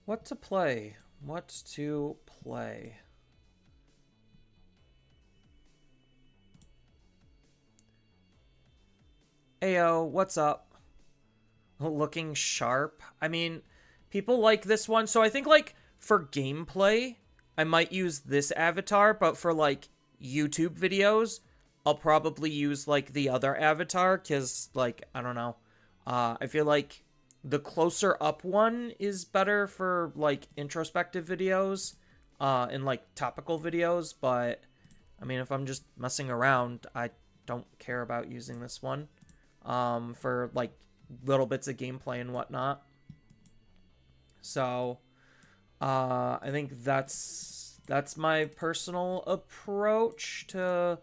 What to play? What to play? Ayo, what's up? Looking sharp. I mean, people like this one. So I think, like, for gameplay, I might use this avatar, but for, like, YouTube videos, I'll probably use, like, the other avatar, because, like, I don't know. I feel like the closer up one is better for, like, introspective videos, and, like, topical videos, but, I mean, if I'm just messing around, I don't care about using this one, for, like, little bits of gameplay and whatnot. So, I think that's my personal approach to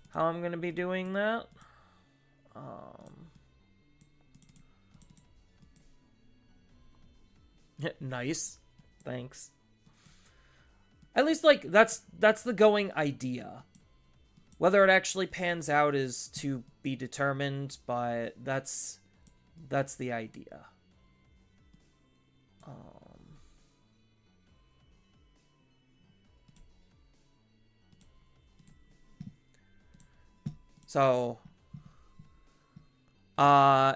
how I'm gonna be doing that. Um, nice, thanks. At least, like, that's the going idea. Whether it actually pans out is to be determined, but that's the idea. Um, so,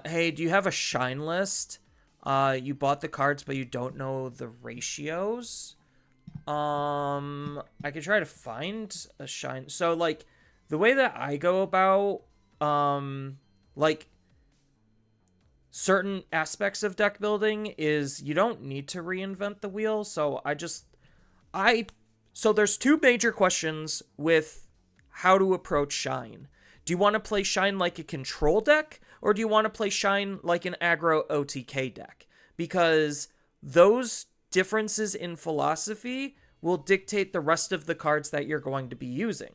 hey, do you have a shine list? You bought the cards, but you don't know the ratios. I could try to find a shine. So, like, the way that I go about, like, certain aspects of deck building is you don't need to reinvent the wheel. So so there's two major questions with how to approach Shine. Do you want to play Shine like a control deck, or do you want to play Shine like an aggro OTK deck? Because those differences in philosophy will dictate the rest of the cards that you're going to be using.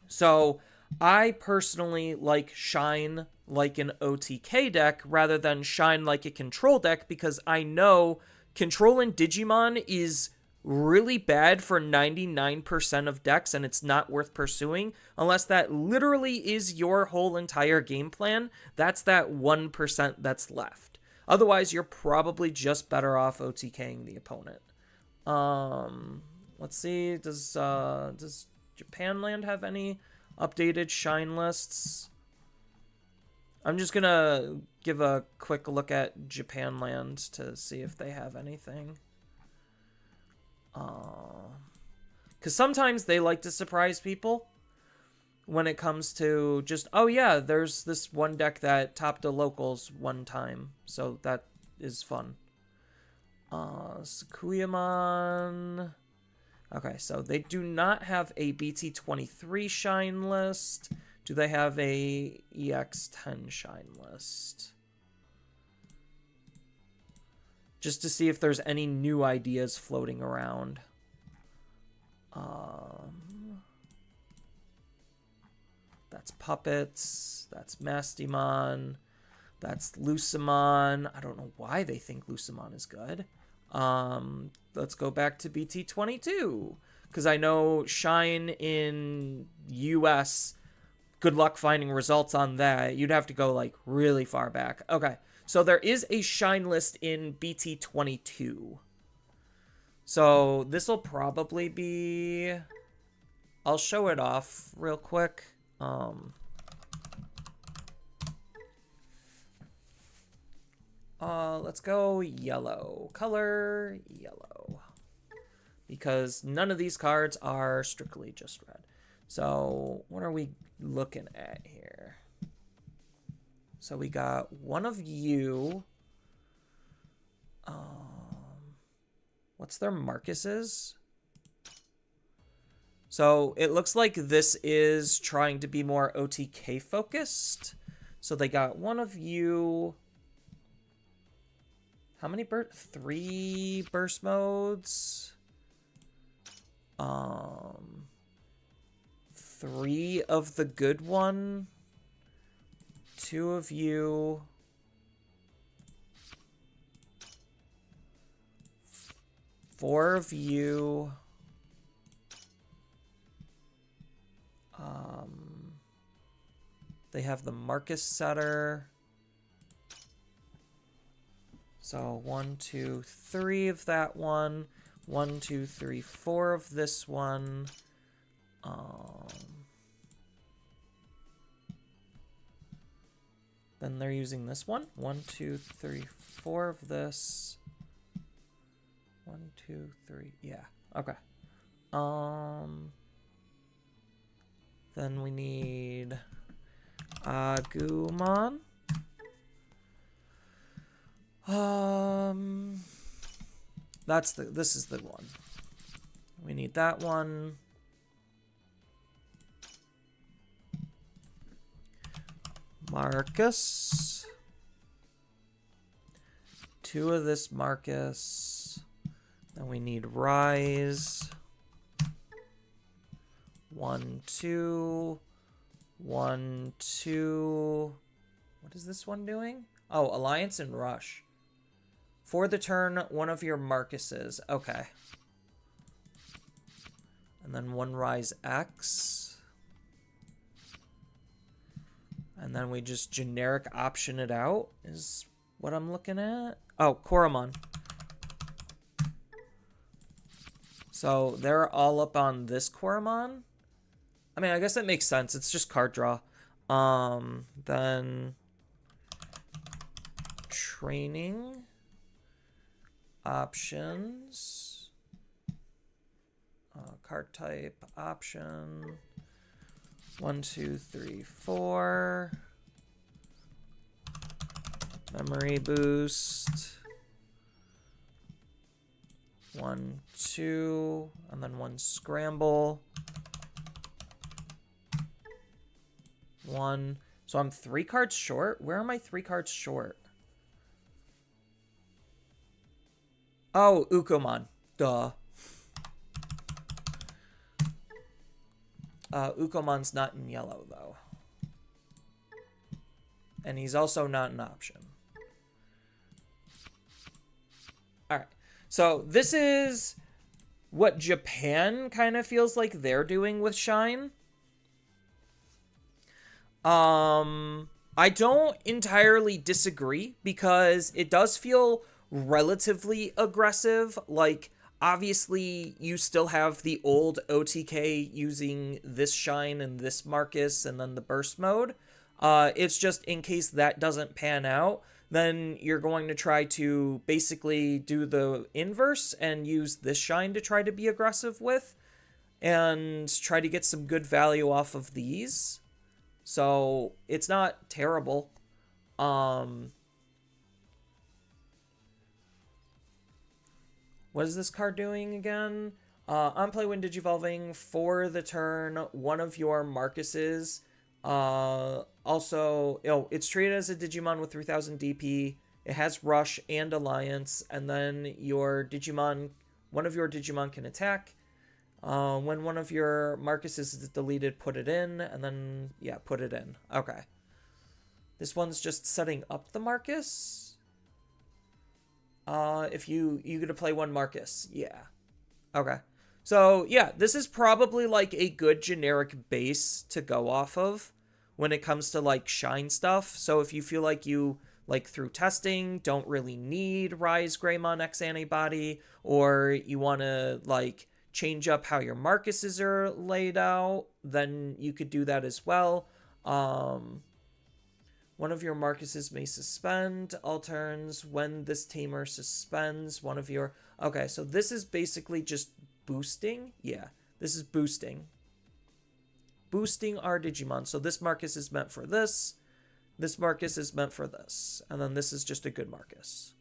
So I personally like Shine like an OTK deck rather than Shine like a control deck, because I know control in Digimon is really bad for 99% of decks, and it's not worth pursuing unless that literally is your whole entire game plan. That's that 1% that's left. Otherwise, you're probably just better off OTKing the opponent. Let's see. Does Japanland have any updated Shine lists? I'm just gonna give a quick look at Japanland to see if they have anything. Because sometimes they like to surprise people when it comes to just, oh yeah, there's this one deck that topped a locals one time, so that is fun. Sakuyamon. Okay, so they do not have a BT23 Shine list. Do they have a EX10 Shine list? Just to see if there's any new ideas floating around. That's Puppets. That's Mastimon. That's Lucimon. I don't know why they think Lucimon is good. Let's go back to BT22. Because I know Shine in US, good luck finding results on that. You'd have to go, like, really far back. Okay, so there is a Shine list in BT22. So this will probably be... I'll show it off real quick. Let's go yellow. Color yellow. Because none of these cards are strictly just red. So what are we looking at here? So we got one of you. What's their Marcus's? So it looks like this is trying to be more OTK focused. So they got one of you. How many 3 burst modes? 3 of the good one. 2 of you. 4 of you. They have the Marcus setter. So 1, 2, 3 of that one. 1, 2, 3, 4 of this one. Then they're using this one. 1, 2, 3, 4 of this. 1, 2, 3. Yeah. Okay. Then we need Agumon. This is the one. We need that one. Marcus. 2 of this Marcus. Then we need Rise. 1, 2. 1, 2. What is this one doing? Oh, Alliance and Rush. For the turn, one of your Marcuses. Okay. And then 1 Rise X. And then we just generic option it out is what I'm looking at. Oh, Koromon. So they're all up on this Koromon. I mean, I guess that makes sense. It's just card draw. Then training options. Card type option. 1, 2, 3, 4. Memory boost. 1, 2, and then 1 scramble. 1. So I'm 3 cards short. Where am I 3 cards short? Oh, Ukomon. Duh. Ukomon's not in yellow, though. And he's also not an option. Alright. So this is what Japan kind of feels like they're doing with Shine. I don't entirely disagree because it does feel relatively aggressive. Like, obviously, you still have the old OTK using this Shine and this Marcus and then the burst mode. It's just in case that doesn't pan out, then you're going to try to basically do the inverse and use this Shine to try to be aggressive with and try to get some good value off of these. So it's not terrible. What is this card doing again? On play when digivolving for the turn, one of your Marcuses. Also, it's treated as a Digimon with 3000 DP. It has Rush and Alliance, and then your Digimon, one of your Digimon can attack. When one of your Marcuses is deleted, put it in, and then, yeah, put it in. Okay. This one's just setting up the Marcus. If you get to play 1 Marcus. Yeah. Okay. So, yeah, this is probably, like, a good generic base to go off of when it comes to, like, Shine stuff. So if you feel like you, like, through testing, don't really need Rise Greymon X Antibody, or you want to, like, change up how your Marcuses are laid out, then you could do that as well. One of your Marcuses may suspend all turns. When this tamer suspends one of your... Okay, so this is basically just boosting. Yeah, this is boosting. Boosting our Digimon. So this Marcus is meant for this. This Marcus is meant for this. And then this is just a good Marcus.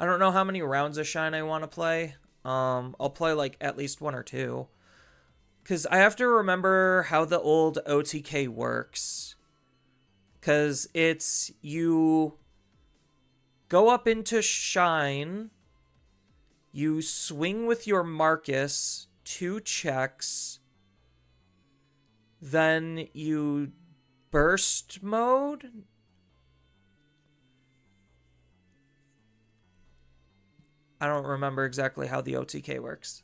I don't know how many rounds of Shine I want to play. I'll play like at least 1 or 2. Because I have to remember how the old OTK works. Because it's you go up into Shine. You swing with your Marcus 2 checks. Then you burst mode. I don't remember exactly how the OTK works.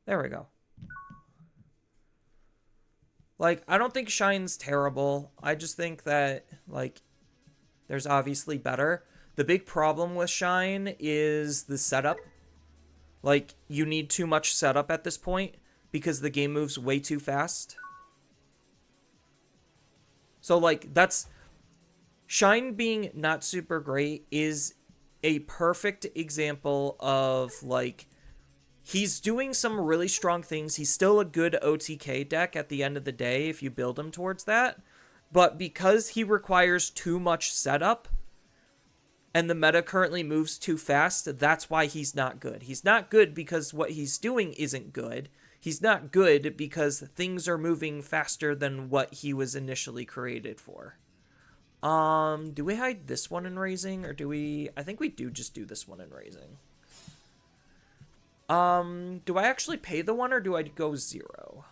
There we go. Like, I don't think Shine's terrible. I just think that, like, there's obviously better. The big problem with Shine is the setup. Like, you need too much setup at this point because the game moves way too fast. So, like, that's... Shine being not super great is a perfect example of, like, he's doing some really strong things. He's still a good OTK deck at the end of the day if you build him towards that. But because he requires too much setup and the meta currently moves too fast, that's why he's not good. He's not good because what he's doing isn't good. He's not good because things are moving faster than what he was initially created for. Do we hide this one in raising, or do we... I think we do just do this one in raising. Do I actually pay the one, or do I go 0?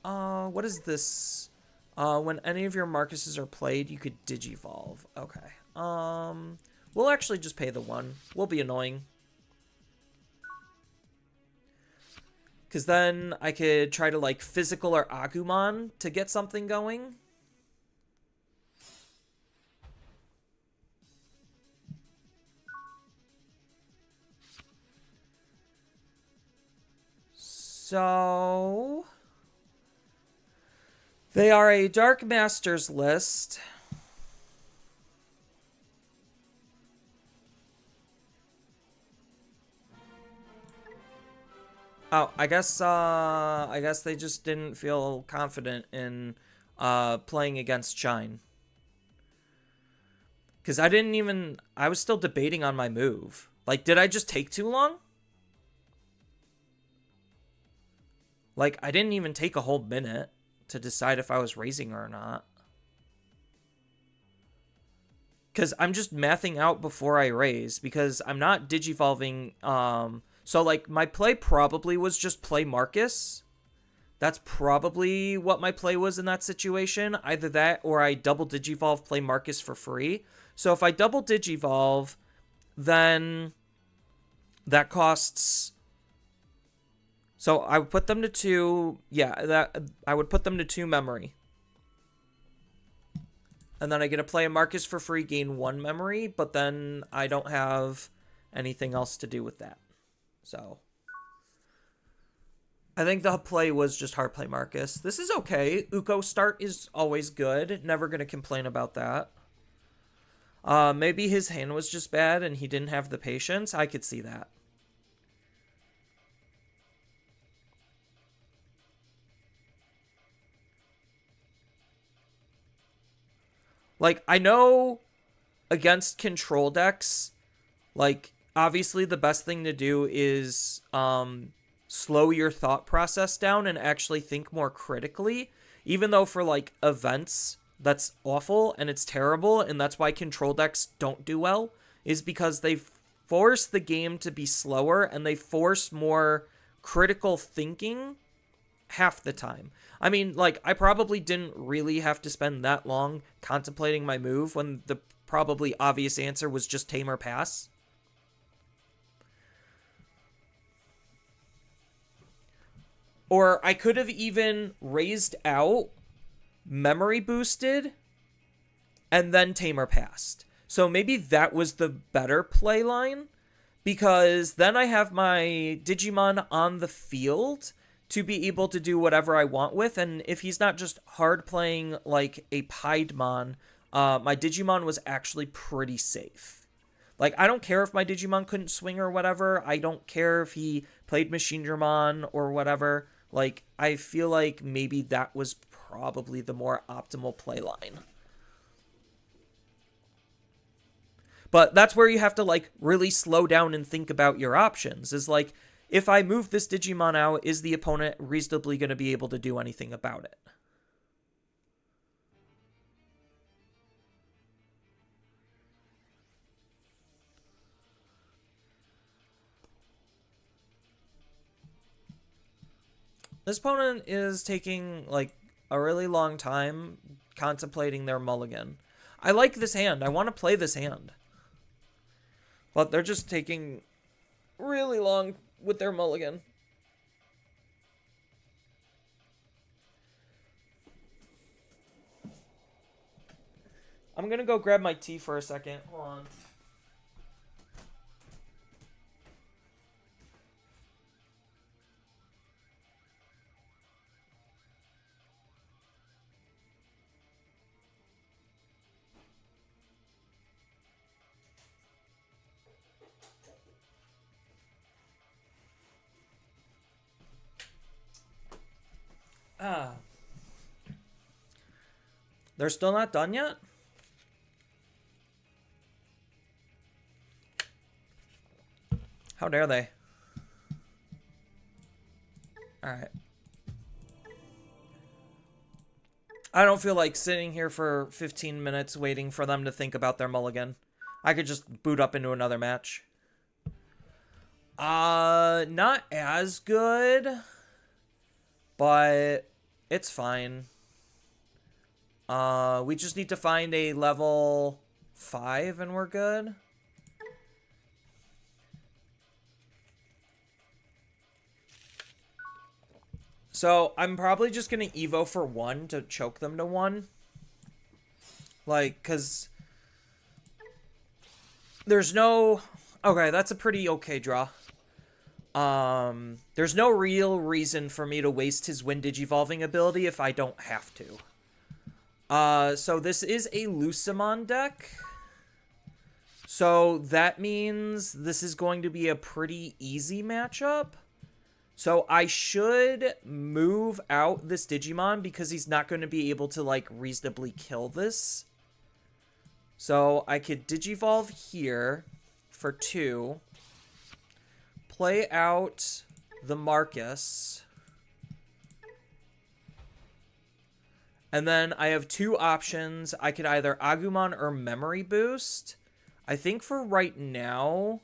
What is this? When any of your Marcuses are played, you could Digivolve. Okay. We'll actually just pay the 1. We'll be annoying. Because then I could try to, like, Physical or Agumon to get something going. So... they are a Dark Masters list. Oh, I guess they just didn't feel confident in playing against Shine. Because I was still debating on my move. Like, did I just take too long? Like, I didn't even take a whole minute to decide if I was raising her or not. Because I'm just mathing out before I raise, because I'm not digivolving. So, like, my play probably was just play Marcus. That's probably what my play was in that situation. Either that or I double digivolve, play Marcus for free. So if I double digivolve, then that costs... so I would put them to 2. Yeah, I would put them to 2 memory. And then I get to play a Marcus for free, gain 1 memory, but then I don't have anything else to do with that. So I think the play was just hard play Marcus. This is okay. Uko start is always good. Never going to complain about that. Maybe his hand was just bad and he didn't have the patience. I could see that. Like, I know against control decks, like, obviously the best thing to do is slow your thought process down and actually think more critically. Even though for, like, events, that's awful and it's terrible, and that's why control decks don't do well, is because they force the game to be slower and they force more critical thinking half the time. I mean, like, I probably didn't really have to spend that long contemplating my move when the probably obvious answer was just tame or pass. Or I could have even raised out, memory boosted, and then tamer passed. So maybe that was the better play line, because then I have my Digimon on the field to be able to do whatever I want with, and if he's not just hard playing like a Piedmon, my Digimon was actually pretty safe. Like, I don't care if my Digimon couldn't swing or whatever. I don't care if he played Machinedramon or whatever. Like, I feel like maybe that was probably the more optimal play line. But that's where you have to, like, really slow down and think about your options. Is like, if I move this Digimon out, is the opponent reasonably going to be able to do anything about it? This opponent is taking, like, a really long time contemplating their mulligan. I like this hand. I want to play this hand. But they're just taking really long with their mulligan. I'm going to go grab my tea for a second. Hold on. Ah. They're still not done yet? How dare they? Alright. I don't feel like sitting here for 15 minutes waiting for them to think about their mulligan. I could just boot up into another match. Not as good, but it's fine. We just need to find a level 5 and we're good. So I'm probably just gonna Evo for 1 to choke them to 1. Like, cause there's no... Okay, that's a pretty okay draw. There's no real reason for me to waste his Wind Digivolving ability if I don't have to. So this is a Lucemon deck. So that means this is going to be a pretty easy matchup. So I should move out this Digimon because he's not going to be able to, like, reasonably kill this. So I could Digivolve here for 2. Play out the Marcus. And then I have 2 options. I could either Agumon or Memory Boost. I think for right now,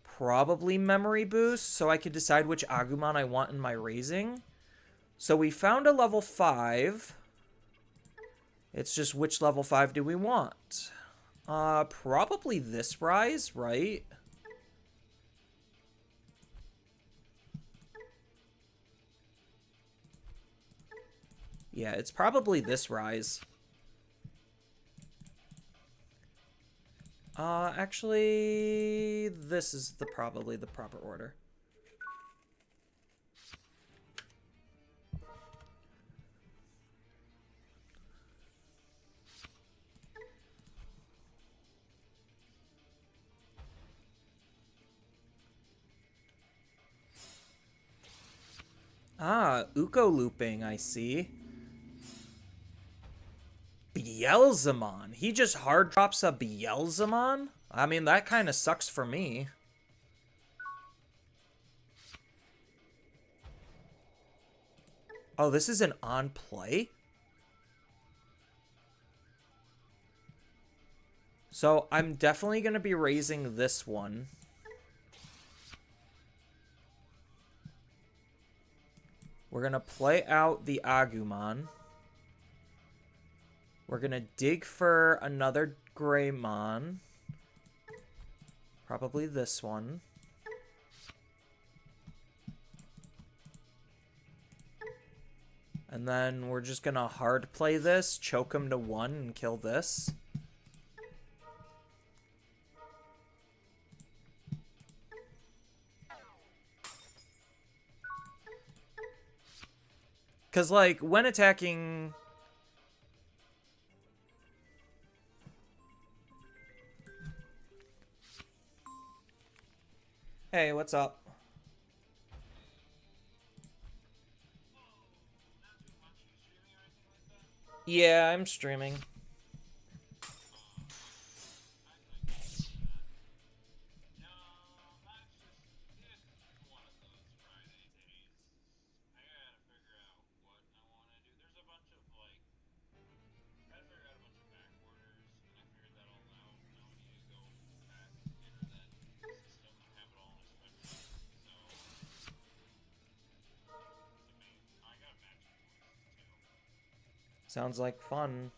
probably Memory Boost, so I could decide which Agumon I want in my raising. So we found a level 5. It's just which level 5 do we want? Probably this Rise, right? Yeah, it's probably this Rise. Actually, this is probably the proper order. Uko looping, I see. Beelzemon. He just hard drops a Beelzemon? I mean, that kind of sucks for me. Oh, this is an on play? So I'm definitely going to be raising this one. We're going to play out the Agumon. We're going to dig for another Greymon. Probably this one. And then we're just going to hard play this, choke him to 1, and kill this. Because, like, when attacking... Hey, what's up? Yeah, I'm streaming. Sounds like fun.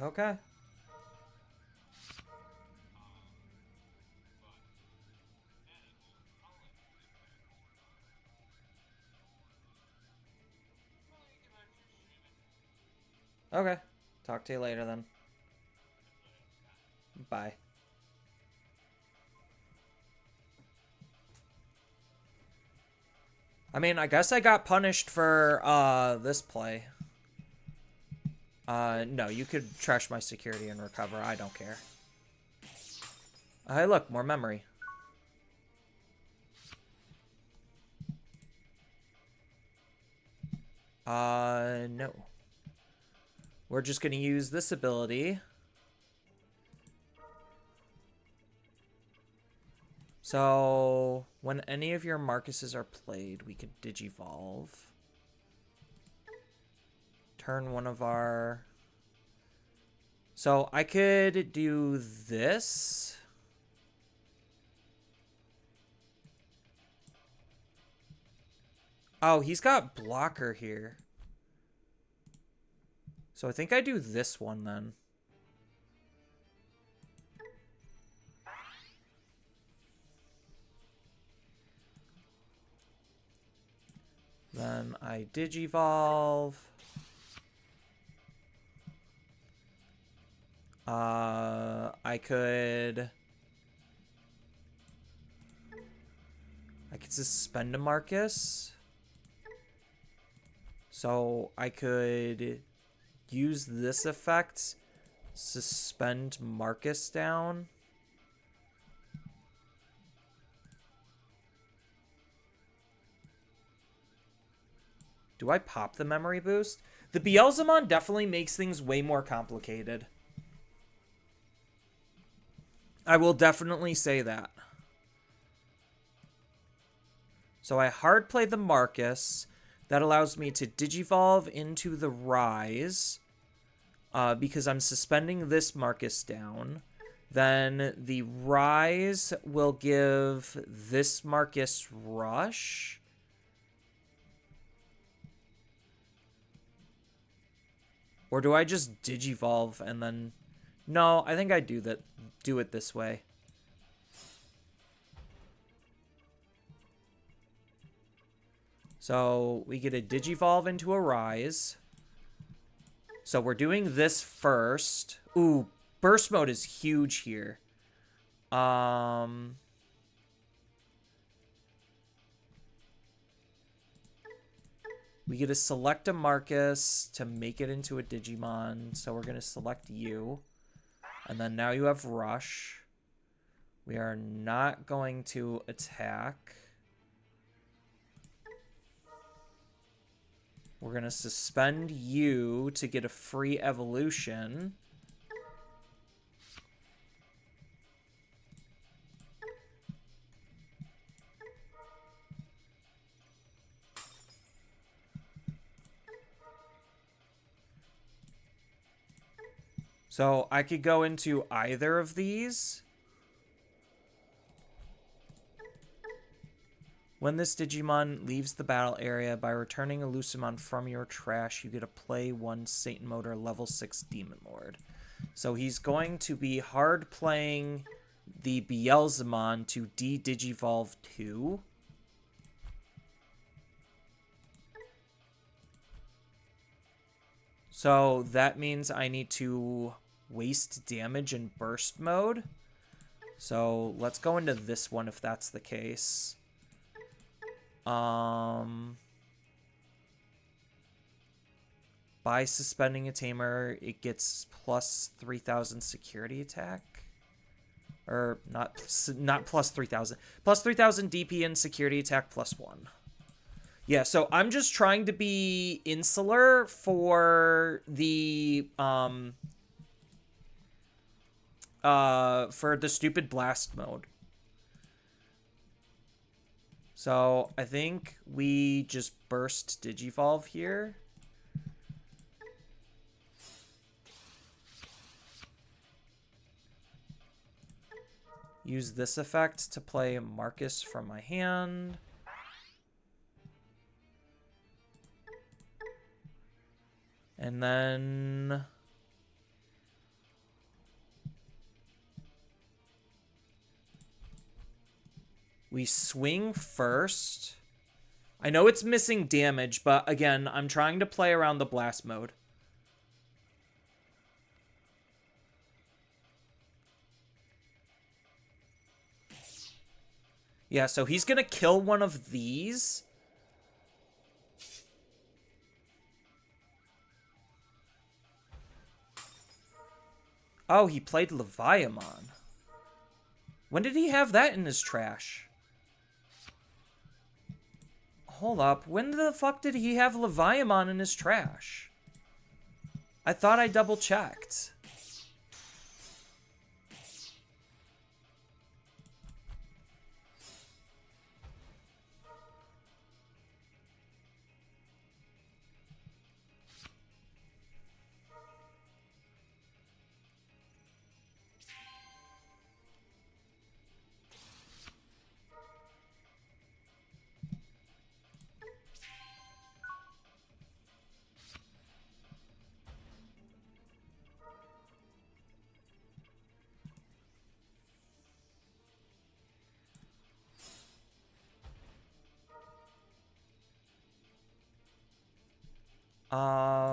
Okay. Okay. Talk to you later then. Bye. I mean, I guess I got punished for this play. No, you could trash my security and recover. I don't care. Hey, look, more memory. No. We're just gonna use this ability. So, when any of your Marcuses are played, we could Digivolve. Turn one of our... So, I could do this. Oh, he's got blocker here. So I think I do this one then. Then I Digivolve. I could suspend a Marcus. So I could use this effect, suspend Marcus down. Do I pop the memory boost? The Beelzemon definitely makes things way more complicated. I will definitely say that. So I hard play the Marcus. That allows me to Digivolve into the Rise. Because I'm suspending this Marcus down. Then the Rise will give this Marcus Rush. Or do I just Digivolve and then... No, I think I do it this way. So we get a Digivolve into a Rise. So we're doing this first. Ooh, burst mode is huge here. We get to select a Marcus to make it into a Digimon. So we're going to select you. And then now you have Rush. We are not going to attack. We're going to suspend you to get a free evolution. So I could go into either of these. When this Digimon leaves the battle area, by returning a Lucemon from your trash, you get to play one Satan Motor level 6 Demon Lord. So he's going to be hard playing the Beelzemon to de-Digivolve 2. So that means I need to waste damage in burst mode. So let's go into this one if that's the case. By suspending a tamer, it gets plus 3,000 security attack. Or not plus 3,000. Plus 3,000 DP and security attack plus 1. Yeah, so I'm just trying to be insular for the stupid blast mode. So I think we just burst Digivolve here. Use this effect to play Marcus from my hand. And then we swing first. I know it's missing damage, but again, I'm trying to play around the blast mode. Yeah, so he's gonna kill one of these. Oh, he played Leviamon. When did he have that in his trash? Hold up. When the fuck did he have Leviamon in his trash? I thought I double checked.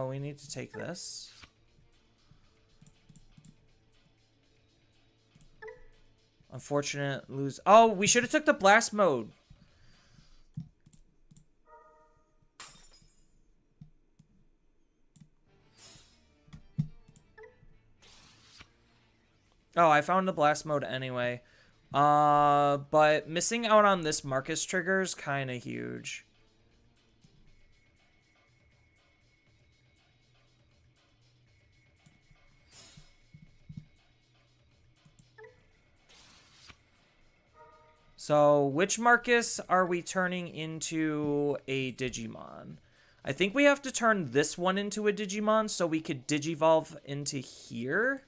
We need to take this. Unfortunate lose. Oh, we should have took the blast mode. Oh, I found the blast mode anyway. But missing out on this Marcus trigger is kind of huge. So, which Marcus are we turning into a Digimon? I think we have to turn this one into a Digimon so we could Digivolve into here.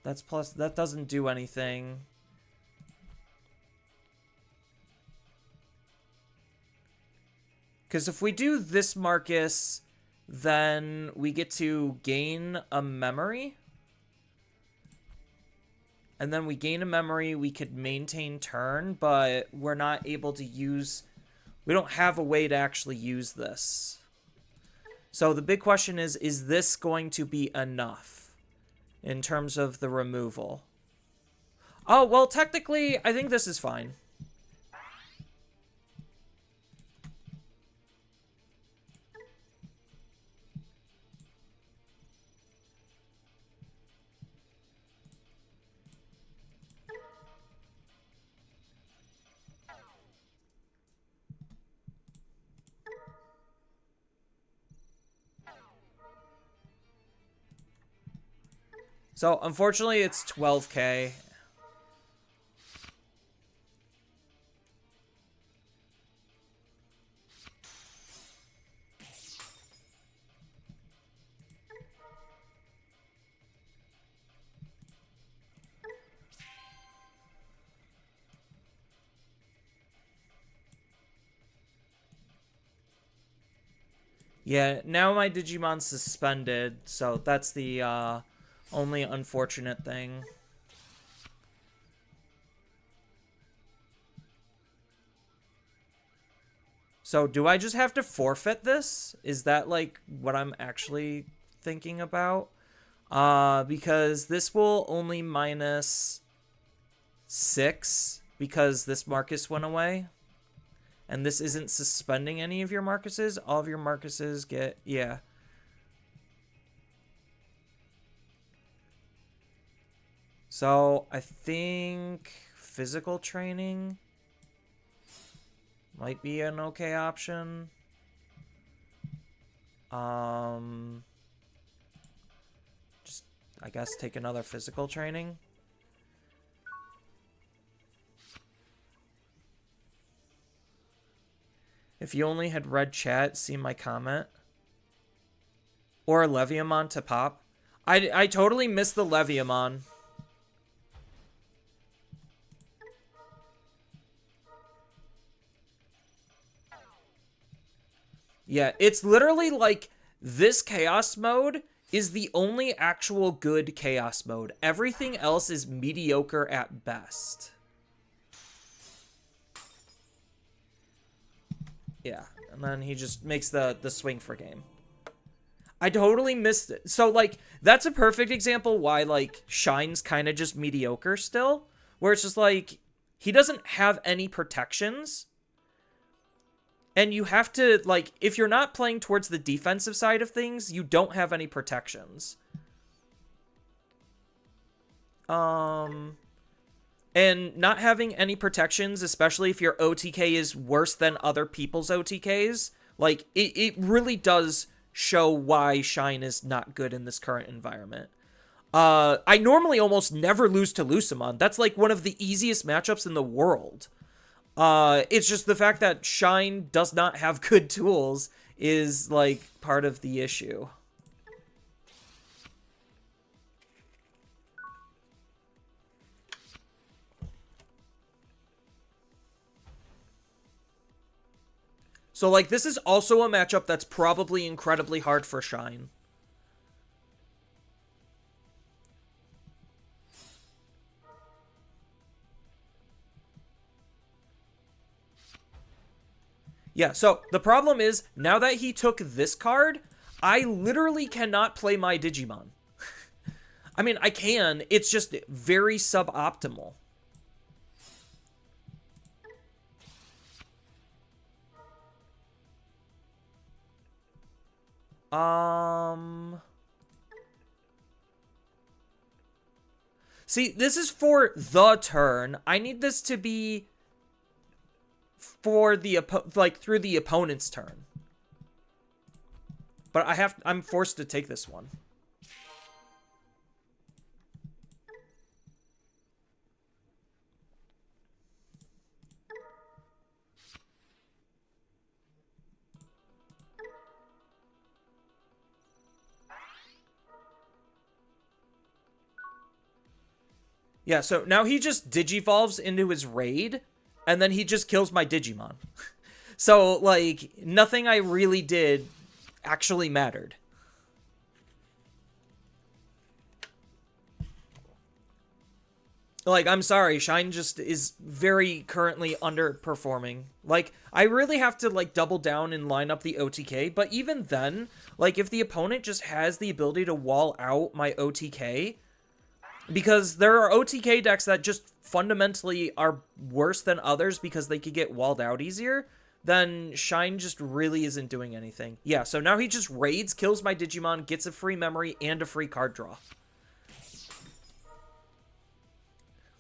That's plus, that doesn't do anything. Because if we do this Marcus, then we get to gain a memory. And then we gain a memory, we could maintain turn, but we're not able to use... We don't have a way to actually use this. So the big question is this going to be enough in terms of the removal? Oh, well, technically, I think this is fine. So, unfortunately, it's 12k. Yeah, now my Digimon's suspended, so that's the only unfortunate thing. So do I just have to forfeit this? Is that like what I'm actually thinking about? Because this will only minus 6 because this Marcus went away. And this isn't suspending any of your Marcuses. All of your Marcuses get... Yeah. So I think physical training might be an okay option. Just, I guess, take another physical training. If you only had read chat, see my comment. Or a Leviamon to pop. I totally missed the Leviamon. Yeah, it's literally like this chaos mode is the only actual good chaos mode. Everything else is mediocre at best. Yeah, and then he just makes the swing for game. I totally missed it. So, like, that's a perfect example why, like, Shine's kind of just mediocre still. Where it's just like, he doesn't have any protections. And you have to, like, if you're not playing towards the defensive side of things, you don't have any protections. And not having any protections, especially if your OTK is worse than other people's OTKs, like, it really does show why Shine is not good in this current environment. I normally almost never lose to Lucemon. That's, like, one of the easiest matchups in the world. It's just the fact that Shine does not have good tools is, like, part of the issue. So, like, this is also a matchup that's probably incredibly hard for Shine. Yeah, so the problem is, now that he took this card, I literally cannot play my Digimon. I mean, I can, it's just very suboptimal. See, this is for the turn. I need this to be for the like through the opponent's turn. But I'm forced to take this one. Yeah, so now he just digivolves into his raid, and then he just kills my Digimon. So, like, nothing I really did actually mattered. Like, I'm sorry, Shine just is very currently underperforming. Like, I really have to, like, double down and line up the OTK, but even then, like, if the opponent just has the ability to wall out my OTK, because there are OTK decks that just fundamentally are worse than others because they could get walled out easier, then Shine just really isn't doing anything. Yeah, so now he just raids, kills my Digimon, gets a free memory, and a free card draw.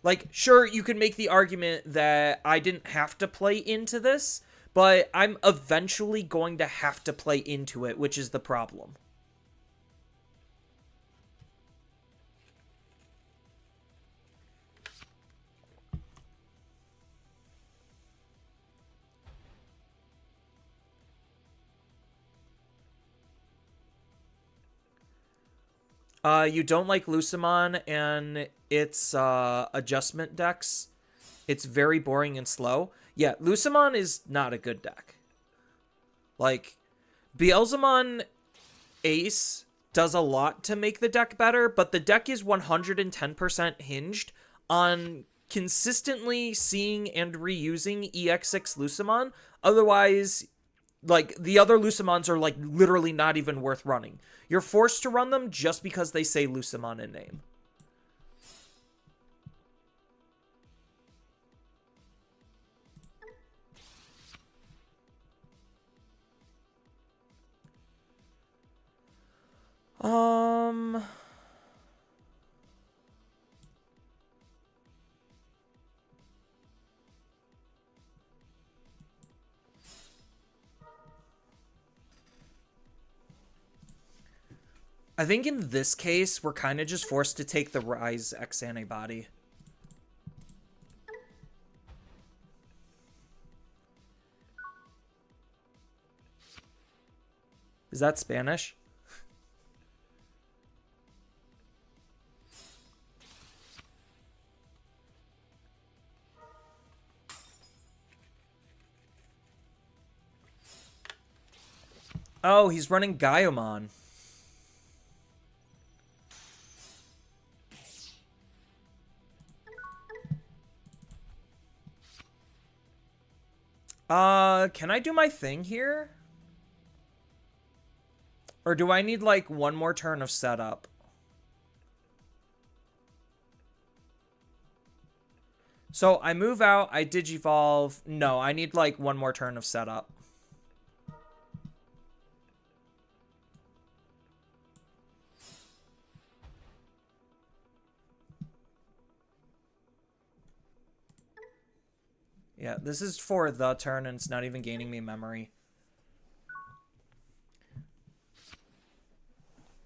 Like, sure, you could make the argument that I didn't have to play into this, but I'm eventually going to have to play into it, which is the problem. You don't like Lucemon and its adjustment decks. It's very boring and slow. Yeah, Lucemon is not a good deck. Like, Beelzemon Ace does a lot to make the deck better, but the deck is 110% hinged on consistently seeing and reusing EX6 Lucemon. Otherwise, like, the other Lucemons are, like, literally not even worth running. You're forced to run them just because they say Lucemon in name. I think in this case, we're kind of just forced to take the Rise X antibody. Is that Spanish? Oh, he's running Gaiomon. Can I do my thing here? Or do I need, like, one more turn of setup? So, I move out, I Digivolve. No, I need, like, one more turn of setup. Yeah, this is for the turn, and it's not even gaining me memory.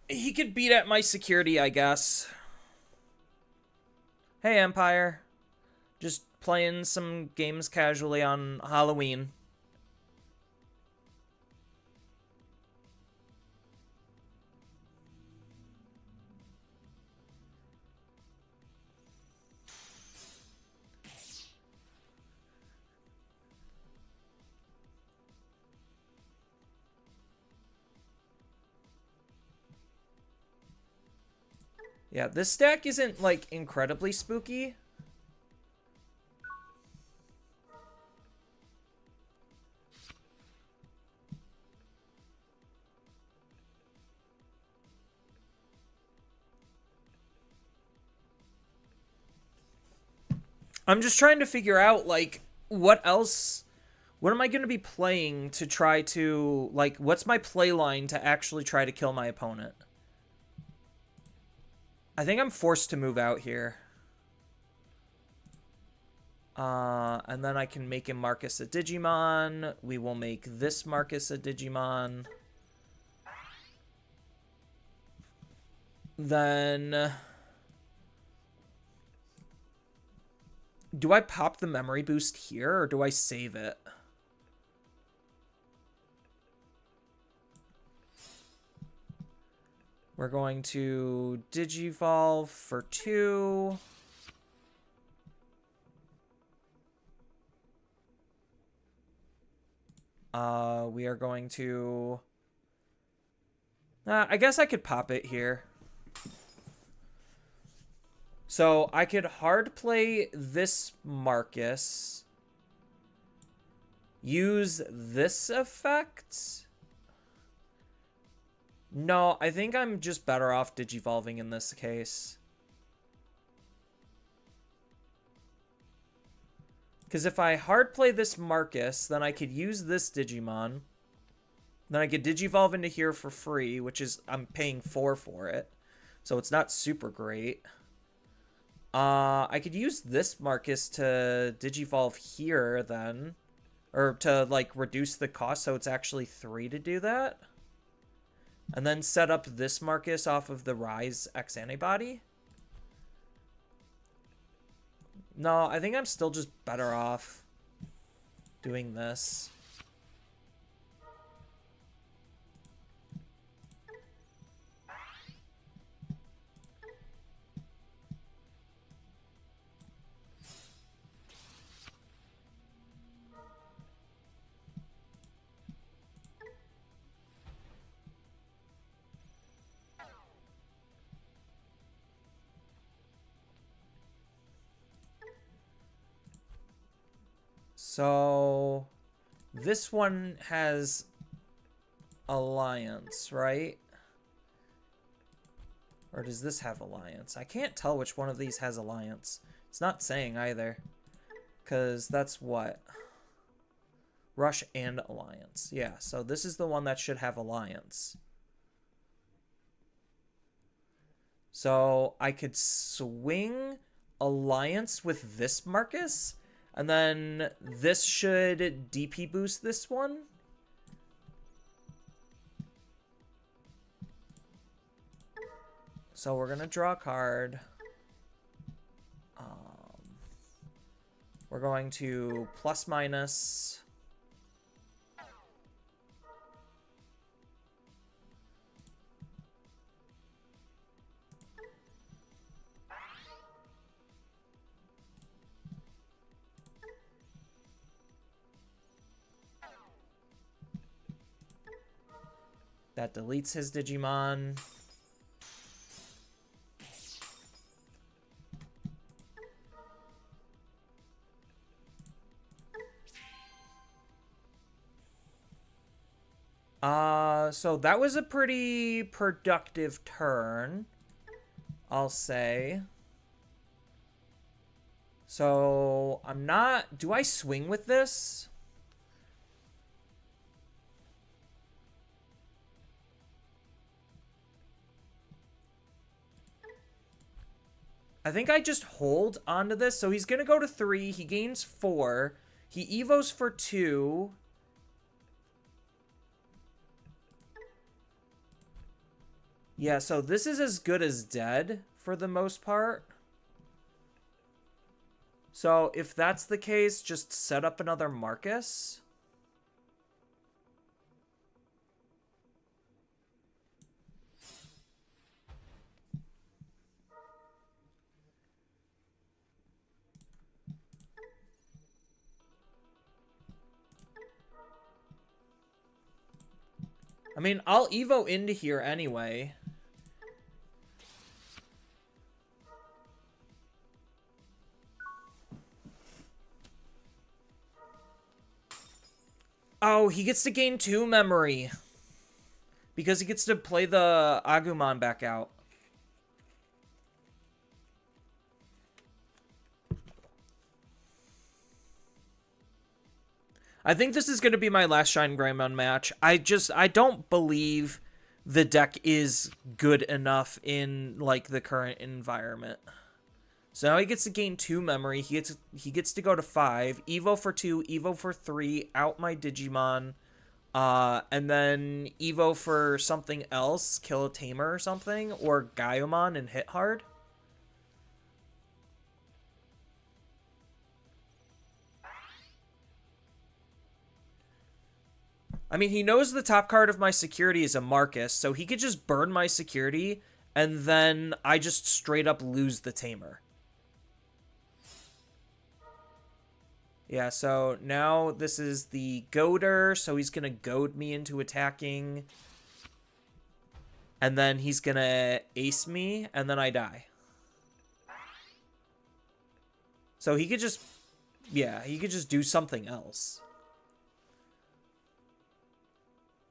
He could beat at my security, I guess. Hey, Empire. Just playing some games casually on Halloween. Yeah, this stack isn't, like, incredibly spooky. I'm just trying to figure out, like, what else... What am I going to be playing to try to... Like, what's my play line to actually try to kill my opponent? I think I'm forced to move out here. And then I can make him Marcus a Digimon. We will make this Marcus a Digimon. Then... Do I pop the memory boost here, or do I save it? We're going to Digivolve for 2. We are going to... I guess I could pop it here. So I could hard play this Marcus. Use this effect. No, I think I'm just better off Digivolving in this case. Because if I hard play this Marcus, then I could use this Digimon. Then I could Digivolve into here for free, which is, I'm paying 4 for it. So it's not super great. I could use this Marcus to Digivolve here then. Or to, like, reduce the cost so it's actually 3 to do that. And then set up this Marcus off of the Rise X antibody. No, I think I'm still just better off doing this. So, this one has Alliance, right? Or does this have Alliance? I can't tell which one of these has Alliance. It's not saying either. Because that's what? Rush and Alliance. Yeah, so this is the one that should have Alliance. So, I could swing Alliance with this Marcus. And then this should DP boost this one. So we're gonna draw a card. We're going to plus minus. That deletes his Digimon. So that was a pretty productive turn, I'll say. So I'm not... Do I swing with this? I think I just hold onto this. So he's going to go to 3. He gains 4. He evos for 2. Yeah, so this is as good as dead for the most part. So if that's the case, just set up another Marcus. I mean, I'll Evo into here anyway. Oh, he gets to gain 2 memory. Because he gets to play the Agumon back out. I think this is going to be my last Shine Greymon match. I don't believe the deck is good enough in, like, the current environment. So now he gets to gain 2 memory. He gets to go to 5. Evo for 2, Evo for 3, out my Digimon. And then Evo for something else, kill a Tamer or something, or Gaiomon and hit hard. I mean, he knows the top card of my security is a Marcus, so he could just burn my security, and then I just straight up lose the Tamer. Yeah, so now this is the Goader, so he's going to goad me into attacking. And then he's going to ace me, and then I die. So he could just... Yeah, he could just do something else.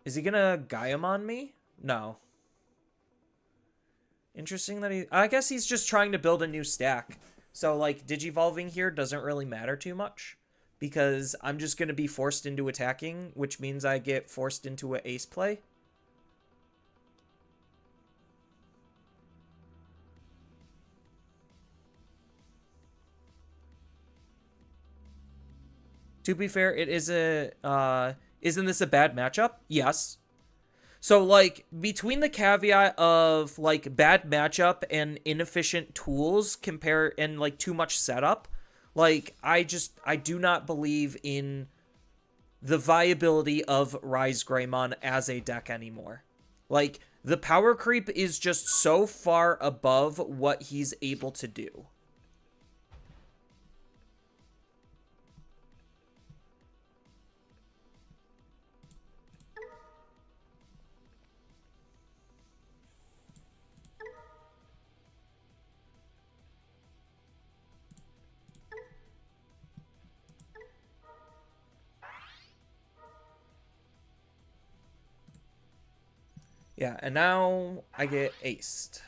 Is he going to Gaiomon me? No. Interesting that he... I guess he's just trying to build a new stack. So, like, Digivolving here doesn't really matter too much. Because I'm just going to be forced into attacking, which means I get forced into an ace play. To be fair, it is a... isn't this a bad matchup? Yes. So, like, between the caveat of, like, bad matchup and inefficient tools and, like, too much setup... Like, I do not believe in the viability of Rise Greymon as a deck anymore. Like, the power creep is just so far above what he's able to do. Yeah, and now I get aced.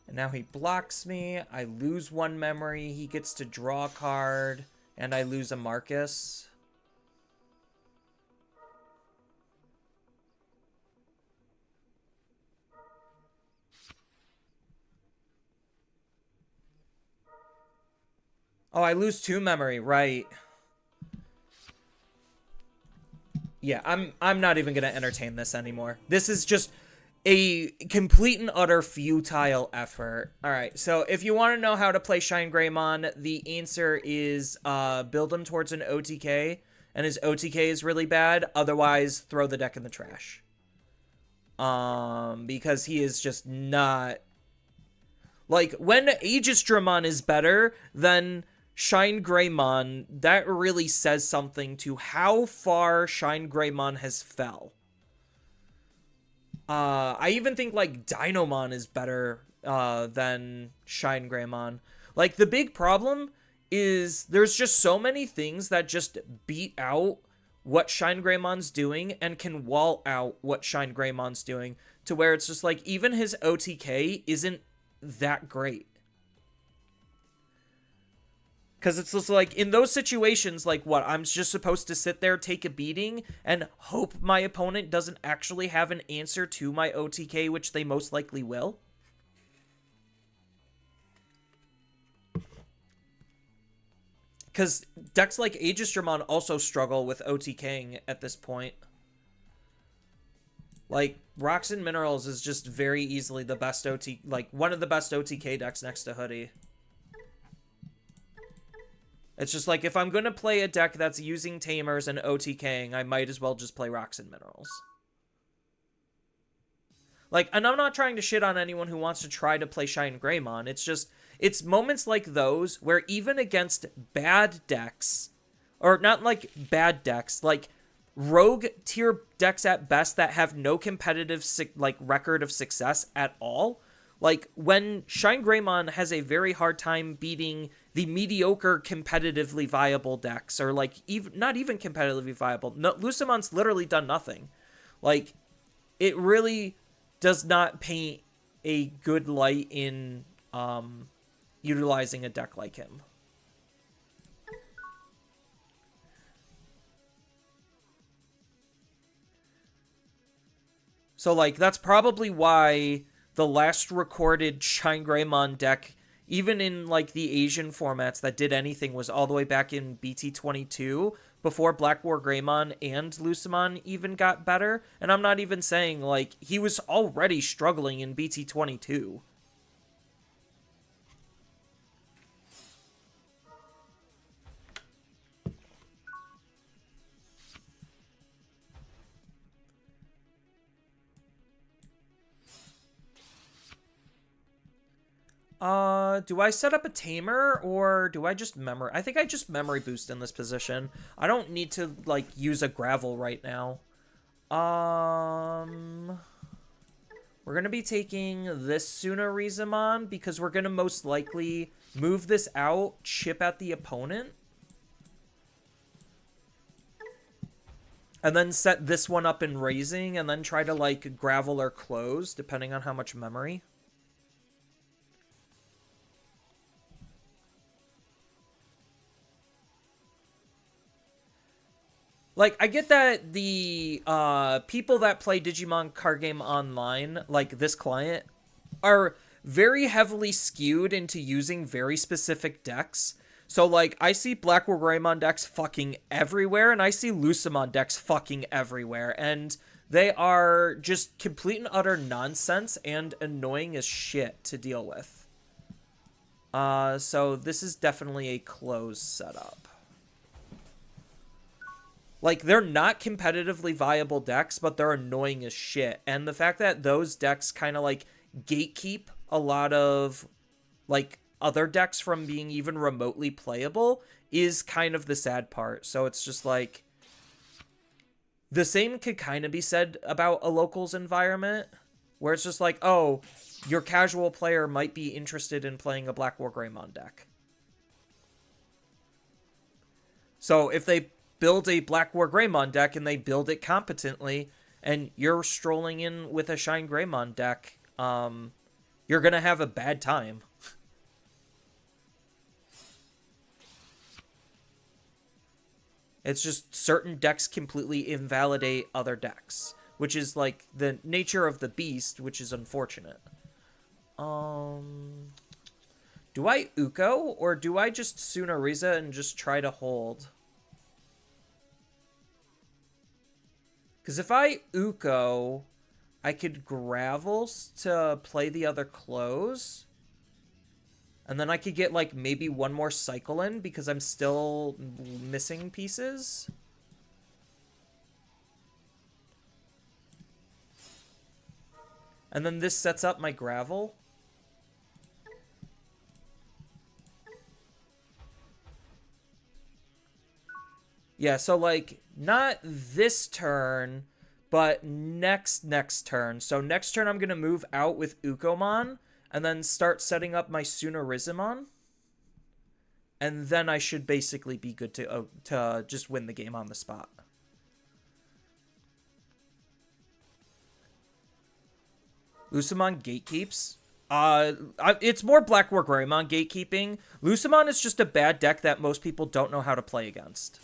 And now he blocks me. I lose 1 memory. He gets to draw a card. And I lose a Marcus. Oh, I lose 2 memory, right. Yeah, I'm not even gonna entertain this anymore. This is just a complete and utter futile effort. Alright, so if you want to know how to play Shine Greymon, the answer is build him towards an OTK, and his OTK is really bad. Otherwise, throw the deck in the trash. Because he is just not... Like, when Aegis-Dramon is better than Shine Greymon, that really says something to how far Shine Greymon has fell. I even think, like, Dinomon is better than Shine Greymon. Like, the big problem is there's just so many things that just beat out what Shine Greymon's doing and can wall out what Shine Greymon's doing, to where it's just like, even his OTK isn't that great. Because it's just like, in those situations, like, what, I'm just supposed to sit there, take a beating, and hope my opponent doesn't actually have an answer to my OTK, which they most likely will? Because decks like Aegis-Dramon also struggle with OTKing at this point. Like, Rocks and Minerals is just very easily the best like, one of the best OTK decks next to Hoodie. It's just like, if I'm going to play a deck that's using Tamers and OTKing, I might as well just play Rocks and Minerals. Like, and I'm not trying to shit on anyone who wants to try to play Shine Greymon. It's just, it's moments like those where even against bad decks, or not like bad decks, like rogue tier decks at best that have no competitive like record of success at all, like when Shine Greymon has a very hard time beating the mediocre competitively viable decks, or like even not even competitively viable. No, Lucimon's literally done nothing. Like, it really does not paint a good light in utilizing a deck like him. So, like, that's probably why the last recorded Shine Greymon deck, even in, like, the Asian formats that did anything, was all the way back in BT22, before Black War Greymon and Lucimon even got better. And I'm not even saying, like, he was already struggling in BT22. Do I set up a Tamer, or do I just memory? I think I just memory boost in this position. I don't need to, like, use a Gravel right now. We're gonna be taking this Tsunarizumon, because we're gonna most likely move this out, chip at the opponent, and then set this one up in Raising, and then try to, like, Gravel or Close, depending on how much memory. Like, I get that the people that play Digimon card game online, like this client, are very heavily skewed into using very specific decks. So, like, I see Black War Greymon decks fucking everywhere, and I see Lucimon decks fucking everywhere, and they are just complete and utter nonsense and annoying as shit to deal with. So this is definitely a closed setup. Like, they're not competitively viable decks, but they're annoying as shit. And the fact that those decks kind of, like, gatekeep a lot of, like, other decks from being even remotely playable is kind of the sad part. So it's just, like, the same could kind of be said about a locals environment, where it's just like, oh, your casual player might be interested in playing a Black War Greymon deck. So if they build a Black War Greymon deck and they build it competently, and you're strolling in with a Shine Greymon deck, you're gonna have a bad time. It's just certain decks completely invalidate other decks, which is like the nature of the beast, which is unfortunate. Do Do I Uko, or do I just Sunariza and just try to hold? Because if I Uko, I could Gravels to play the other close. And then I could get, like, maybe one more cycle in because I'm still missing pieces. And then this sets up my Gravel. Yeah, so, like, not this turn, but next turn. So next turn I'm going to move out with Ukomon, and then start setting up my Sunarizumon. And then I should basically be good to just win the game on the spot. Lucemon gatekeeps. It's more Black War Greymon gatekeeping. Lucemon is just a bad deck that most people don't know how to play against.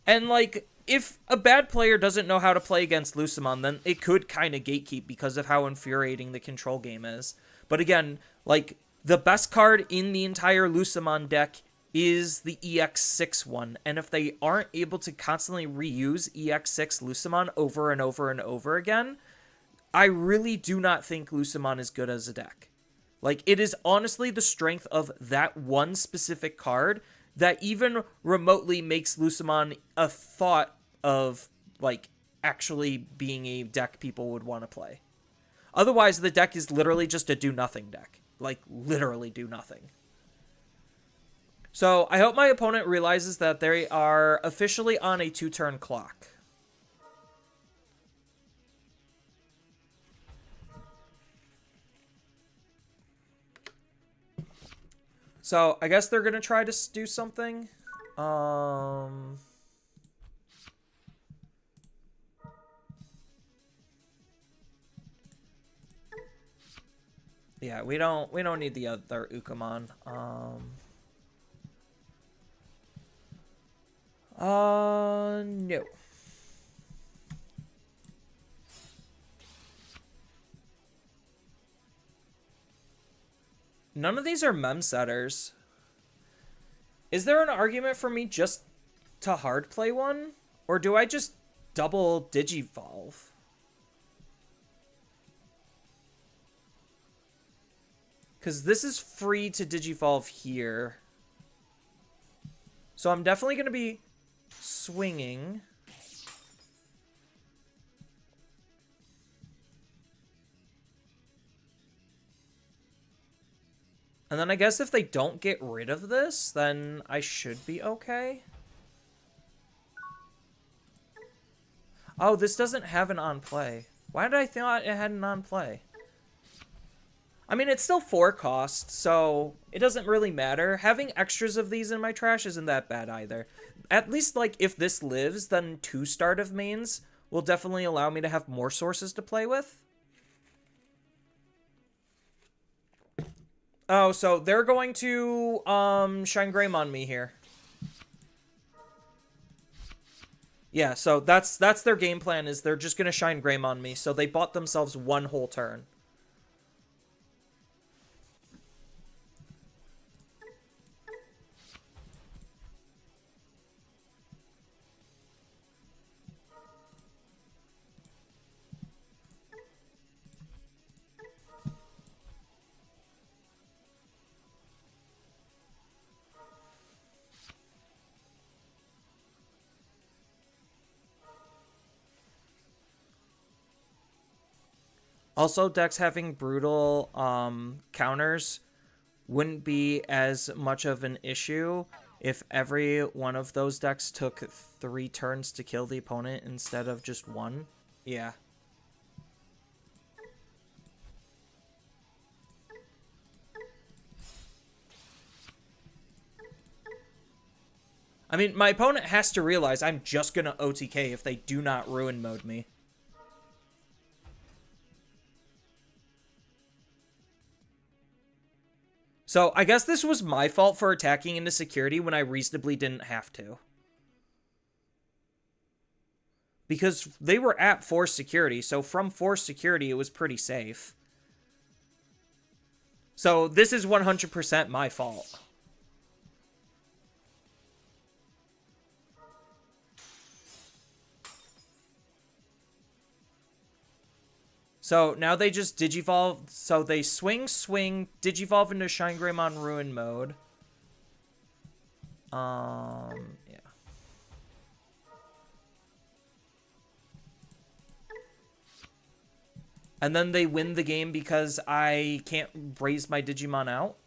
And, like, if a bad player doesn't know how to play against Lucemon, then it could kind of gatekeep because of how infuriating the control game is. But again, like, the best card in the entire Lucemon deck is the EX6 one. And if they aren't able to constantly reuse EX6 Lucemon over and over and over again, I really do not think Lucemon is good as a deck. Like, it is honestly the strength of that one specific card that even remotely makes Lucemon a thought of, like, actually being a deck people would want to play. Otherwise, the deck is literally just a do-nothing deck. Like, literally do nothing. So, I hope my opponent realizes that they are officially on a 2-turn clock. So, I guess they're going to try to do something. Yeah, we don't need the other Ukomon. No. None of these are mem setters. Is there an argument for me just to hard play one? Or do I just double Digivolve? Because this is free to Digivolve here. So I'm definitely going to be swinging. And then I guess if they don't get rid of this, then I should be okay. Oh, this doesn't have an on-play. Why did I thought it had an on-play? I mean, it's still 4 cost, so it doesn't really matter. Having extras of these in my trash isn't that bad either. At least, like, if this lives, then 2 start of mains will definitely allow me to have more sources to play with. Oh, so they're going to Shine Greymon me here. Yeah, so that's their game plan, is they're just going to Shine Greymon me. So they bought themselves 1 whole turn. Also, decks having brutal counters wouldn't be as much of an issue if every one of those decks took 3 turns to kill the opponent instead of just 1. Yeah. I mean, my opponent has to realize I'm just going to OTK if they do not ruin mode me. So, I guess this was my fault for attacking into security when I reasonably didn't have to. Because they were at force security, so from force security, it was pretty safe. So this is 100% my fault. So now they just Digivolve. So they swing, Digivolve into Shine Greymon Ruin mode. Yeah. And then they win the game because I can't raise my Digimon out.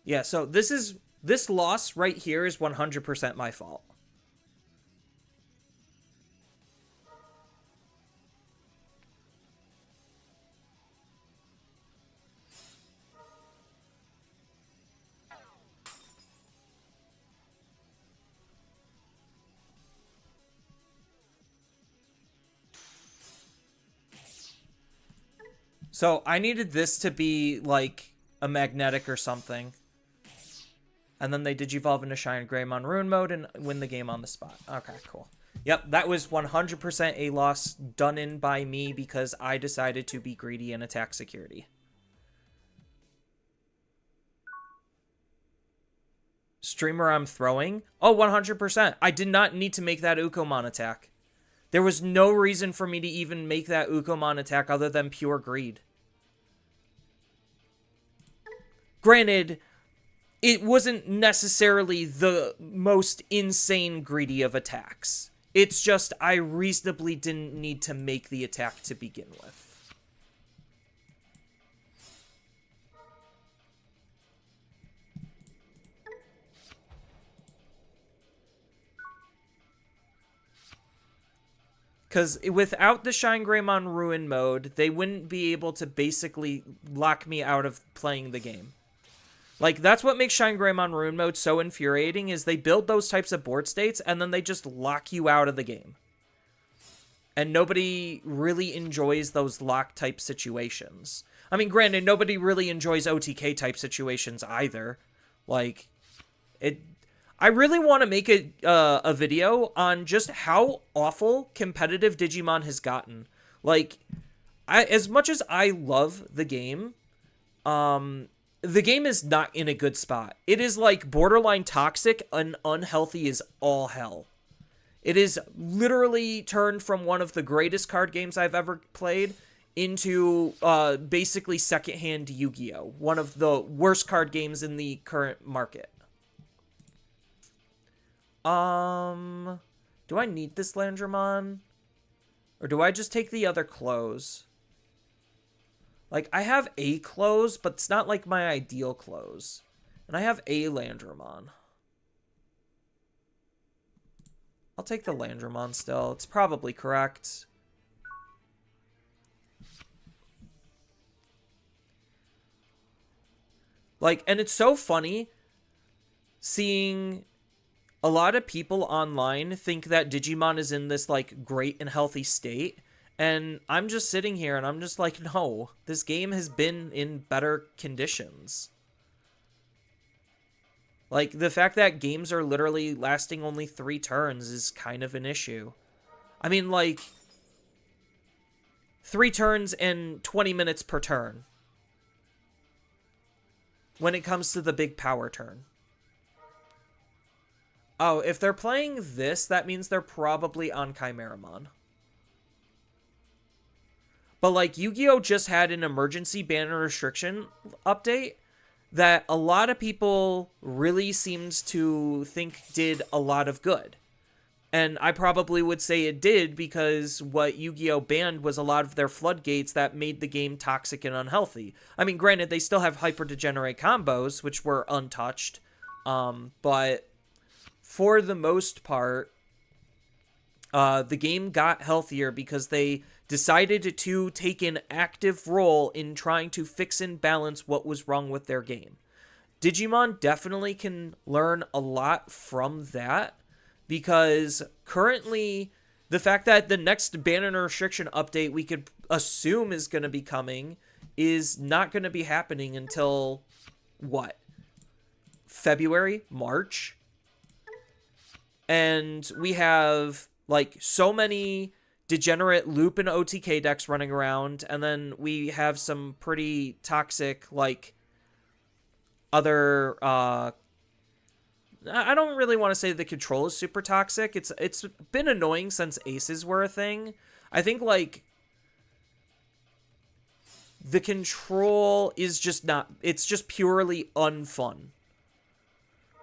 Yeah, so this loss right here is 100% my fault. So I needed this to be like a magnetic or something. And then they Digivolve into Shine Greymon Ruin mode and win the game on the spot. Okay, cool. Yep, that was 100% a loss done in by me because I decided to be greedy and attack security. Streamer I'm throwing? Oh, 100%. I did not need to make that Ukomon attack. There was no reason for me to even make that Ukomon attack other than pure greed. Granted, it wasn't necessarily the most insane greedy of attacks. It's just I reasonably didn't need to make the attack to begin with. Because without the Shine Greymon Ruin mode, they wouldn't be able to basically lock me out of playing the game. Like, that's what makes Shine Greymon Ruin mode so infuriating, is they build those types of board states, and then they just lock you out of the game. And nobody really enjoys those lock-type situations. I mean, granted, nobody really enjoys OTK-type situations either. Like, I really want to make a video on just how awful competitive Digimon has gotten. Like, as much as I love the game is not in a good spot. It is like borderline toxic and unhealthy as all hell. It is literally turned from one of the greatest card games I've ever played into basically secondhand Yu-Gi-Oh! One of the worst card games in the current market. Do I need this Landramon? Or do I just take the other clothes? Like, I have a clothes, but it's not like my ideal clothes. And I have a Landramon. I'll take the Landramon still. It's probably correct. Like, and it's so funny seeing a lot of people online think that Digimon is in this, like, great and healthy state. And I'm just sitting here and I'm just like, no, this game has been in better conditions. Like, the fact that games are literally lasting only 3 turns is kind of an issue. I mean, like, 3 turns and 20 minutes per turn when it comes to the big power turn. Oh, if they're playing this, that means they're probably on Chimeramon. But, like, Yu-Gi-Oh! Just had an emergency ban and restriction update that a lot of people really seems to think did a lot of good. And I probably would say it did because what Yu-Gi-Oh! Banned was a lot of their floodgates that made the game toxic and unhealthy. I mean, granted, they still have hyper-degenerate combos, which were untouched. But for the most part, the game got healthier because they decided to take an active role in trying to fix and balance what was wrong with their game. Digimon definitely can learn a lot from that, because currently the fact that the next ban and restriction update we could assume is going to be coming is not going to be happening until, what, February, March? And we have like so many degenerate loop and OTK decks running around, and then we have some pretty toxic like other I don't really want to say the control is super toxic. It's been annoying since aces were a thing. I think like the control is just not, it's just purely unfun.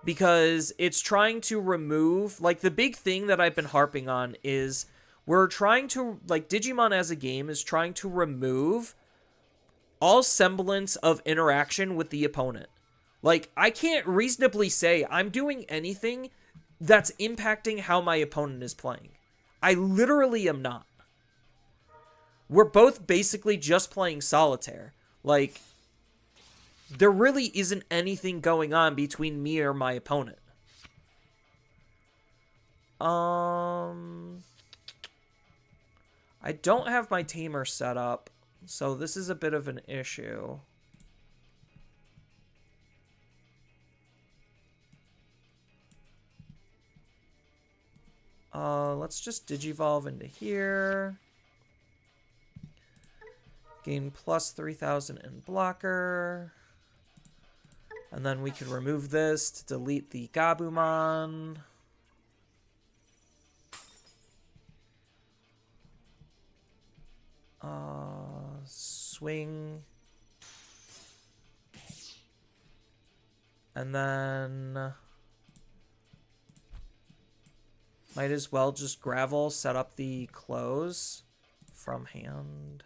Because it's trying to remove, like, the big thing that I've been harping on is we're trying to, like, Digimon as a game is trying to remove all semblance of interaction with the opponent. Like, I can't reasonably say I'm doing anything that's impacting how my opponent is playing. I literally am not. We're both basically just playing solitaire. Like, there really isn't anything going on between me or my opponent. I don't have my tamer set up, so this is a bit of an issue. Let's just digivolve into here. Gain plus 3,000 in blocker. And then we can remove this to delete the Gabumon. Swing. And then might as well just gravel, set up the close from hand.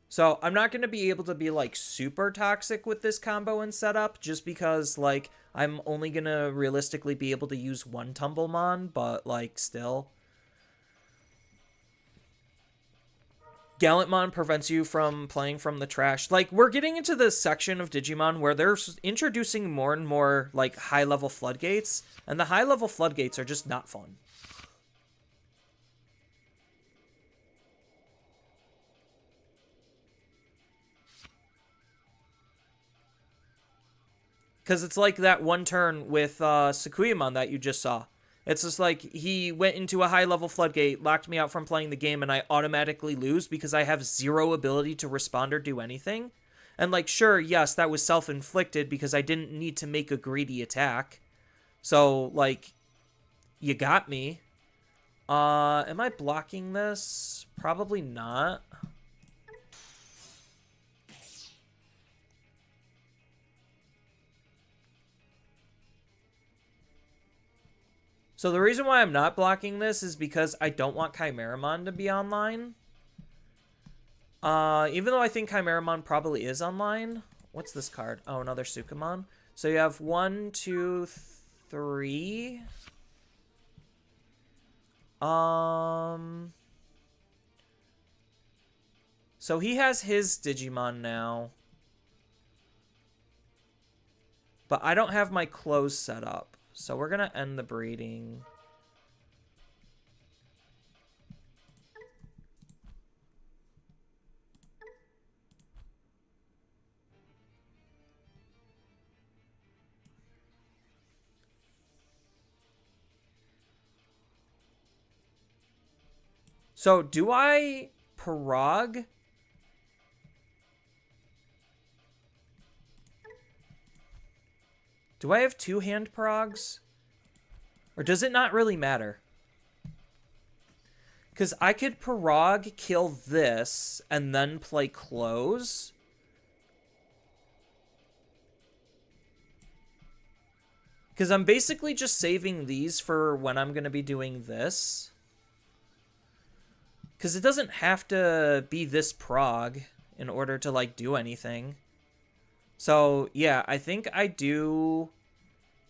So I'm not going to be able to be like super toxic with this combo and setup just because like I'm only going to realistically be able to use one Tumblemon, but like still. Gallantmon prevents you from playing from the trash. Like, we're getting into this section of Digimon where they're introducing more and more like high-level floodgates, and the high-level floodgates are just not fun. Because it's like that one turn with Sakuyamon that you just saw. It's just like he went into a high-level floodgate, locked me out from playing the game, and I automatically lose because I have zero ability to respond or do anything. And like, sure, yes, that was self-inflicted because I didn't need to make a greedy attack. So, like, you got me. Am I blocking this? Probably not. So the reason why I'm not blocking this is because I don't want Chimeramon to be online. Even though I think Chimeramon probably is online. What's this card? Oh, another Sukamon. So you have 1, 2, 3. So he has his Digimon now. But I don't have my close set up. So we're going to end the breeding. So do I Parag? Do I have two hand Parags? Or does it not really matter? Because I could Parag, kill this, and then play close. Because I'm basically just saving these for when I'm going to be doing this. Because it doesn't have to be this prog in order to, like, do anything. So, yeah, I think I do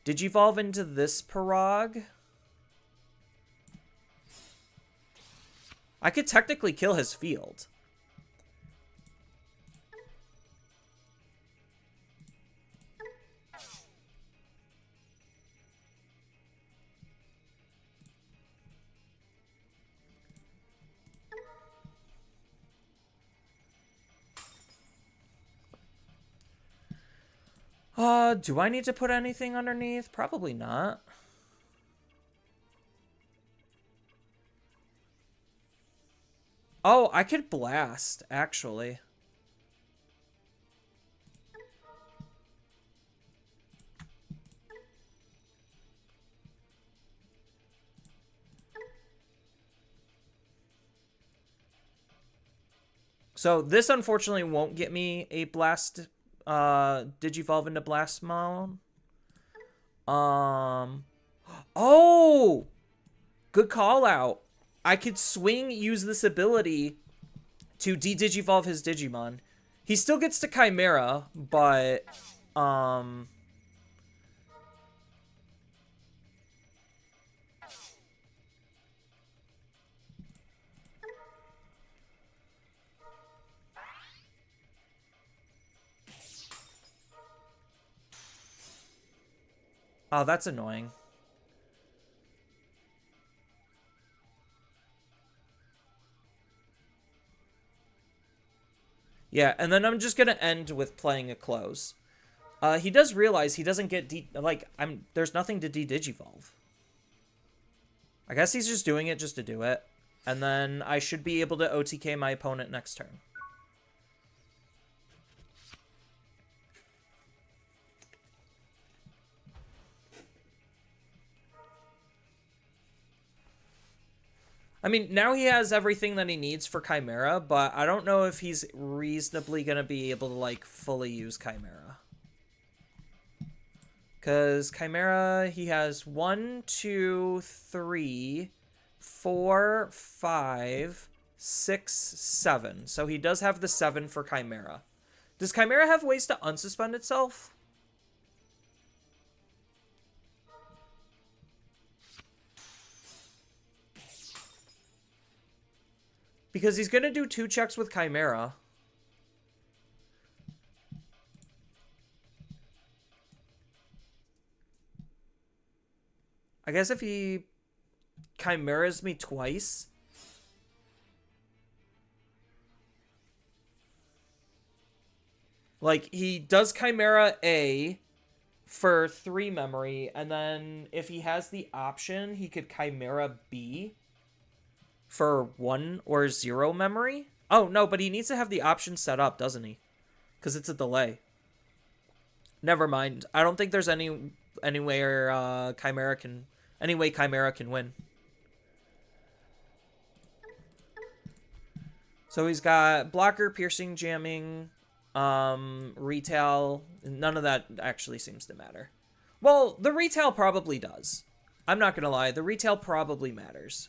Digivolve into this Parag. I could technically kill his field. Do I need to put anything underneath? Probably not. Oh, I could blast, actually. So this unfortunately won't get me a blast, Digivolve into Blastmon. Um, oh, good call out. I could swing, use this ability to de-digivolve his Digimon. He still gets to Chimera, but, um... oh, that's annoying. Yeah, and then I'm just gonna end with playing a close. He does realize he doesn't get there's nothing to de-digivolve. I guess he's just doing it just to do it. And then I should be able to OTK my opponent next turn. I mean, now he has everything that he needs for Chimera, but I don't know if he's reasonably going to be able to, like, fully use Chimera. Because Chimera, he has 1, 2, 3, 4, 5, 6, 7. So he does have the 7 for Chimera. Does Chimera have ways to unsuspend itself? Because he's going to do 2 checks with Chimera. I guess if he Chimeras me twice. Like, he does Chimera A for 3 memory, and then if he has the option, he could Chimera B for 1 or 0 memory. Oh, no, but he needs to have the option set up, doesn't he? Because it's a delay. Never mind. I don't think there's any way Chimera can win. So he's got blocker, piercing, jamming, retail. None of that actually seems to matter. Well, the retail probably does. I'm not gonna lie, the retail probably matters.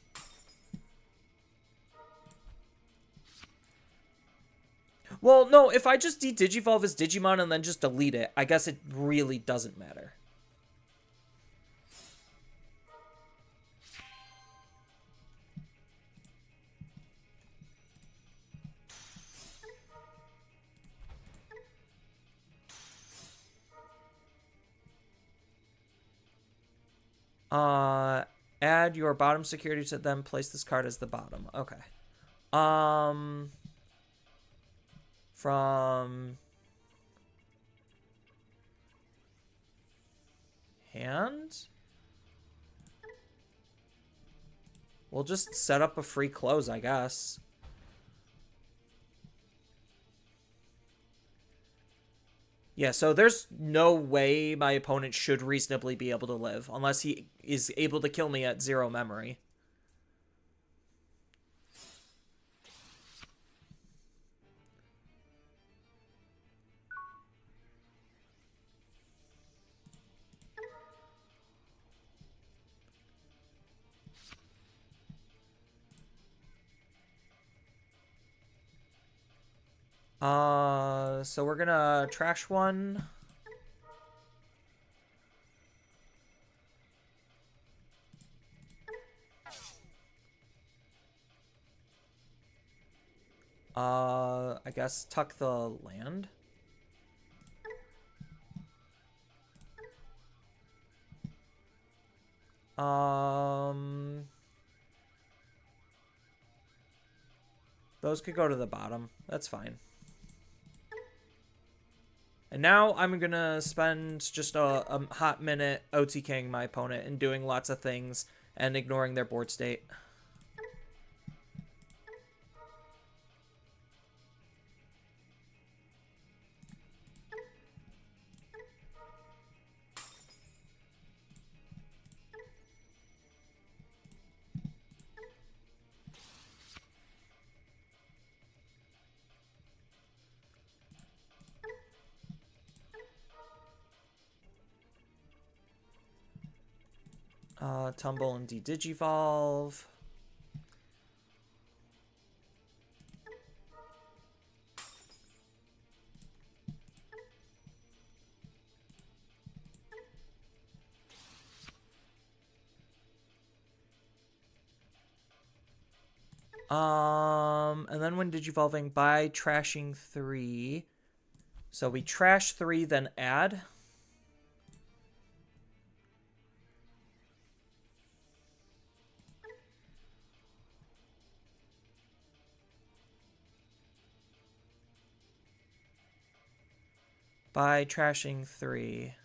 Well, no, if I just de-digivolve his Digimon and then just delete it, I guess it really doesn't matter. Add your bottom security to them, place this card as the bottom. Okay. From hand? We'll just set up a free close, I guess. Yeah, so there's no way my opponent should reasonably be able to live unless he is able to kill me at 0 memory. So we're gonna trash one. I guess tuck the land. Those could go to the bottom. That's fine. And now I'm gonna spend just a hot minute OTKing my opponent and doing lots of things and ignoring their board state. Tumble and de-digivolve. And then when digivolving by trashing 3. So we trash 3, then add. By trashing 3.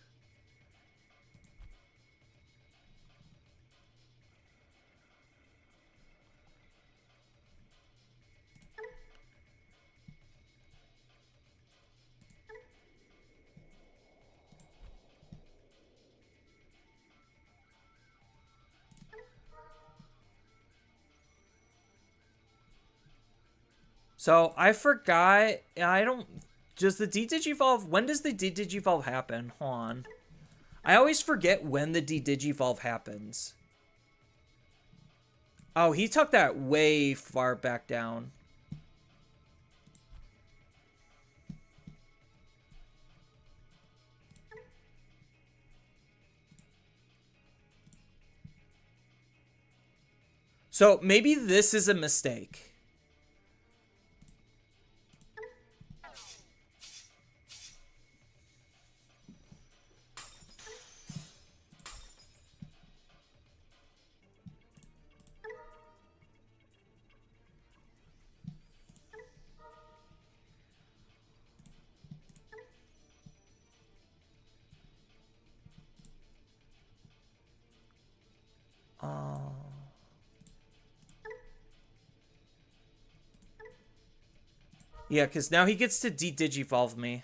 So I forgot. I don't. Does the de-digivolve? When does the de-digivolve happen? Hold on. I always forget when the de-digivolve happens. Oh, he took that way far back down. So maybe this is a mistake. Yeah, because now he gets to de-digivolve me.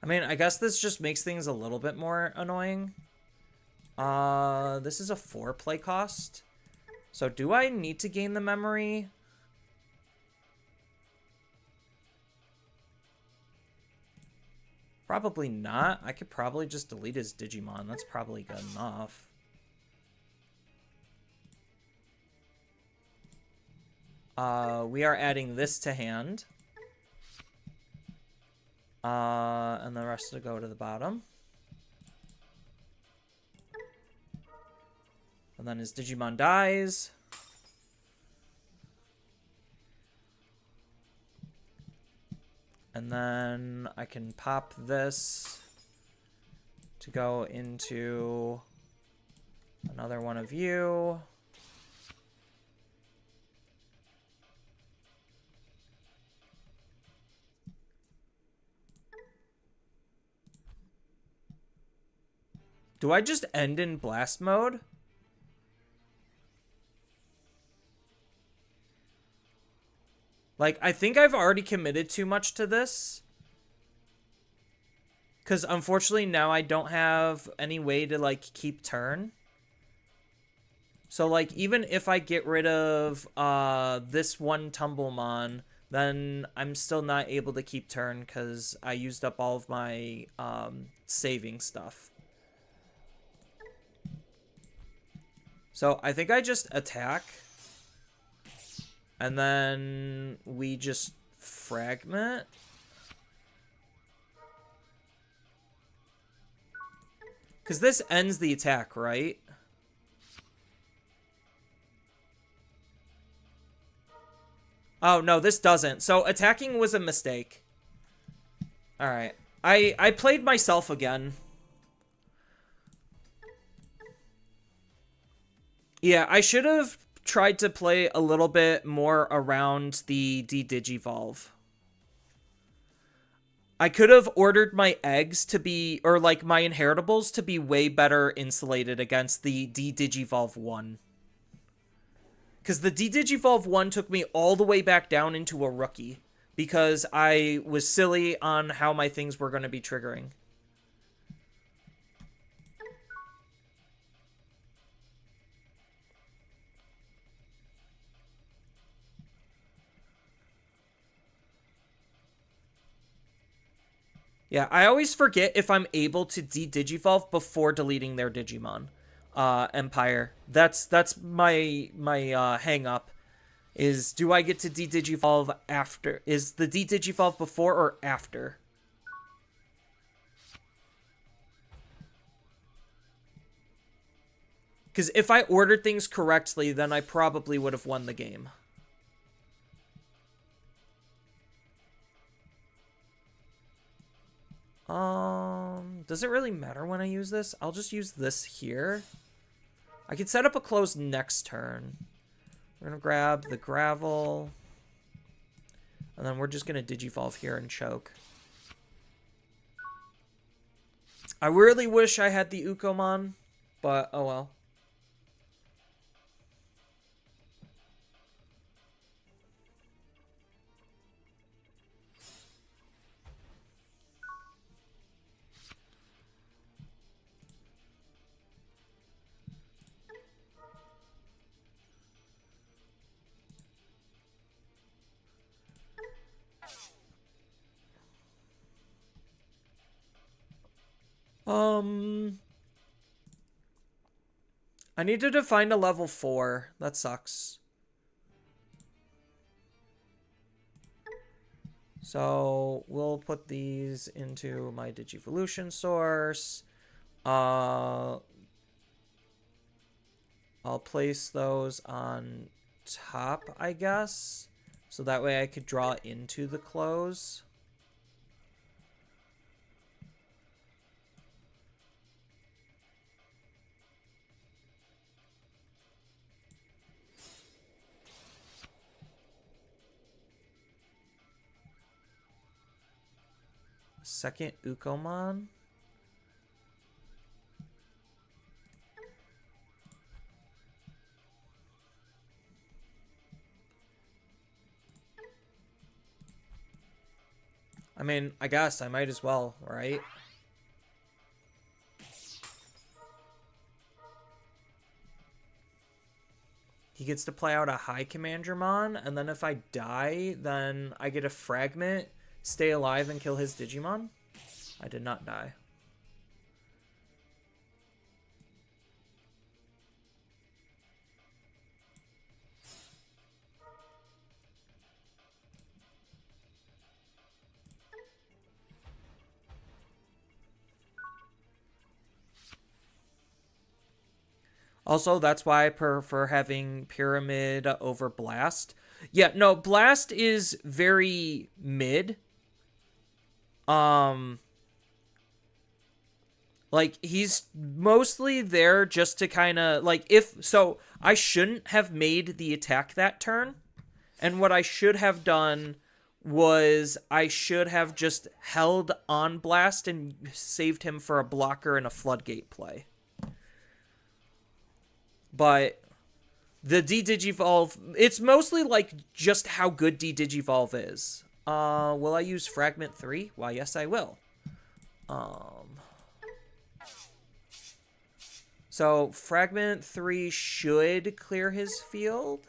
I mean, I guess this just makes things a little bit more annoying. This is a 4 play cost. So do I need to gain the memory? Probably not. I could probably just delete his Digimon. That's probably good enough. We are adding this to hand. And the rest will go to the bottom. And then his Digimon dies. And then I can pop this to go into another one of you. Do I just end in blast mode? Like, I think I've already committed too much to this. Because, unfortunately, now I don't have any way to, like, keep turn. So, like, even if I get rid of this one Tumblemon, then I'm still not able to keep turn because I used up all of my saving stuff. So, I think I just attack. And then we just fragment. Because this ends the attack, right? Oh, no, this doesn't. So attacking was a mistake. Alright. I played myself again. Yeah, I should have tried to play a little bit more around the D-Digivolve. I could have ordered my eggs to be, or like my inheritables to be way better insulated against the D-Digivolve 1. Because the D-Digivolve 1 took me all the way back down into a rookie. Because I was silly on how my things were going to be triggering. Yeah, I always forget if I'm able to de-digivolve before deleting their Digimon. Empire. That's my hang up. Is do I get to de-digivolve after? Is the de-digivolve before or after? Because if I ordered things correctly, then I probably would have won the game. Does it really matter when I use this? I'll just use this here. I can set up a close next turn. We're gonna grab the gravel. And then we're just gonna digivolve here and choke. I really wish I had the Ukomon, but oh well. I needed to find a level 4. That sucks. So we'll put these into my Digivolution source. I'll place those on top, I guess. So that way I could draw into the close. Second Ukomon. I mean, I guess I might as well, right? He gets to play out a high Commandramon, and then if I die, then I get a fragment, stay alive, and kill his Digimon? I did not die. Also, that's why I prefer having Pyramid over Blast. Yeah, no, Blast is very mid. Like, he's mostly there just to kind of, like, so I shouldn't have made the attack that turn. And what I should have done was I should have just held on Blast and saved him for a blocker and a Floodgate play. But the D-Digivolve, it's mostly like just how good D-Digivolve is. Will I use Fragment 3? Why, yes, I will. So Fragment 3 should clear his field.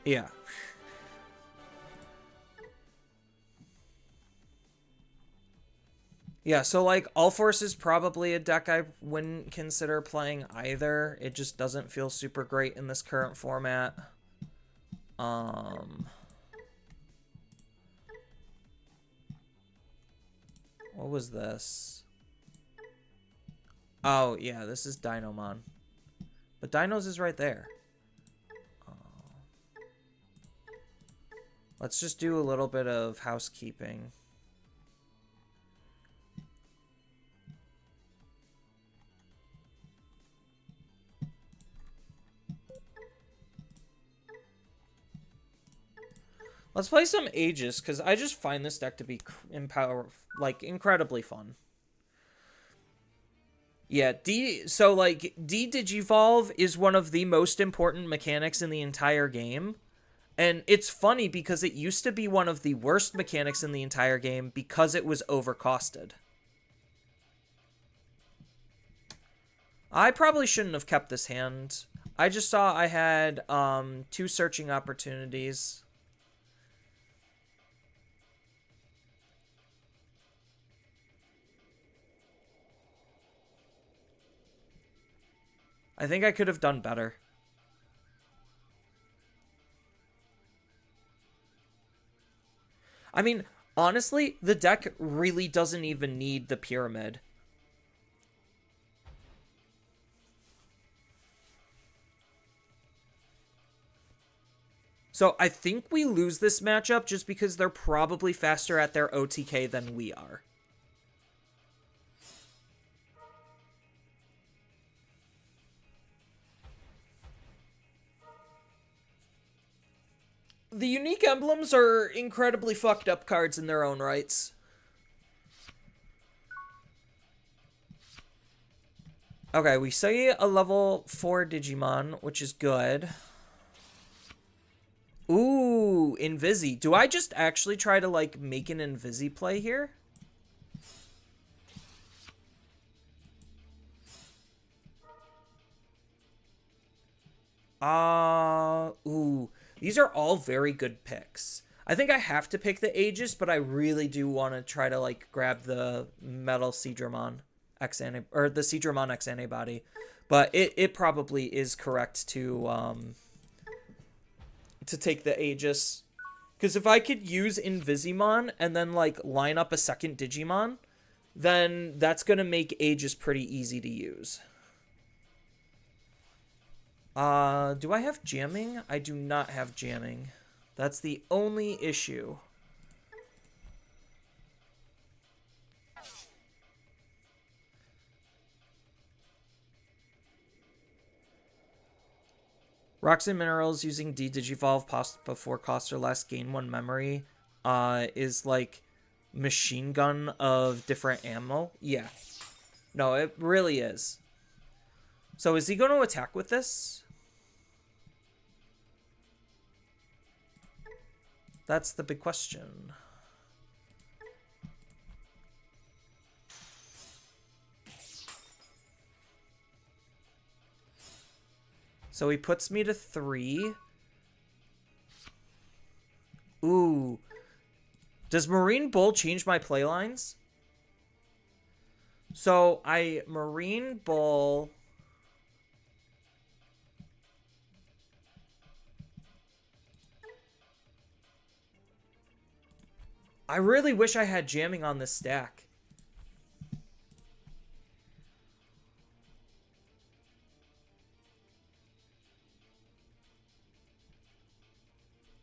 Yeah. Yeah, so like All Force is probably a deck I wouldn't consider playing either. It just doesn't feel super great in this current format. Um, what was this? Oh, yeah, this is Dinomon. But Dinos is right there. Let's just do a little bit of housekeeping. Let's play some Aegis, because I just find this deck to be incredibly fun. Yeah, so like D Digivolve is one of the most important mechanics in the entire game. And it's funny because it used to be one of the worst mechanics in the entire game because it was overcosted. I probably shouldn't have kept this hand. I just saw I had 2 searching opportunities. I think I could have done better. I mean, honestly, the deck really doesn't even need the pyramid. So I think we lose this matchup just because they're probably faster at their OTK than we are. The unique emblems are incredibly fucked up cards in their own rights. Okay, we see a level 4 Digimon, which is good. Ooh, Invisi. Do I just actually try to, like, make an Invisi play here? Ooh. These are all very good picks. I think I have to pick the Aegis, but I really do want to try to, like, grab the Metal Seadramon X or the Seadramon X antibody. But it probably is correct to take the Aegis. Because if I could use Invisimon and then, like, line up a second Digimon, then that's going to make Aegis pretty easy to use. Do I have jamming? I do not have jamming. That's the only issue. Rocks and Minerals using D-Digivolve before cost or less gain 1 memory is like machine gun of different ammo. Yeah. No, it really is. So is he going to attack with this? That's the big question. So he puts me to 3. Ooh. Does Marine Bull change my playlines? So I Marine Bull... I really wish I had jamming on this stack.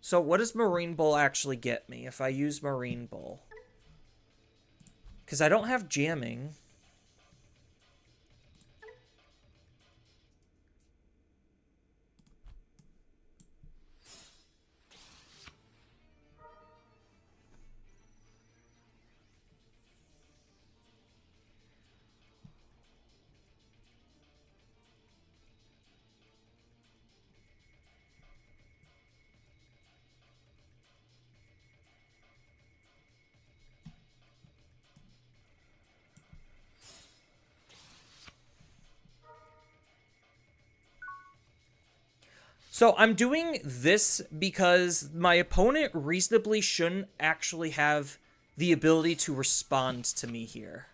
So what does Marine Bull actually get me if I use Marine Bull? Because I don't have jamming. So I'm doing this because my opponent reasonably shouldn't actually have the ability to respond to me here.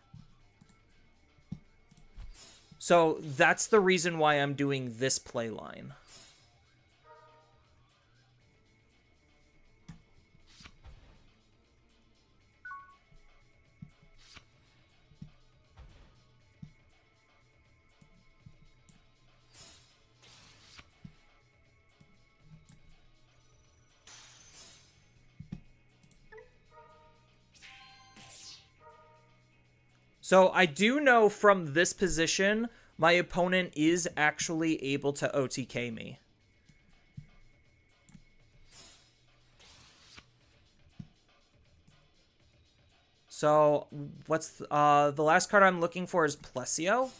So that's the reason why I'm doing this play line. So I do know from this position, my opponent is actually able to OTK me. So what's the last card I'm looking for is Plesio.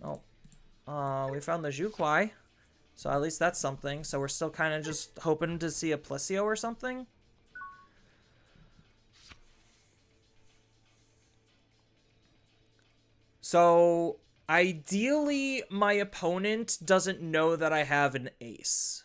Oh, we found the Jukwai. So at least that's something. So we're still kind of just hoping to see a Plesio or something. So ideally, my opponent doesn't know that I have an ace.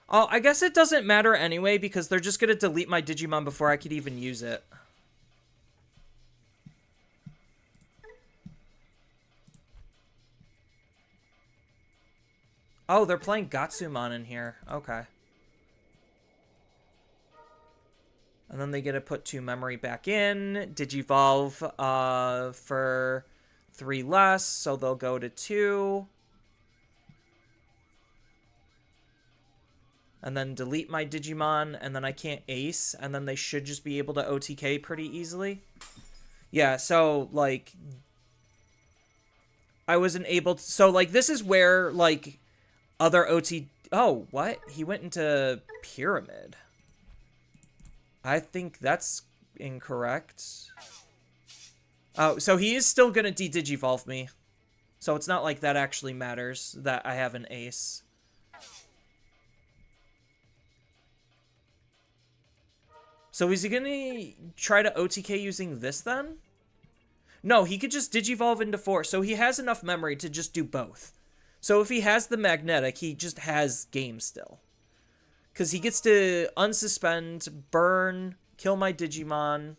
Oh, I guess it doesn't matter anyway because they're just going to delete my Digimon before I could even use it. Oh, they're playing Gatsumon in here. Okay. And then they get to put 2 memory back in. Digivolve for 3 less, so they'll go to 2. And then delete my Digimon, and then I can't ace, and then they should just be able to OTK pretty easily. Yeah, so, like, I wasn't able to... So, like, this is where, like, other OT... Oh, what? He went into Pyramid. I think that's incorrect. Oh, so he is still going to de-Digivolve me. So it's not like that actually matters that I have an ace. So is he going to try to OTK using this then? No, he could just Digivolve into 4. So he has enough memory to just do both. So if he has the magnetic, he just has game still. Because he gets to unsuspend, burn, kill my Digimon.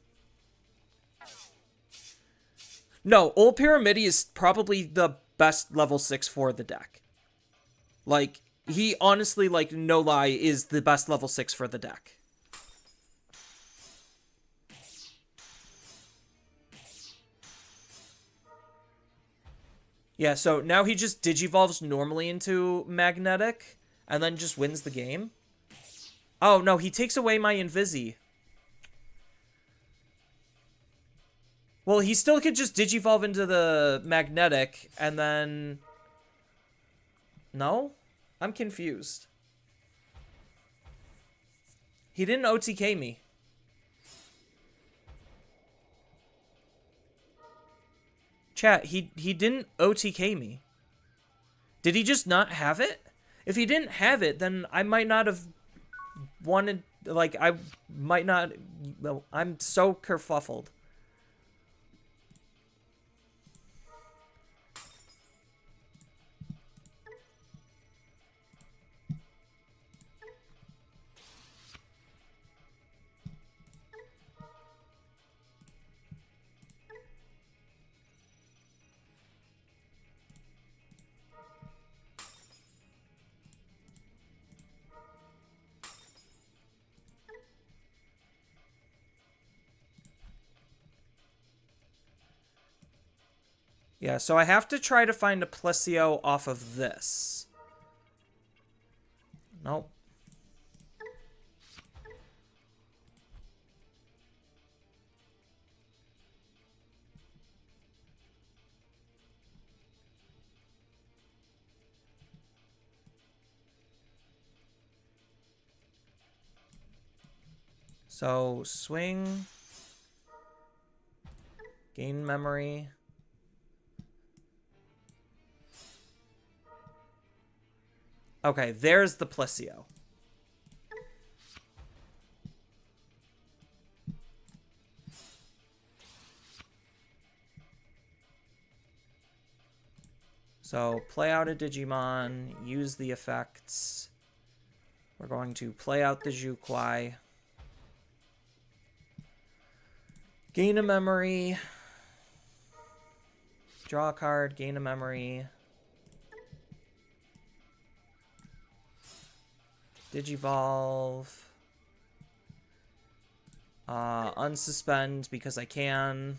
No, Old Pyramidi is probably the best level 6 for the deck. Like, he honestly, like, no lie, is the best level 6 for the deck. Yeah, so now he just Digivolves normally into Magnetic, and then just wins the game. Oh, no, he takes away my Invisi. Well, he still could just Digivolve into the Magnetic, and then... No? I'm confused. He didn't OTK me. Chat, he didn't OTK me. Did he just not have it? If he didn't have it, then I might not have wanted... Like, I might not... Well, I'm so kerfuffled. Yeah, so I have to try to find a Plesio off of this. Nope. So, swing. Gain memory. Okay, there's the Plesio. So play out a Digimon, use the effects. We're going to play out the Jukwai. Gain a memory. Draw a card, gain a memory. Digivolve. Unsuspend because I can.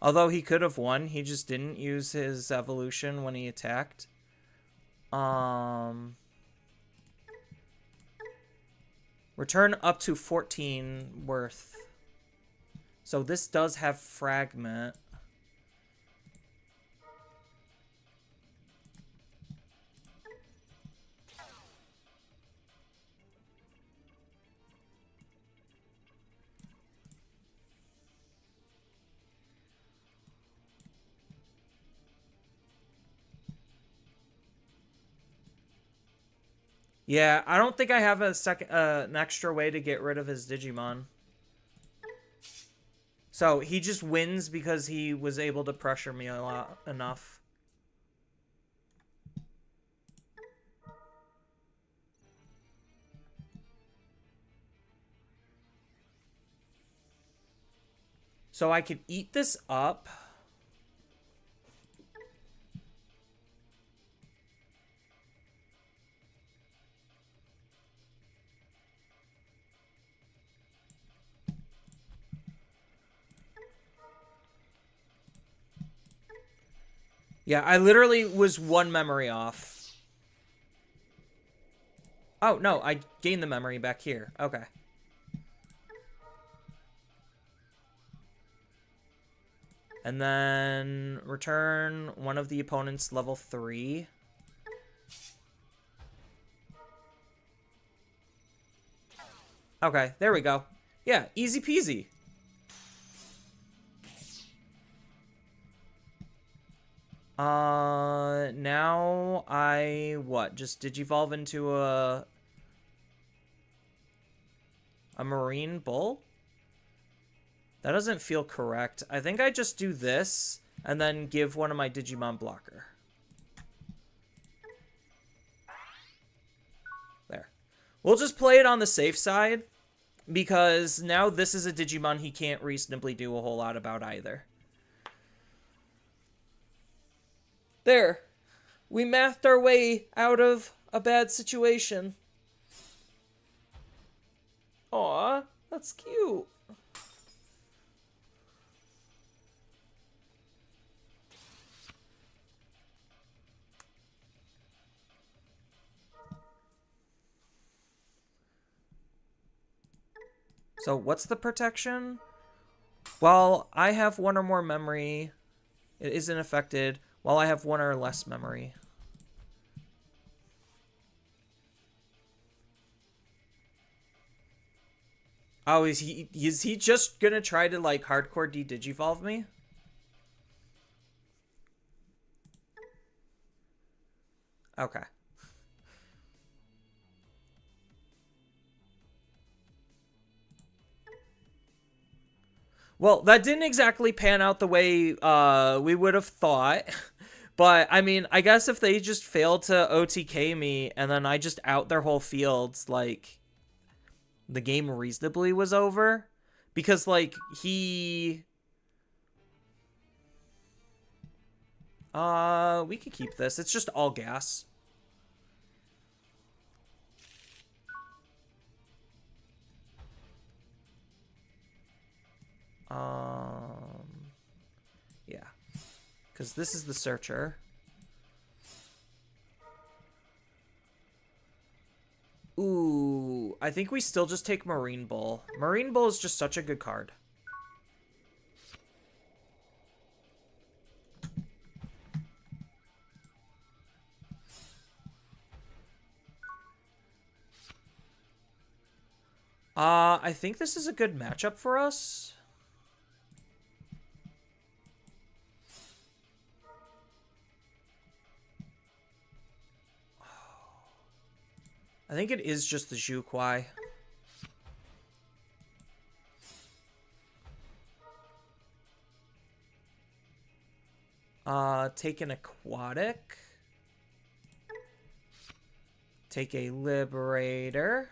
Although he could have won, he just didn't use his evolution when he attacked. Return up to 14 worth. So this does have fragment. Yeah, I don't think I have a an extra way to get rid of his Digimon. So he just wins because he was able to pressure me a lot enough. So I could eat this up. Yeah, I literally was one memory off. Oh, no, I gained the memory back here. Okay. And then return one of the opponent's level 3. Okay, there we go. Yeah, easy peasy. Now I, what, just digivolve into a marine bull? That doesn't feel correct. I think I just do this and then give one of my Digimon blocker. There. We'll just play it on the safe side because now this is a Digimon he can't reasonably do a whole lot about either. There. We mathed our way out of a bad situation. Aw, that's cute. So what's the protection? While I have one or more memory, it isn't affected. While I have one or less memory. Oh, is he just gonna try to like hardcore de-digivolve me? Okay. Well, that didn't exactly pan out the way we would have thought. But, I mean, I guess if they just failed to OTK me and then I just out their whole fields, like, the game reasonably was over. Because, like, he... we could keep this. It's just all gas. Yeah. Because this is the searcher. Ooh, I think we still just take Marine Bull. Marine Bull is just such a good card. I think this is a good matchup for us. I think it is just the Zhukwai. Take an aquatic. Take a liberator.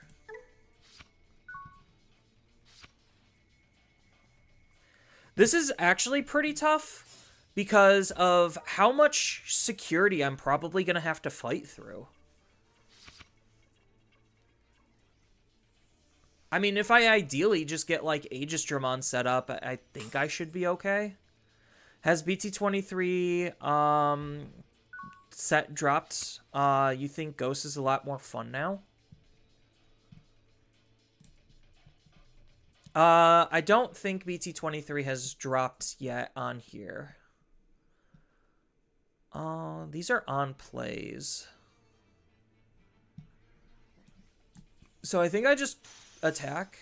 This is actually pretty tough because of how much security I'm probably going to have to fight through. I mean, if I ideally just get, like, Aegis Dramon set up, I think I should be okay. Has BT23 set dropped? You think Ghost is a lot more fun now? I don't think BT23 has dropped yet on here. These are on plays. So I think I just attack.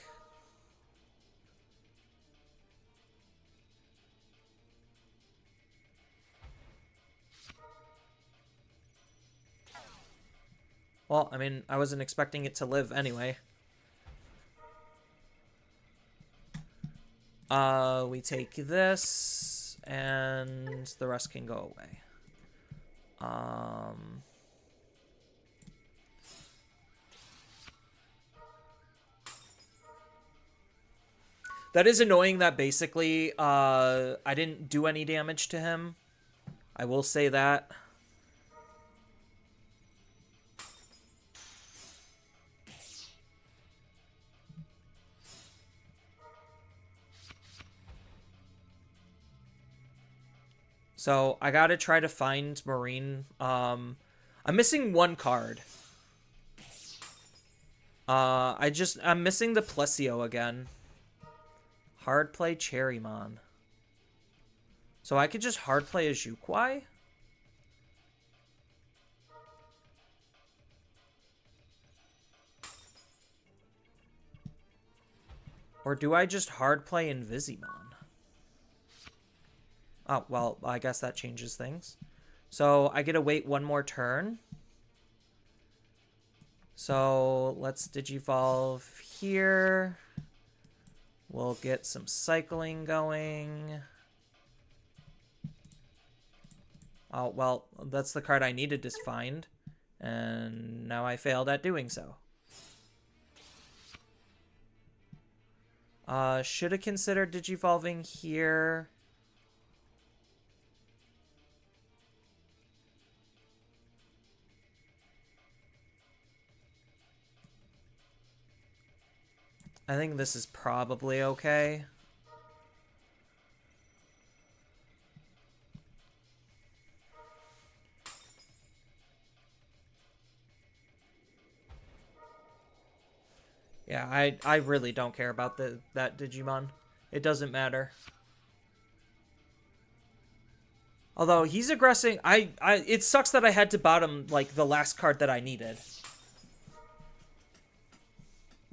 Well, I mean, I wasn't expecting it to live anyway. We take this, and the rest can go away. That is annoying that basically, I didn't do any damage to him. I will say that. So I gotta try to find Marine. I'm missing one card. I'm missing the Plesio again. Hard play Cherrymon. So I could just hard play a Zhukwai? Or do I just hard play Invisimon? Oh, well, I guess that changes things. So I get to wait one more turn. So let's Digivolve here. We'll get some cycling going. Oh, well, that's the card I needed to find. And now I failed at doing so. Should have considered Digivolving here. I think this is probably okay. Yeah, I really don't care about that Digimon. It doesn't matter. Although he's aggressing, it sucks that I had to bottom like the last card that I needed.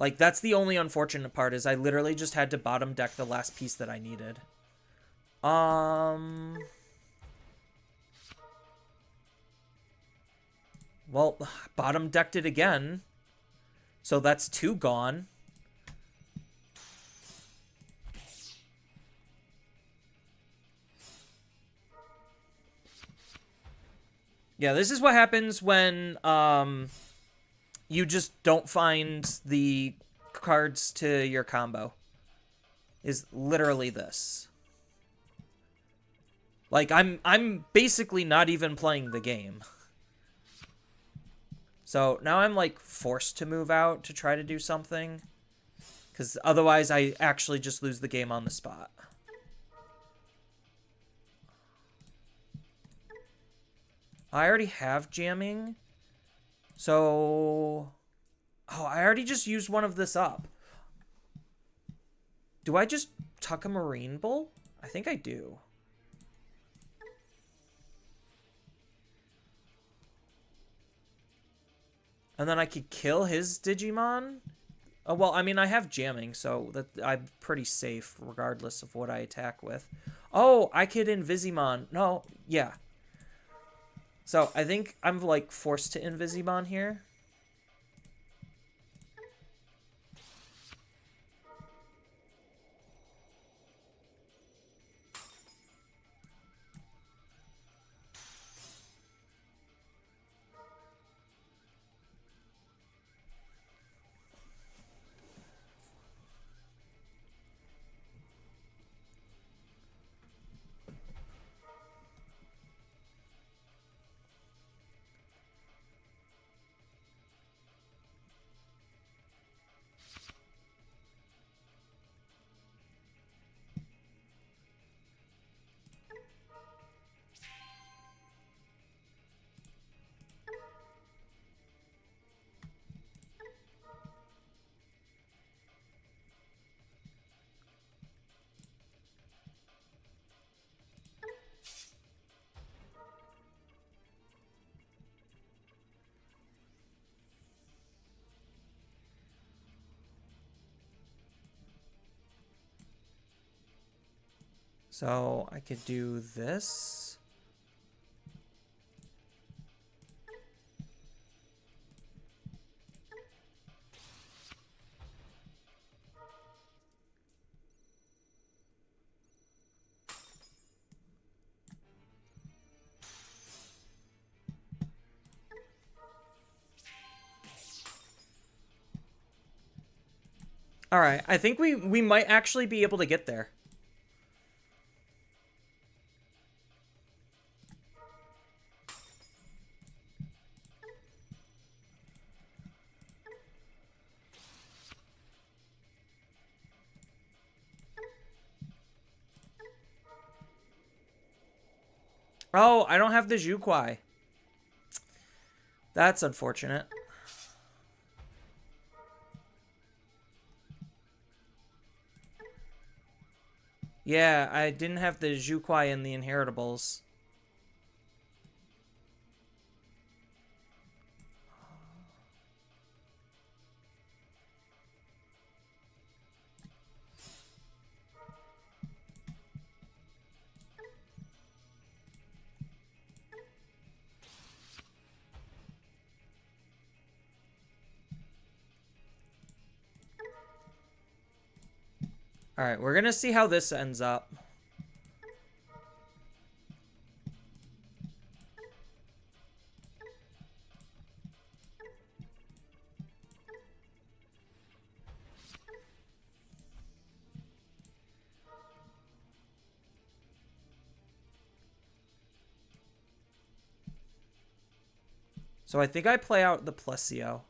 Like, that's the only unfortunate part, is I literally just had to bottom deck the last piece that I needed. Well, bottom decked it again. So that's 2 gone. Yeah, this is what happens when, you just don't find the cards to your combo. Is literally this. Like, I'm basically not even playing the game. So now I'm like forced to move out to try to do something. Because otherwise I actually just lose the game on the spot. I already have jamming. So, oh, I already just used one of this up. Do I just tuck a Marine Bull? I think I do. And then I could kill his Digimon? Oh, well, I mean, I have jamming, so that I'm pretty safe regardless of what I attack with. Oh, I could Invisimon. No, yeah. So I think I'm, like, forced to Invisimon here. So I could do this. All right, I think we might actually be able to get there. Oh, I don't have the Jukwai. That's unfortunate. Yeah, I didn't have the Jukwai in the Inheritables. All right, we're going to see how this ends up. So I think I play out the Plesio.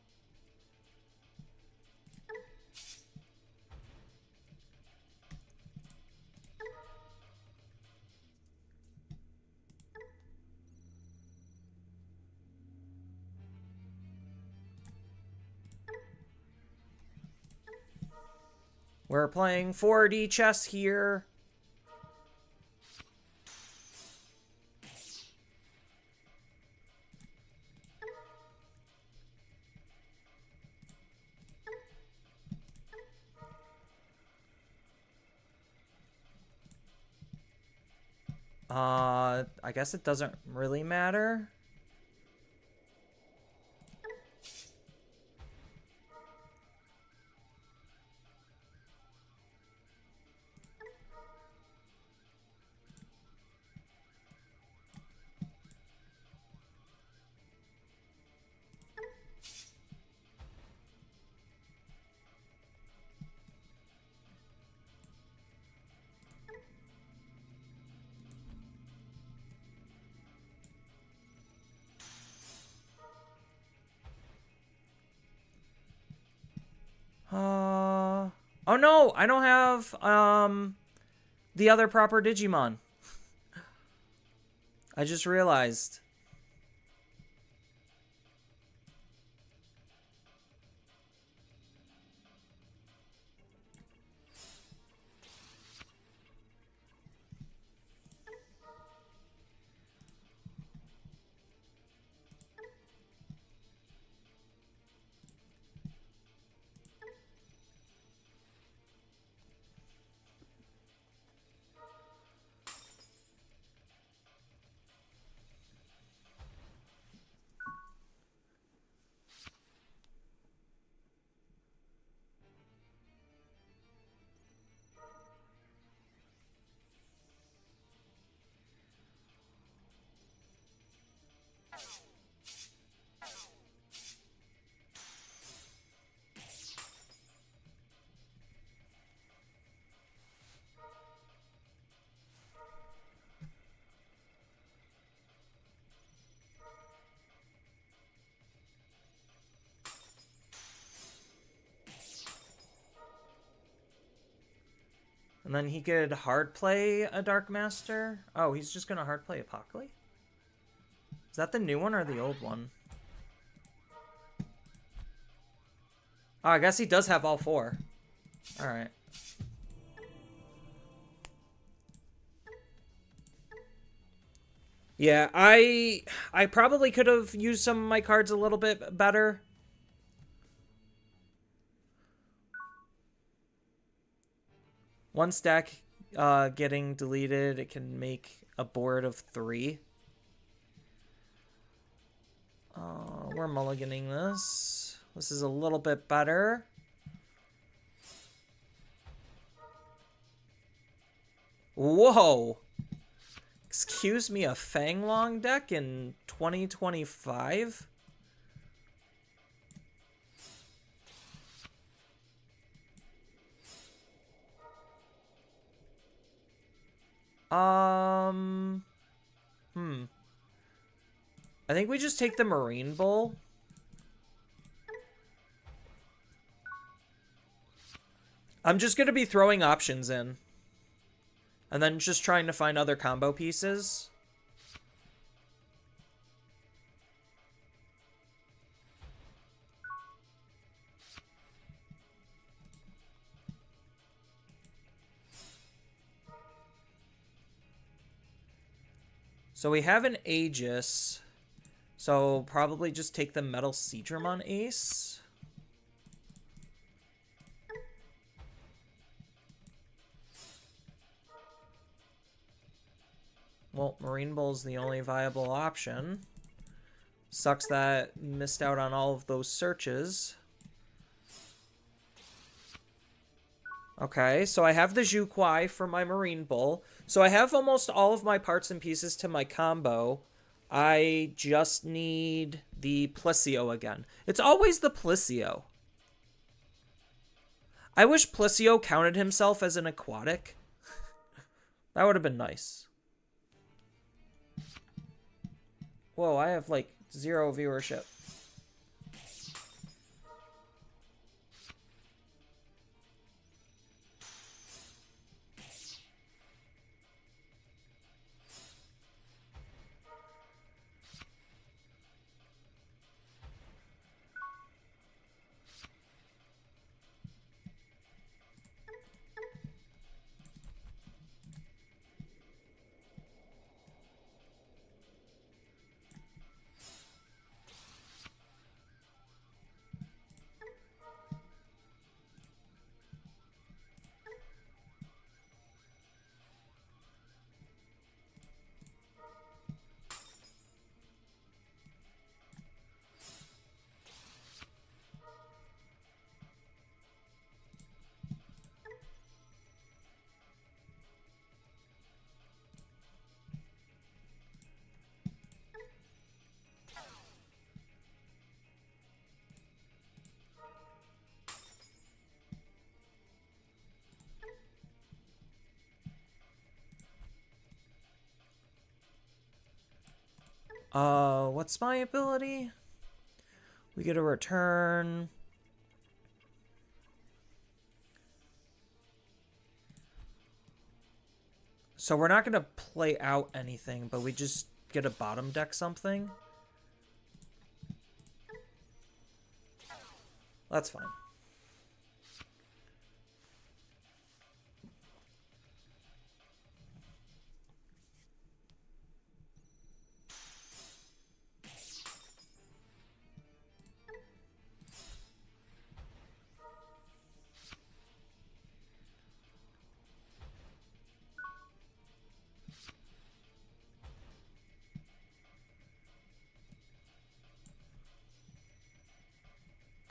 We're playing 4D chess here. I guess it doesn't really matter. Oh no, I don't have the other proper Digimon. I just realized. And then he could hard play a Dark Master. Oh, he's just gonna hard play Apocalypse? Is that the new one or the old one? Oh, I guess he does have all four. Alright. Yeah, I probably could have used some of my cards a little bit better. One stack getting deleted. It can make a board of 3. We're mulliganing this. This is a little bit better. Whoa! Excuse me, a Fanglong deck in 2025? I think we just take the Marine Bull. I'm just going to be throwing options in. And then just trying to find other combo pieces. So we have an Aegis. So probably just take the Metal Seadrum on Ace. Well, Marine Bull's the only viable option. Sucks that missed out on all of those searches. Okay, so I have the Jukwai for my Marine Bull. So I have almost all of my parts and pieces to my combo. I just need the Plissio again. It's always the Plissio. I wish Plissio counted himself as an aquatic. That would have been nice. Whoa, I have like 0 viewership. What's my ability? We get a return. So we're not going to play out anything, but we just get a bottom deck something. That's fine.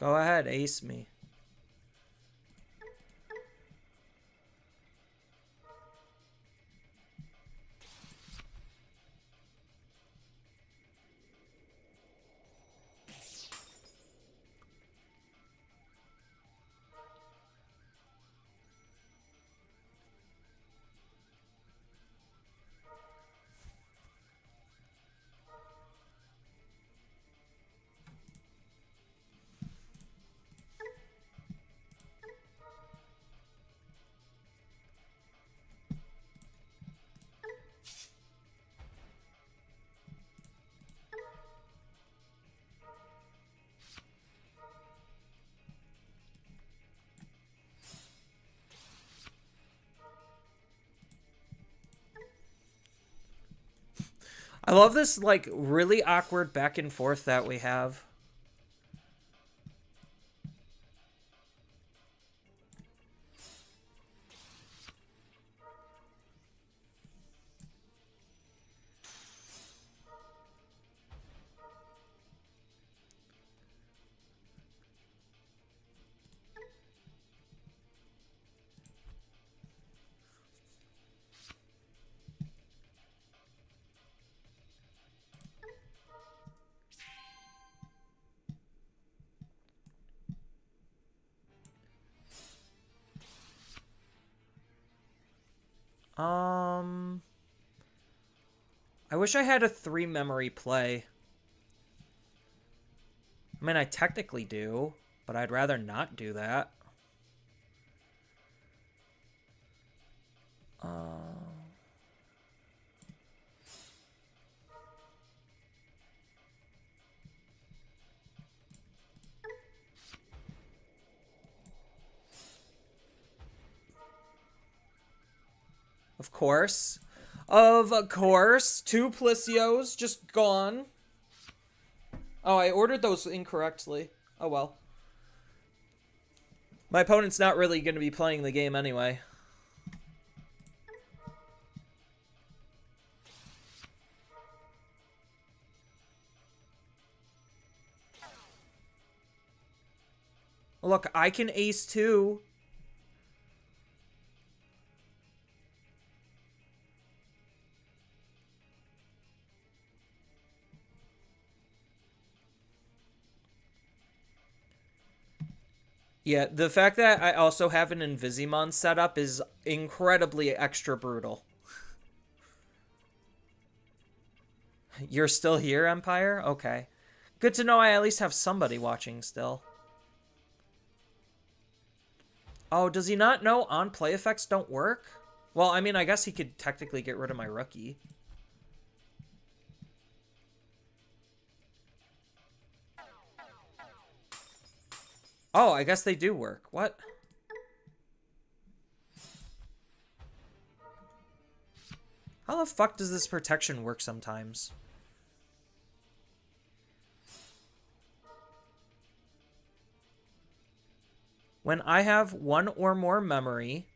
Go ahead, ace me. I love this, like, really awkward back and forth that we have. I wish I had a 3 memory play. I mean, I technically do, but I'd rather not do that. Of course. Of course. 2 Plisios just gone. Oh, I ordered those incorrectly. Oh well. My opponent's not really going to be playing the game anyway. Look, I can ace too. Yeah, the fact that I also have an Invisimon setup is incredibly extra brutal. You're still here, Empire? Okay. Good to know I at least have somebody watching still. Oh, does he not know on play effects don't work? Well, I mean, I guess he could technically get rid of my rookie. Oh, I guess they do work. What? How the fuck does this protection work sometimes? When I have 1 or more memory,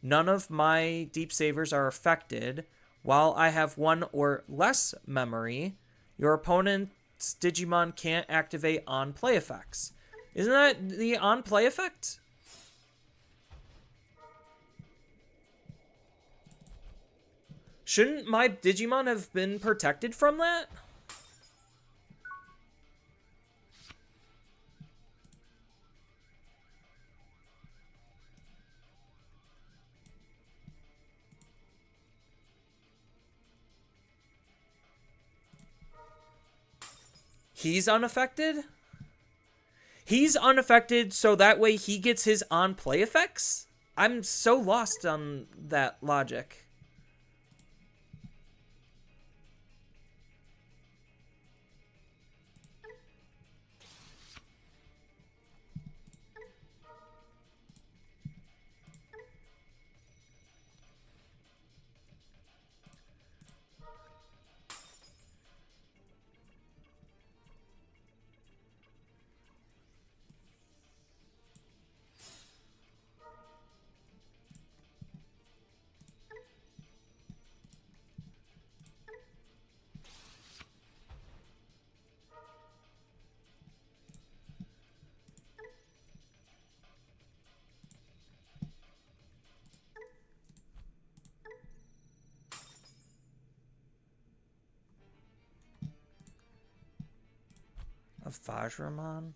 none of my deep savers are affected. While I have 1 or less memory, your opponent's Digimon can't activate on play effects. Isn't that the on play effect? Shouldn't my Digimon have been protected from that? He's unaffected? He's unaffected so that way he gets his on play effects? I'm so lost on that logic. Of Vajramon?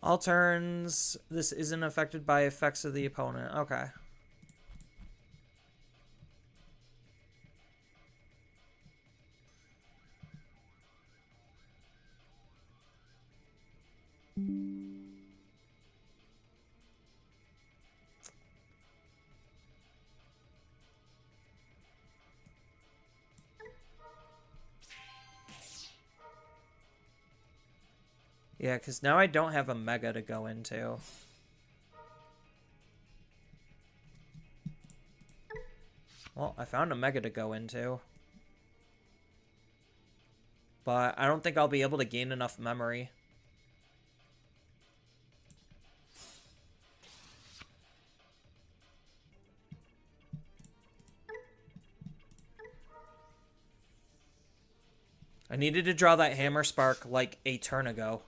All turns, this isn't affected by effects of the opponent. Okay. Yeah, because now I don't have a Mega to go into. Well, I found a Mega to go into. But I don't think I'll be able to gain enough memory. I needed to draw that Hammer Spark like a turn ago.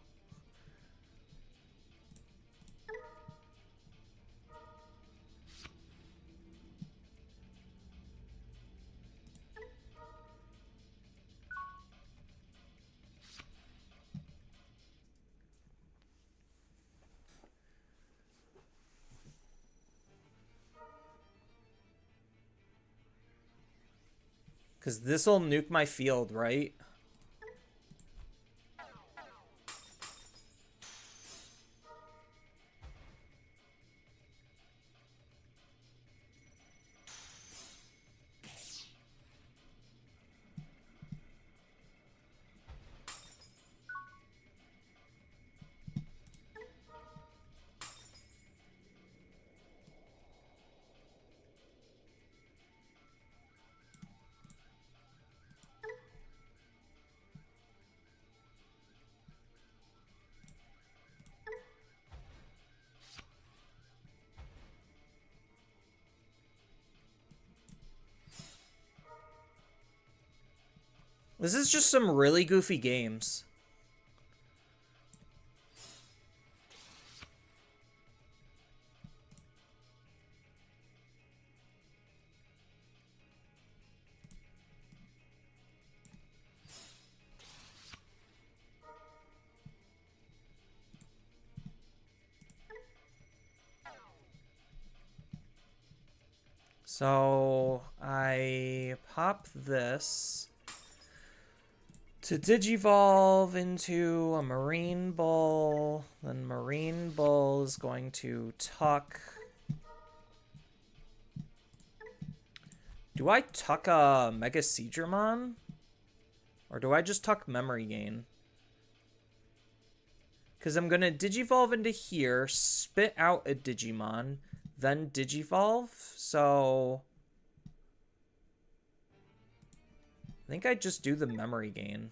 Because this'll nuke my field, right? This is just some really goofy games. So I pop this to digivolve into a Marine Bull. Then Marine Bull is going to tuck. Do I tuck a Mega Seedramon? Or do I just tuck Memory Gain? Because I'm going to digivolve into here, spit out a Digimon, then digivolve. So I think I just do the Memory Gain.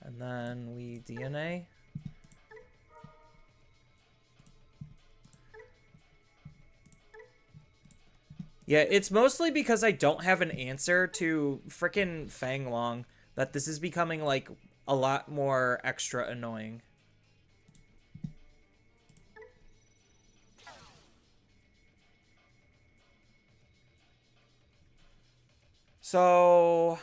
And then we DNA. Yeah, it's mostly because I don't have an answer to frickin' Fanglong that this is becoming, like, a lot more extra annoying. So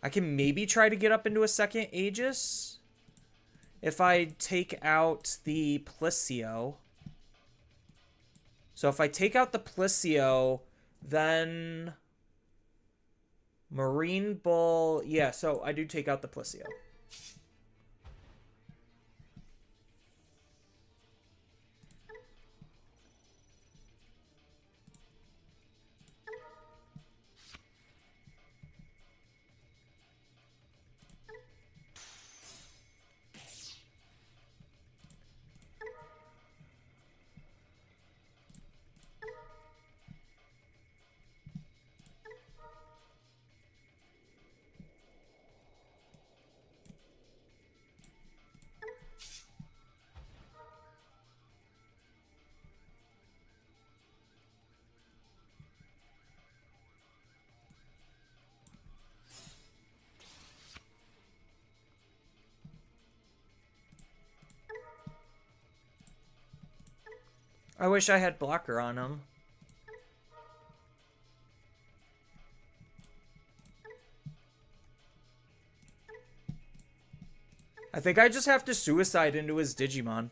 I can maybe try to get up into a second Aegis if I take out the Plissio. So if I take out the Plissio, then Marine Bull. Yeah, so I do take out the Plissio. I wish I had blocker on him. I think I just have to suicide into his Digimon.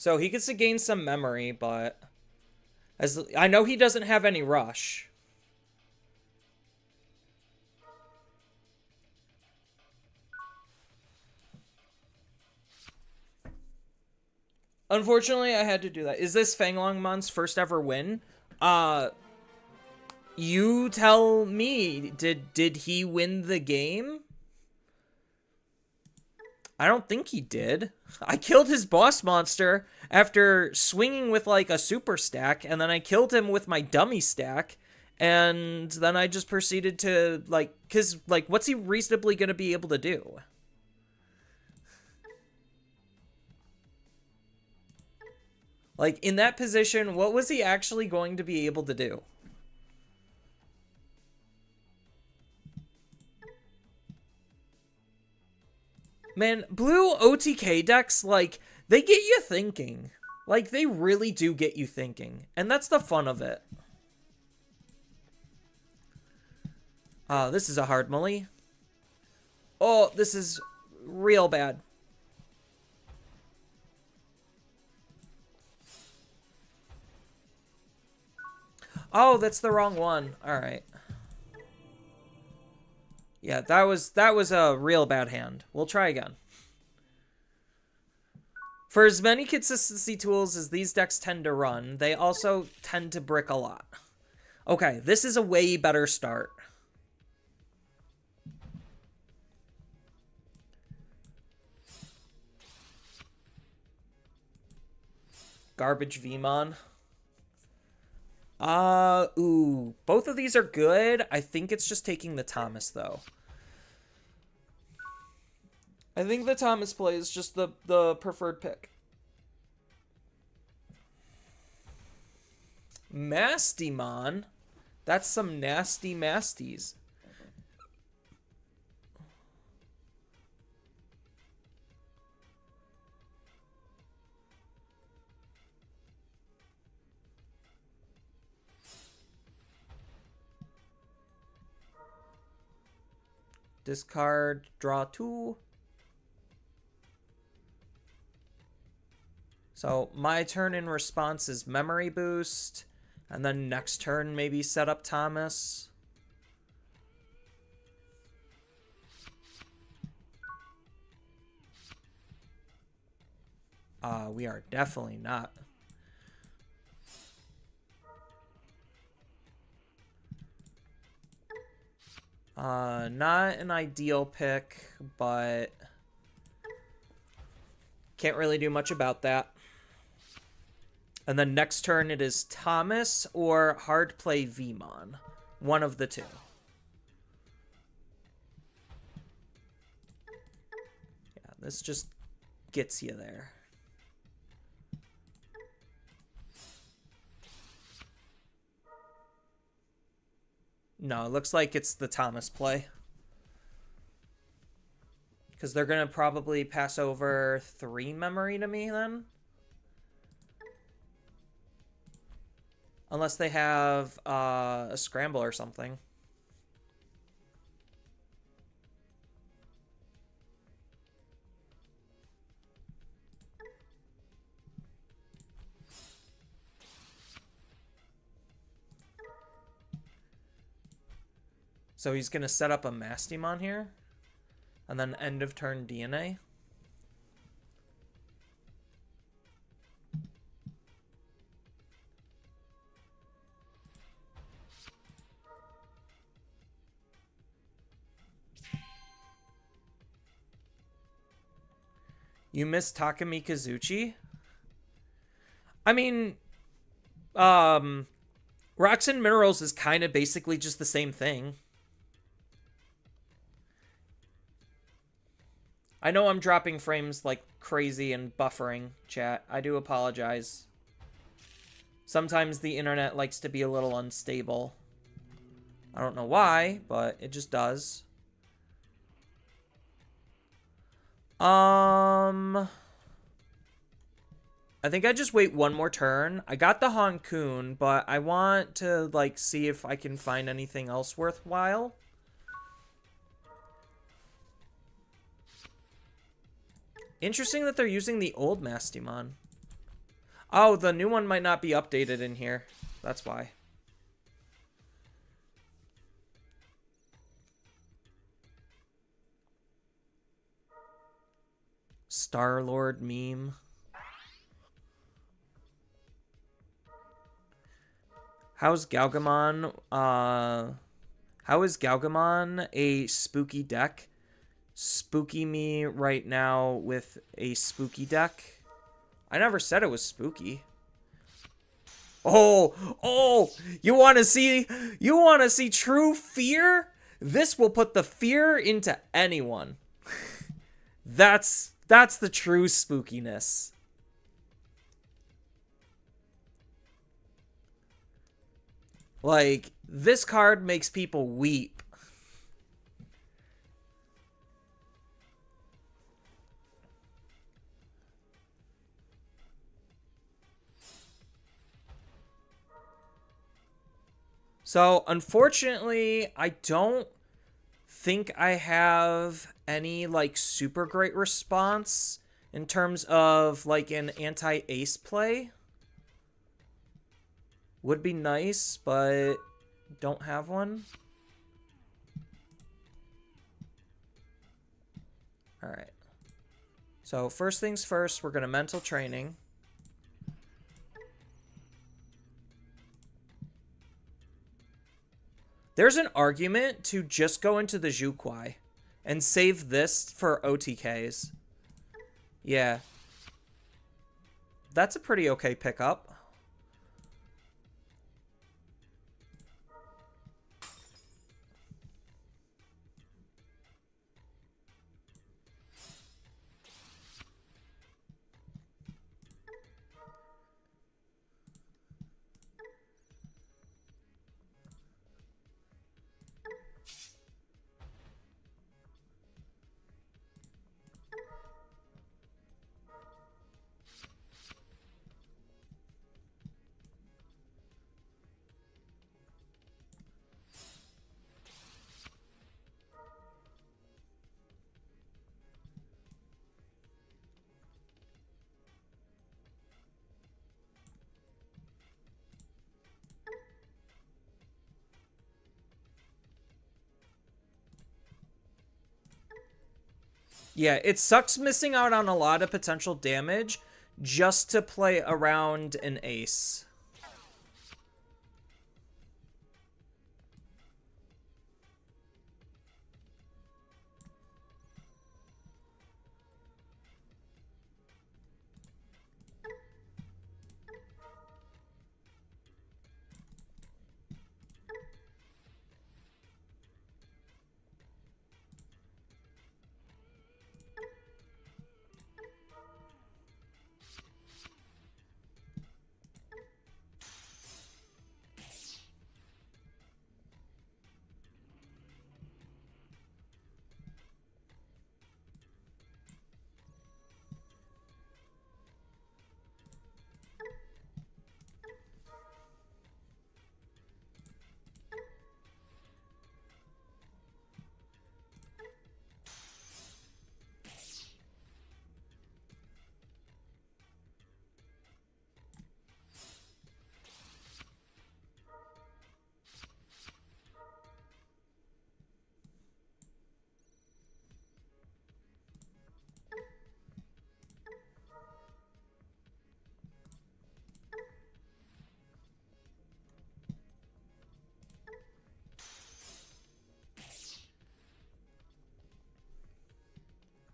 So he gets to gain some memory, but as I know he doesn't have any rush. Unfortunately, I had to do that. Is this Fanglongmon's first ever win? You tell me. Did he win the game? I don't think he did. I killed his boss monster after swinging with like a super stack, and then I killed him with my dummy stack, and then I just proceeded to like, cause like, what's he reasonably gonna be able to do? Like, in that position, what was he actually going to be able to do? Man, blue OTK decks, like, they get you thinking. Like, they really do get you thinking. And that's the fun of it. This is a hard mully. Oh, this is real bad. Oh, that's the wrong one. All right. Yeah, that was a real bad hand. We'll try again. For as many consistency tools as these decks tend to run, they also tend to brick a lot. Okay, this is a way better start. Garbage Vmon. Ooh. Both of these are good. I think it's just taking the Thomas, though. I think the Thomas play is just the preferred pick. Mastymon? That's some nasty masties. Discard, draw 2. So my turn in response is memory boost. And then next turn maybe set up Thomas. We are definitely not. Not an ideal pick, but can't really do much about that. And then next turn it is Thomas or hard play Vmon. One of the two. Yeah, this just gets you there. No, it looks like it's the Thomas play. Because they're going to probably pass over 3 memory to me then. Unless they have a scramble or something. So he's going to set up a Mastymon here. And then end of turn DNA. You miss Takumi Kazuchi? I mean, Rocks and Minerals is kind of basically just the same thing. I know I'm dropping frames like crazy and buffering, chat. I do apologize. Sometimes the internet likes to be a little unstable. I don't know why, but it just does. I think I just wait one more turn. I got the Honkoon, but I want to like see if I can find anything else worthwhile. Interesting that they're using the old Mastymon. Oh, the new one might not be updated in here. That's why. Star-Lord meme. How's Galgamon? How is Galgamon a spooky deck? Spooky me right now with a spooky deck. I never said it was spooky. Oh, you want to see true fear? This will put the fear into anyone. That's the true spookiness. Like, this card makes people weep. So, unfortunately, I don't think I have any, like, super great response in terms of, like, an anti-ace play. Would be nice, but don't have one. Alright. So, first things first, we're going to mental training. There's an argument to just go into the Jukwai and save this for OTKs. Yeah. That's a pretty okay pickup. Yeah, it sucks missing out on a lot of potential damage just to play around an ace.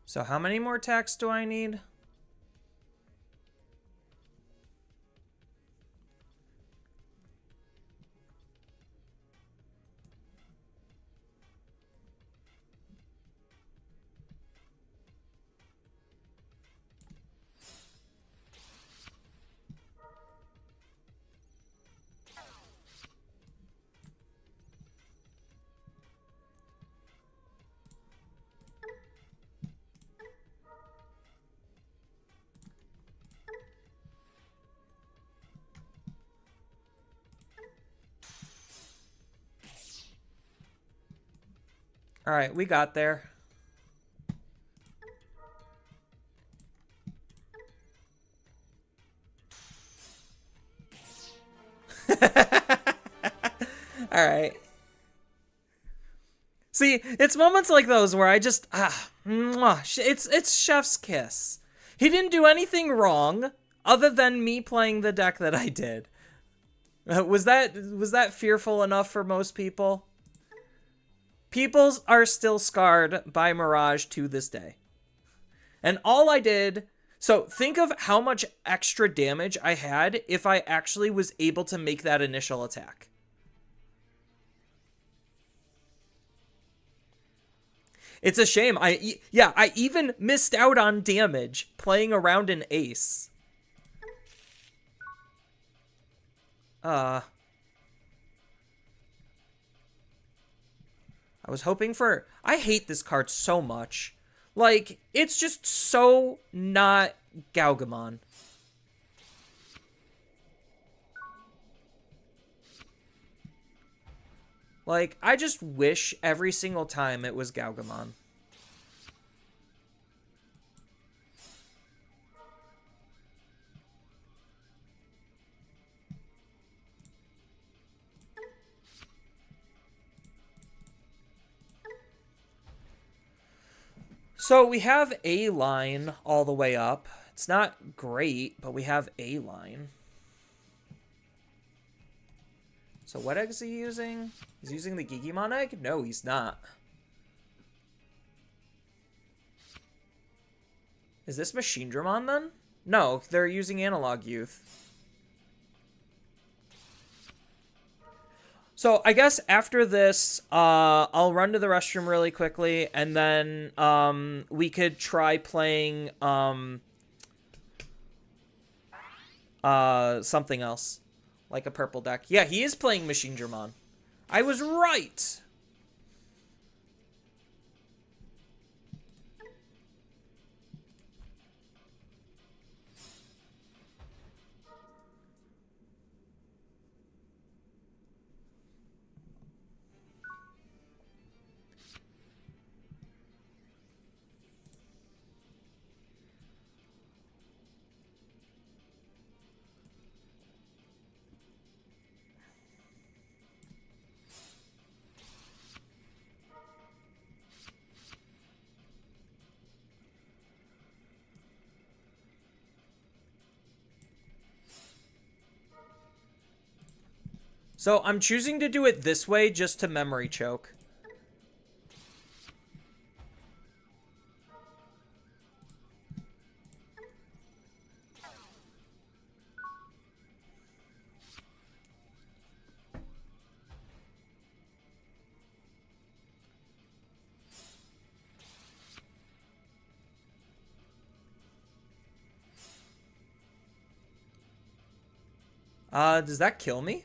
So how many more attacks do I need? All right, we got there. All right. See, it's moments like those where I just it's chef's kiss. He didn't do anything wrong other than me playing the deck that I did. Was that fearful enough for most people? People are still scarred by Mirage to this day. And all I did, so think of how much extra damage I had if I actually was able to make that initial attack. It's a shame. I even missed out on damage playing around an ace. I was hoping for... I hate this card so much. Like, it's just so not Gaugamon. Like, I just wish every single time it was Gaugamon. So we have a line all the way up. It's not great, but we have a line. So what egg is he using? He's using the Digimon egg? No, he's not. Is this Machine Dramon then? No, they're using Analog Youth. So I guess after this, I'll run to the restroom really quickly, and then we could try playing something else, like a purple deck. Yeah, he is playing Machine Dramon. I was right. So I'm choosing to do it this way just to memory choke. Does that kill me?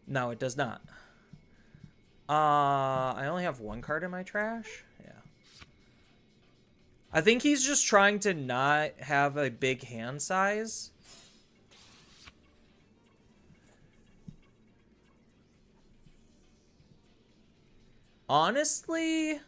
No, it does not. I only have one card in my trash? Yeah. I think he's just trying to not have a big hand size. Honestly...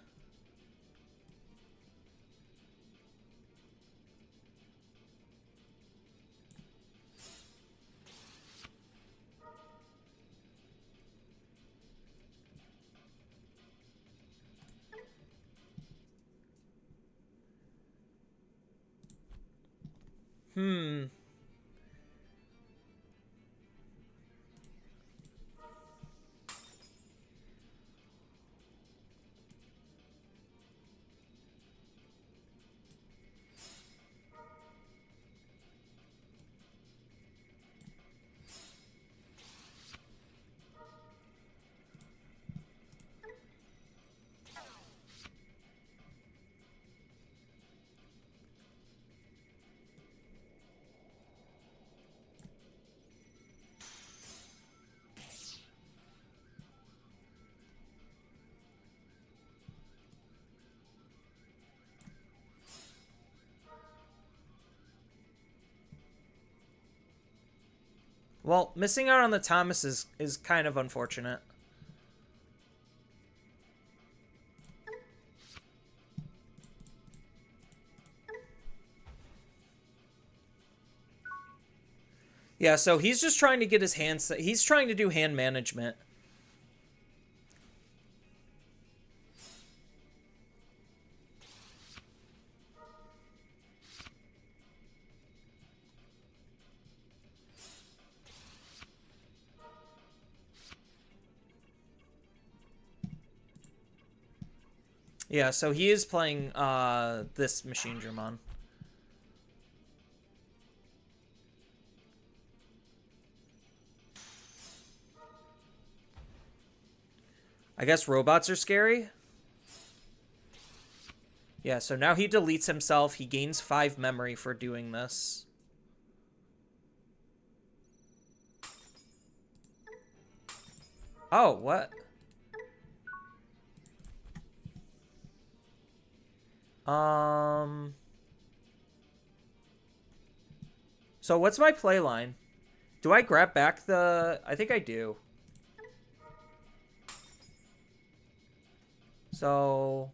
Well, missing out on the Thomas is kind of unfortunate. Yeah, so he's just trying to get his hands... He's trying to do hand management. Yeah, so he is playing this Machine Dramon. I guess robots are scary. Yeah, so now he deletes himself. He gains 5 memory for doing this. Oh, what? So what's my play line? Do I grab back the... I think I do. So...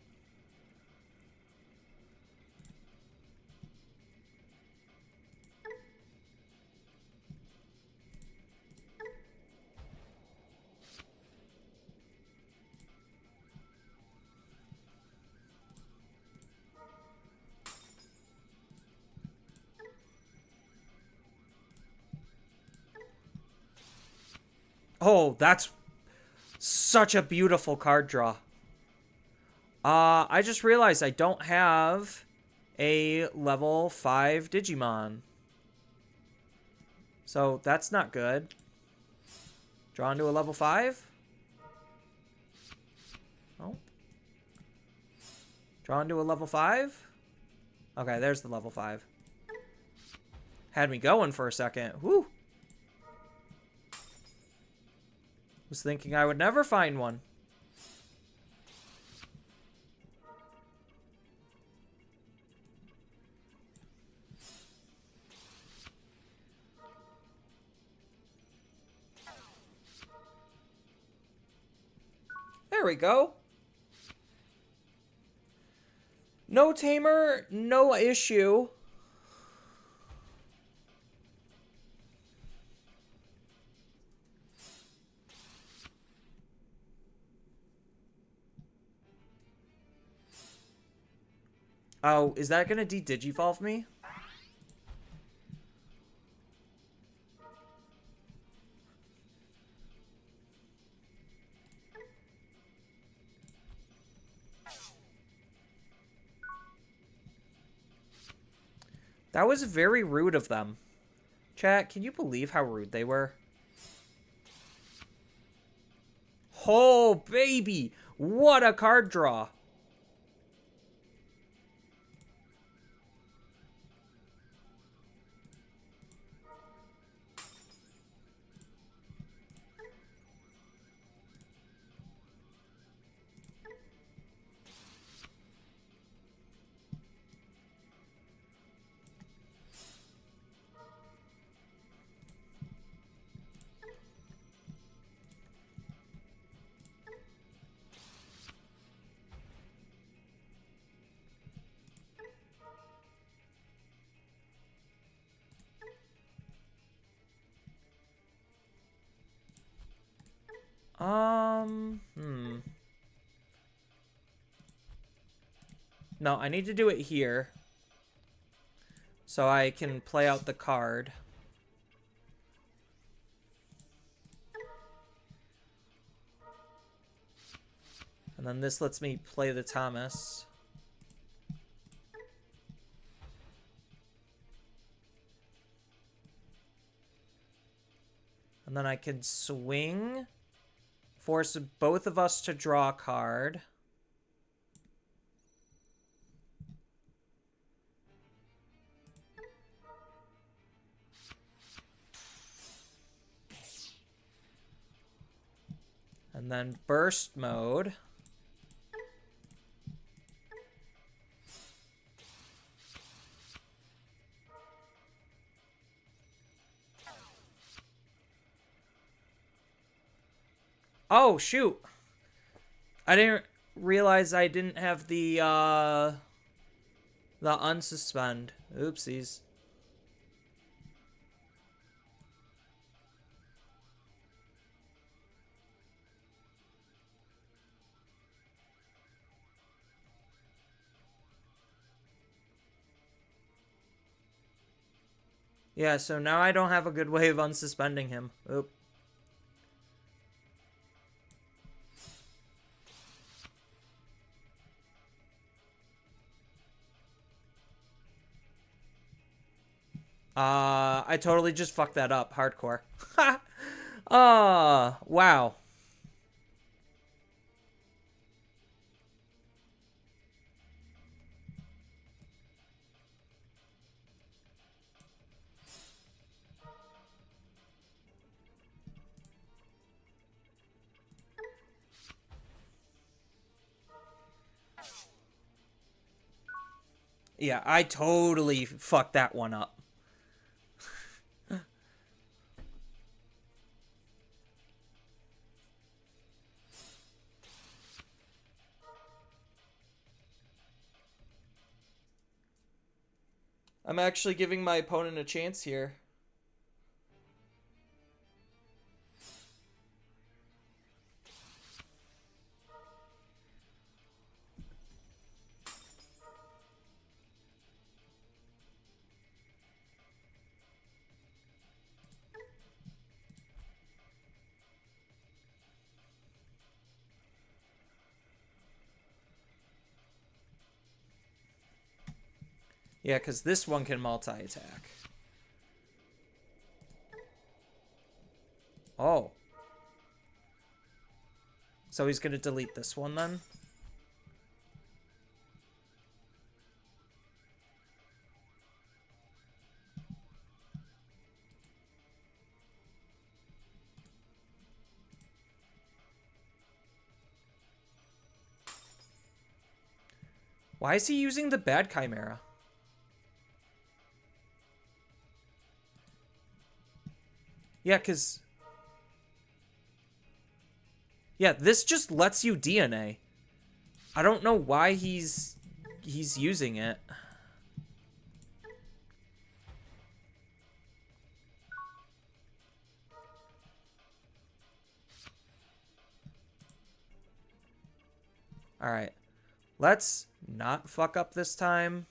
Oh, that's such a beautiful card draw. I just realized I don't have a level 5 Digimon. So that's not good. Drawn to a level 5? Oh. Drawn to a level 5? Okay, there's the level 5. Had me going for a second. Woo! Was thinking I would never find one. There we go. No tamer, no issue. Oh, is that gonna de-digivolve me? That was very rude of them. Chat, can you believe how rude they were? Oh, baby! What a card draw! No, I need to do it here. So I can play out the card. And then this lets me play the Thomas. And then I can swing. Force both of us to draw a card. And then burst mode. Oh, shoot. I didn't realize I didn't have the unsuspend. Oopsies. Yeah, so now I don't have a good way of unsuspending him. Oop. I totally just fucked that up. Hardcore. Wow. Yeah, I totally fucked that one up. I'm actually giving my opponent a chance here. Yeah, because this one can multi-attack. Oh. So he's going to delete this one then? Why is he using the bad Chimera? Yeah, because... Yeah, this just lets you DNA. I don't know why he's using it. Alright. Let's not fuck up this time.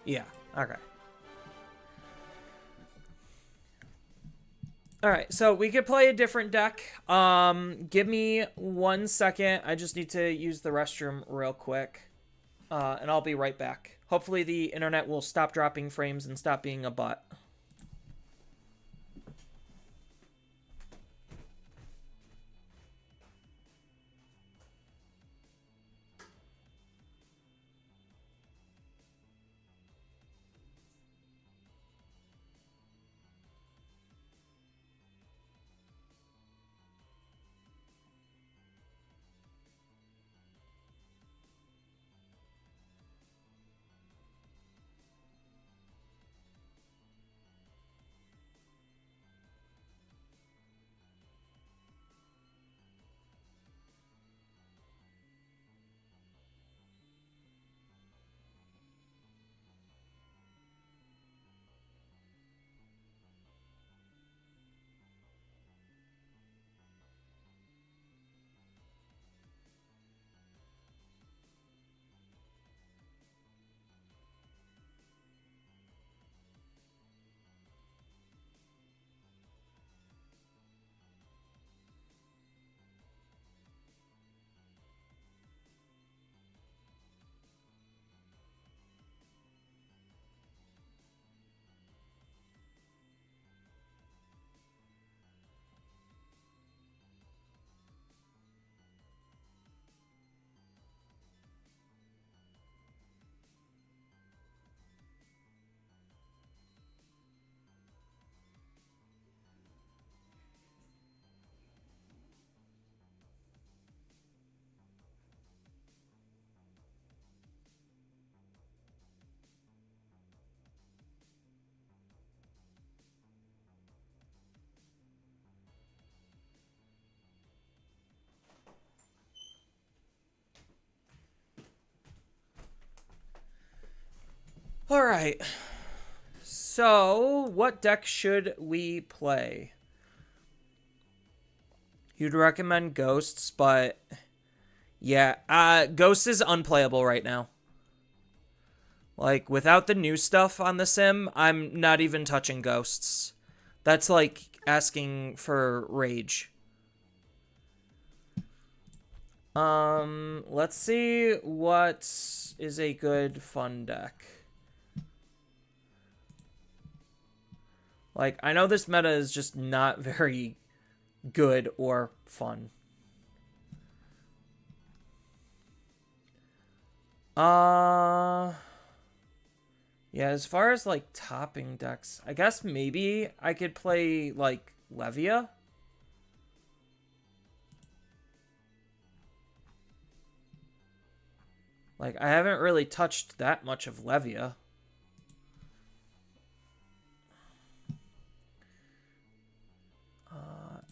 Yeah, okay. Alright, so we could play a different deck. Give me 1 second. I just need to use the restroom real quick. And I'll be right back. Hopefully the internet will stop dropping frames and stop being a butt. All right. So, what deck should we play? You'd recommend Ghosts, but yeah, Ghosts is unplayable right now. Like, without the new stuff on the sim, I'm not even touching Ghosts. That's like asking for rage. Let's see what is a good fun deck. Like, I know this meta is just not very good or fun. Yeah, as far as like topping decks, I guess maybe I could play like Levia. Like, I haven't really touched that much of Levia.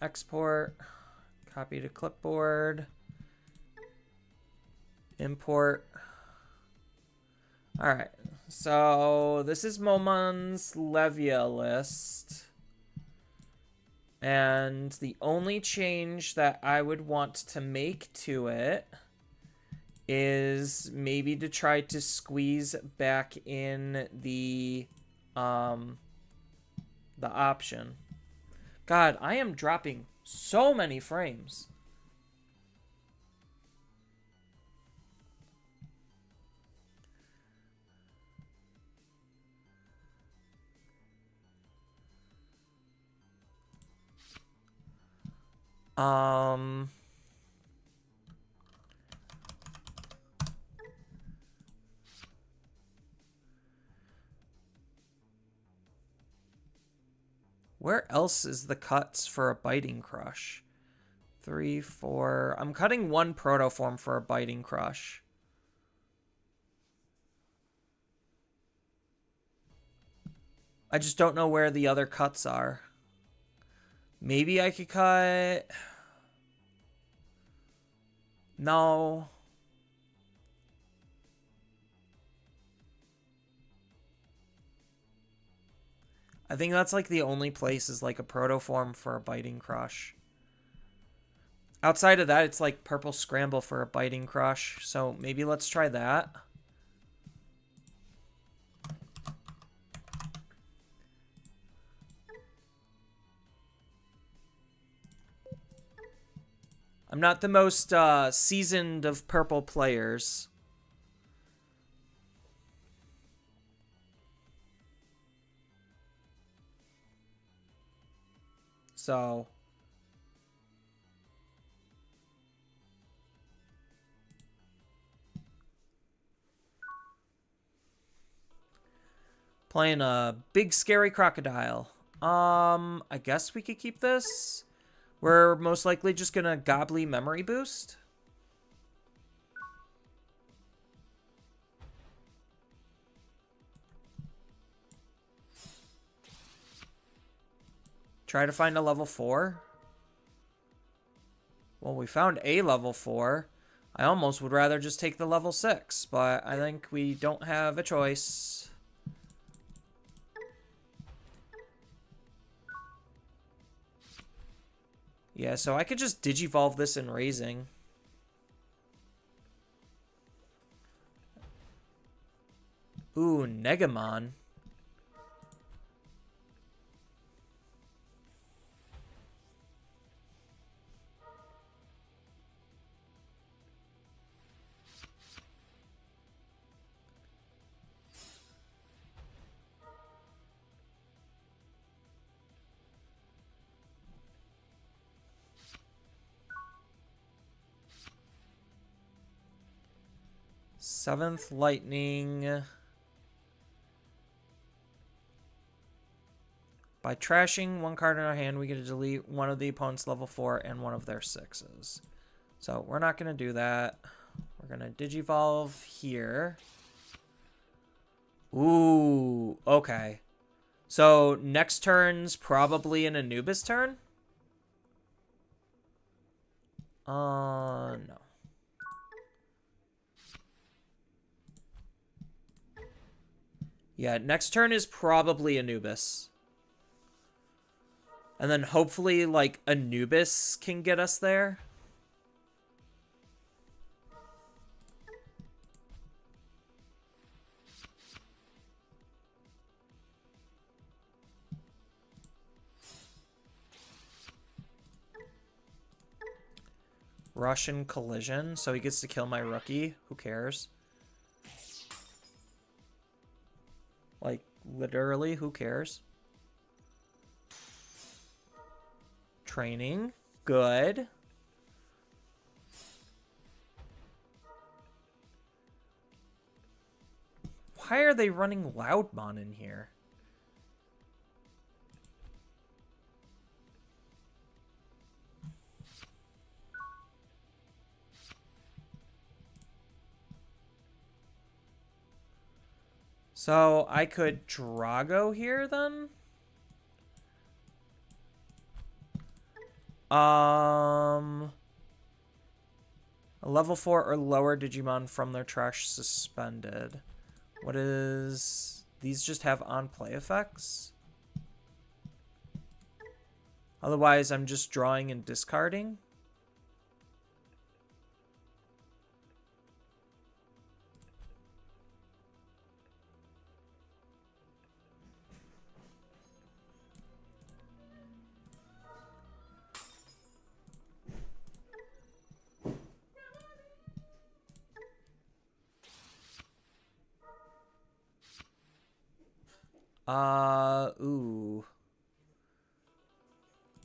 Export, copy to clipboard, import. All right, so this is Momon's Levia list. And the only change that I would want to make to it is maybe to try to squeeze back in the option. God, I am dropping so many frames. Where else is the cuts for a Biting Crush? 3, 4. I'm cutting one Protoform for a Biting Crush. I just don't know where the other cuts are. Maybe I could cut... No. I think that's like the only place is like a Protoform for a Biting Crush. Outside of that, it's like Purple Scramble for a Biting Crush. So maybe let's try that. I'm not the most seasoned of purple players. So... Playing a big scary crocodile. I guess we could keep this. We're most likely just gonna Gobbly Memory Boost. Try to find a level 4. Well, we found a level 4. I almost would rather just take the level 6, but I think we don't have a choice. Yeah, so I could just Digivolve this in Raising. Ooh, Negamon. Seventh Lightning. By trashing one card in our hand, we get to delete one of the opponent's level 4 and one of their 6s. So we're not going to do that. We're going to Digivolve here. Ooh, okay. So next turn's probably an Anubis turn? No. Yeah, next turn is probably Anubis. And then hopefully, like, Anubis can get us there. Russian collision, so he gets to kill my rookie. Who cares? Like, literally, who cares? Training. Good. Why are they running Loudmon in here? So I could Drago here then? A level 4 or lower Digimon from their trash suspended. What is... These just have on-play effects? Otherwise, I'm just drawing and discarding. Ooh.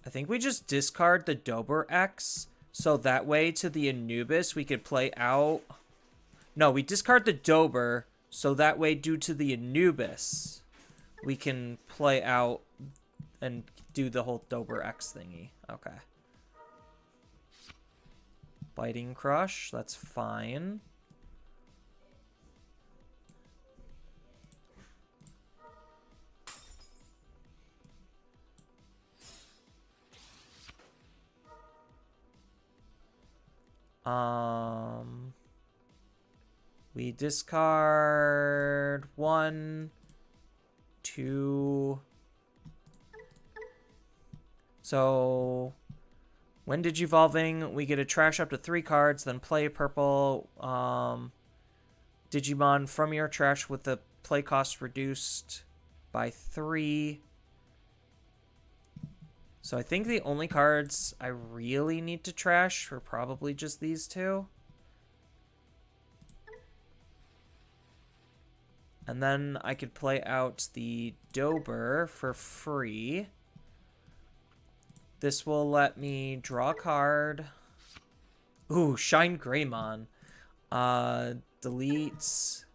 I think we just discard the Dober X, so that way to the Anubis we could play out... No, we discard the Dober, so that way due to the Anubis, we can play out and do the whole Dober X thingy. Okay. Biting Crush, that's fine. We discard 1, 2. So when Digivolving, we get to trash up to 3 cards, then play a purple Digimon from your trash with the play cost reduced by 3. So I think the only cards I really need to trash are probably just these two. And then I could play out the Dober for free. This will let me draw a card. Ooh, Shine Greymon. Deletes.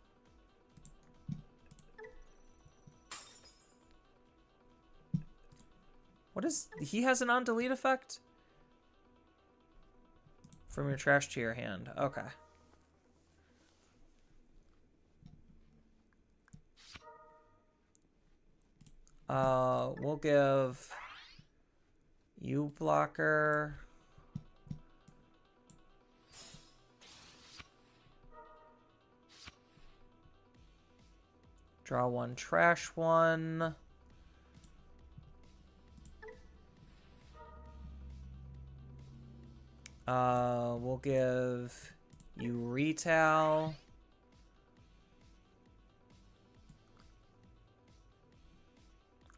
What is... He has an on-delete effect? From your trash to your hand. Okay. We'll give you blocker. Draw 1, trash 1. We'll give you retail.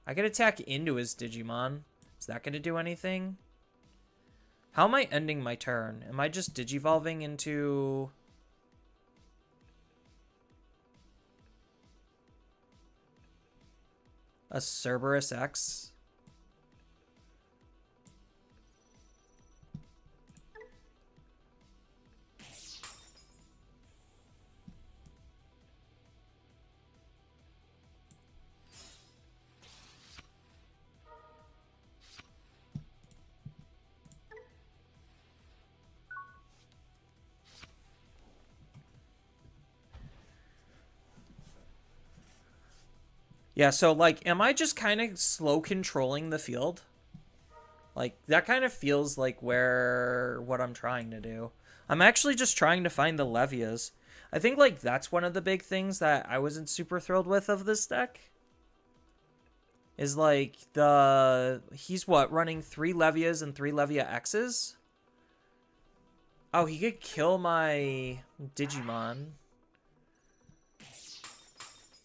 I could attack into his Digimon. Is that going to do anything? How am I ending my turn? Am I just Digivolving into... a Cerberus X? Yeah, so, like, am I just kind of slow controlling the field? Like, that kind of feels like what I'm trying to do. I'm actually just trying to find the Levias. I think, like, that's one of the big things that I wasn't super thrilled with of this deck. Is, like, he's what, running 3 Levias and 3 Levia X's? Oh, he could kill my Digimon.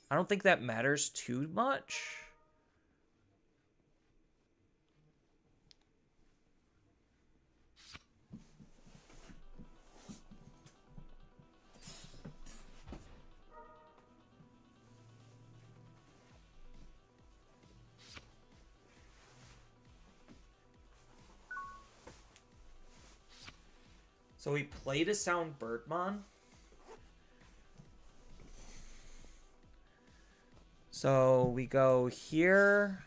I don't think that matters too much. So he played a Sound Birdmon. So we go here.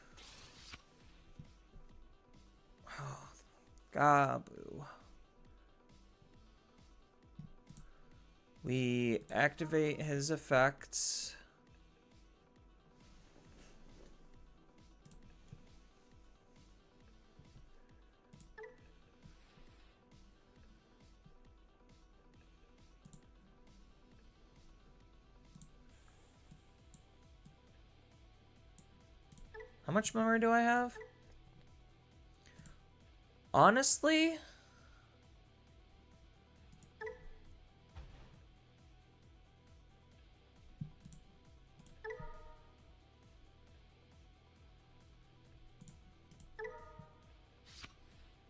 Oh, Gabu. We activate his effects. How much memory do I have? Honestly,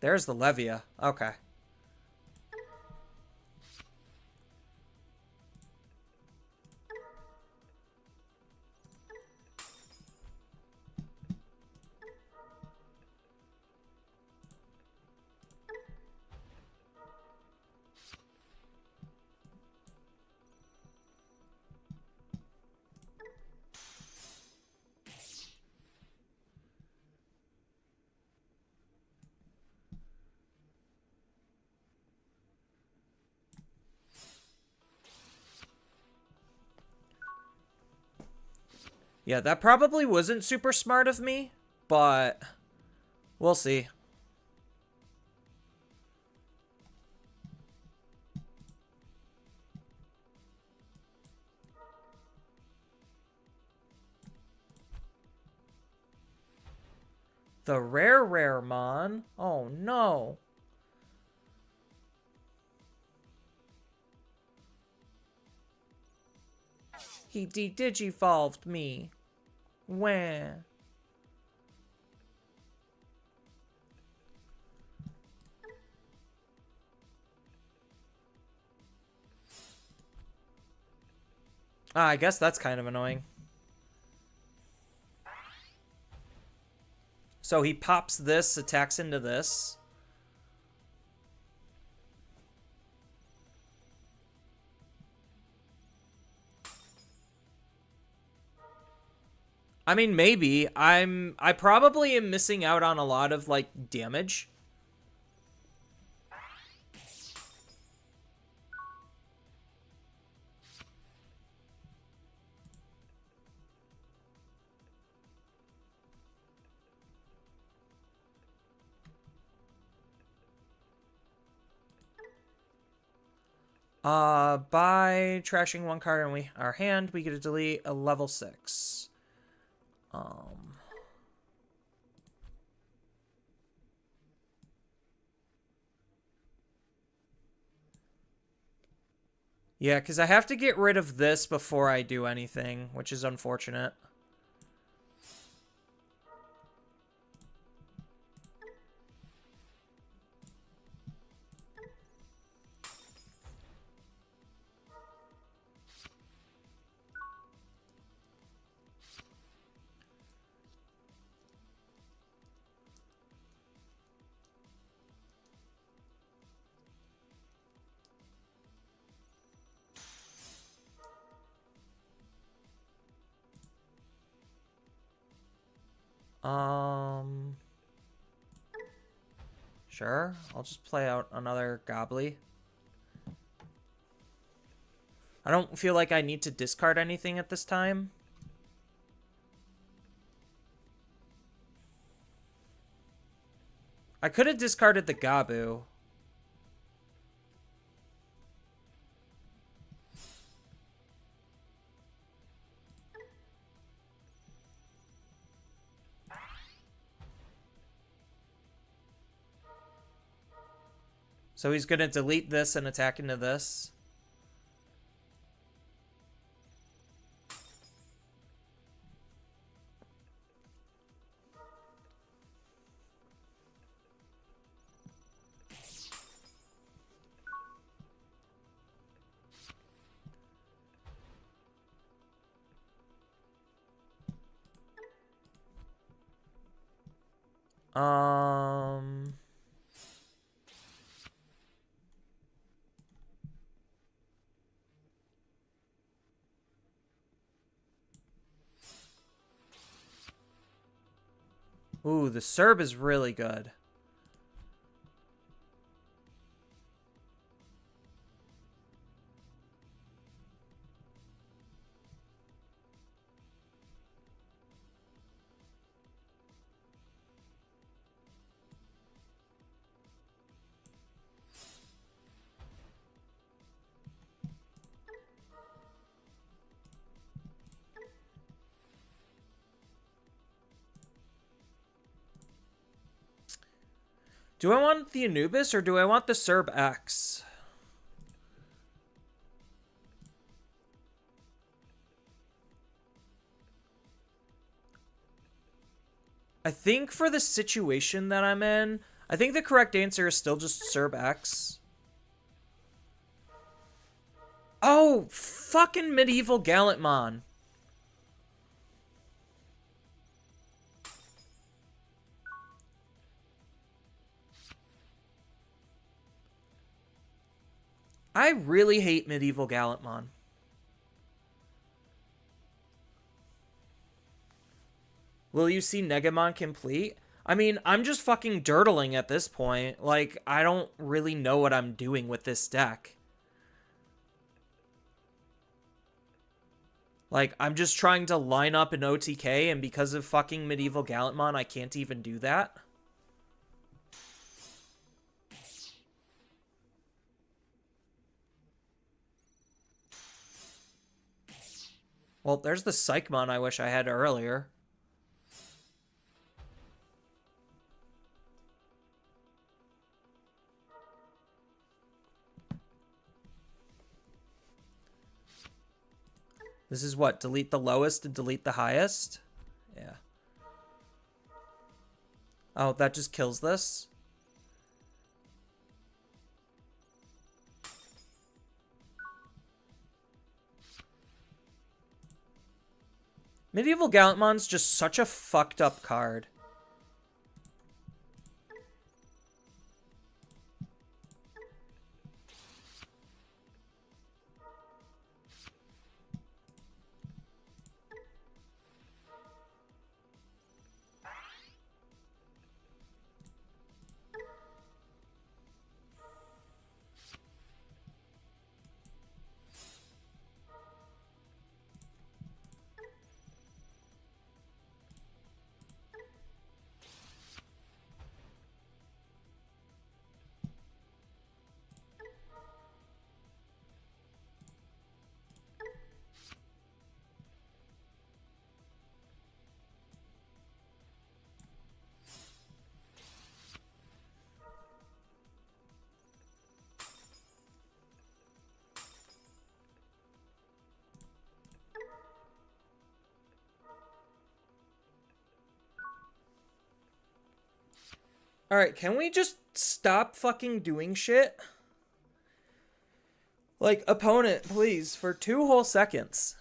there's the Levia. Okay. Yeah, that probably wasn't super smart of me, but we'll see. The rare mon. Oh no. He de-digivolved me. Where? Ah, I guess that's kind of annoying. So he pops this, attacks into this. I mean, maybe. I probably am missing out on a lot of, like, damage. By trashing one card in our hand, we get to delete a level 6. Yeah, because I have to get rid of this before I do anything, which is unfortunate. Sure. I'll just play out another Gobbly. I don't feel like I need to discard anything at this time. I could have discarded the Gabu. So he's going to delete this and attack into this. Ooh, the Serb is really good. Do I want the Anubis or do I want the Serb X? I think for the situation that I'm in, I think the correct answer is still just Serb X. Oh, fucking Medieval Gallantmon. I really hate Medieval Gallantmon. Will you see Negamon complete? I mean, I'm just fucking dirtling at this point. Like, I don't really know what I'm doing with this deck. Like, I'm just trying to line up an OTK, and because of fucking Medieval Gallantmon, I can't even do that. Well, there's the Psychmon I wish I had earlier. This is what? Delete the lowest and delete the highest? Yeah. Oh, that just kills this? Medieval Gallantmon's just such a fucked up card. Alright, can we just stop fucking doing shit? Like, opponent, please, for 2 whole seconds.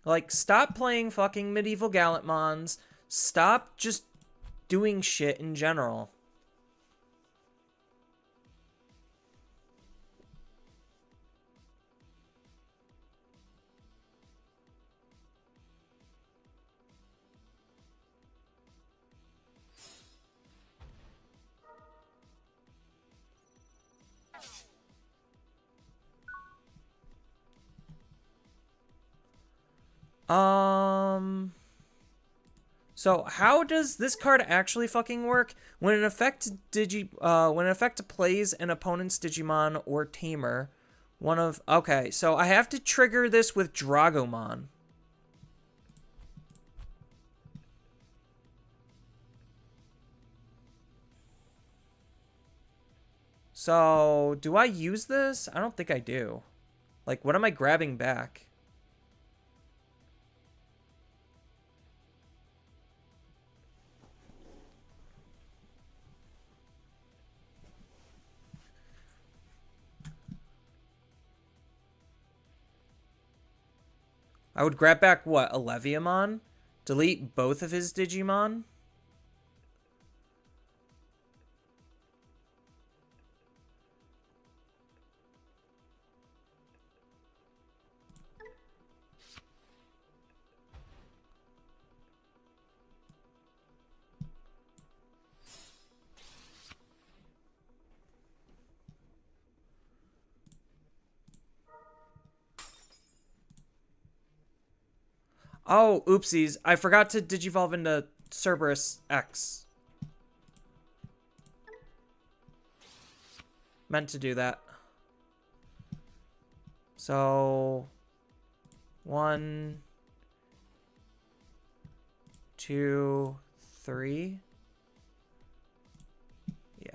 Like, stop playing fucking Medieval Gallantmons. Stop just doing shit in general. So how does this card actually fucking work? When an effect plays an opponent's Digimon or Tamer, okay, so I have to trigger this with Dragomon. So, do I use this? I don't think I do. Like, what am I grabbing back? I would grab back, what, a Leviamon? Delete both of his Digimon? Oh, oopsies. I forgot to digivolve into Cerberus X. Meant to do that. So, 1, 2, 3. Yeah.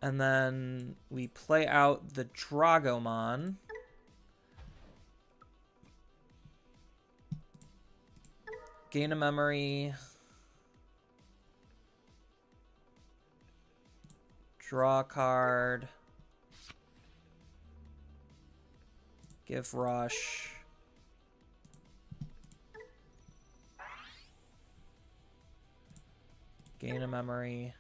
And then we play out the Dragomon. Gain a memory. Draw a card. Give rush. Gain a memory.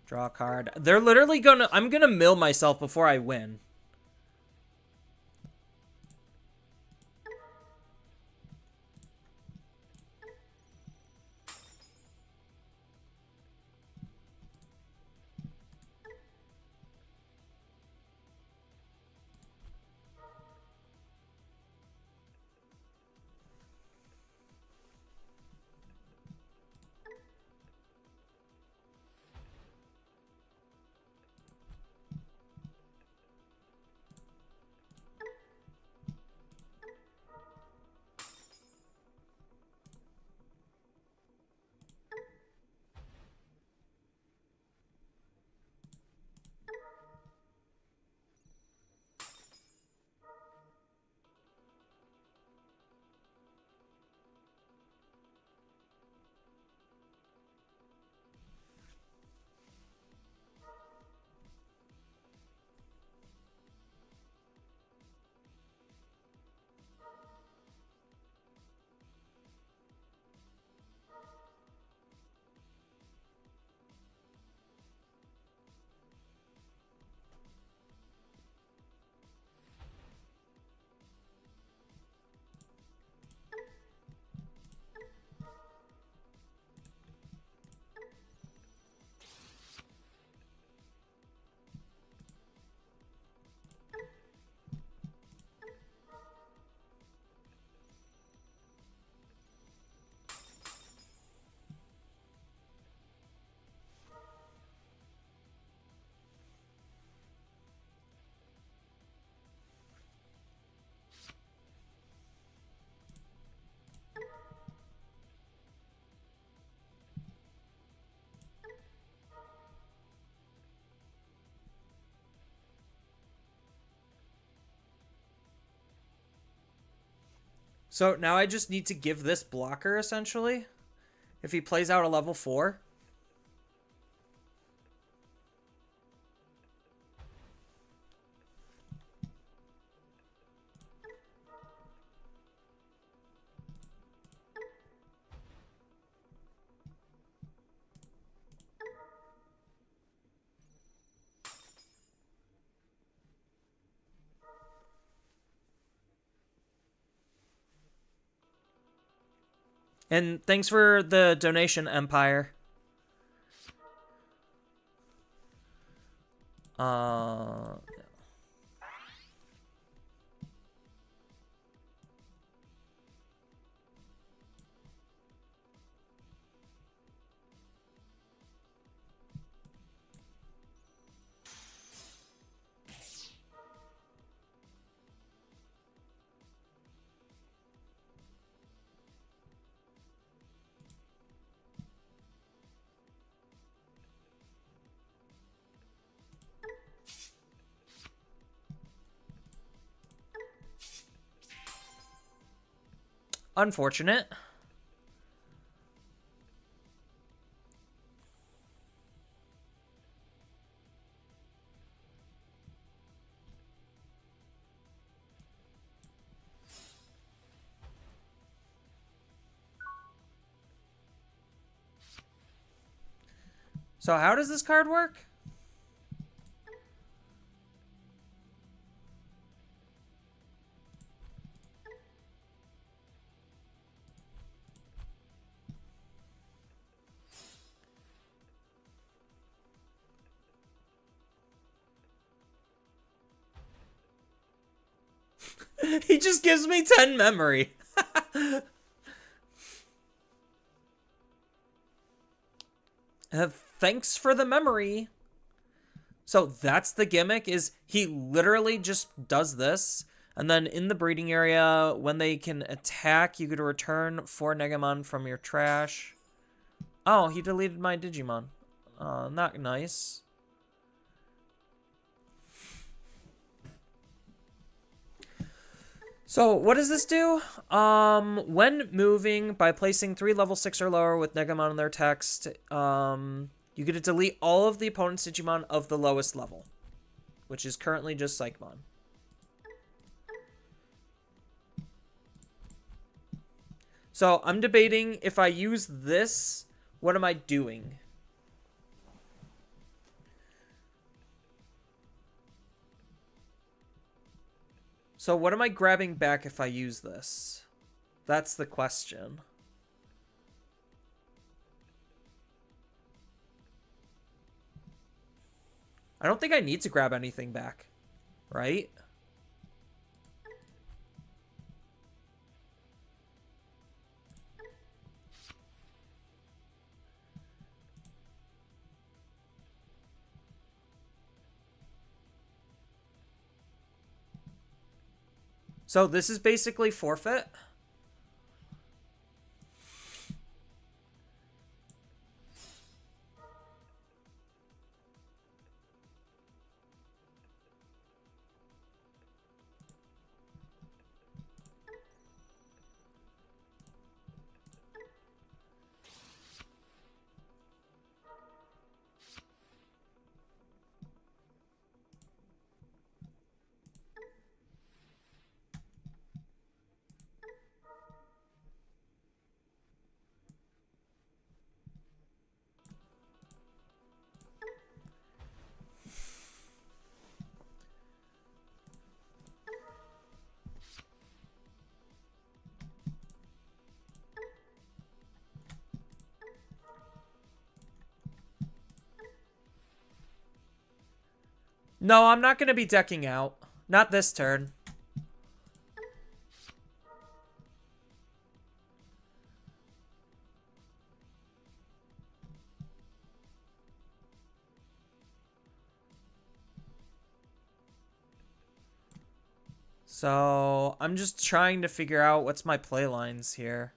Draw a card. They're literally gonna... I'm gonna mill myself before I win. So now I just need to give this blocker, essentially. If he plays out a level 4. And thanks for the donation, Empire. Unfortunate. So how does this card work? He just gives me 10 memory. Thanks for the memory. So that's the gimmick, is he literally just does this, and then in the breeding area, when they can attack, you get to return 4 Negamon from your trash. Oh, he deleted my Digimon. Not nice. So what does this do? When moving, by placing 3 level 6 or lower with Negamon in their text, you get to delete all of the opponent's Digimon of the lowest level, which is currently just Psychmon. So I'm debating, if I use this, what am I doing? So what am I grabbing back if I use this? That's the question. I don't think I need to grab anything back, right? So this is basically forfeit. No, I'm not going to be decking out. Not this turn. So I'm just trying to figure out what's my play lines here.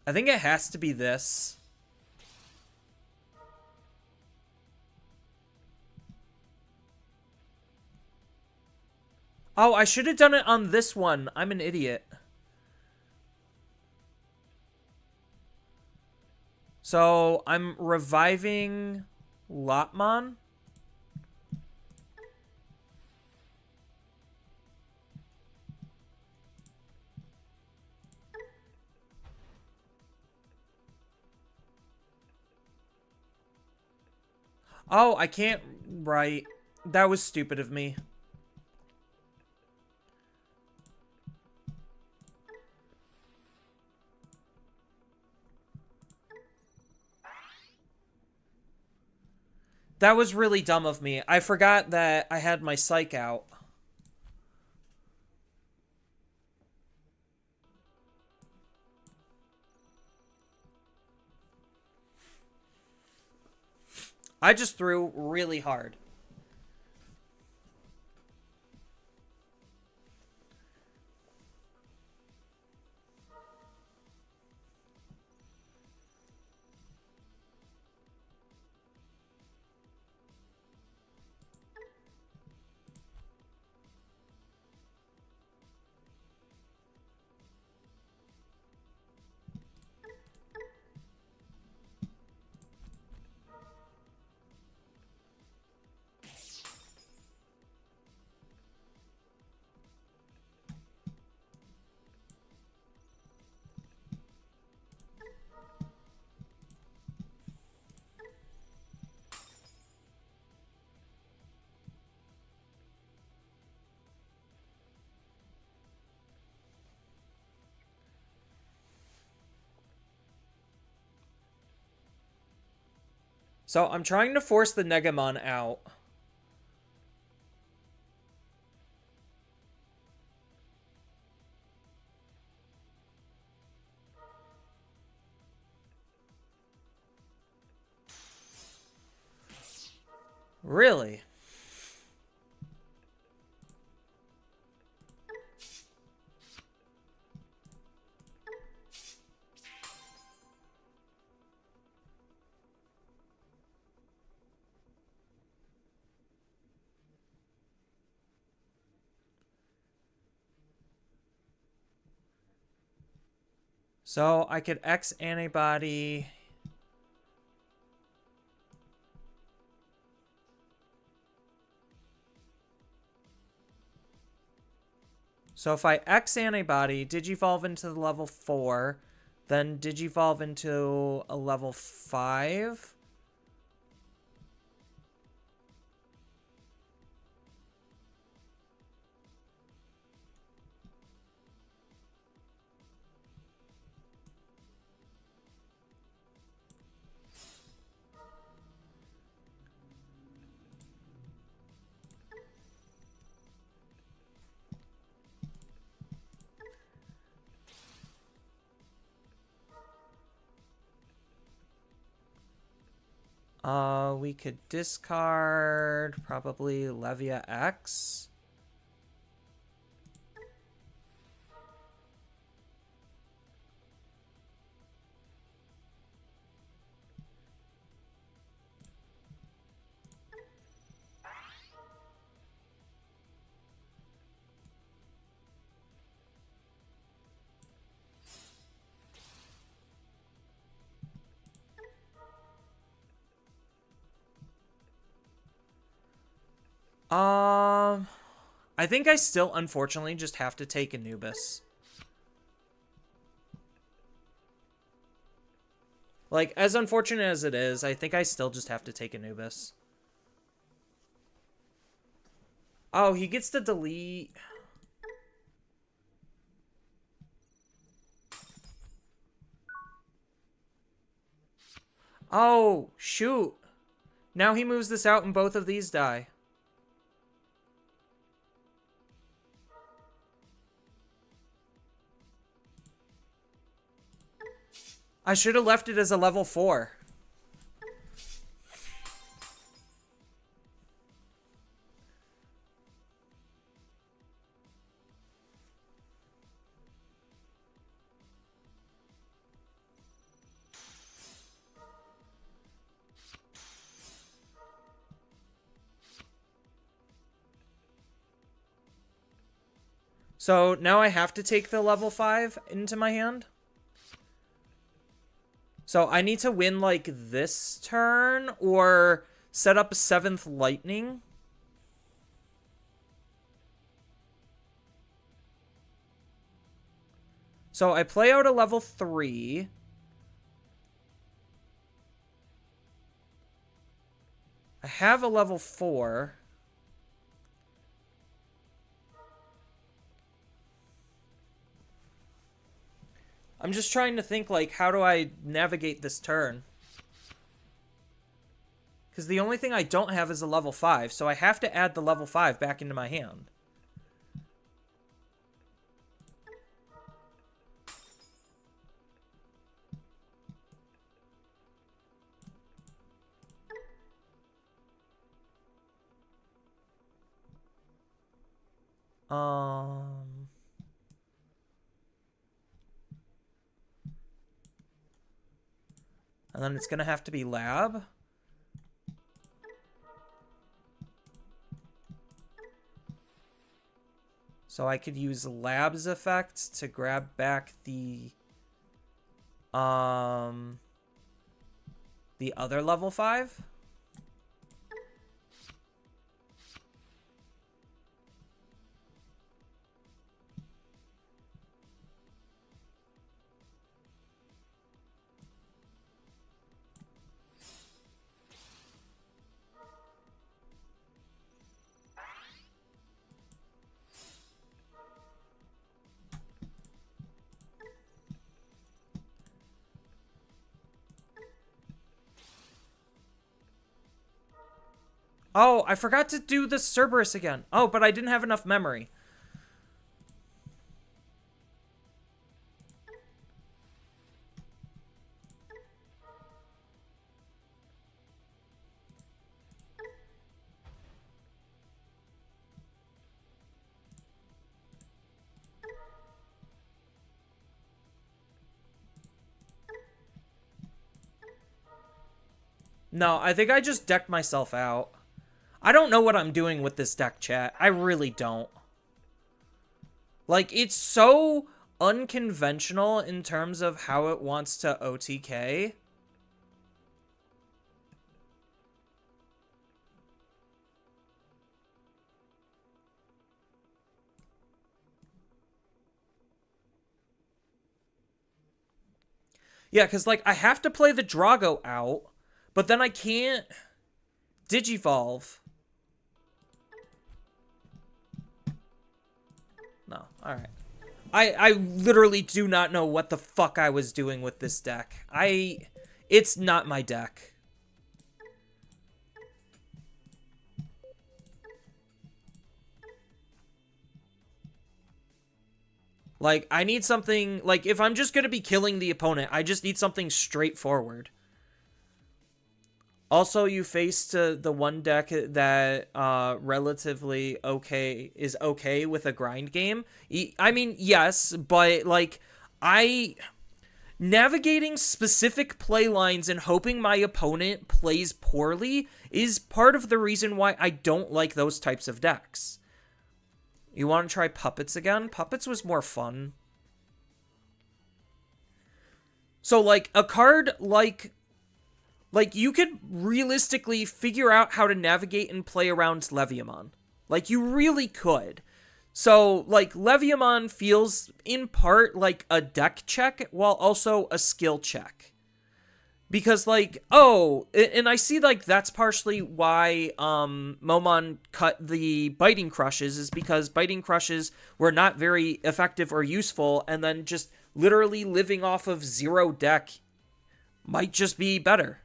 I think it has to be this. Oh, I should have done it on this one. I'm an idiot. So I'm reviving Lotmon. Oh, I can't. Right. That was stupid of me. That was really dumb of me. I forgot that I had my psych out. I just threw really hard. So I'm trying to force the Negamon out. Really? So I could X antibody. So if I X antibody, Digivolve into the level 4, then Digivolve into a level 5. We could discard probably Levia X. I think I still, unfortunately, just have to take Anubis. Like, as unfortunate as it is, I think I still just have to take Anubis. Oh, he gets to delete. Oh, shoot. Now he moves this out and both of these die. I should have left it as a level 4. So now I have to take the level 5 into my hand. So I need to win like this turn or set up a 7th lightning. So I play out a level 3. I have a level 4. I'm just trying to think, like, how do I navigate this turn? Because the only thing I don't have is a level 5, so I have to add the level 5 back into my hand. And then it's going to have to be lab. So I could use lab's effect to grab back the other level 5. Oh, I forgot to do the Cerberus again. Oh, but I didn't have enough memory. No, I think I just decked myself out. I don't know what I'm doing with this deck, chat. I really don't. Like, it's so unconventional in terms of how it wants to OTK. Yeah, because, like, I have to play the Drago out, but then I can't Digivolve. No, alright. I literally do not know what the fuck I was doing with this deck. It's not my deck. Like, I need something, like, if I'm just gonna be killing the opponent, I just need something straightforward. Also, you faced the one deck that relatively is okay with a grind game. I mean, yes, but like navigating specific play lines and hoping my opponent plays poorly is part of the reason why I don't like those types of decks. You want to try Puppets again? Puppets was more fun. So like a card like, you could realistically figure out how to navigate and play around Leviamon. Like, you really could. So, like, Leviamon feels, in part, like a deck check, while also a skill check. Because, like, oh, and I see, like, that's partially why, Momon cut the Biting Crushes, is because Biting Crushes were not very effective or useful, and then just literally living off of zero deck might just be better.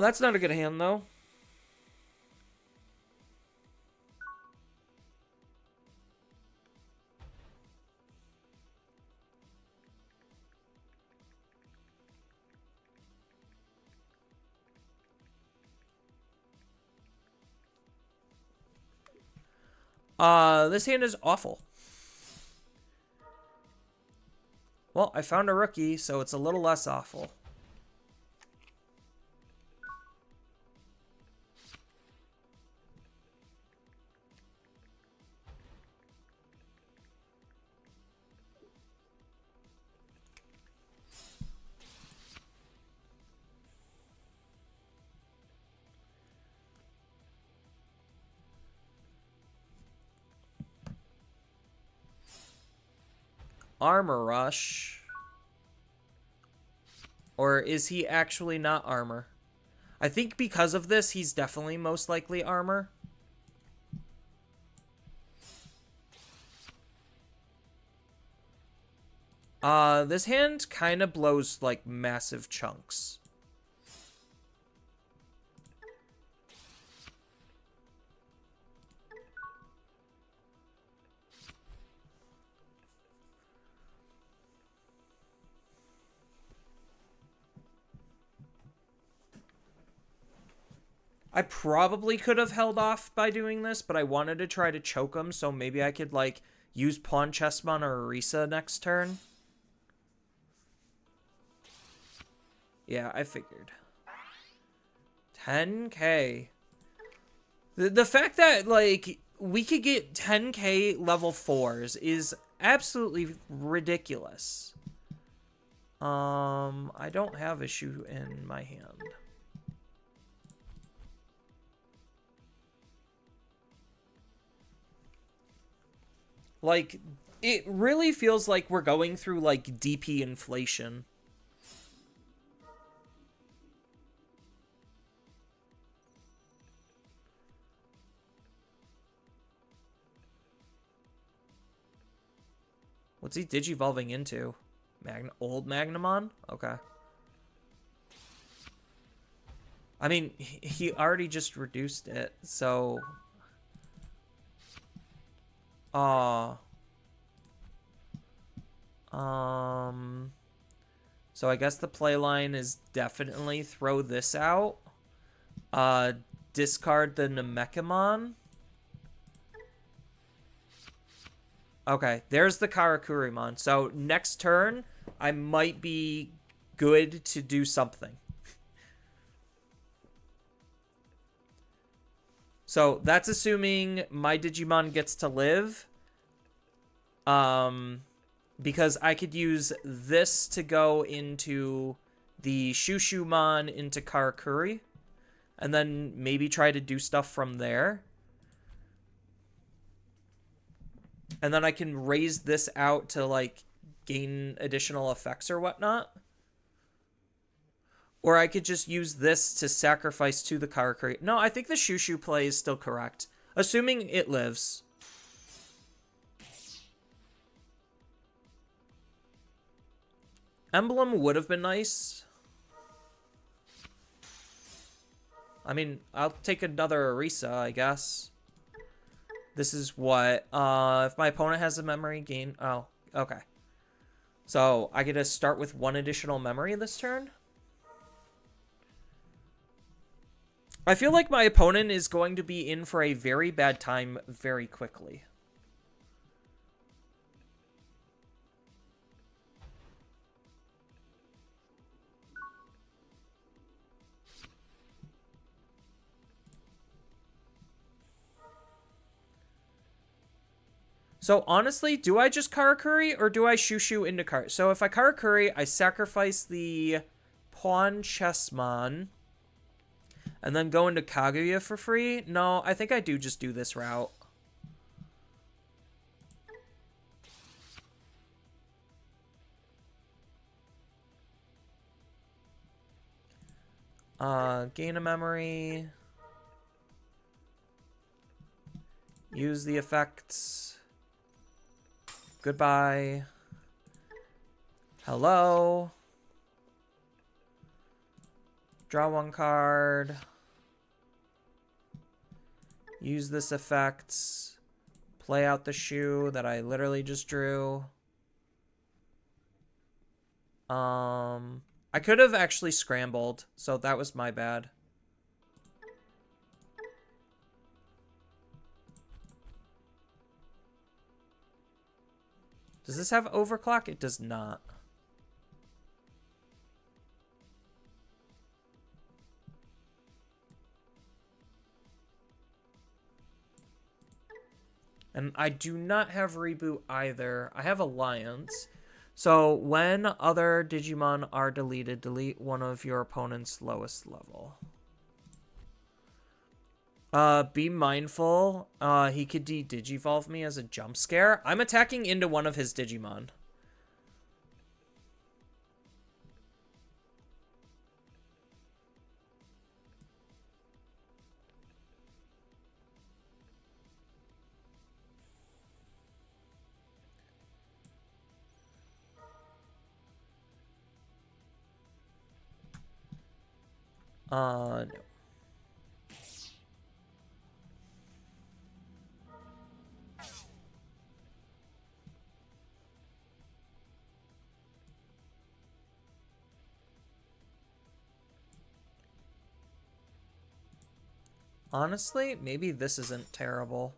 That's not a good hand, though. This hand is awful. Well, I found a rookie, so it's a little less awful. Armor Rush. Or is he actually not armor? I think because of this, he's definitely most likely armor. This hand kind of blows, like, massive chunks. I probably could have held off by doing this, but I wanted to try to choke him, so maybe I could, like, use Pawn Chessmon or Orisa next turn. Yeah, I figured. 10k. The fact that, like, we could get 10k level 4s is absolutely ridiculous. I don't have a shoe in my hand. Like, it really feels like we're going through, like, DP inflation. What's he digivolving into? Old Magnamon? Okay. I mean, he already just reduced it, so... So I guess the play line is definitely throw this out. Discard the Namekamon. Okay, there's the Karakurimon. So next turn, I might be good to do something. So that's assuming my Digimon gets to live. Because I could use this to go into the Shushumon into Karakuri. And then maybe try to do stuff from there. And then I can raise this out to, like, gain additional effects or whatnot. Or I could just use this to sacrifice to the Karakuri. No, I think the Shushu play is still correct. Assuming it lives. Emblem would have been nice. I mean, I'll take another Arisa, I guess. This is what? If my opponent has a memory gain... Oh, okay. So, I get to start with one additional memory this turn? I feel like my opponent is going to be in for a very bad time very quickly. So honestly, do I just Karakuri or do I Shushu into Kar? So if I Karakuri, I sacrifice the Pawn Chessmon and then go into Kaguya for free? No, I think I do just do this route. Gain a memory. Use the effects. Goodbye. Hello. Draw one card. Use this effect. Play out the shoe that I literally just drew. I could have actually scrambled, so that was my bad. Does this have overclock? It does not. And I do not have reboot either. I have alliance. So when other Digimon are deleted, delete one of your opponent's lowest level. Be mindful. He could de-digivolve me as a jump scare. I'm attacking into one of his Digimon. No. Honestly, maybe this isn't terrible.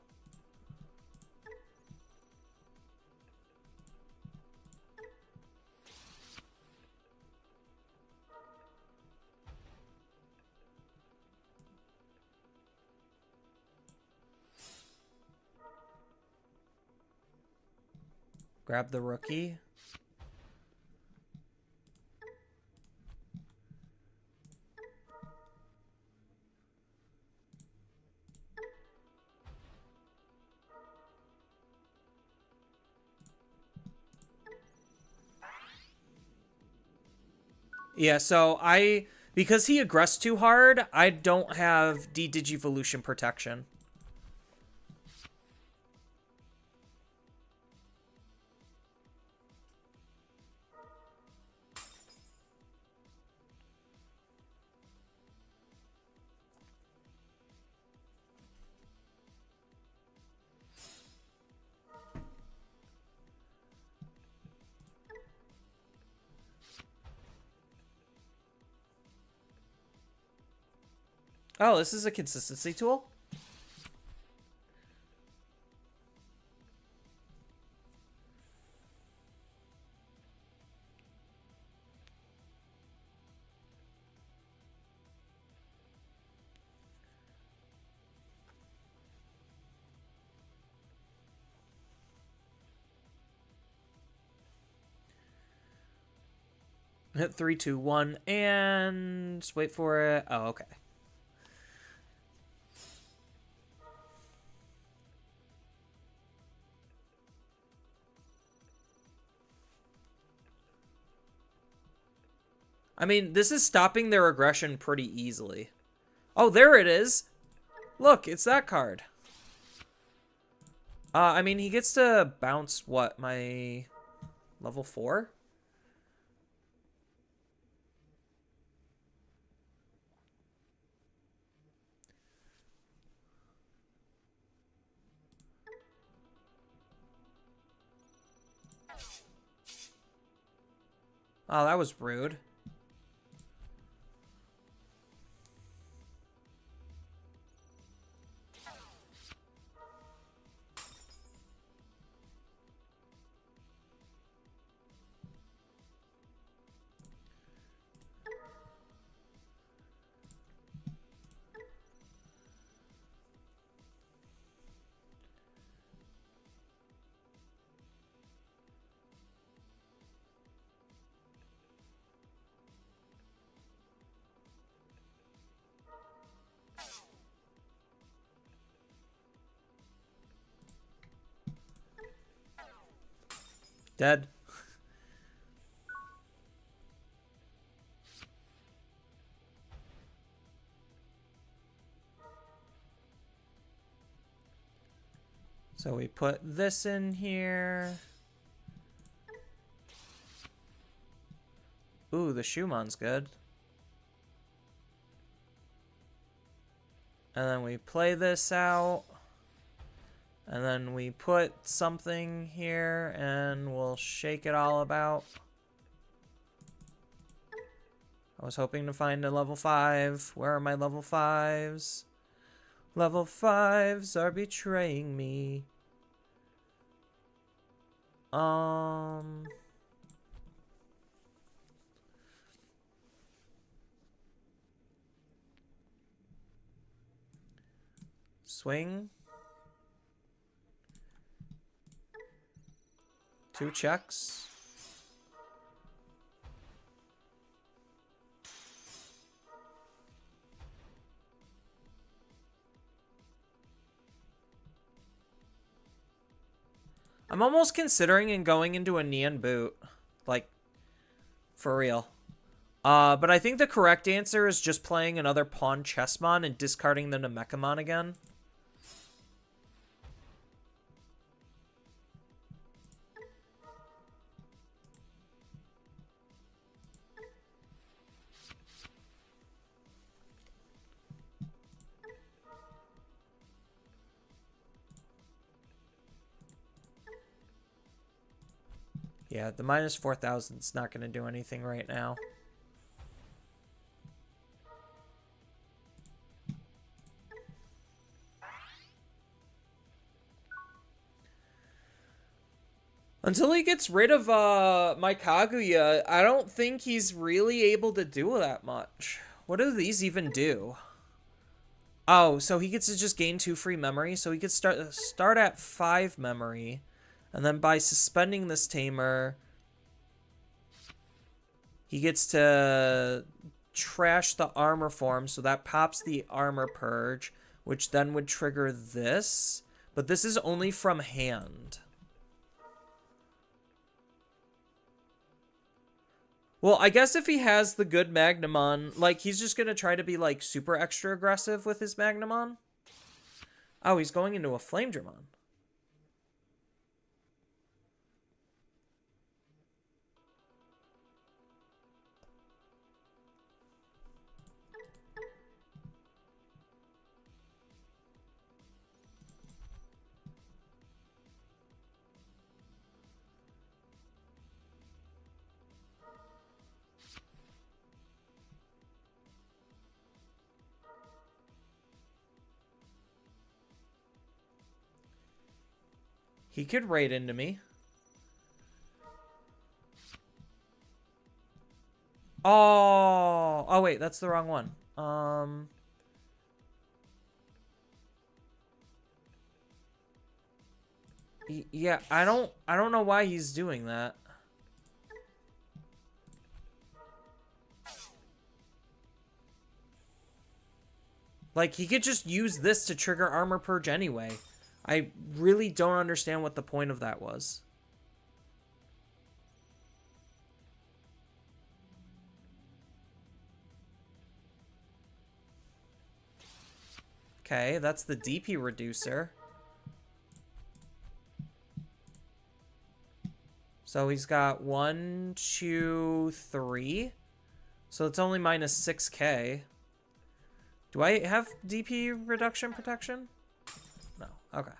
Grab the rookie. Yeah, so because he aggressed too hard, I don't have de-digivolution protection. Oh, this is a consistency tool? Hit 3, 2, 1, and just wait for it. Oh, okay. I mean, this is stopping their aggression pretty easily. Oh, there it is. Look, it's that card. I mean, he gets to bounce, what, my level 4? Oh, that was rude. Dead. So we put this in here. Ooh, the Shuman's good. And then we play this out. And then we put something here and we'll shake it all about. I was hoping to find a level 5. Where are my level 5s? Level 5s are betraying me. Swing. 2 checks. I'm almost considering and going into a Neon boot. Like, for real. But I think the correct answer is just playing another Pawn Chessmon and discarding the Namekamon again. Yeah, the minus 4,000 is not going to do anything right now. Until he gets rid of my Kaguya, I don't think he's really able to do that much. What do these even do? Oh, so he gets to just gain 2 free memory, so he could start at 5 memory. And then by suspending this tamer, he gets to trash the armor form, so that pops the armor purge, which then would trigger this. But this is only from hand. Well, I guess if he has the good Magnamon, like, he's just going to try to be, like, super extra aggressive with his Magnamon. Oh, he's going into a Flame Dramon. He could raid into me. Oh, wait, that's the wrong one. Yeah, I don't know why he's doing that. Like, he could just use this to trigger Armor Purge anyway. I really don't understand what the point of that was. Okay, that's the DP reducer. So he's got 1, 2, 3. So it's only minus 6k. Do I have DP reduction protection? No. Okay.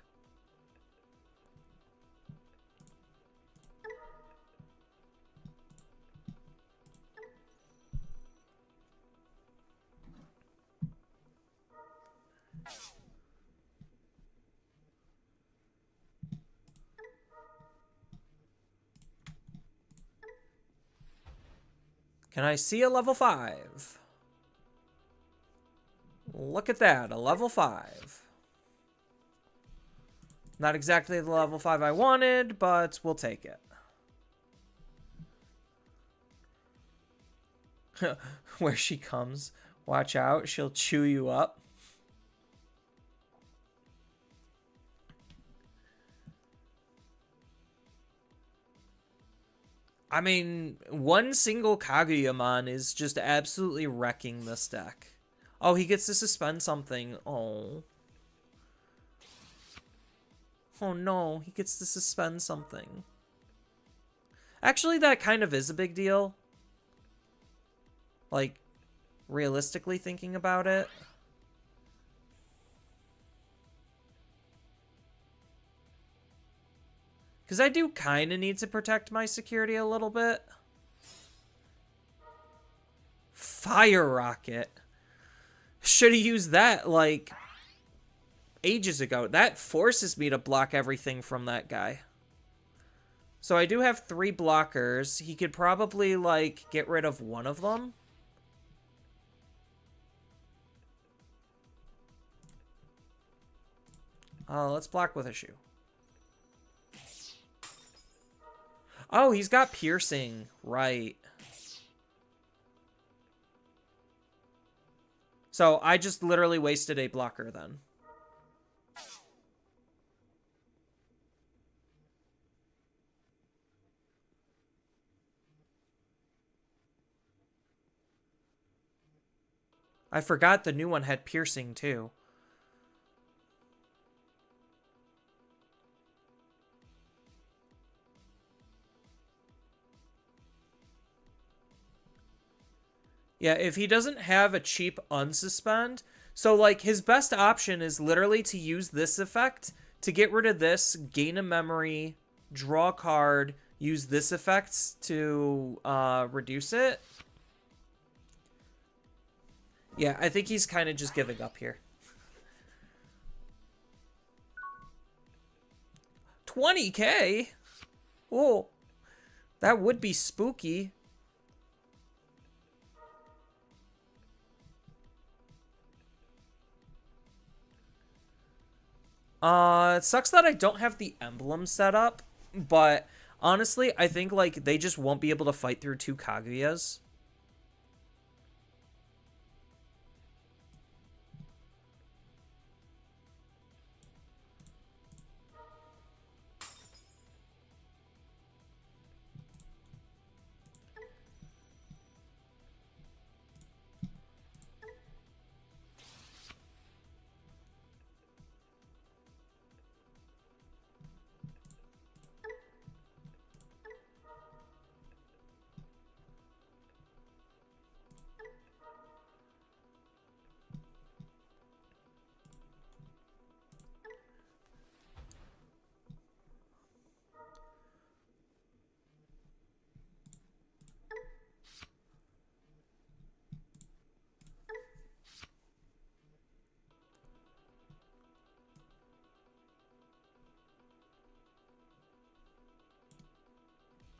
Can I see a level 5? Look at that, a level 5. Not exactly the level 5 I wanted, but we'll take it. Where she comes. Watch out, she'll chew you up. I mean, one single Kageyamon is just absolutely wrecking this deck. Oh, he gets to suspend something. Oh. Oh no, he gets to suspend something. Actually, that kind of is a big deal. Like, realistically thinking about it. Because I do kind of need to protect my security a little bit. Fire Rocket. Should have used that, like, ages ago. That forces me to block everything from that guy. So I do have 3 blockers. He could probably, like, get rid of one of them. Let's block with a shoe. Oh, he's got piercing. Right. So I just literally wasted a blocker then. I forgot the new one had piercing too. Yeah, if he doesn't have a cheap unsuspend, so like his best option is literally to use this effect to get rid of this, gain a memory, draw a card, use this effect to reduce it. Yeah, I think he's kind of just giving up here. 20k? Oh, that would be spooky. It sucks that I don't have the emblem set up, but honestly, I think like they just won't be able to fight through 2 Kaguyas.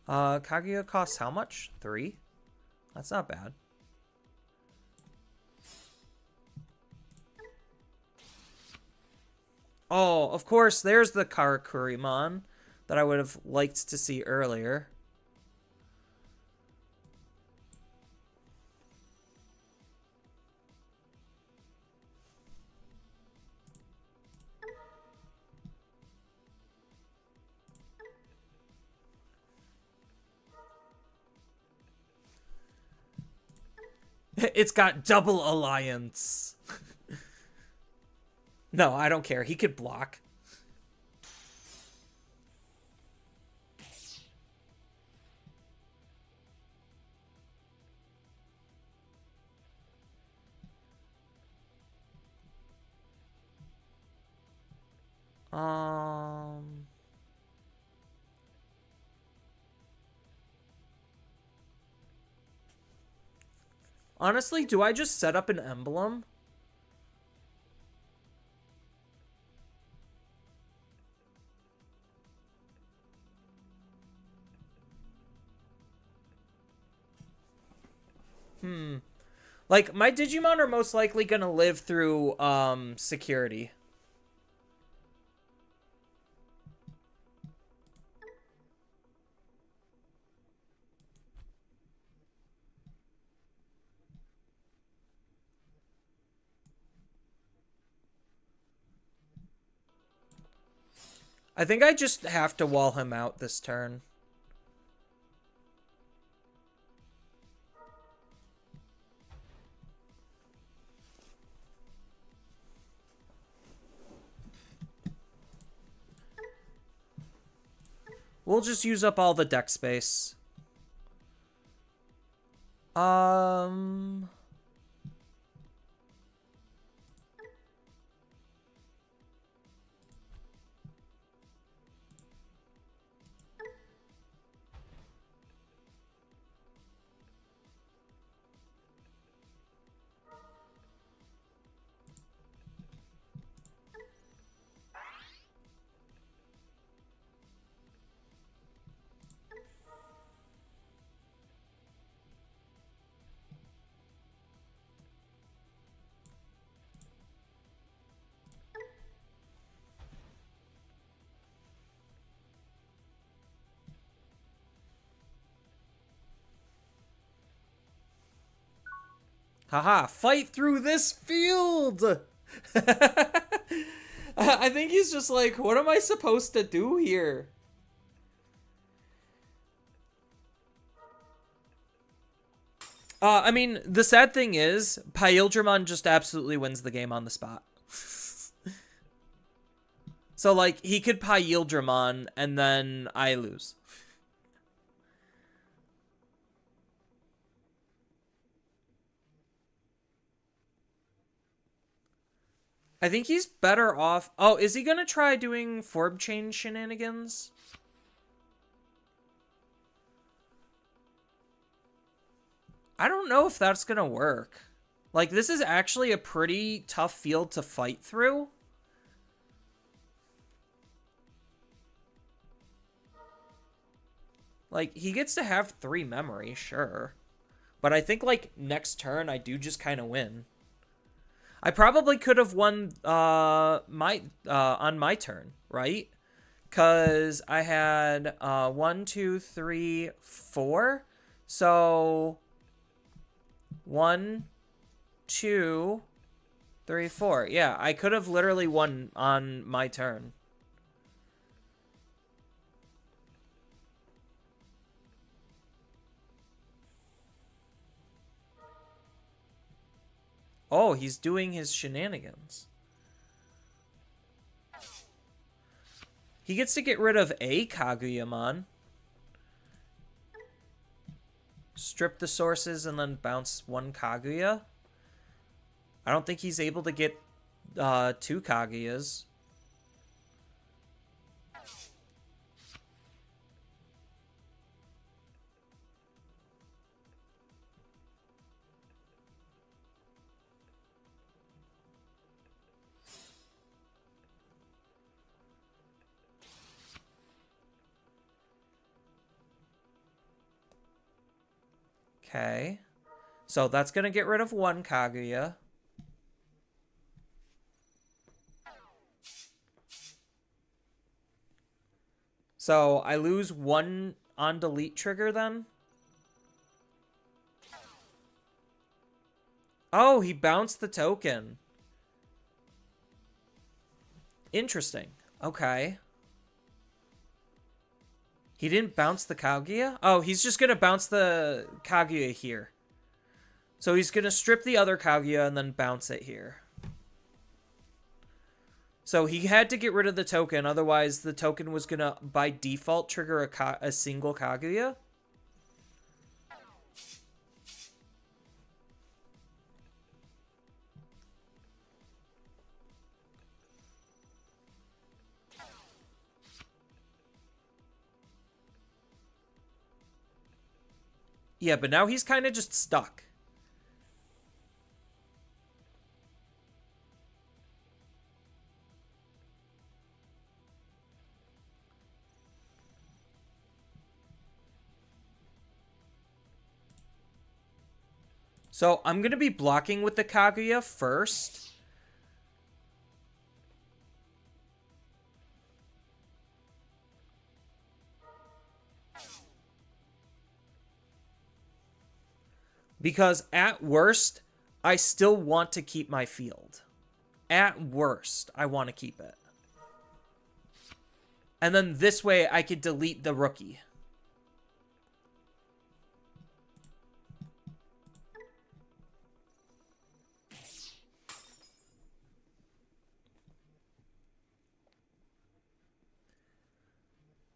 Kaguya costs how much? 3? That's not bad. Oh, of course, there's the Karakurimon that I would have liked to see earlier. It's got double alliance. No, I don't care. He could block. Honestly, do I just set up an emblem? Like, my Digimon are most likely gonna live through, security. I think I just have to wall him out this turn. We'll just use up all the deck space. Haha, fight through this field! I think he's just like, what am I supposed to do here? I mean, the sad thing is, Paildramon just absolutely wins the game on the spot. So, like, he could Paildramon, and then I lose. I think he's better off... Oh, is he going to try doing form change shenanigans? I don't know if that's going to work. Like, this is actually a pretty tough field to fight through. Like, he gets to have 3 memory, sure. But I think, like, next turn, I do just kind of win. I probably could have won on my turn, right? Because I had 1, 2, 3, 4. So 1, 2, 3, 4. Yeah, I could have literally won on my turn. Oh, he's doing his shenanigans. He gets to get rid of a Kaguyamon. Strip the sources and then bounce 1 Kaguya. I don't think he's able to get 2 Kaguyas. Okay. So that's going to get rid of one Kaguya. So I lose one on delete trigger then? Oh, he bounced the token. Interesting. Okay. He didn't bounce the Kaguya? Oh, he's just going to bounce the Kaguya here. So he's going to strip the other Kaguya and then bounce it here. So he had to get rid of the token, otherwise the token was going to, by default, trigger a single Kaguya. Yeah, but now he's kind of just stuck. So I'm going to be blocking with the Kaguya first. Because at worst, I still want to keep my field. At worst, I want to keep it. And then this way, I could delete the rookie.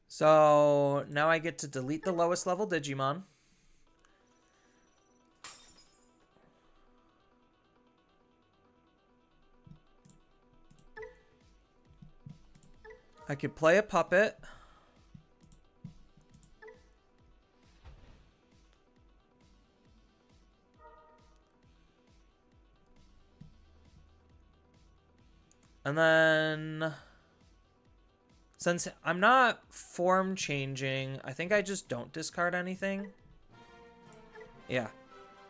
So now I get to delete the lowest level Digimon. I could play a puppet. And then, since I'm not form changing, I think I just don't discard anything. Yeah.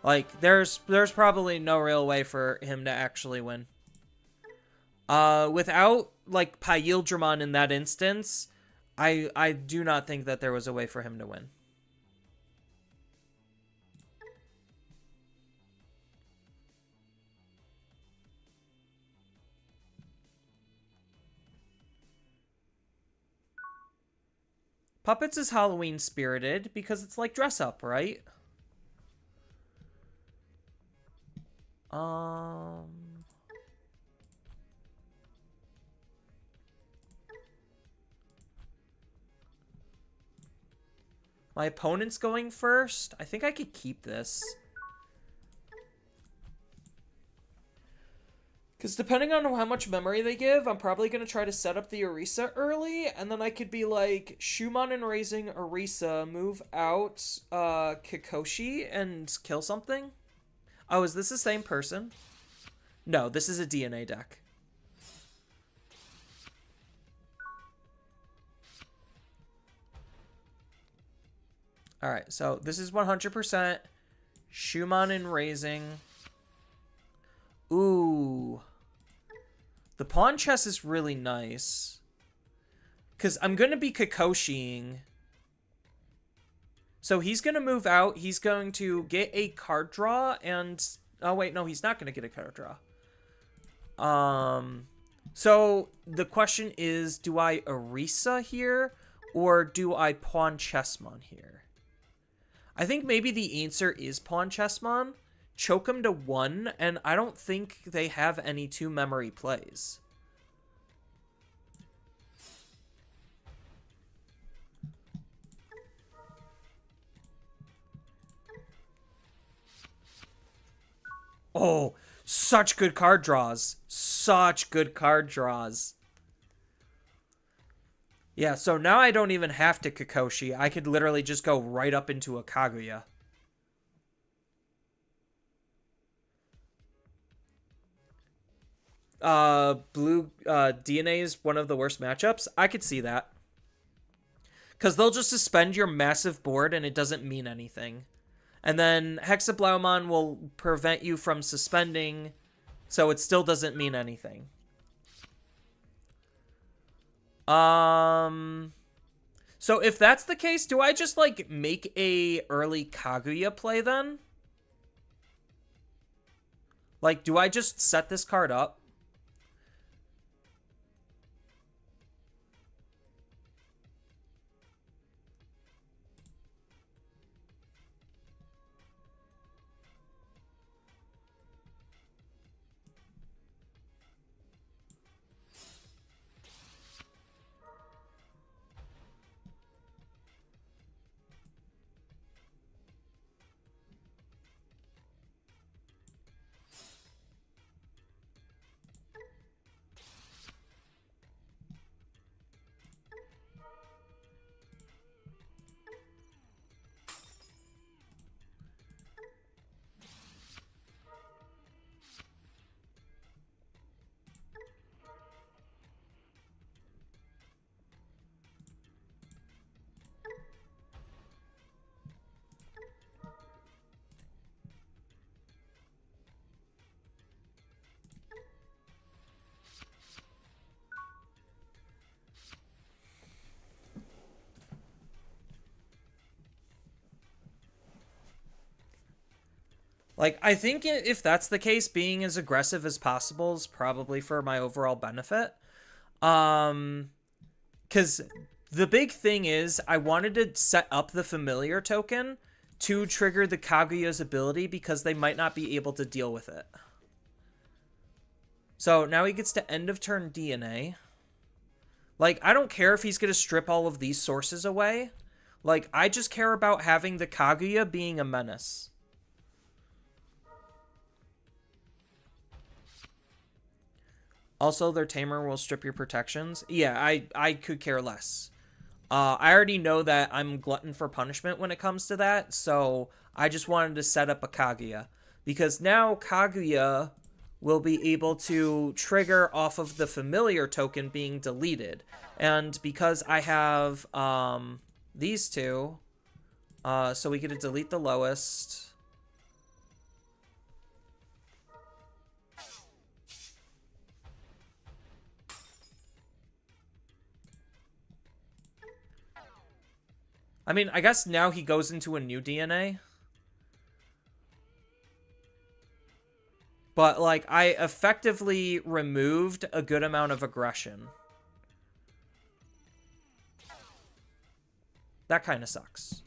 Like, there's probably no real way for him to actually win. Without, like, Paildramon in that instance, I do not think that there was a way for him to win. Puppets is Halloween spirited because it's like dress up, right? My opponent's going first. I think I could keep this. Because depending on how much memory they give, I'm probably going to try to set up the Orisa early, and then I could be like, Shumon and Raising Orisa, move out Kikoshi and kill something. Oh, is this the same person? No, this is a DNA deck. Alright, so this is 100% Shumon and Raising. Ooh. The pawn chess is really nice. Because I'm going to be Kikoshiing. So he's going to move out. He's going to get a card draw and... Oh, wait, no, he's not going to get a card draw. So the question is, do I Orisa here or do I Pawn Chessmon here? I think maybe the answer is Pawn Chessmon. Choke him to 1, and I don't think they have any 2 memory plays. Oh, such good card draws. Such good card draws. Yeah, so now I don't even have to Kikoshi. I could literally just go right up into a Kaguya. Blue DNA is one of the worst matchups. I could see that. Because they'll just suspend your massive board and it doesn't mean anything. And then Hexablaumon will prevent you from suspending, so it still doesn't mean anything. So if that's the case, do I just, like, make a early Kaguya play then? Like, do I just set this card up? Like, I think if that's the case, being as aggressive as possible is probably for my overall benefit. Because the big thing is I wanted to set up the familiar token to trigger the Kaguya's ability because they might not be able to deal with it. So now he gets to end of turn DNA. Like, I don't care if he's going to strip all of these sources away. Like, I just care about having the Kaguya being a menace. Also, their tamer will strip your protections. Yeah, I could care less. I already know that I'm glutton for punishment when it comes to that, so I just wanted to set up a Kaguya. Because now Kaguya will be able to trigger off of the familiar token being deleted. And because I have these two, so we get to delete the lowest. I mean, I guess now he goes into a new DNA. But, like, I effectively removed a good amount of aggression. That kind of sucks.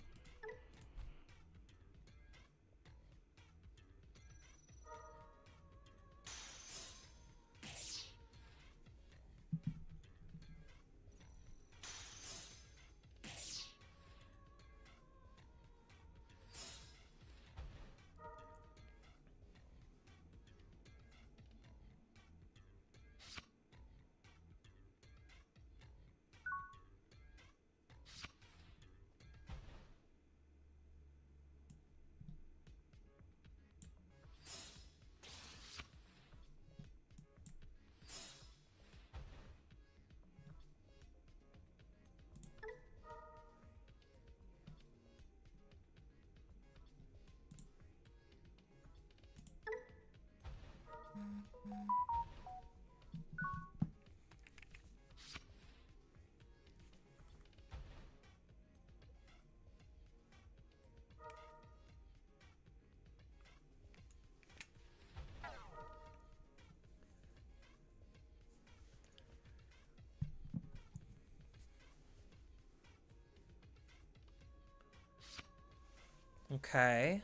Okay.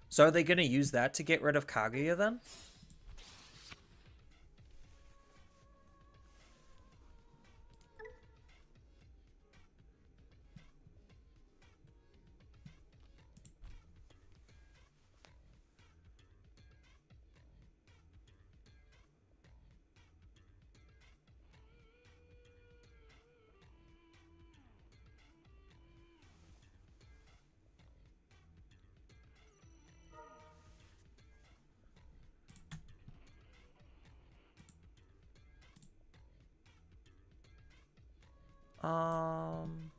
So are they going to use that to get rid of Kaguya then? Um...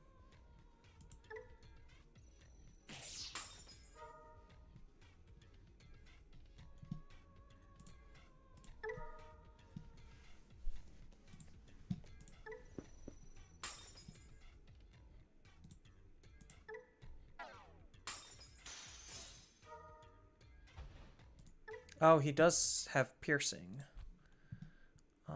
Oh, he does have piercing. Uh...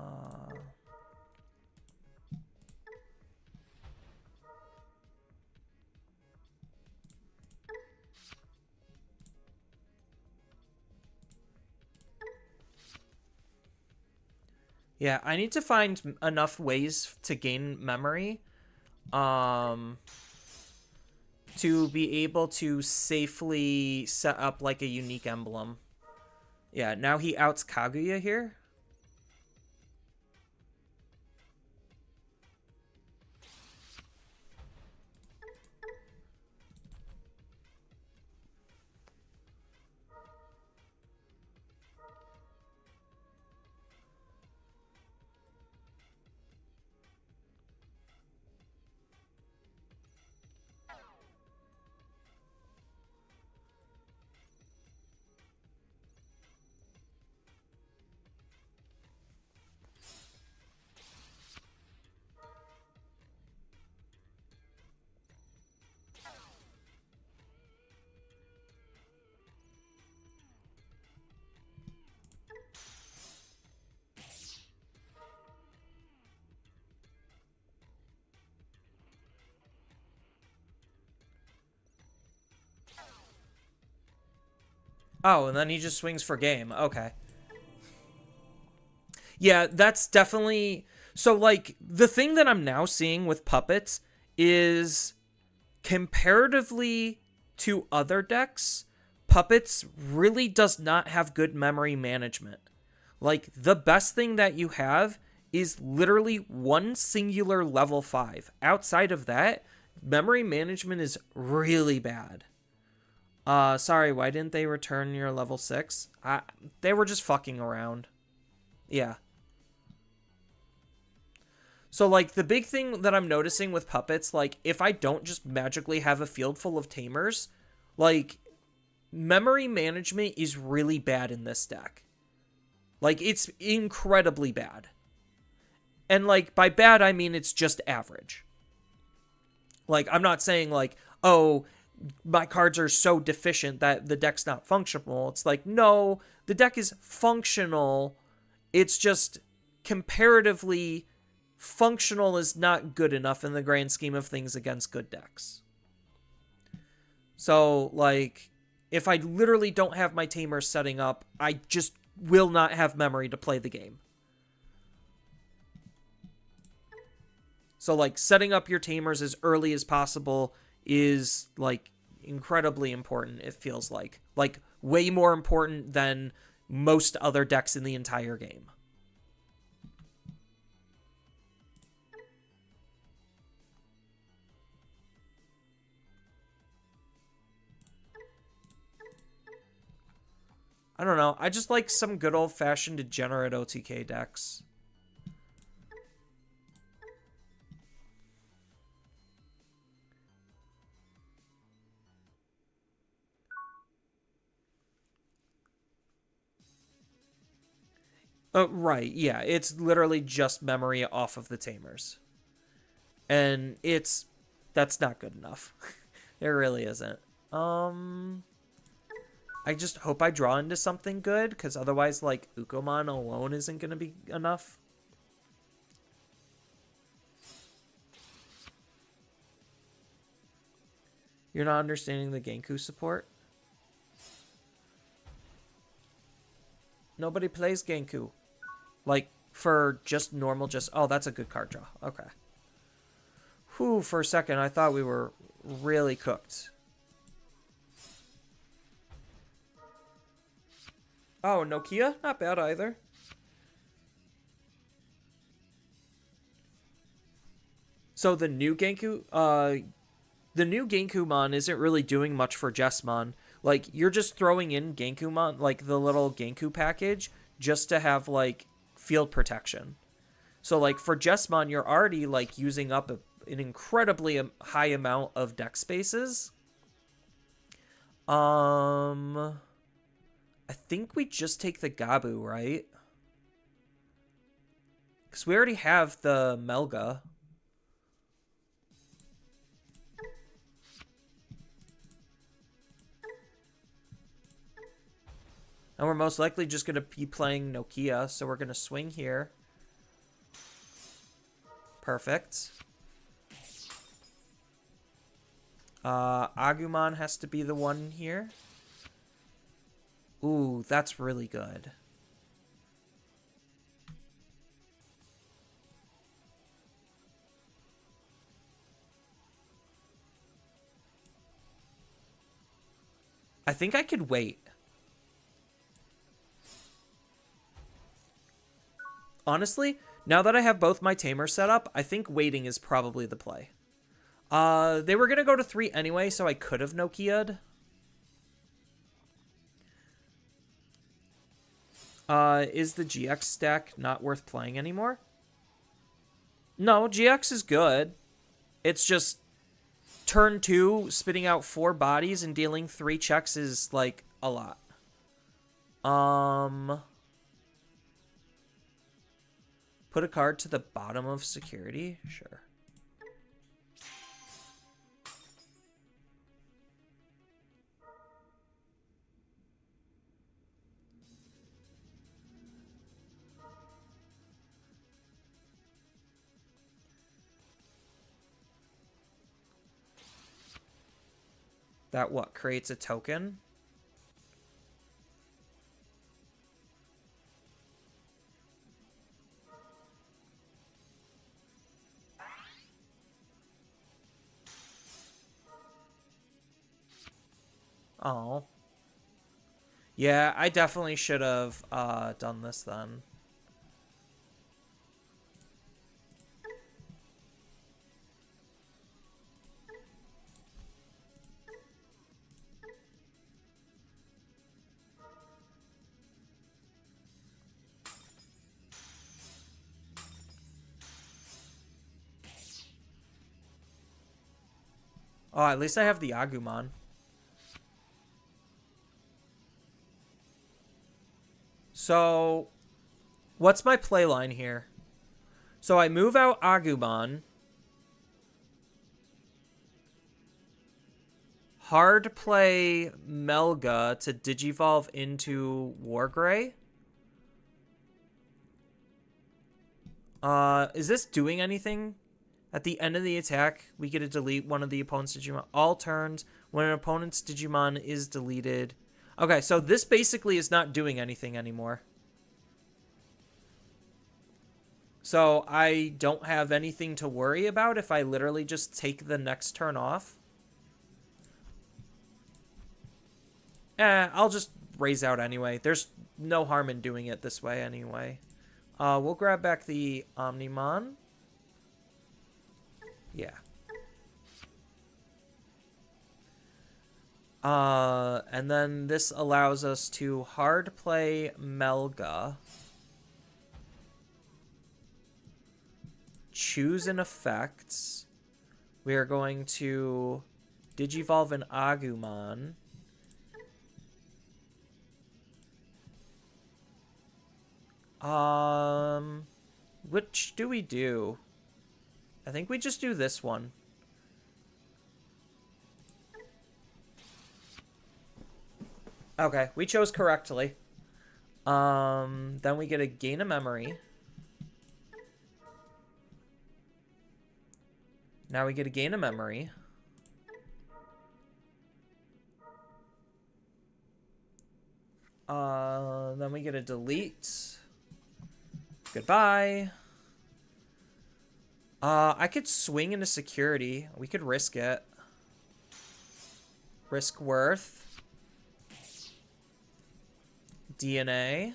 Yeah, I need to find enough ways to gain memory um, to be able to safely set up like a unique emblem. Yeah, now he outs Kaguya here. Oh, and then he just swings for game. Okay. Yeah, that's definitely... So, like, the thing that I'm now seeing with puppets is comparatively to other decks, puppets really does not have good memory management. Like, the best thing that you have is literally one singular level 5. Outside of that, memory management is really bad. Sorry, why didn't they return your level 6? They were just fucking around. Yeah. So, like, the big thing that I'm noticing with puppets, like, if I don't just magically have a field full of tamers, like, memory management is really bad in this deck. Like, it's incredibly bad. And, like, by bad, I mean it's just average. Like, I'm not saying, like, oh, my cards are so deficient that the deck's not functional. It's like, no, the deck is functional. It's just comparatively functional is not good enough in the grand scheme of things against good decks. So, like, if I literally don't have my tamer setting up, I just will not have memory to play the game. So, like, setting up your tamers as early as possible is, like, incredibly important, it feels like. Like, way more important than most other decks in the entire game. I don't know. I just like some good old-fashioned degenerate OTK decks. Right, yeah. It's literally just memory off of the tamers. And that's not good enough. It really isn't. I just hope I draw into something good, because otherwise, like, Ukomon alone isn't going to be enough. You're not understanding the Genku support? Nobody plays Genku. Like, for just normal, oh, that's a good card draw. Okay. Whew, for a second, I thought we were really cooked. Oh, Nokia? Not bad either. So the new Genkumon isn't really doing much for Jesmon. Like, you're just throwing in Genkumon, like the little Genku package, just to have, like, field protection. So, like, for Jesmon, you're already, like, using up an incredibly high amount of deck spaces. I think we just take the Gabu, right? Because we already have the Melga. And we're most likely just going to be playing Nokia, so we're going to swing here. Perfect. Agumon has to be the one here. Ooh, that's really good. I think I could wait. Honestly, now that I have both my tamers set up, I think waiting is probably the play. They were going to go to 3 anyway, so I could have Nokia'd. Is the GX stack not worth playing anymore? No, GX is good. It's just turn 2, spitting out 4 bodies and dealing 3 checks is, like, a lot. Put a card to the bottom of security? Sure. That what? Creates a token? Oh. Yeah, I definitely should have done this then. Oh, at least I have the Agumon. So, what's my play line here? So I move out Agumon. Hard play Melga to Digivolve into Wargrey. Is this doing anything? At the end of the attack, we get to delete one of the opponent's Digimon. All turns, when an opponent's Digimon is deleted. Okay, so this basically is not doing anything anymore. So I don't have anything to worry about if I literally just take the next turn off. I'll just raise out anyway. There's no harm in doing it this way anyway. We'll grab back the Omnimon. Yeah. And then this allows us to hard play Melga. Choose an effect. We are going to Digivolve an Agumon. Which do we do? I think we just do this one. Okay, we chose correctly. Then we get a gain of memory. Now we get a gain of memory. Then we get a delete. Goodbye. I could swing into security. We could risk it. Risk worth. DNA.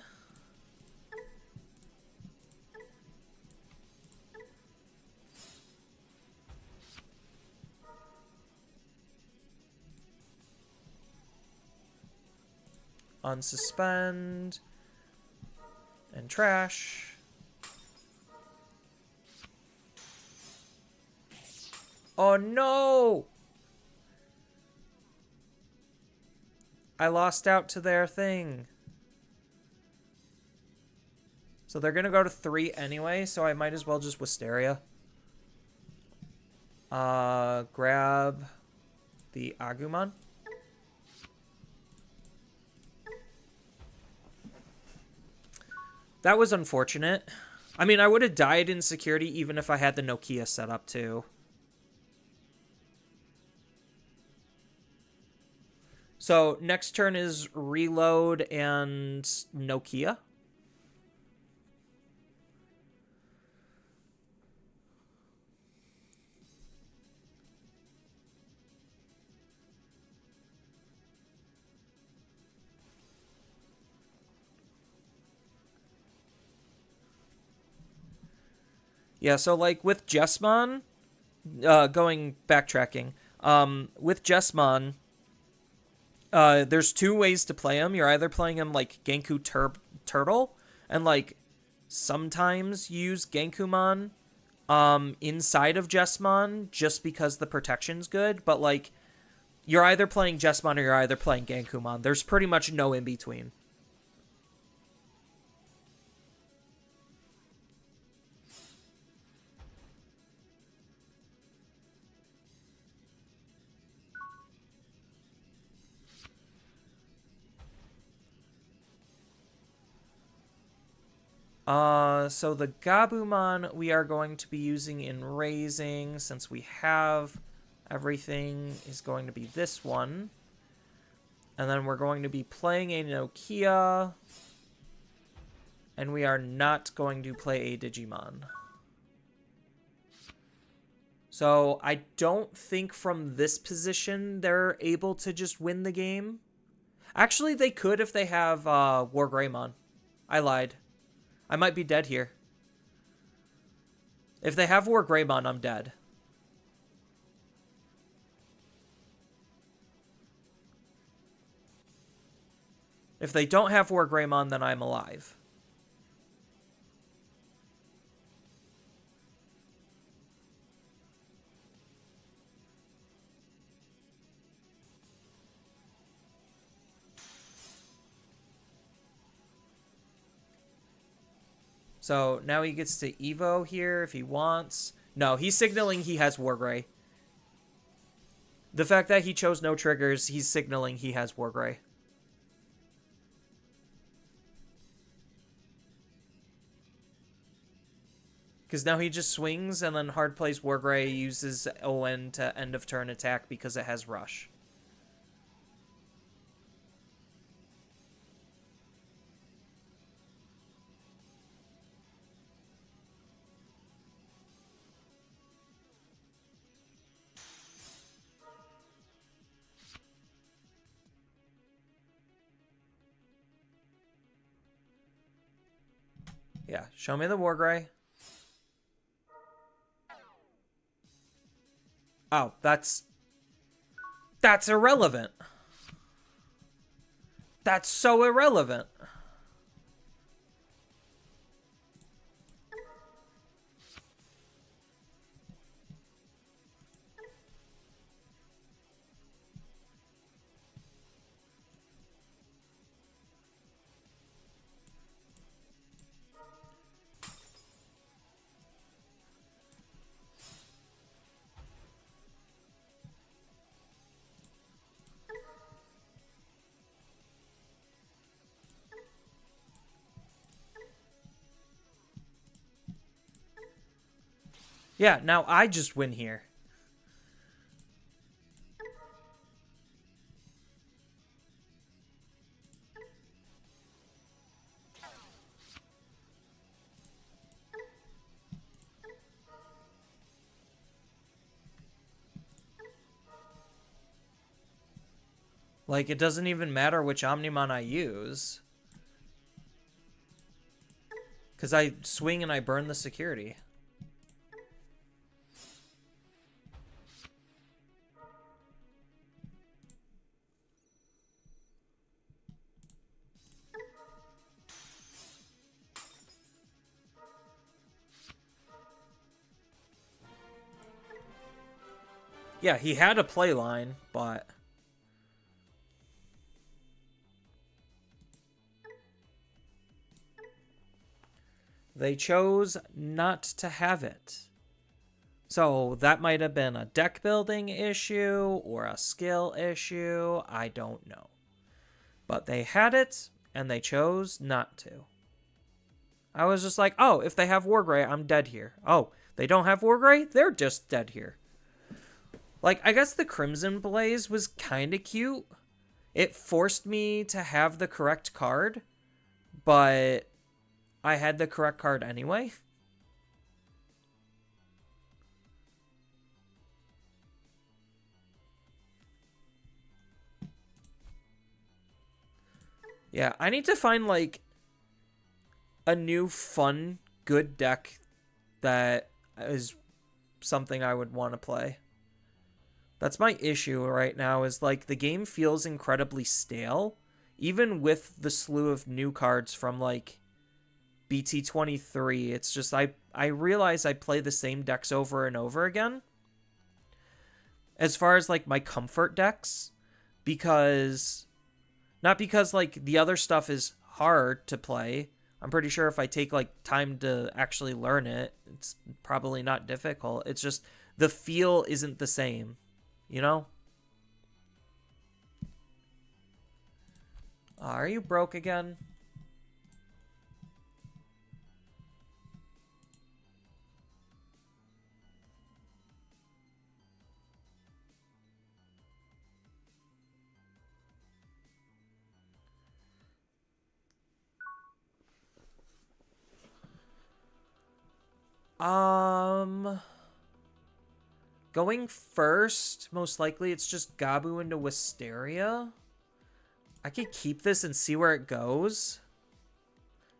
Unsuspend. And trash. Oh no! I lost out to their thing. So they're gonna go to 3 anyway, so I might as well just Wisteria. Grab the Agumon. That was unfortunate. I mean, I would have died in security even if I had the Nokia set up too. So next turn is reload and Nokia. Yeah, so like with Jessmon, backtracking, with Jessmon, there's two ways to play him. You're either playing him like Genku Turtle, and like sometimes use Genkumon inside of Jessmon just because the protection's good, but like you're either playing Jessmon or you're either playing Genkumon. There's pretty much no in between. So the Gabumon we are going to be using in raising, since we have everything, is going to be this one. And then we're going to be playing a Nokia. And we are not going to play a Digimon. So I don't think from this position they're able to just win the game. Actually, they could if they have War Greymon. I lied. I might be dead here. If they have War Greymon, I'm dead. If they don't have War Greymon, then I'm alive. So now he gets to Evo here if he wants. No, he's signaling he has Wargray. The fact that he chose no triggers, he's signaling he has Wargray. Because now he just swings and then hard plays Wargray, uses ON to end of turn attack because it has Rush. Yeah, show me the Wargray. Oh, that's irrelevant. That's so irrelevant. Yeah, now I just win here. Like, it doesn't even matter which Omnimon I use. Because I swing and I burn the security. Yeah, he had a play line, but... they chose not to have it. So that might have been a deck building issue or a skill issue. I don't know. But they had it, and they chose not to. I was just like, oh, if they have Wargrey, I'm dead here. Oh, they don't have Wargrey? They're just dead here. Like, I guess the Crimson Blaze was kind of cute. It forced me to have the correct card, but I had the correct card anyway. Yeah, I need to find, like, a new, fun, good deck that is something I would want to play. That's my issue right now, is, like, the game feels incredibly stale, even with the slew of new cards from, like, BT23. It's just, I realize I play the same decks over and over again. As far as, like, my comfort decks, because... Not because, like, the other stuff is hard to play. I'm pretty sure if I take, like, time to actually learn it, it's probably not difficult. It's just the feel isn't the same, you know? Are you broke again? Going first, most likely it's just Gabu into Wisteria. I could keep this and see where it goes.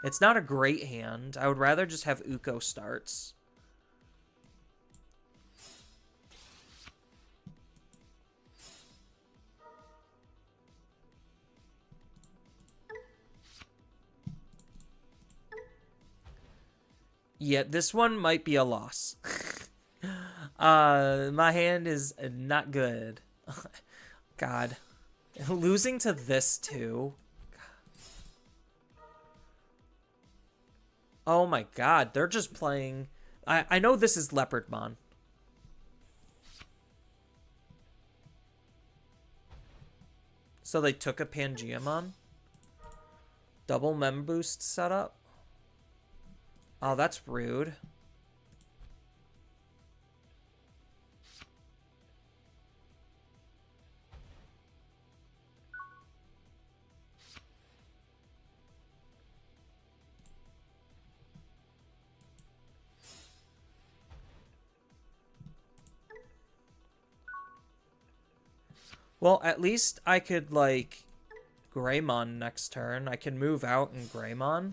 It's not a great hand. I would rather just have Uko starts. Yeah, this one might be a loss. My hand is not good. God. Losing to this too. Oh my god, they're just playing... I know this is Leopardmon. So they took a Pangeamon? Double Mem Boost setup? Oh, that's rude. Well, at least I could, like, Greymon next turn. I can move out and Greymon.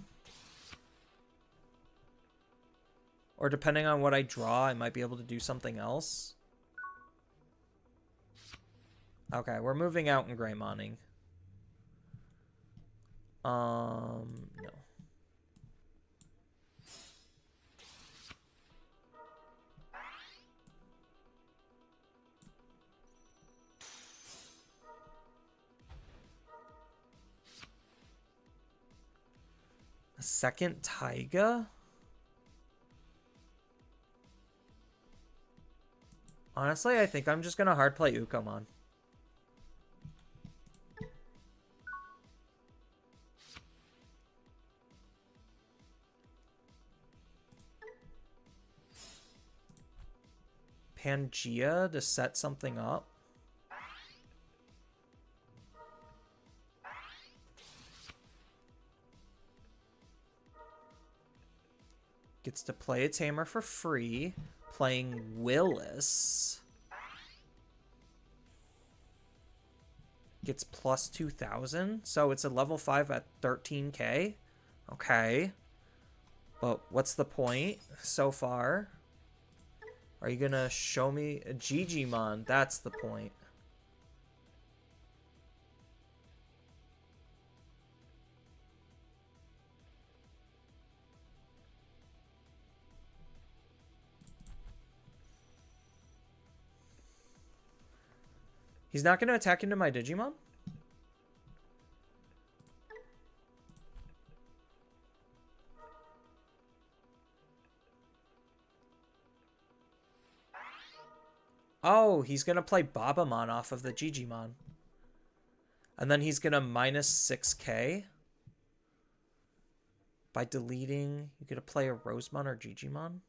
Or depending on what I draw, I might be able to do something else. Okay, we're moving out and Greymoning. No. A second Taiga? Honestly, I think I'm just gonna hard play Ukomon. Pangea to set something up. Gets to play a Tamer for free. Playing Willis. Gets plus 2,000. So it's a level 5 at 13k. Okay. But what's the point so far? Are you gonna show me a Digimon? That's the point. He's not gonna attack into my Digimon? Oh, he's gonna play Babamon off of the Digimon. And then he's gonna minus 6k. By deleting, you get to play a Rosemon or Digimon?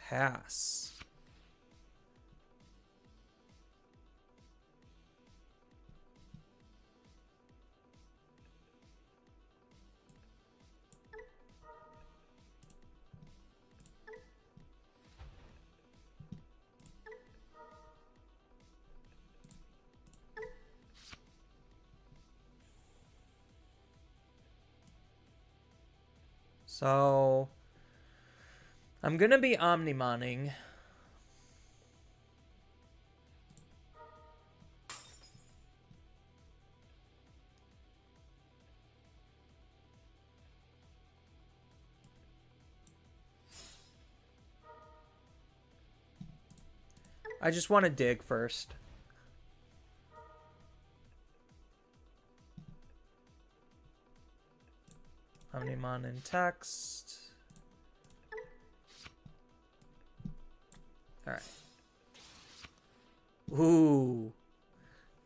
Pass. So I'm gonna be Omnimoning. I just want to dig first. Omnimon in text. Alright. Ooh.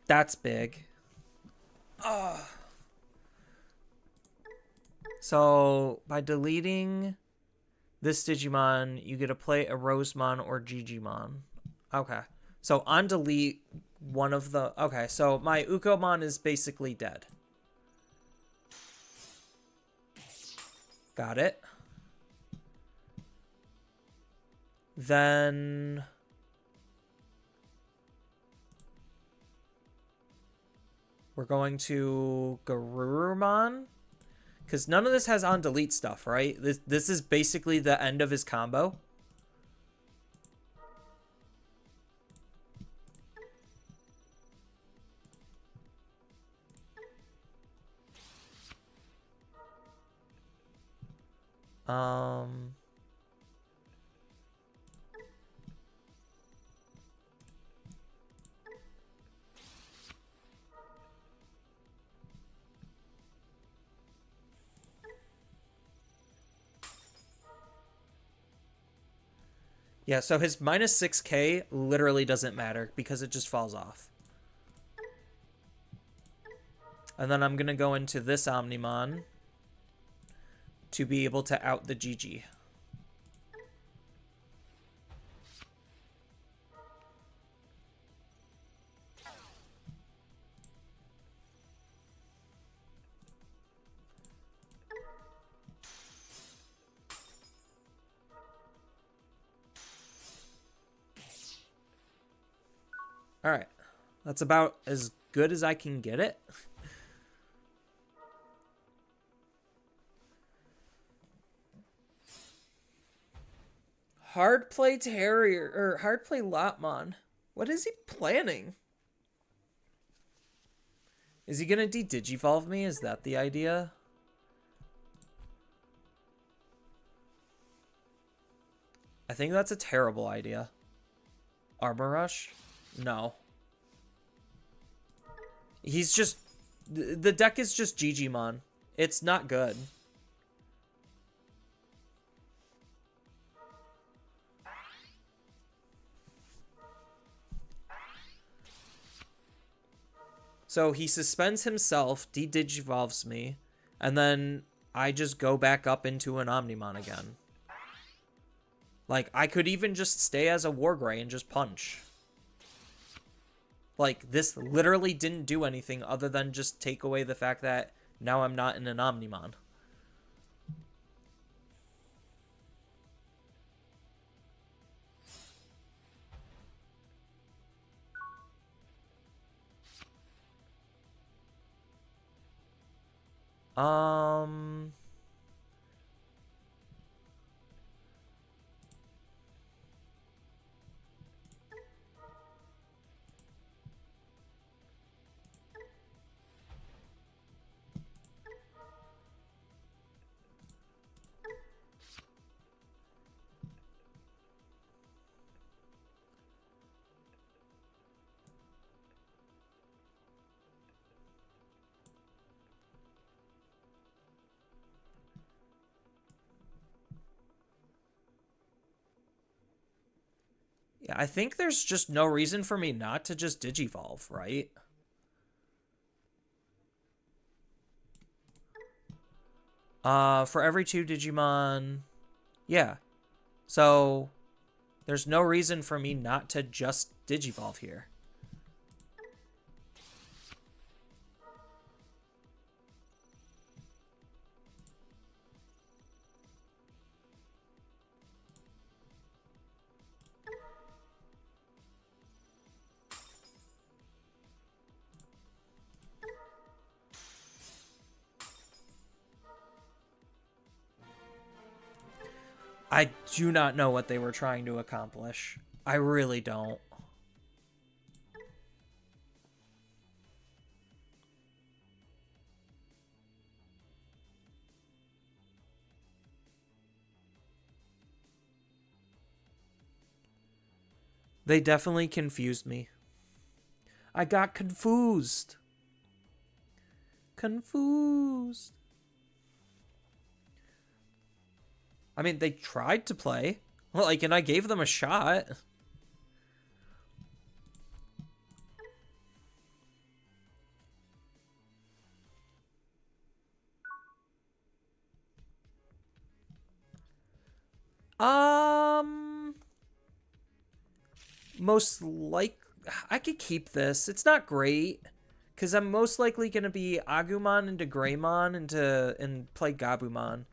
That's big. So, by deleting this Digimon, you get to play a Rosemon or Gigimon. Okay. So, on delete one of the... Okay, so my Ukomon is basically dead. Got it. Then... we're going to Garurumon. Because none of this has on delete stuff, right? This is basically the end of his combo. Yeah, so his minus 6k literally doesn't matter because it just falls off. And then I'm going to go into this Omnimon to be able to out the GG. All right. That's about as good as I can get it. Hard play Terrier, or hard play Lotmon. What is he planning? Is he gonna de-digivolve me? Is that the idea? I think that's a terrible idea. Armor Rush? No. He's just... the deck is just Gigimon. It's not good. So he suspends himself, de-digivolves me, and then I just go back up into an Omnimon again. Like, I could even just stay as a Wargray and just punch. Like, this literally didn't do anything other than just take away the fact that now I'm not in an Omnimon. Yeah, I think there's just no reason for me not to just Digivolve, right? For every 2 Digimon... Yeah. So, there's no reason for me not to just Digivolve here. I do not know what they were trying to accomplish. I really don't. They definitely confused me. I got confused. Confused. I mean, they tried to play. Like, and I gave them a shot. Most like I could keep this. It's not great because I'm most likely gonna be Agumon into Greymon and play Gabumon.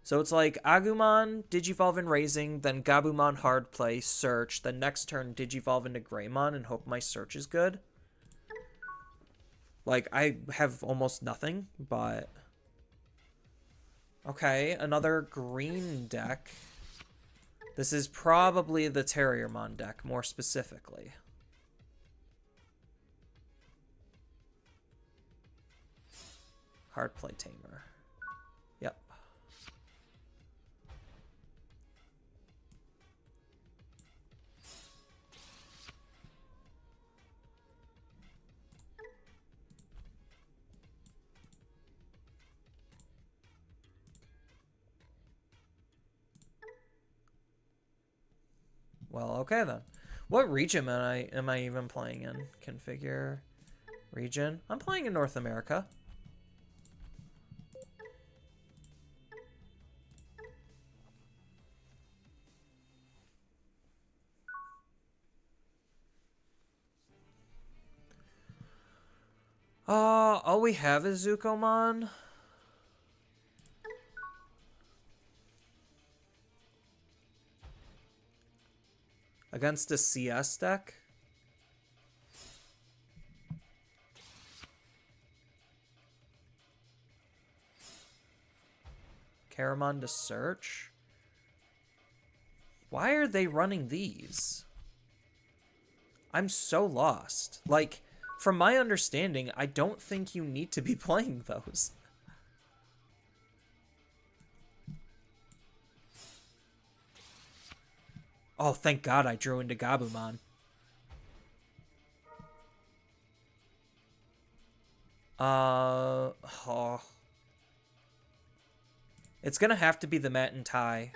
So it's like Agumon, Digivolve and Raising, then Gabumon hard play, search, then next turn Digivolve into Greymon and hope my search is good. Like, I have almost nothing, but... Okay, another green deck. This is probably the Terriermon deck, more specifically. Hard play Tamer. Yep. Well, okay then. What region am I even playing in? Configure region. I'm playing in North America. All we have is Zukomon. Against a CS deck? Caramon to search? Why are they running these? I'm so lost. Like, from my understanding, I don't think you need to be playing those. Oh, thank God I drew into Gabumon. Oh. It's gonna have to be the Mat and Tai.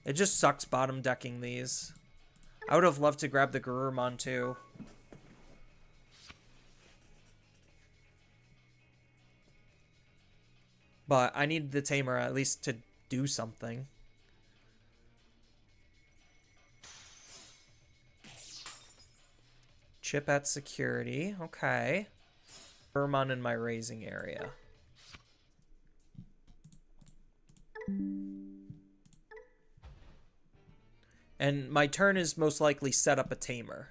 It just sucks bottom decking these. I would have loved to grab the Garurumon too. But I need the Tamer at least to do something. Chip at security. Okay. Garurumon in my raising area. And my turn is most likely set up a Tamer.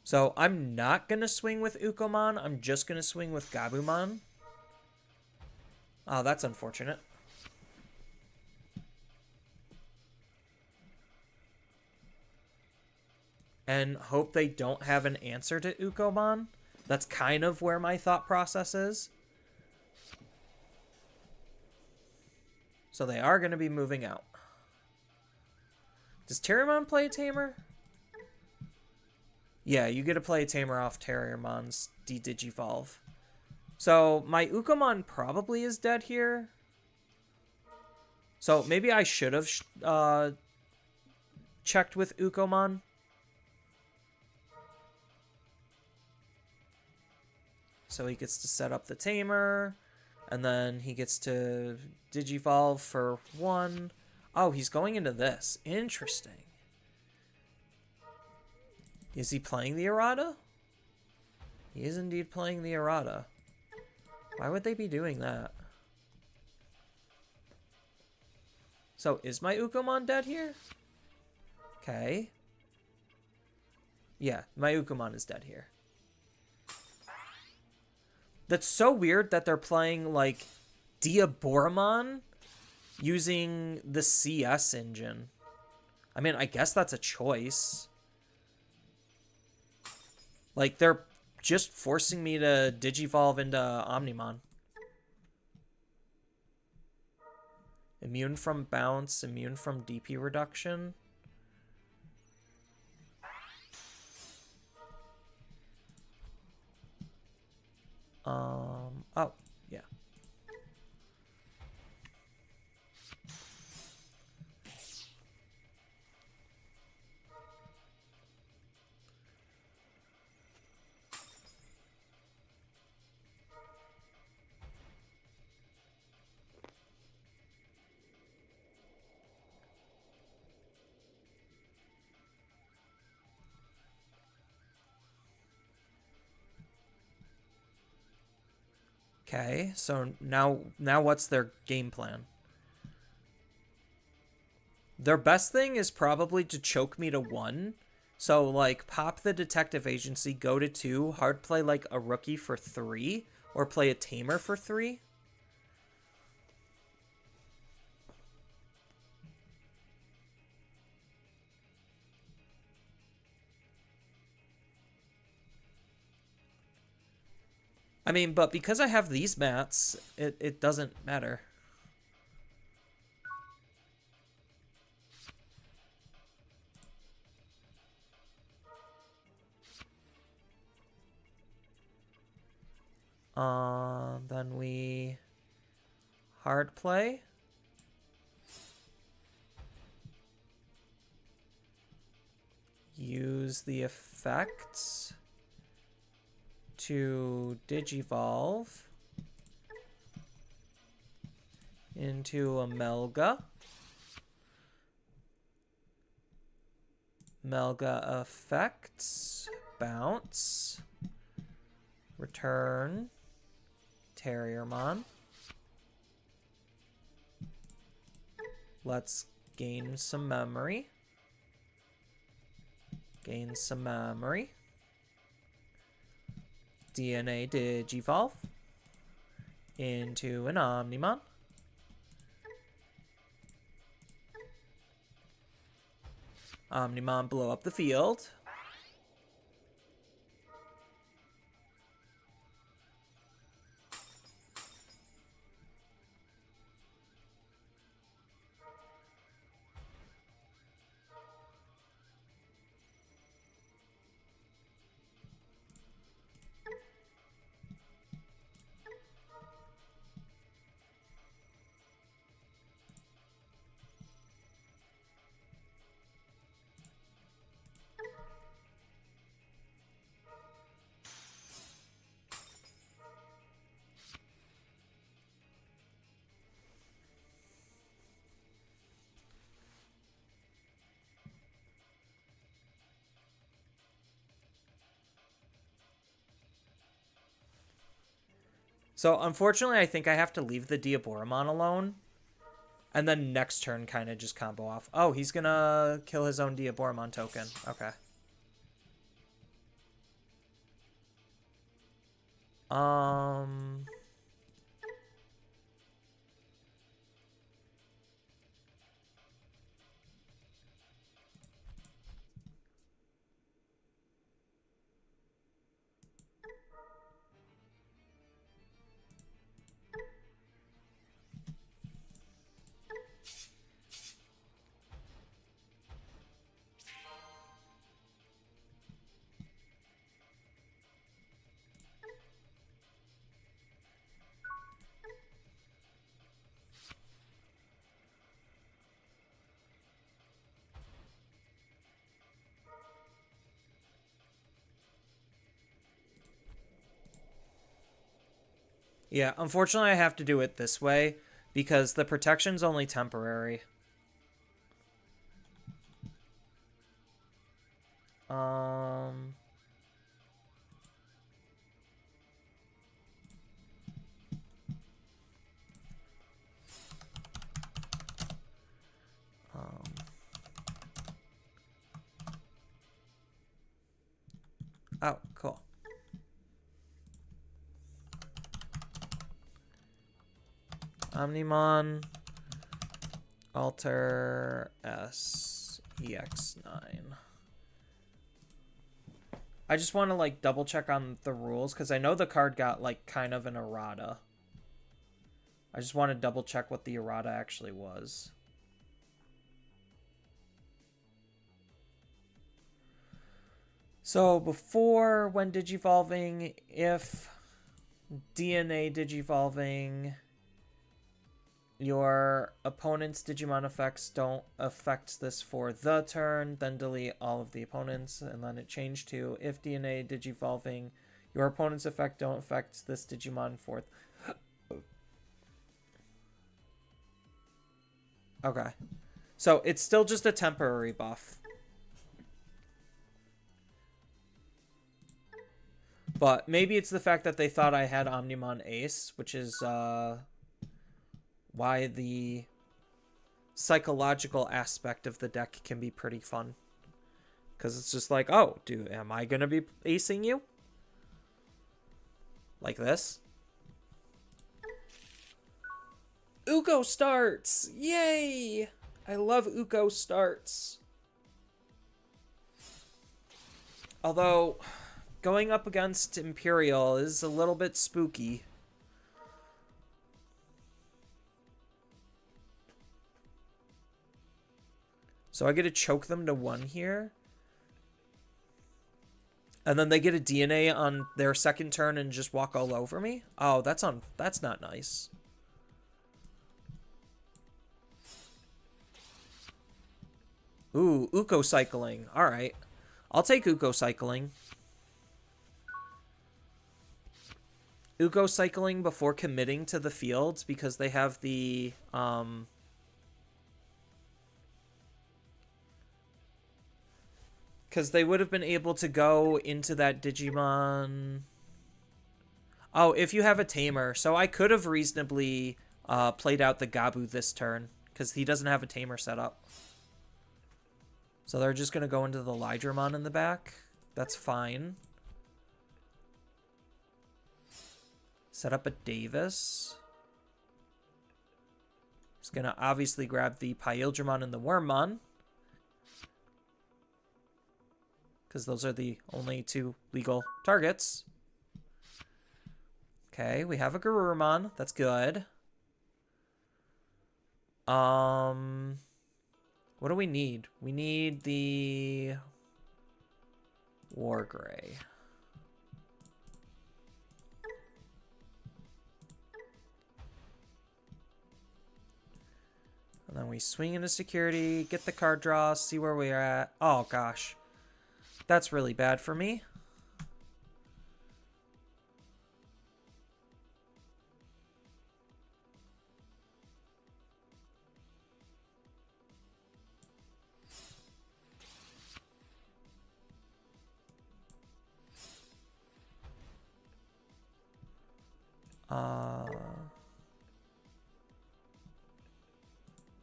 So I'm not going to swing with Ukomon. I'm just going to swing with Gabumon. Oh, that's unfortunate. And hope they don't have an answer to Ukomon. That's kind of where my thought process is. So they are going to be moving out. Does Terriermon play a Tamer? Yeah, you get to play a Tamer off Terriermon's D-Digivolve. So my Ukomon probably is dead here. So maybe I should have checked with Ukomon. So he gets to set up the tamer, and then he gets to Digivolve for 1. Oh, he's going into this. Interesting. Is he playing the errata? He is indeed playing the errata. Why would they be doing that? So is my Ukomon dead here? Okay. Yeah, my Ukomon is dead here. That's so weird that they're playing, like, Diaboromon using the CS engine. I mean, I guess that's a choice. Like, they're just forcing me to Digivolve into Omnimon. Immune from bounce, immune from DP reduction. Oh, yeah. Okay, so now what's their game plan? Their best thing is probably to choke me to 1. So, like, pop the detective agency, go to 2, hard play, like, a rookie for 3, or play a tamer for 3. I mean, but because I have these mats, it doesn't matter. Then we hard play. Use the effects to Digivolve into a Melga. Melga effects, bounce, return, Terriermon. Let's gain some memory. Gain some memory. DNA Digivolve into an Omnimon. Omnimon blow up the field. So, unfortunately, I think I have to leave the Diaboromon alone. And then next turn kind of just combo off. Oh, he's going to kill his own Diaboromon token. Okay. Yeah, unfortunately I have to do it this way because the protection's only temporary. Um... Oh, cool. Omnimon Alter S EX9. I just want to like double check on the rules because I know the card got like kind of an errata. I just want to double check what the errata actually was. So before, when digivolving, if DNA digivolving, your opponent's Digimon effects don't affect this for the turn, then delete all of the opponents, and then it changed to if DNA digivolving, your opponent's effect don't affect this Digimon for... Okay. So it's still just a temporary buff. But maybe it's the fact that they thought I had Omnimon Ace, which is why the psychological aspect of the deck can be pretty fun. Because it's just like, oh, am I going to be acing you? Like this? Uko starts! Yay! I love Uko starts. Although, going up against Imperial is a little bit spooky. So I get to choke them to 1 here. And then they get a DNA on their second turn and just walk all over me? Oh, that's not nice. Ooh, Uko cycling. Alright. I'll take Uko cycling. Uko cycling before committing to the fields because they have the because they would have been able to go into that Digimon. Oh, if you have a tamer. So I could have reasonably played out the Gabu this turn because he doesn't have a tamer set up. So they're just going to go into the Lydramon in the back. That's fine. Set up a Davis. He's going to obviously grab the Pyildramon and the Wormmon. Because those are the only 2 legal targets. Okay, we have a Garurumon. That's good. What do we need? We need the Wargray. And then we swing into security, get the card draw, see where we're at. Oh, gosh. That's really bad for me.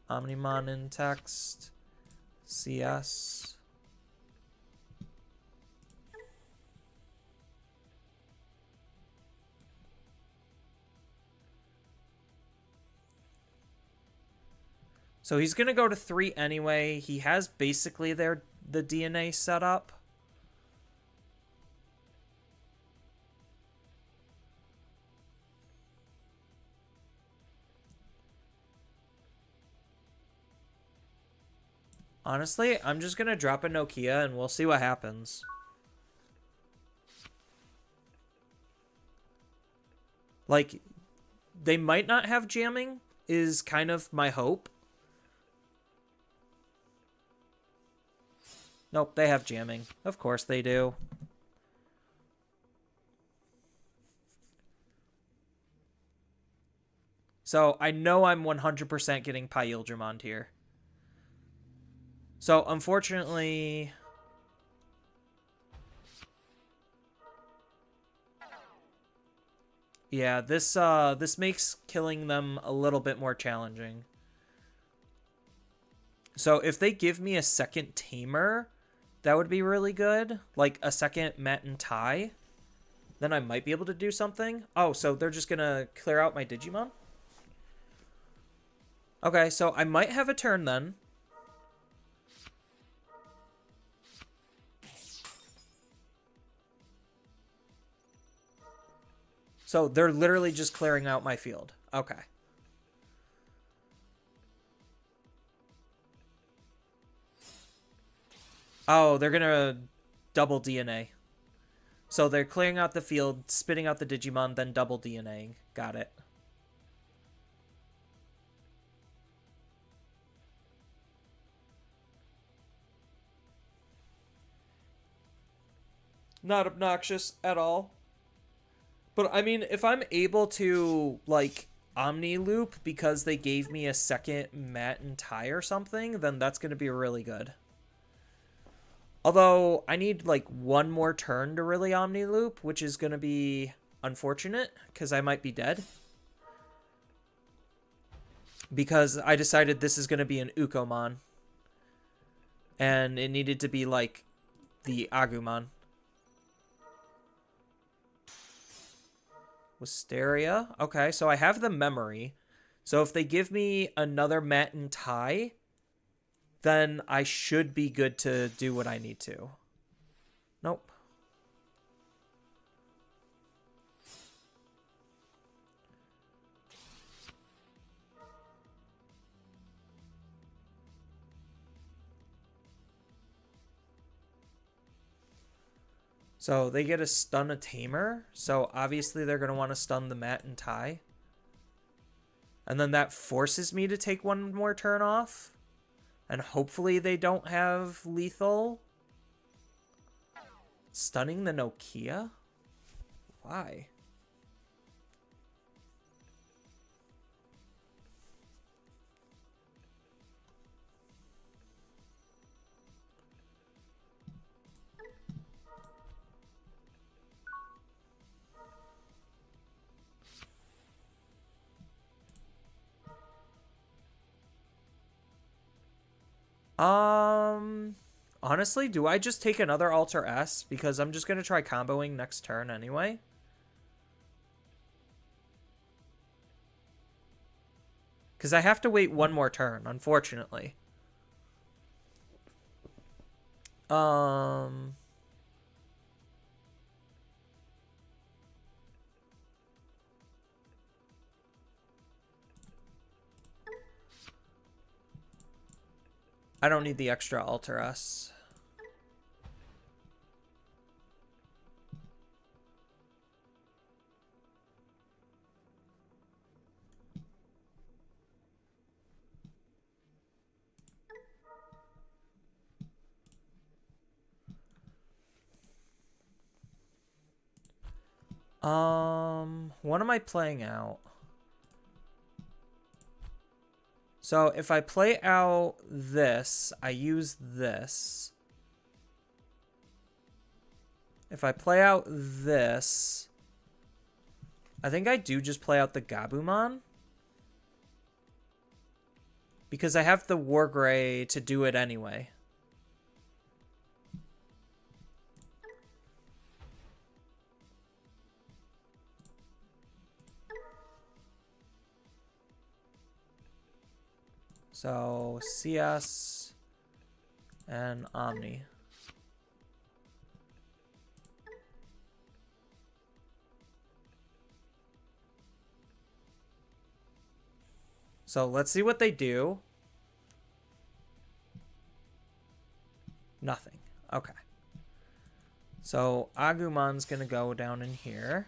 Omnimon in text. CS. So he's going to go to 3 anyway. He has basically the DNA set up. Honestly, I'm just going to drop a Nokia and we'll see what happens. Like, they might not have jamming is kind of my hope. Nope, they have jamming. Of course they do. So I know I'm 100% getting Pyildramond here. So unfortunately... Yeah, this makes killing them a little bit more challenging. So if they give me a second Tamer, that would be really good. Like a second Met and Tai. Then I might be able to do something. Oh, so they're just gonna clear out my Digimon? Okay, so I might have a turn then. So they're literally just clearing out my field. Okay. Oh, they're gonna double DNA. So they're clearing out the field, spitting out the Digimon, then double DNAing. Got it. Not obnoxious at all. But, I mean, if I'm able to, like, Omni Loop because they gave me a second Mat and Tai or something, then that's going to be really good. Although, I need, like, one more turn to really Omni Loop, which is going to be unfortunate, because I might be dead. Because I decided this is going to be an Ukomon. And it needed to be, like, the Agumon. Wisteria. Okay, so I have the memory. So if they give me another Mat and Tai, then I should be good to do what I need to. Nope. So they get a stun a Tamer. So obviously they're going to want to stun the Mat and Tai. And then that forces me to take one more turn off. And hopefully they don't have lethal. Stunning the Nokia? Why? Honestly, do I just take another Alter S? Because I'm just going to try comboing next turn anyway. Because I have to wait one more turn, unfortunately. I don't need the extra Alter S. What am I playing out? So if I play out this, I use this. If I play out this, I think I do just play out the Gabumon. Because I have the Wargray to do it anyway. So, CS and Omni. So, let's see what they do. Nothing. Okay. So, Agumon's going to go down in here.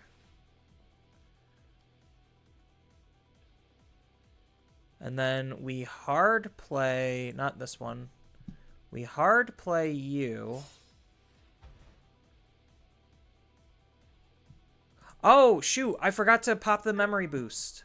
And then we hard play, not this one. We hard play you. Oh, shoot. I forgot to pop the memory boost.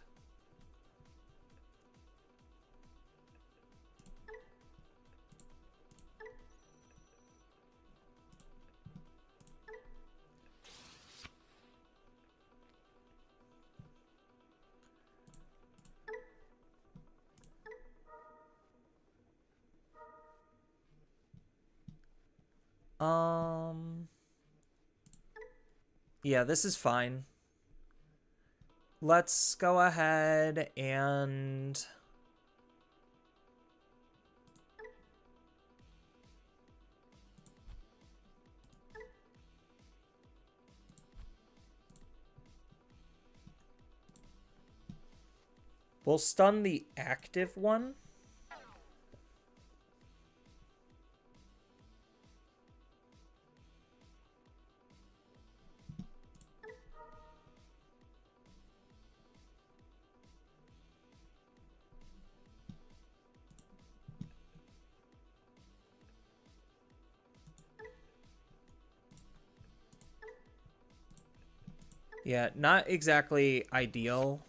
Yeah, this is fine. Let's go ahead and... we'll stun the active one. Yeah, not exactly ideal.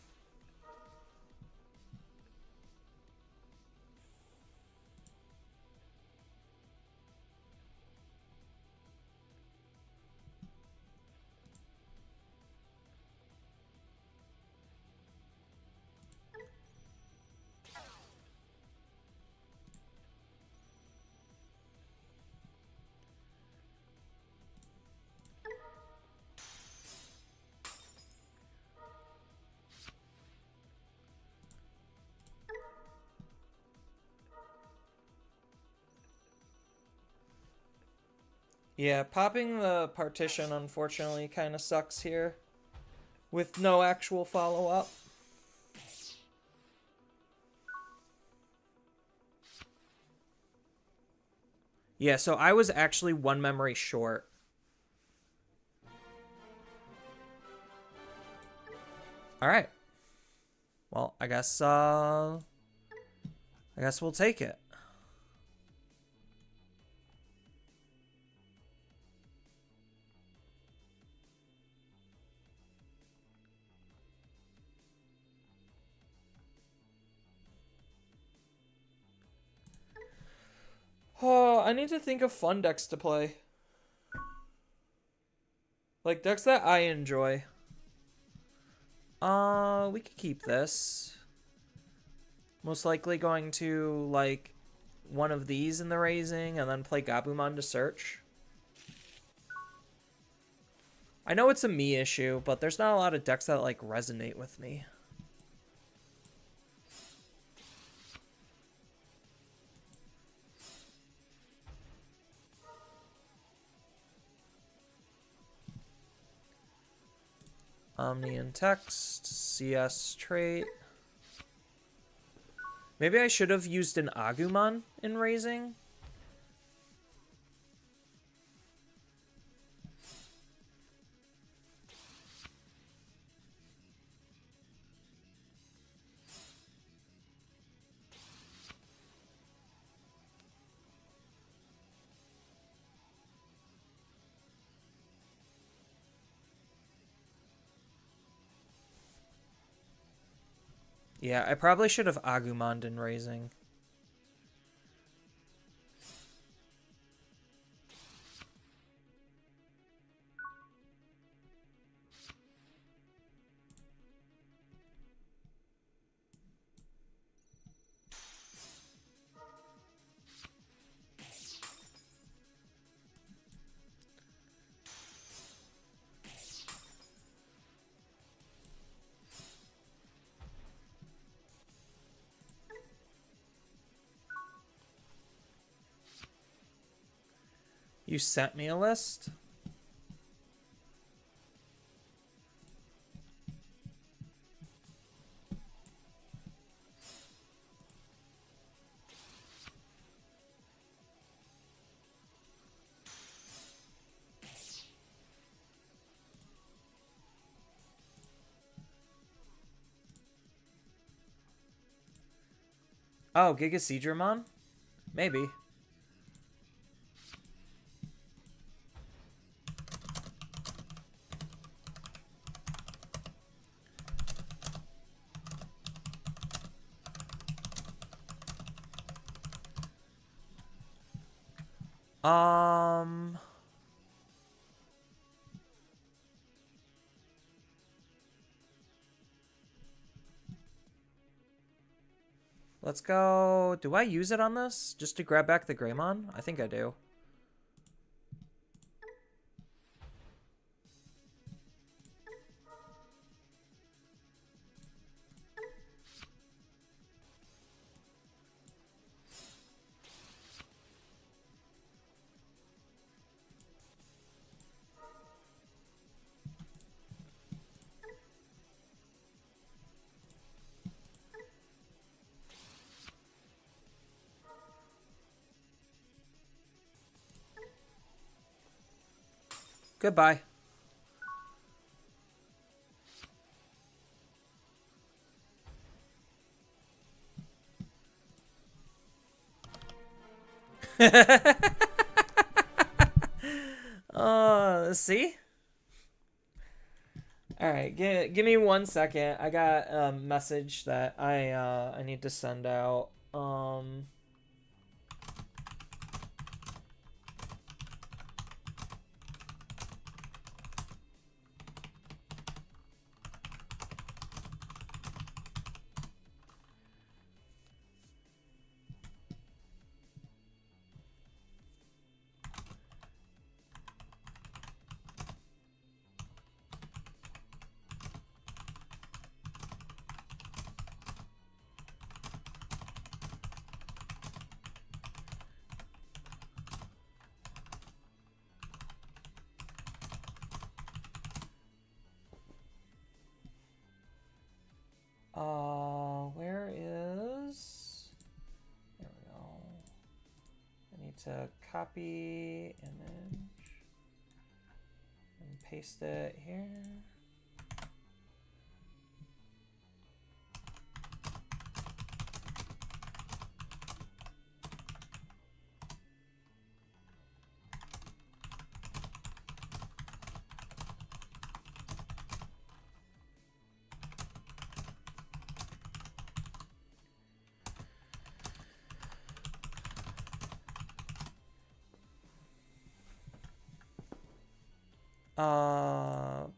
Yeah, popping the partition unfortunately kind of sucks here with no actual follow-up. Yeah, so I was actually one memory short. All right. Well, I guess we'll take it. Oh, I need to think of fun decks to play. Like decks that I enjoy. We could keep this. Most likely going to like one of these in the raising and then play Gabumon to search. I know it's a me issue, but there's not a lot of decks that like resonate with me. Omni and text, CS trait. Maybe I should have used an Agumon in raising. Yeah, I probably should have Agumon in raising. You sent me a list? Oh, Gigaseedramon? Maybe. Um... Let's go... Do I use it on this? Just to grab back the Greymon? I think I do. Goodbye. See? Alright, give me 1 second. I got a message that I need to send out. Where is... There we go. I need to copy image and paste it here.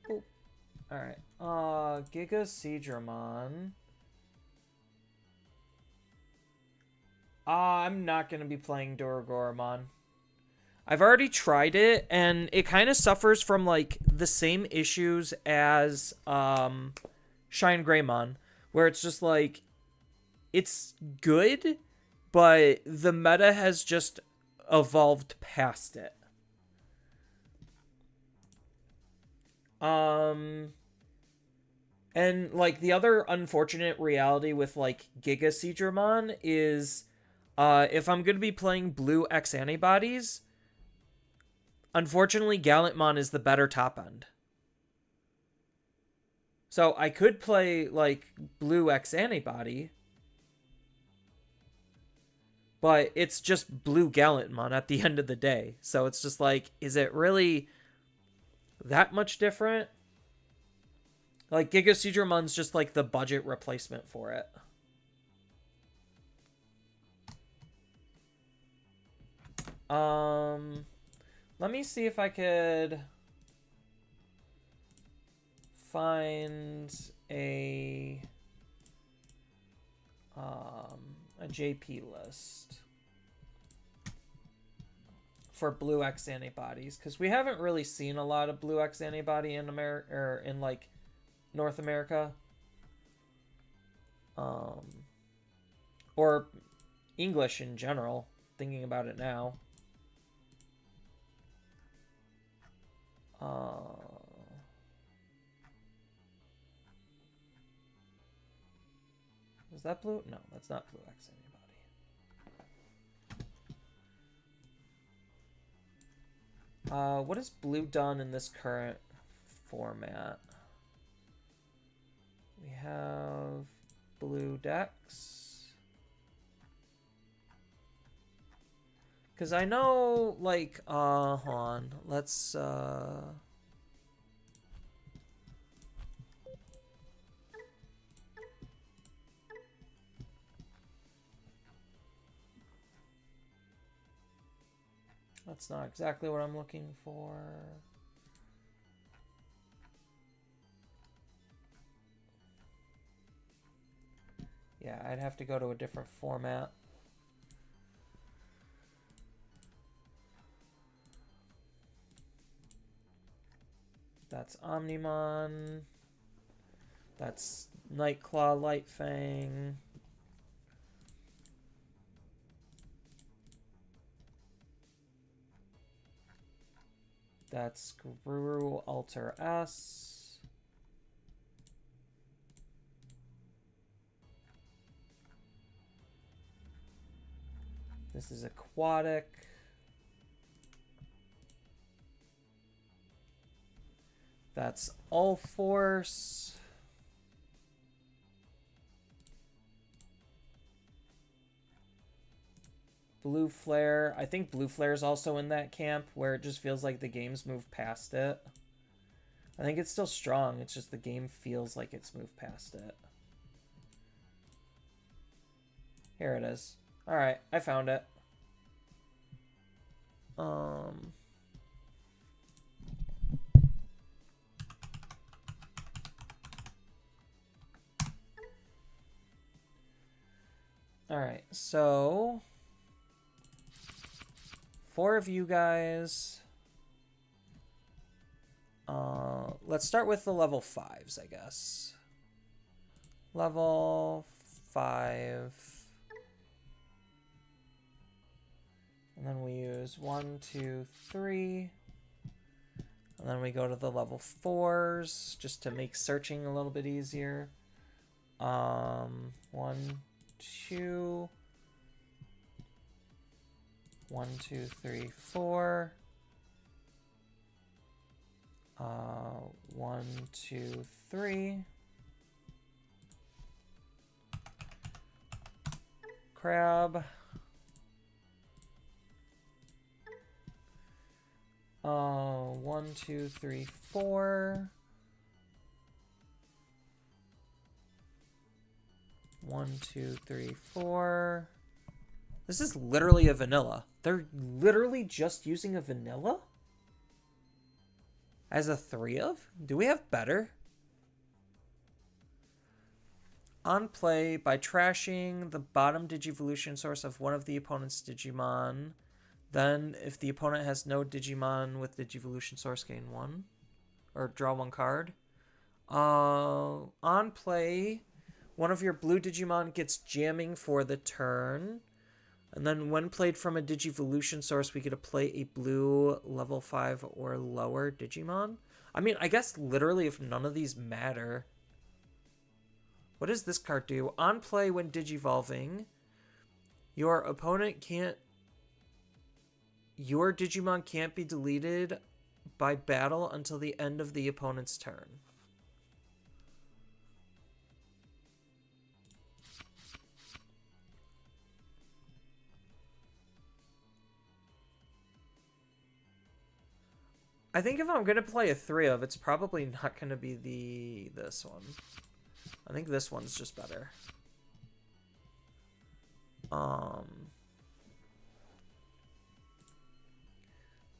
Boop. Alright. Giga Seedramon. I'm not gonna be playing Duragoramon. I've already tried it, and it kind of suffers from, like, the same issues as, Shine Greymon, where it's just, like, it's good, but the meta has just evolved past it. And, like, the other unfortunate reality with, like, Giga Seedramon is, if I'm going to be playing Blue X Antibodies, unfortunately, Gallantmon is the better top end. So, I could play, like, Blue X Antibody, but it's just Blue Gallantmon at the end of the day. So, it's just like, is it really that much different? Like, Giga Seedramon's just, like, the budget replacement for it. Let me see if I could find a JP list for Blue X antibodies, because we haven't really seen a lot of Blue X antibody in America, or in, like, North America, or English in general, thinking about it now. Is that Blue? No, that's not Blue X antibody. What has Blue done in this current format? We have Blue Dex. Because I know, like, hold on. Let's, that's not exactly what I'm looking for. Yeah, I'd have to go to a different format. That's Omnimon. That's Nightclaw Lightfang. That's Guru Alter S. This is Aquatic. That's all force. Blue flare. I think blue flare is also in that camp where it just feels like the game's moved past it. I think it's still strong. It's just the game feels like it's moved past it. Here it is. All right, I found it. All right, so 4 of you guys. Let's start with the level 5s, I guess. Level 5. And then we use 1, 2, 3. And then we go to the level 4s just to make searching a little bit easier. 1, 2. 1, 2, 3, 4. 1, 2, 3. Crab. 1, 2, 3, 4. 1, 2, 3, 4. This is literally a vanilla. They're literally just using a vanilla? As a 3 of? Do we have better? On play, by trashing the bottom Digivolution source of one of the opponent's Digimon, then if the opponent has no Digimon with Digivolution source, gain 1. Or draw 1 card. On play, one of your blue Digimon gets jamming for the turn. And then when played from a Digivolution source, we get to play a blue level 5 or lower Digimon. I mean, I guess literally if none of these matter. What does this card do? On play when Digivolving, your opponent can't... Your Digimon can't be deleted by battle until the end of the opponent's turn. I think if I'm going to play a 3 of, it's probably not going to be this one. I think this one's just better.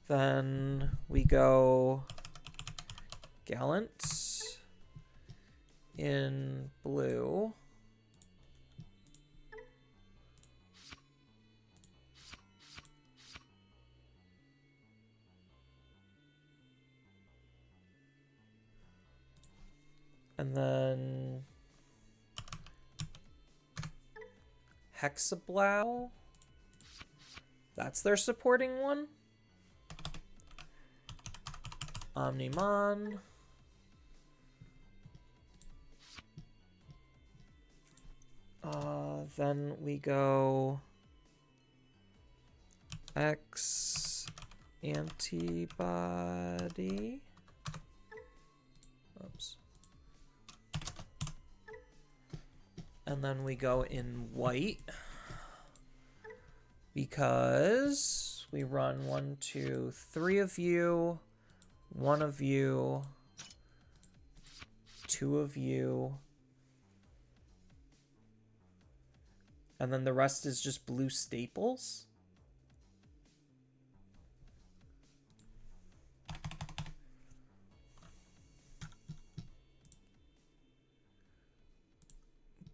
Then we go Gallant in blue. And then Hexablow. That's their supporting one. Omnimon. Then we go X antibody. Oops. And then we go in white because we run 1, 2, 3 of you, 1 of you, 2 of you, and then the rest is just blue staples.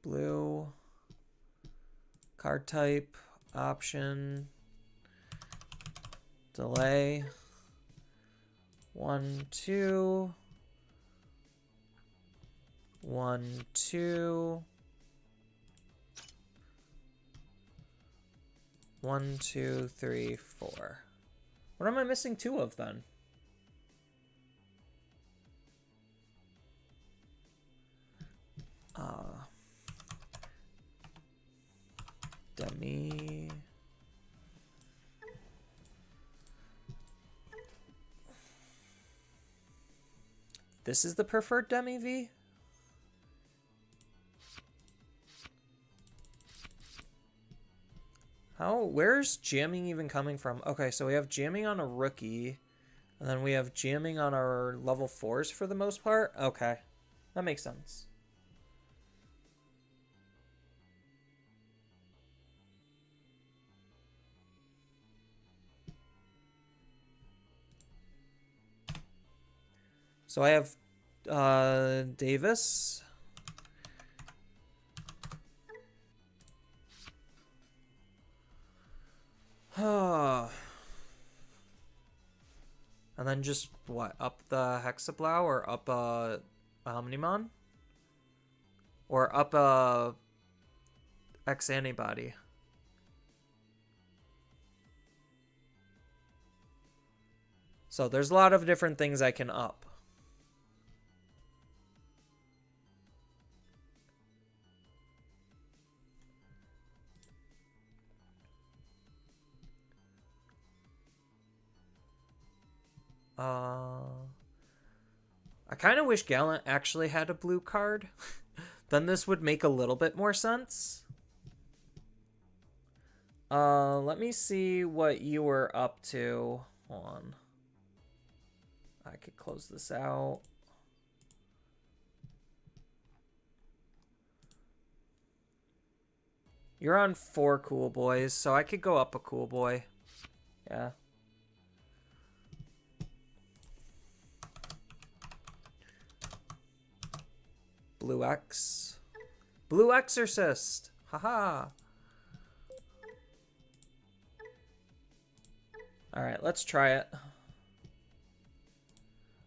Blue, card type, option, delay, 1, 2, 1, 2, 1, 2, 3, 4. What am I missing 2 of then? Dummy. this is the preferred Demi-V? Where's jamming even coming from? Okay, so we have jamming on a rookie, and then we have jamming on our level 4s for the most part. Okay, that makes sense. So I have Davis. And then just, what, up the Hexablow or up Omnimon? Or up X-Antibody? So there's a lot of different things I can up. I kind of wish Gallant actually had a blue card. Then this would make a little bit more sense. Let me see what you were up to. Hold on. I could close this out. You're on 4 cool boys, so I could go up a cool boy. Yeah. Blue X. Blue Exorcist. Haha. Alright, let's try it.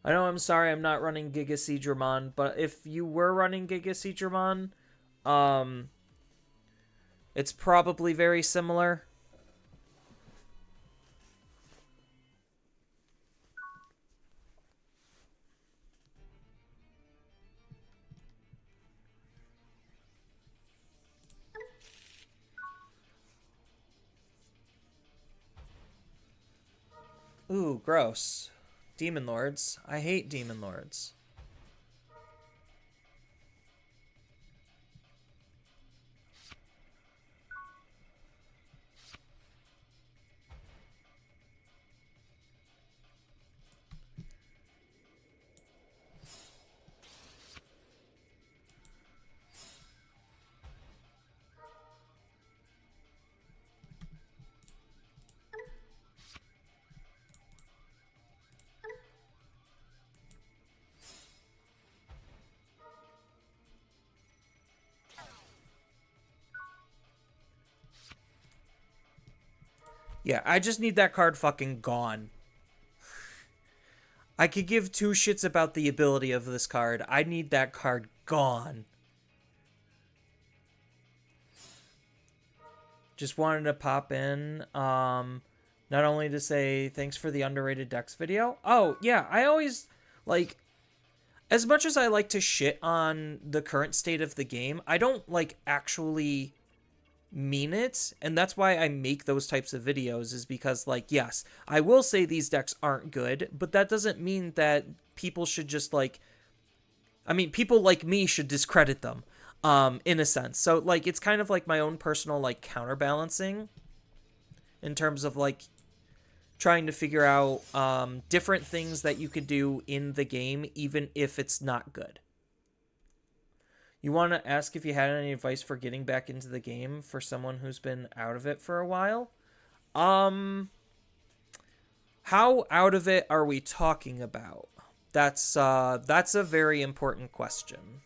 I know, I'm sorry I'm not running Giga Seedramon, but if you were running Giga Seedramon, it's probably very similar. Ooh, gross. Demon Lords. I hate Demon Lords. Yeah, I just need that card fucking gone. I could give 2 shits about the ability of this card. I need that card gone. Just wanted to pop in, not only to say thanks for the underrated decks video. Oh, yeah, I always, like, as much as I like to shit on the current state of the game, I don't, like, actually mean it, and that's why I make those types of videos, is because, like, yes, I will say these decks aren't good, but that doesn't mean that people should just, like, I mean, people like me should discredit them, in a sense. So, like, it's kind of like my own personal, like, counterbalancing in terms of, like, trying to figure out different things that you could do in the game, even if it's not good. You want to ask if you had any advice for getting back into the game for someone who's been out of it for a while? How out of it are we talking about? That's a very important question.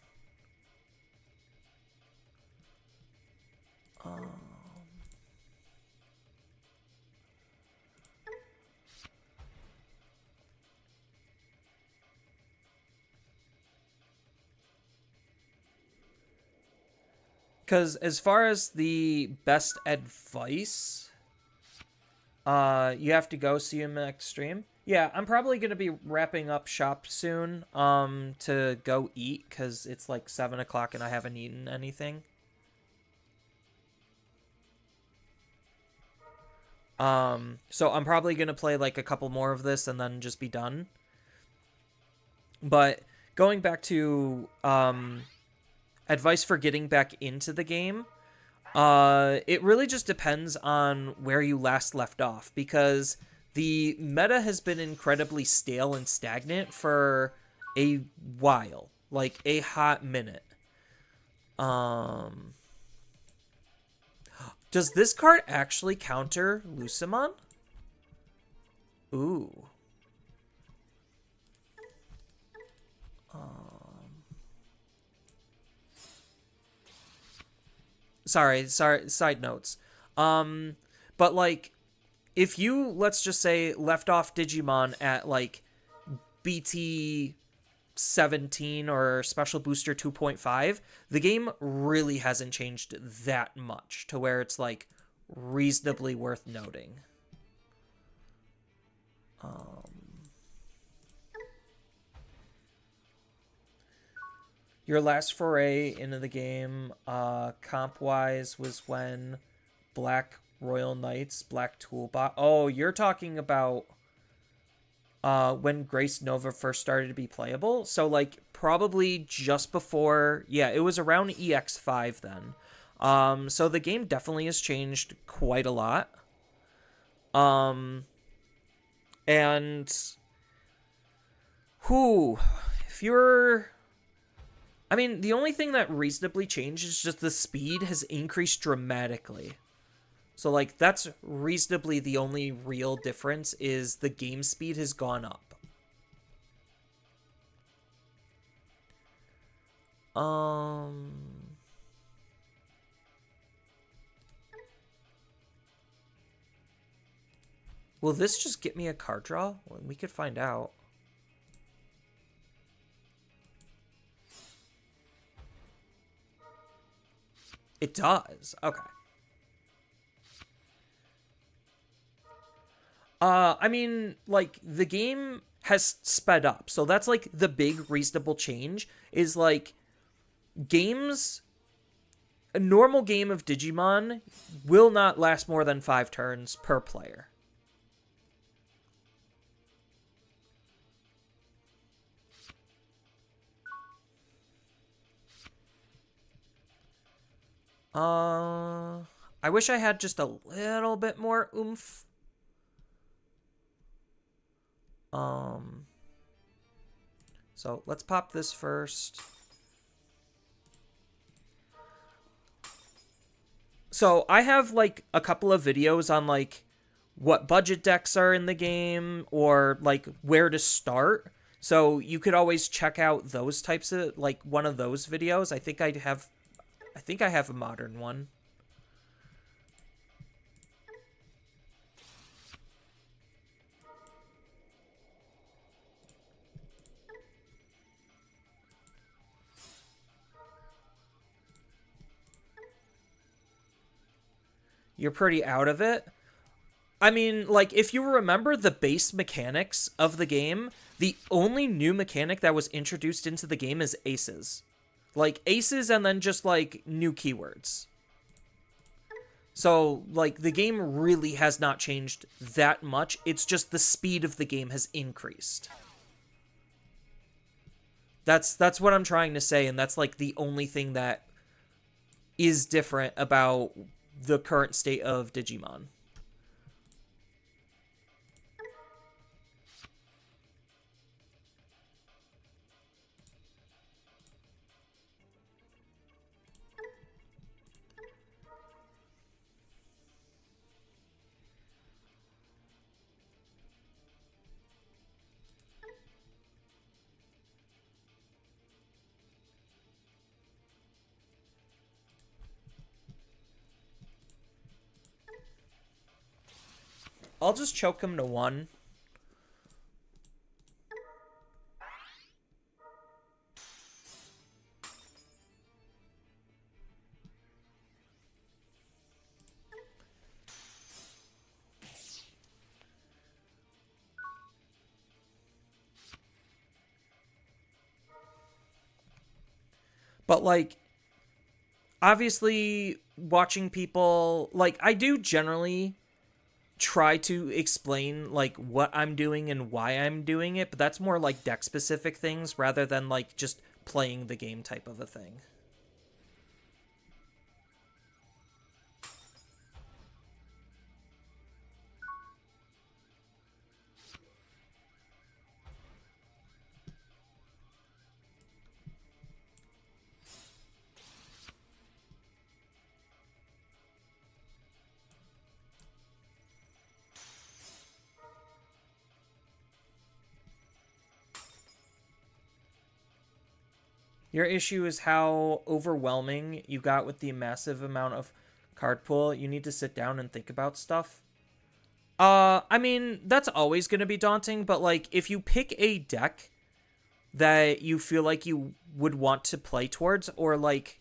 Because as far as the best advice, you have to go see him next stream. Yeah, I'm probably going to be wrapping up shop soon to go eat, because it's like 7 o'clock and I haven't eaten anything. So I'm probably going to play like a couple more of this and then just be done. But going back to advice for getting back into the game, it really just depends on where you last left off, because the meta has been incredibly stale and stagnant for a while, like a hot minute. Um, does this card actually counter Lucimon? Ooh. Sorry, side notes. But like, if you, let's just say, left off Digimon at like BT 17 or Special Booster 2.5, the game really hasn't changed that much to where it's like reasonably worth noting. Your last foray into the game, comp-wise, was when Black Royal Knights, Black Toolbox. Oh, you're talking about when Grace Nova first started to be playable. So, like, probably just before... Yeah, it was around EX5 then. So the game definitely has changed quite a lot. And... Whew. If you're... I mean, the only thing that reasonably changed is just the speed has increased dramatically. So, like, that's reasonably the only real difference, is the game speed has gone up. Will this just get me a card draw? Well, we could find out. It does. Okay. I mean, like, the game has sped up. So that's, like, the big reasonable change is, like, games... A normal game of Digimon will not last more than 5 turns per player. I wish I had just a little bit more oomph. So let's pop this first. So I have like a couple of videos on like what budget decks are in the game or like where to start. So you could always check out those types of like one of those videos. I think I have a modern one. You're pretty out of it. I mean, like, if you remember the base mechanics of the game, the only new mechanic that was introduced into the game is aces. Like, aces and then just, like, new keywords. So, like, the game really has not changed that much. It's just the speed of the game has increased. That's what I'm trying to say, and that's, like, the only thing that is different about the current state of Digimon. I'll just choke him to 1. But, like, obviously, watching people... Like, I do generally try to explain like what I'm doing and why I'm doing it, but that's more like deck specific things rather than like just playing the game type of a thing. Your issue is how overwhelming you got with the massive amount of card pool. You need to sit down and think about stuff. I mean, that's always going to be daunting, but like if you pick a deck that you feel like you would want to play towards, or like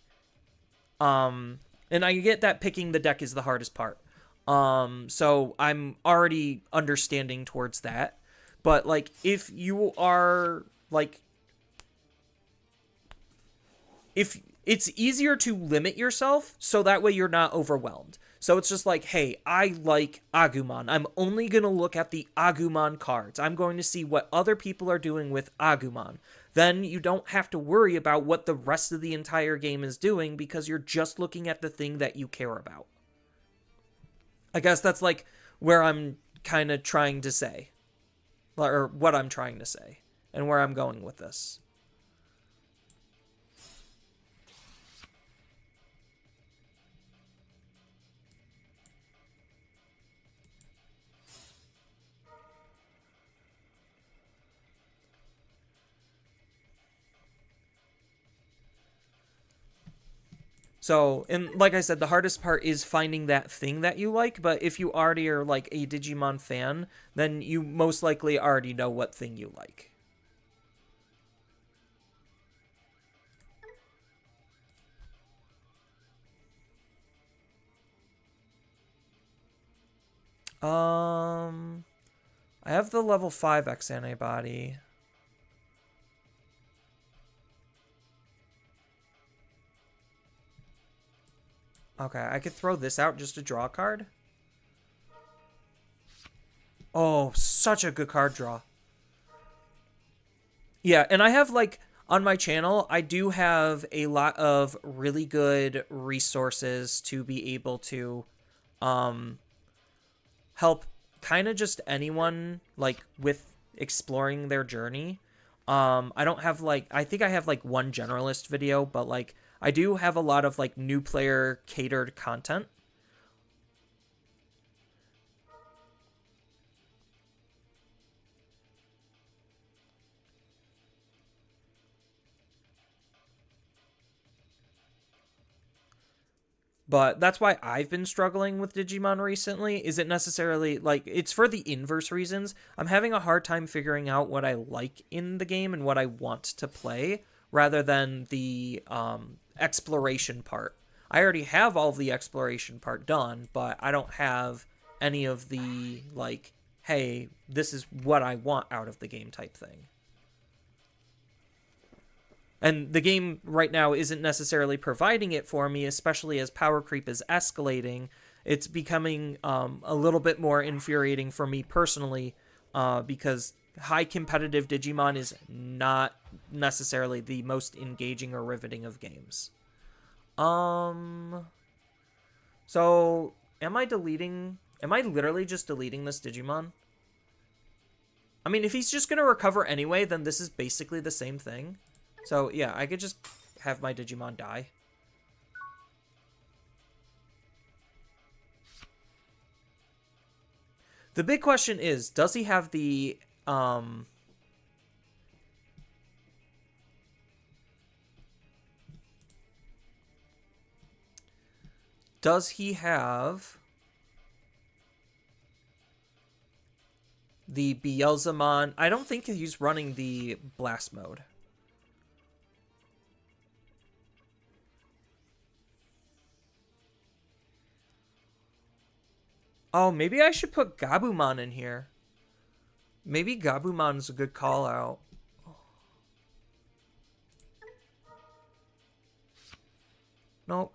and I get that picking the deck is the hardest part. So I'm already understanding towards that. But like if you are like if it's easier to limit yourself so that way you're not overwhelmed. So it's just like, hey, I like Agumon. I'm only going to look at the Agumon cards. I'm going to see what other people are doing with Agumon. Then you don't have to worry about what the rest of the entire game is doing because you're just looking at the thing that you care about. I guess that's like where I'm kind of trying to say, or what I'm trying to say, and where I'm going with this. So, and like I said, the hardest part is finding that thing that you like, but if you already are like a Digimon fan, then you most likely already know what thing you like. I have the level 5 X antibody. Okay, I could throw this out just to draw a card. Oh, such a good card draw. Yeah, and I have like on my channel, I do have a lot of really good resources to be able to help kind of just anyone like with exploring their journey. I don't have like I think I have like one generalist video, but like I do have a lot of like new player catered content. But that's why I've been struggling with Digimon recently. Isn't necessarily like it's for the inverse reasons. I'm having a hard time figuring out what I like in the game and what I want to play rather than the exploration part. I already have all of the exploration part done, but I don't have any of the like, hey, this is what I want out of the game type thing. And the game right now isn't necessarily providing it for me, especially as power creep is escalating. It's becoming a little bit more infuriating for me personally because high competitive Digimon is not necessarily the most engaging or riveting of games. So, am I deleting... Am I literally just deleting this Digimon? I mean, if he's just going to recover anyway, then this is basically the same thing. So, yeah, I could just have my Digimon die. The big question is, does he have the, does he have the Beelzemon? I don't think he's running the blast mode. Oh, maybe I should put Gabumon in here. Maybe Gabumon's a good call out. Nope.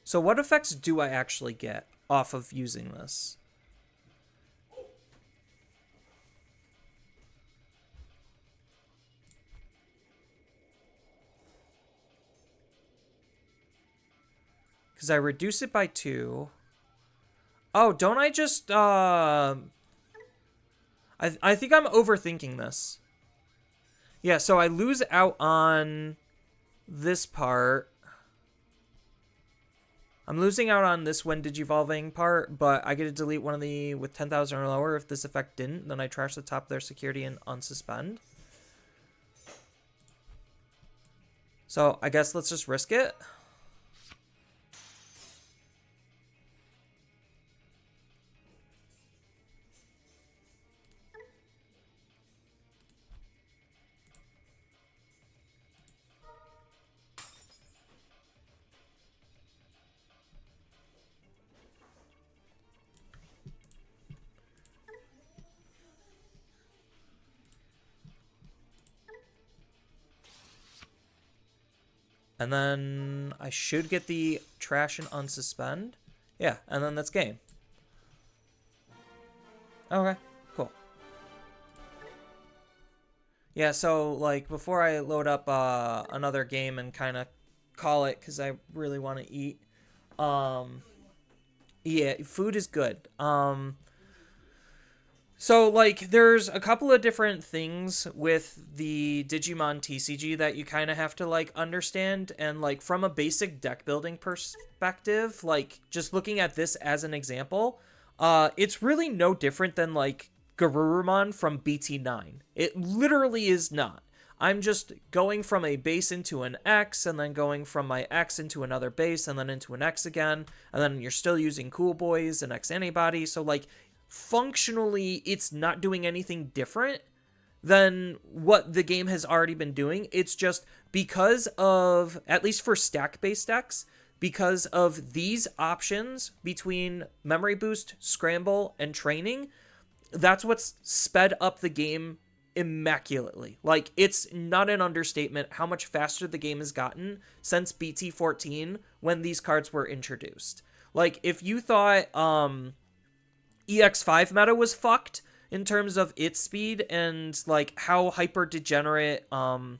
So what effects do I actually get off of using this? Because I reduce it by 2. Oh, don't I just, I think I'm overthinking this. Yeah, so I lose out on this part. I'm losing out on this when digivolving part, but I get to delete one of the with 10,000 or lower. If this effect didn't, then I trash the top of their security and unsuspend. So I guess let's just risk it. And then I should get the trash and unsuspend. Yeah, and then that's game. Okay, cool. Yeah, so, like, before I load up another game and kind of call it, because I really want to eat, yeah, food is good. So, like, there's a couple of different things with the Digimon TCG that you kind of have to, like, understand. And, like, from a basic deck building perspective, like, just looking at this as an example, it's really no different than, like, Garurumon from BT9. It literally is not. I'm just going from a base into an X, and then going from my X into another base, and then into an X again, and then you're still using Cool Boys and X Antibody, so, like, functionally, it's not doing anything different than what the game has already been doing. It's just because of, at least for stack-based decks, because of these options between Memory Boost, Scramble, and Training, that's what's sped up the game immaculately. Like, it's not an understatement how much faster the game has gotten since BT14 when these cards were introduced. Like, if you thought, EX5 meta was fucked in terms of its speed and, like, how hyper degenerate Anubismon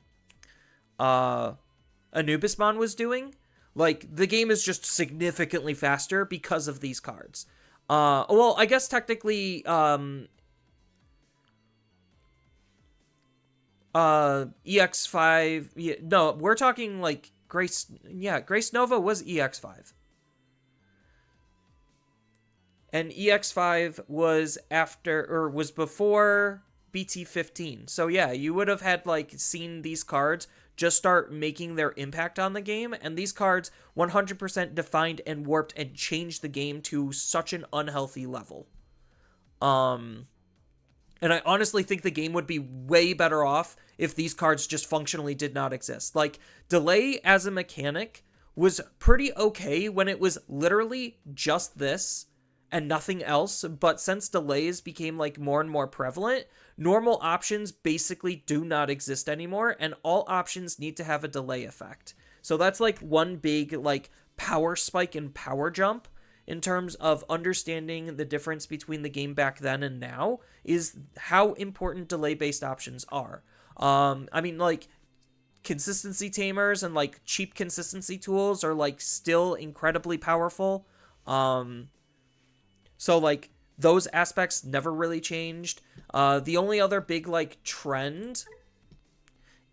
was doing. Like, the game is just significantly faster because of these cards. Well, I guess technically EX5, yeah, no, we're talking like Grace Nova was EX5. And EX5 was after, or was before BT15. So yeah, you would have had, like, seen these cards just start making their impact on the game, and these cards 100% defined and warped and changed the game to such an unhealthy level. And I honestly think the game would be way better off if these cards just functionally did not exist. Like, delay as a mechanic was pretty okay when it was literally just this and nothing else, but since delays became, like, more and more prevalent, normal options basically do not exist anymore, and all options need to have a delay effect. So that's, like, one big, like, power spike and power jump in terms of understanding the difference between the game back then and now, is how important delay-based options are. I mean, like, consistency tamers and, like, cheap consistency tools are, like, still incredibly powerful. So, like, those aspects never really changed. The only other big, like, trend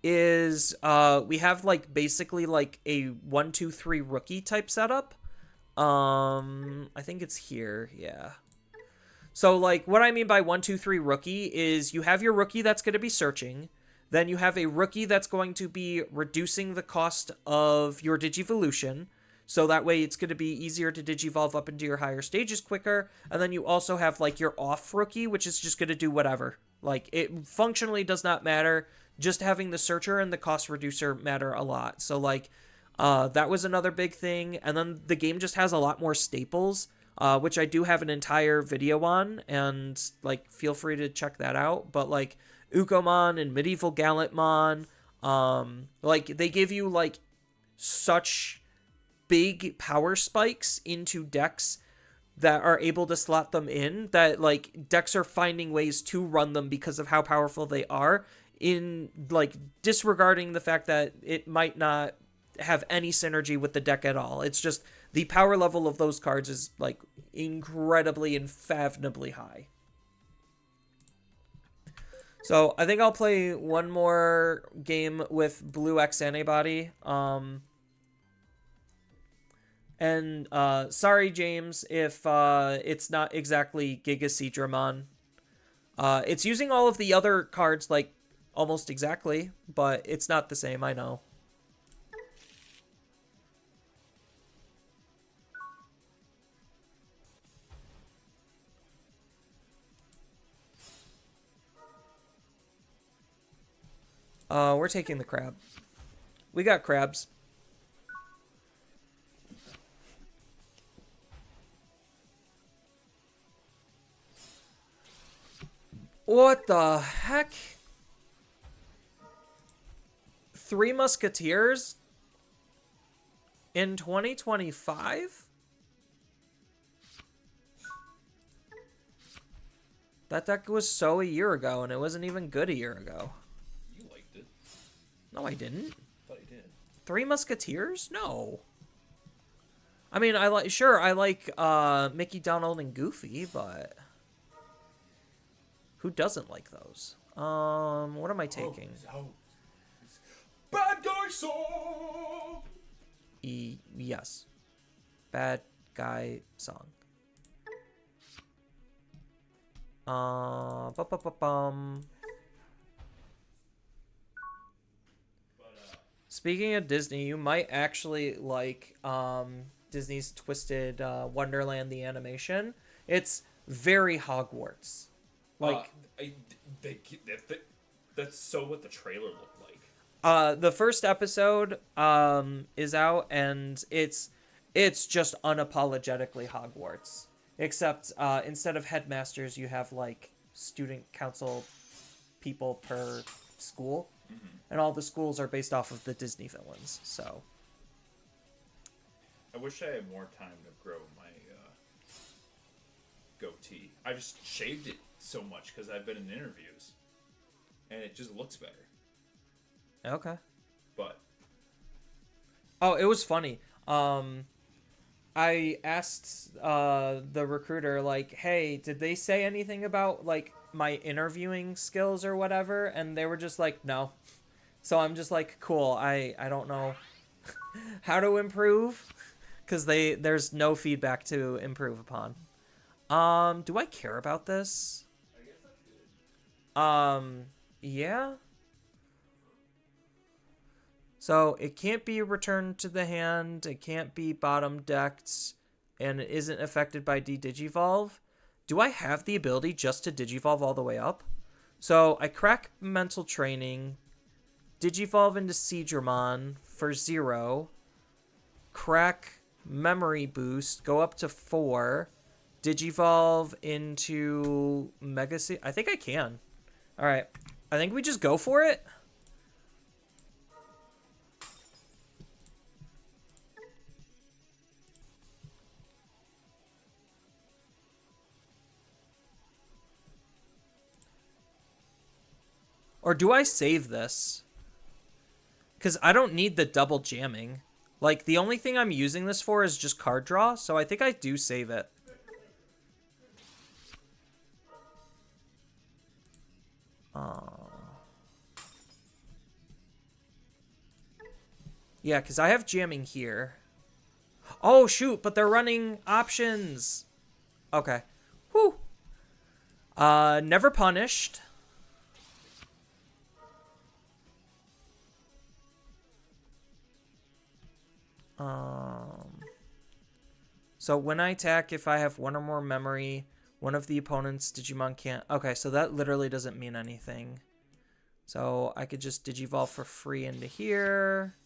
is we have, like, basically, like, a 1-2-3 rookie type setup. I think it's here, yeah. So, like, what I mean by 1-2-3 rookie is you have your rookie that's going to be searching, then you have a rookie that's going to be reducing the cost of your Digivolution, so that way it's going to be easier to Digivolve up into your higher stages quicker. And then you also have, like, your off rookie, which is just going to do whatever. Like, it functionally does not matter. Just having the searcher and the cost reducer matter a lot. So, like, that was another big thing. And then the game just has a lot more staples, which I do have an entire video on. And, like, feel free to check that out. But, like, Ukomon and Medieval Gallantmon, Like, they give you, like, such big power spikes into decks that are able to slot them in, that, like, decks are finding ways to run them because of how powerful they are, in, like, disregarding the fact that it might not have any synergy with the deck at all. It's just the power level of those cards is, like, incredibly, unfathomably high. So I think I'll play one more game with Blue X Antibody. And sorry, James, if it's not exactly Giga Seadramon. It's using all of the other cards, like, almost exactly, but it's not the same, I know. We're taking the crab. We got crabs. What the heck? Three Musketeers in 2025? That deck was so a year ago, and it wasn't even good a year ago. You liked it. No, I didn't. I thought you did. Three Musketeers? No. I mean, I like Mickey, Donald, and Goofy, but who doesn't like those? What am I taking? Bad guy song. Yes. Bad guy song. Bum. Speaking of Disney, you might actually like Disney's Twisted Wonderland the animation. It's very Hogwarts. Like that's so what the trailer looked like. The first episode is out, and it's just unapologetically Hogwarts. Except instead of headmasters, you have, like, student council people per school. Mm-hmm. And all the schools are based off of the Disney villains, so. I wish I had more time to grow my goatee. I just shaved it so much because I've been in interviews. And it just looks better. Okay. But. Oh, it was funny. I asked the recruiter, like, hey, did they say anything about, like, my interviewing skills or whatever? And they were just like, no. So I'm just like, cool, I don't know how to improve, because there's no feedback to improve upon. Do I care about this? I guess that's good. Yeah. So it can't be returned to the hand, it can't be bottom decked, and it isn't affected by de-digivolve. Do I have the ability just to digivolve all the way up? So I crack mental training, digivolve into Seadramon for 0, crack memory boost, go up to 4, digivolve into Mega Sea. I think I can. Alright, I think we just go for it. Or do I save this? Because I don't need the double jamming. Like, the only thing I'm using this for is just card draw, so I think I do save it. Yeah, because I have jamming here. Oh, shoot, but they're running options. Okay. Whew. Never punished. So when I attack, if I have one or more memory, one of the opponent's Digimon can't... Okay, so that literally doesn't mean anything. So I could just Digivolve for free into here.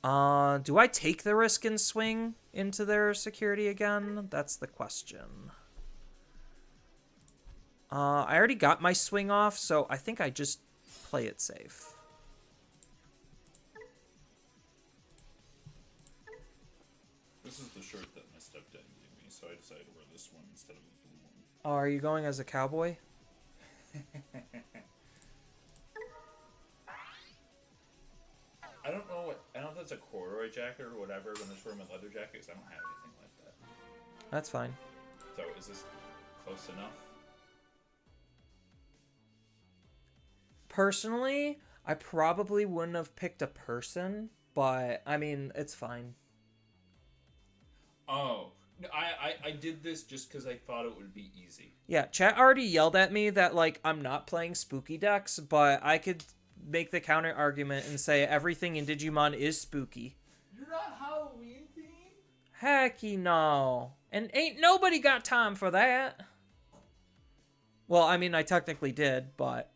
Do I take the risk and swing into their security again? That's the question. I already got my swing off, so I think I just play it safe. This is the shirt that my stepdad gave me, so I decided to wear this one instead of the blue one. Oh, are you going as a cowboy? I don't know if that's a corduroy jacket or whatever, but I'm just wearing my leather jacket because I don't have anything like that. That's fine. So is this close enough? Personally, I probably wouldn't have picked a person, but I mean, it's fine. Oh, no, I did this just because I thought it would be easy. Yeah, chat already yelled at me that, like, I'm not playing spooky decks, but I could make the counter argument and say everything in Digimon is spooky. You're not Halloween themed? Hecky no. And ain't nobody got time for that. Well, I mean, I technically did, but...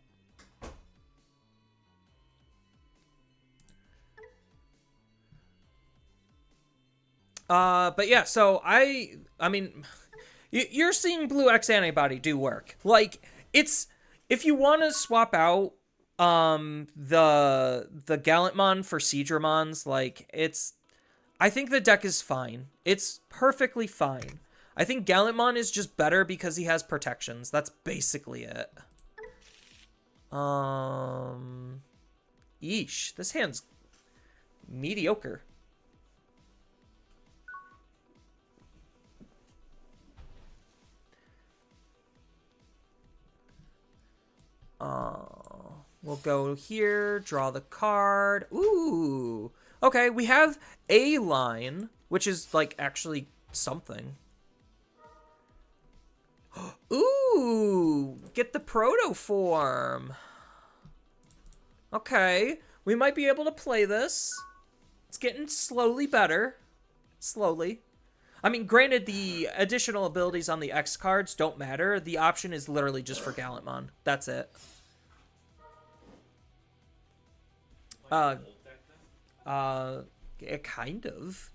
But yeah, so I mean, you're seeing Blue X Antibody do work. Like, it's, if you want to swap out, the Gallantmon for Seadramons, like, it's, I think the deck is fine. It's perfectly fine. I think Gallantmon is just better because he has protections. That's basically it. Yeesh, this hand's mediocre. We'll go here, draw the card. Ooh. Okay, we have a line, which is, like, actually something. Ooh, get the proto form. Okay, we might be able to play this. It's getting slowly better. Slowly. I mean, granted, the additional abilities on the X cards don't matter. The option is literally just for Gallantmon. That's it. Kind of.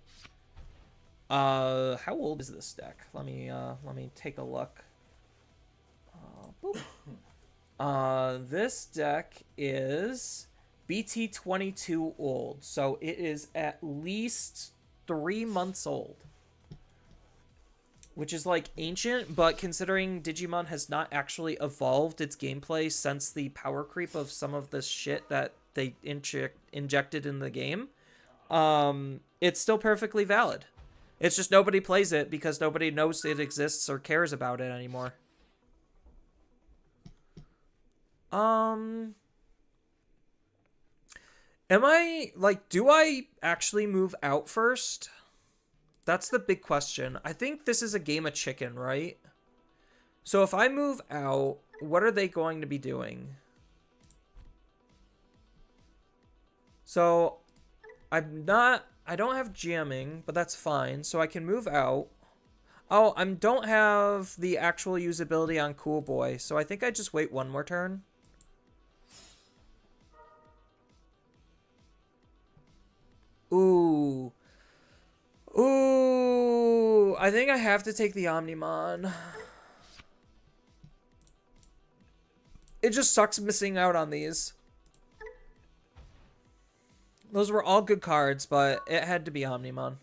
How old is this deck? Let me take a look. This deck is BT22 old, so it is at least 3 months old. Which is, like, ancient, but considering Digimon has not actually evolved its gameplay since the power creep of some of this shit that they injected in the game, it's still perfectly valid. It's just nobody plays it because nobody knows it exists or cares about it anymore. Am I, like, do I actually move out first? That's the big question. I think this is a game of chicken, right? So if I move out, what are they going to be doing? So I don't have jamming, but that's fine. So I can move out. Oh, I don't have the actual usability on Cool Boy, so I think I just wait one more turn. Ooh. Ooh, I think I have to take the Omnimon. It just sucks missing out on these. Those were all good cards, but it had to be Omnimon.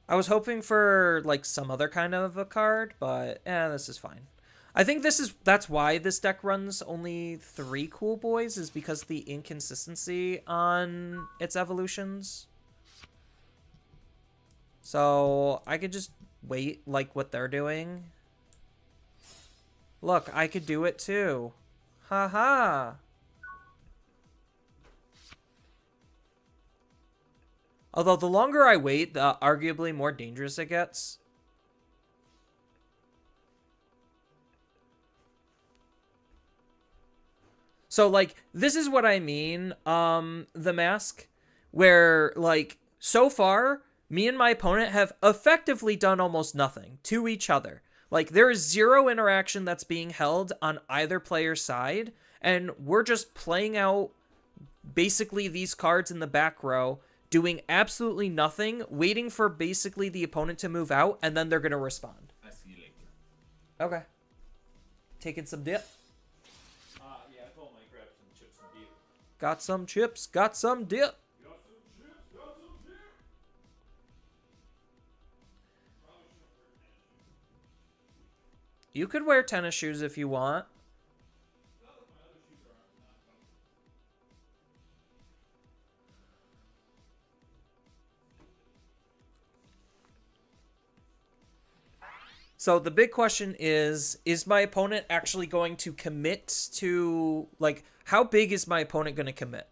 I was hoping for, like, some other kind of a card, but this is fine. I think that's why this deck runs only 3 Cool Boys, is because of the inconsistency on its evolutions. So I could just wait, like what they're doing. Look, I could do it too. Haha. Although the longer I wait, the arguably more dangerous it gets. So, like, this is what I mean, the mask, where, like, so far, me and my opponent have effectively done almost nothing to each other. Like, there is 0 interaction that's being held on either player's side, and we're just playing out basically these cards in the back row, doing absolutely nothing, waiting for basically the opponent to move out, and then they're going to respond. I see you later. Okay. Taking some dip. Yeah, I told him I grabbed some chips and dip. Got some chips, got some dip. Got some chips, got some dip. Probably shouldn't wear tennis shoes. You could wear tennis shoes if you want. Not like my other shoes are not comfortable. So the big question is my opponent actually going to commit to, like, how big is my opponent going to commit?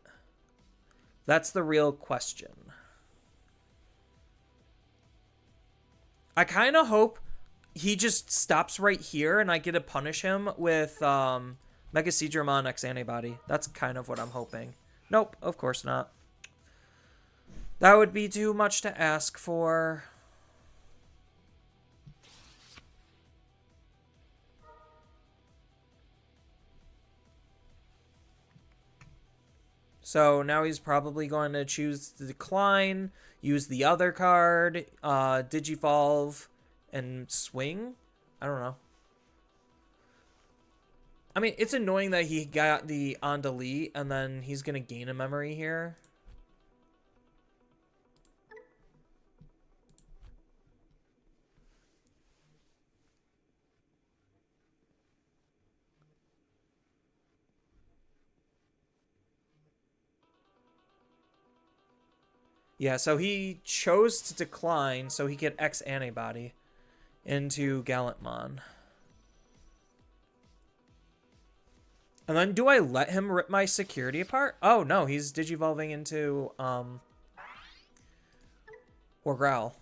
That's the real question. I kind of hope he just stops right here and I get to punish him with Mega Seadramon X Antibody. That's kind of what I'm hoping. Nope, of course not. That would be too much to ask for. So now he's probably going to choose to decline, use the other card, Digivolve, and swing? I don't know. I mean, it's annoying that he got the on delete, and then he's going to gain a memory here. Yeah, so he chose to decline so he could X Antibody into Gallantmon. And then do I let him rip my security apart? Oh, no, he's Digivolving into Growl.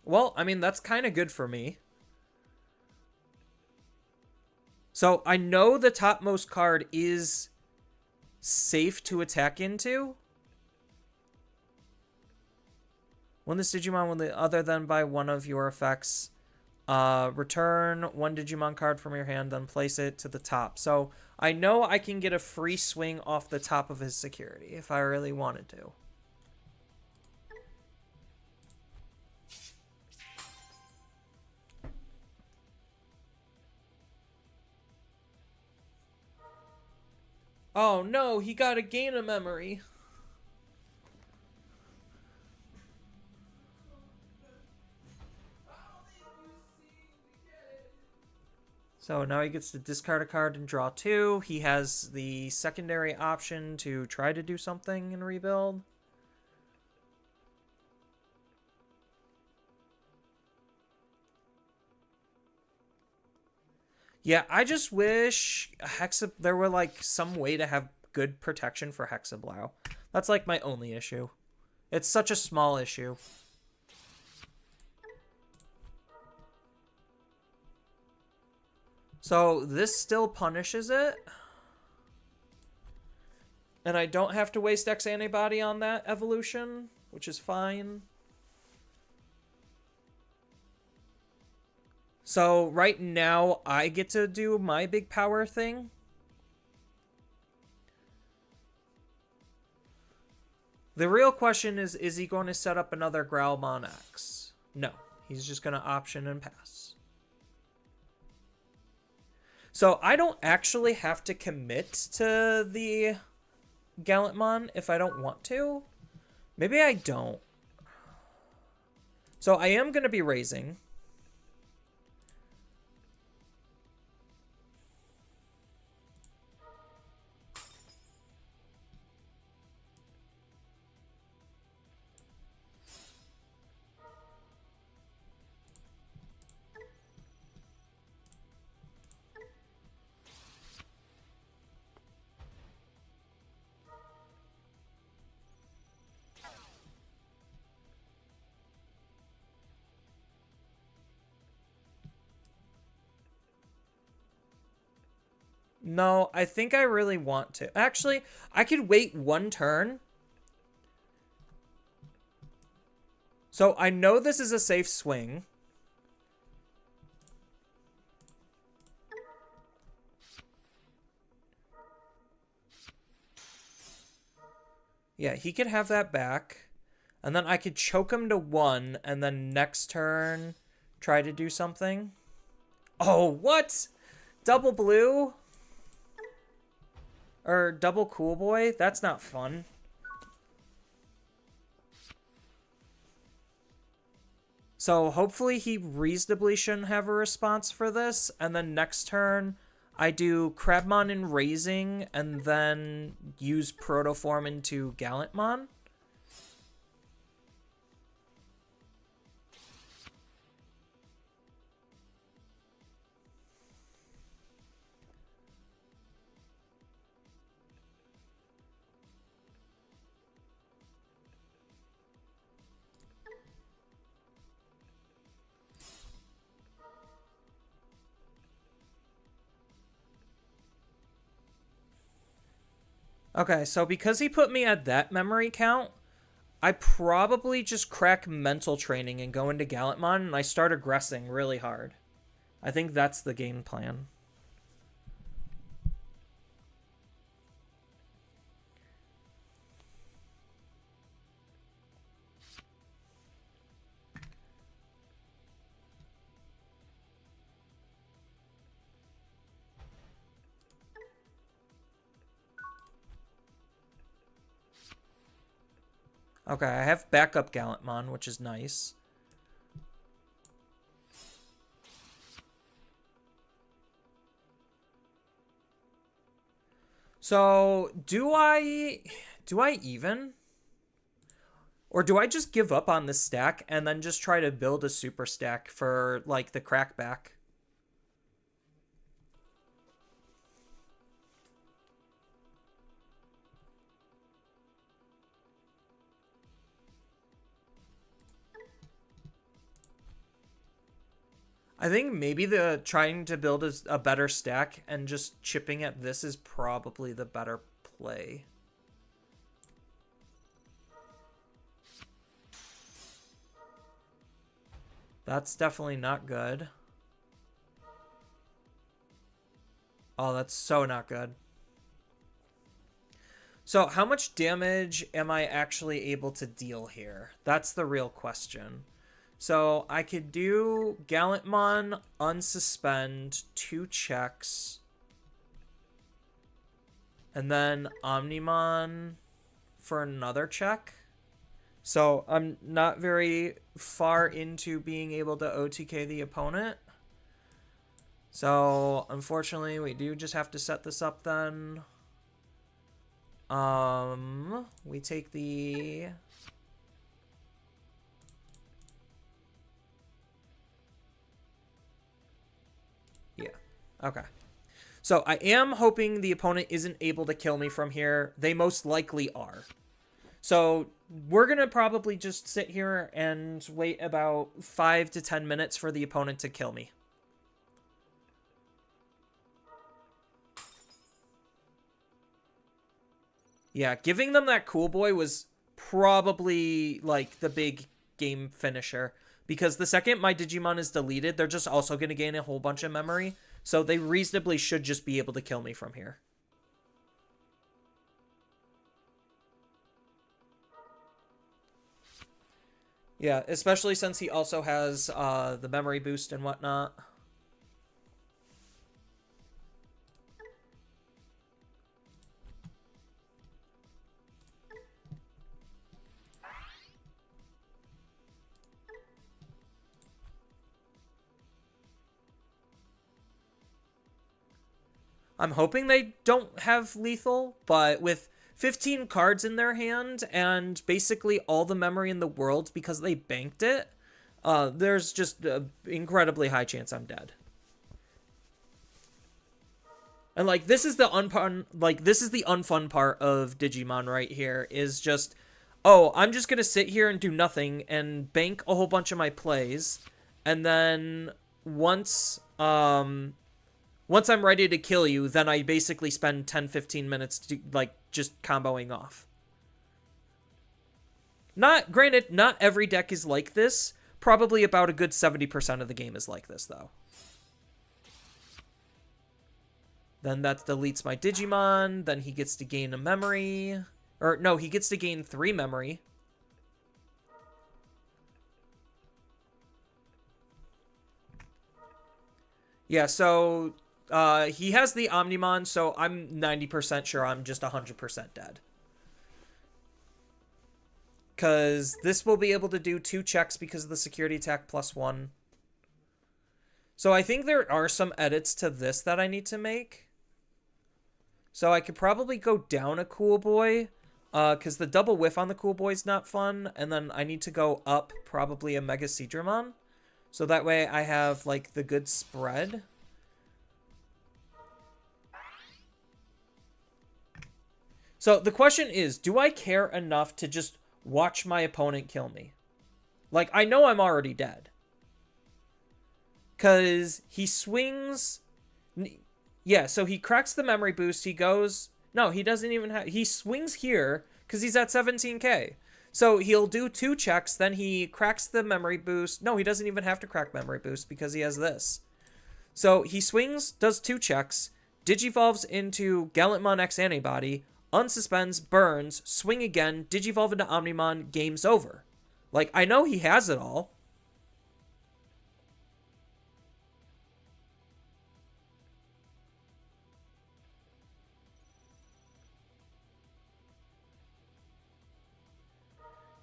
Well, I mean, that's kind of good for me. So I know the topmost card is safe to attack into. When this Digimon, other than by one of your effects, return one Digimon card from your hand, then place it to the top. So I know I can get a free swing off the top of his security if I really wanted to. Oh no, he got to gain a memory. So now he gets to discard a card and draw two. He has the secondary option to try to do something and rebuild. Yeah, I just wish there were like some way to have good protection for Hexablow. That's like my only issue. It's such a small issue. So this still punishes it. And I don't have to waste X Antibody on that evolution, which is fine. So right now, I get to do my big power thing. The real question is he going to set up another Growlmon X? No, he's just going to option and pass. So I don't actually have to commit to the Gallantmon if I don't want to. Maybe I don't. So I am going to be raising. No, I think I really want to. Actually, I could wait one turn. So I know this is a safe swing. Yeah, he could have that back. And then I could choke him to 1, and then next turn try to do something. Oh, what? Double blue? Or double cool boy? That's not fun. So hopefully he reasonably shouldn't have a response for this. And then next turn, I do Crabmon in Raising, and then use Protoform into Gallantmon. Okay, so because he put me at that memory count, I probably just crack mental training and go into Gallantmon, and I start aggressing really hard. I think that's the game plan. Okay, I have backup Gallantmon, which is nice. So, do I even? Or do I just give up on this stack and then just try to build a super stack for, like, the crackback? I think maybe the trying to build a better stack and just chipping at this is probably the better play. That's definitely not good. Oh, that's so not good. So how much damage am I actually able to deal here? That's the real question. So I could do Gallantmon, unsuspend, 2 checks. And then Omnimon for another check. So I'm not very far into being able to OTK the opponent. So unfortunately, we do just have to set this up then. We take the... Yeah, okay. So I am hoping the opponent isn't able to kill me from here. They most likely are. So we're going to probably just sit here and wait about 5 to 10 minutes for the opponent to kill me. Yeah, giving them that cool boy was probably, like, the big game finisher. Because the second my Digimon is deleted, they're just also going to gain a whole bunch of memory. So they reasonably should just be able to kill me from here. Yeah, especially since he also has the memory boost and whatnot. I'm hoping they don't have lethal, but with 15 cards in their hand and basically all the memory in the world because they banked it, there's just an incredibly high chance I'm dead. And like this is the unfun part of Digimon right here is just, oh, I'm just gonna sit here and do nothing and bank a whole bunch of my plays, and then once I'm ready to kill you, then I basically spend 10-15 minutes to, like, just comboing off. Granted, not every deck is like this. Probably about a good 70% of the game is like this, though. Then that deletes my Digimon. Then he gets to gain a memory. Or, no, he gets to gain 3 memory. Yeah, so he has the Omnimon, so I'm 90% sure I'm just 100% dead. Because this will be able to do 2 checks because of the security attack +1. So I think there are some edits to this that I need to make. So I could probably go down a Cool Boy, because the double whiff on the Cool Boy is not fun. And then I need to go up probably a Mega Seadramon. So that way I have, like, the good spread. So the question is, do I care enough to just watch my opponent kill me? Like, I know I'm already dead. Because he swings... Yeah, so he cracks the memory boost. He goes... No, he doesn't even have... He swings here because he's at 17k. So he'll do 2 checks, then he cracks the memory boost. No, he doesn't even have to crack memory boost because he has this. So he swings, does 2 checks, Digivolves into Gallantmon X Antibody, unsuspends, burns, swing again, Digivolve into Omnimon, game's over. Like, I know he has it all.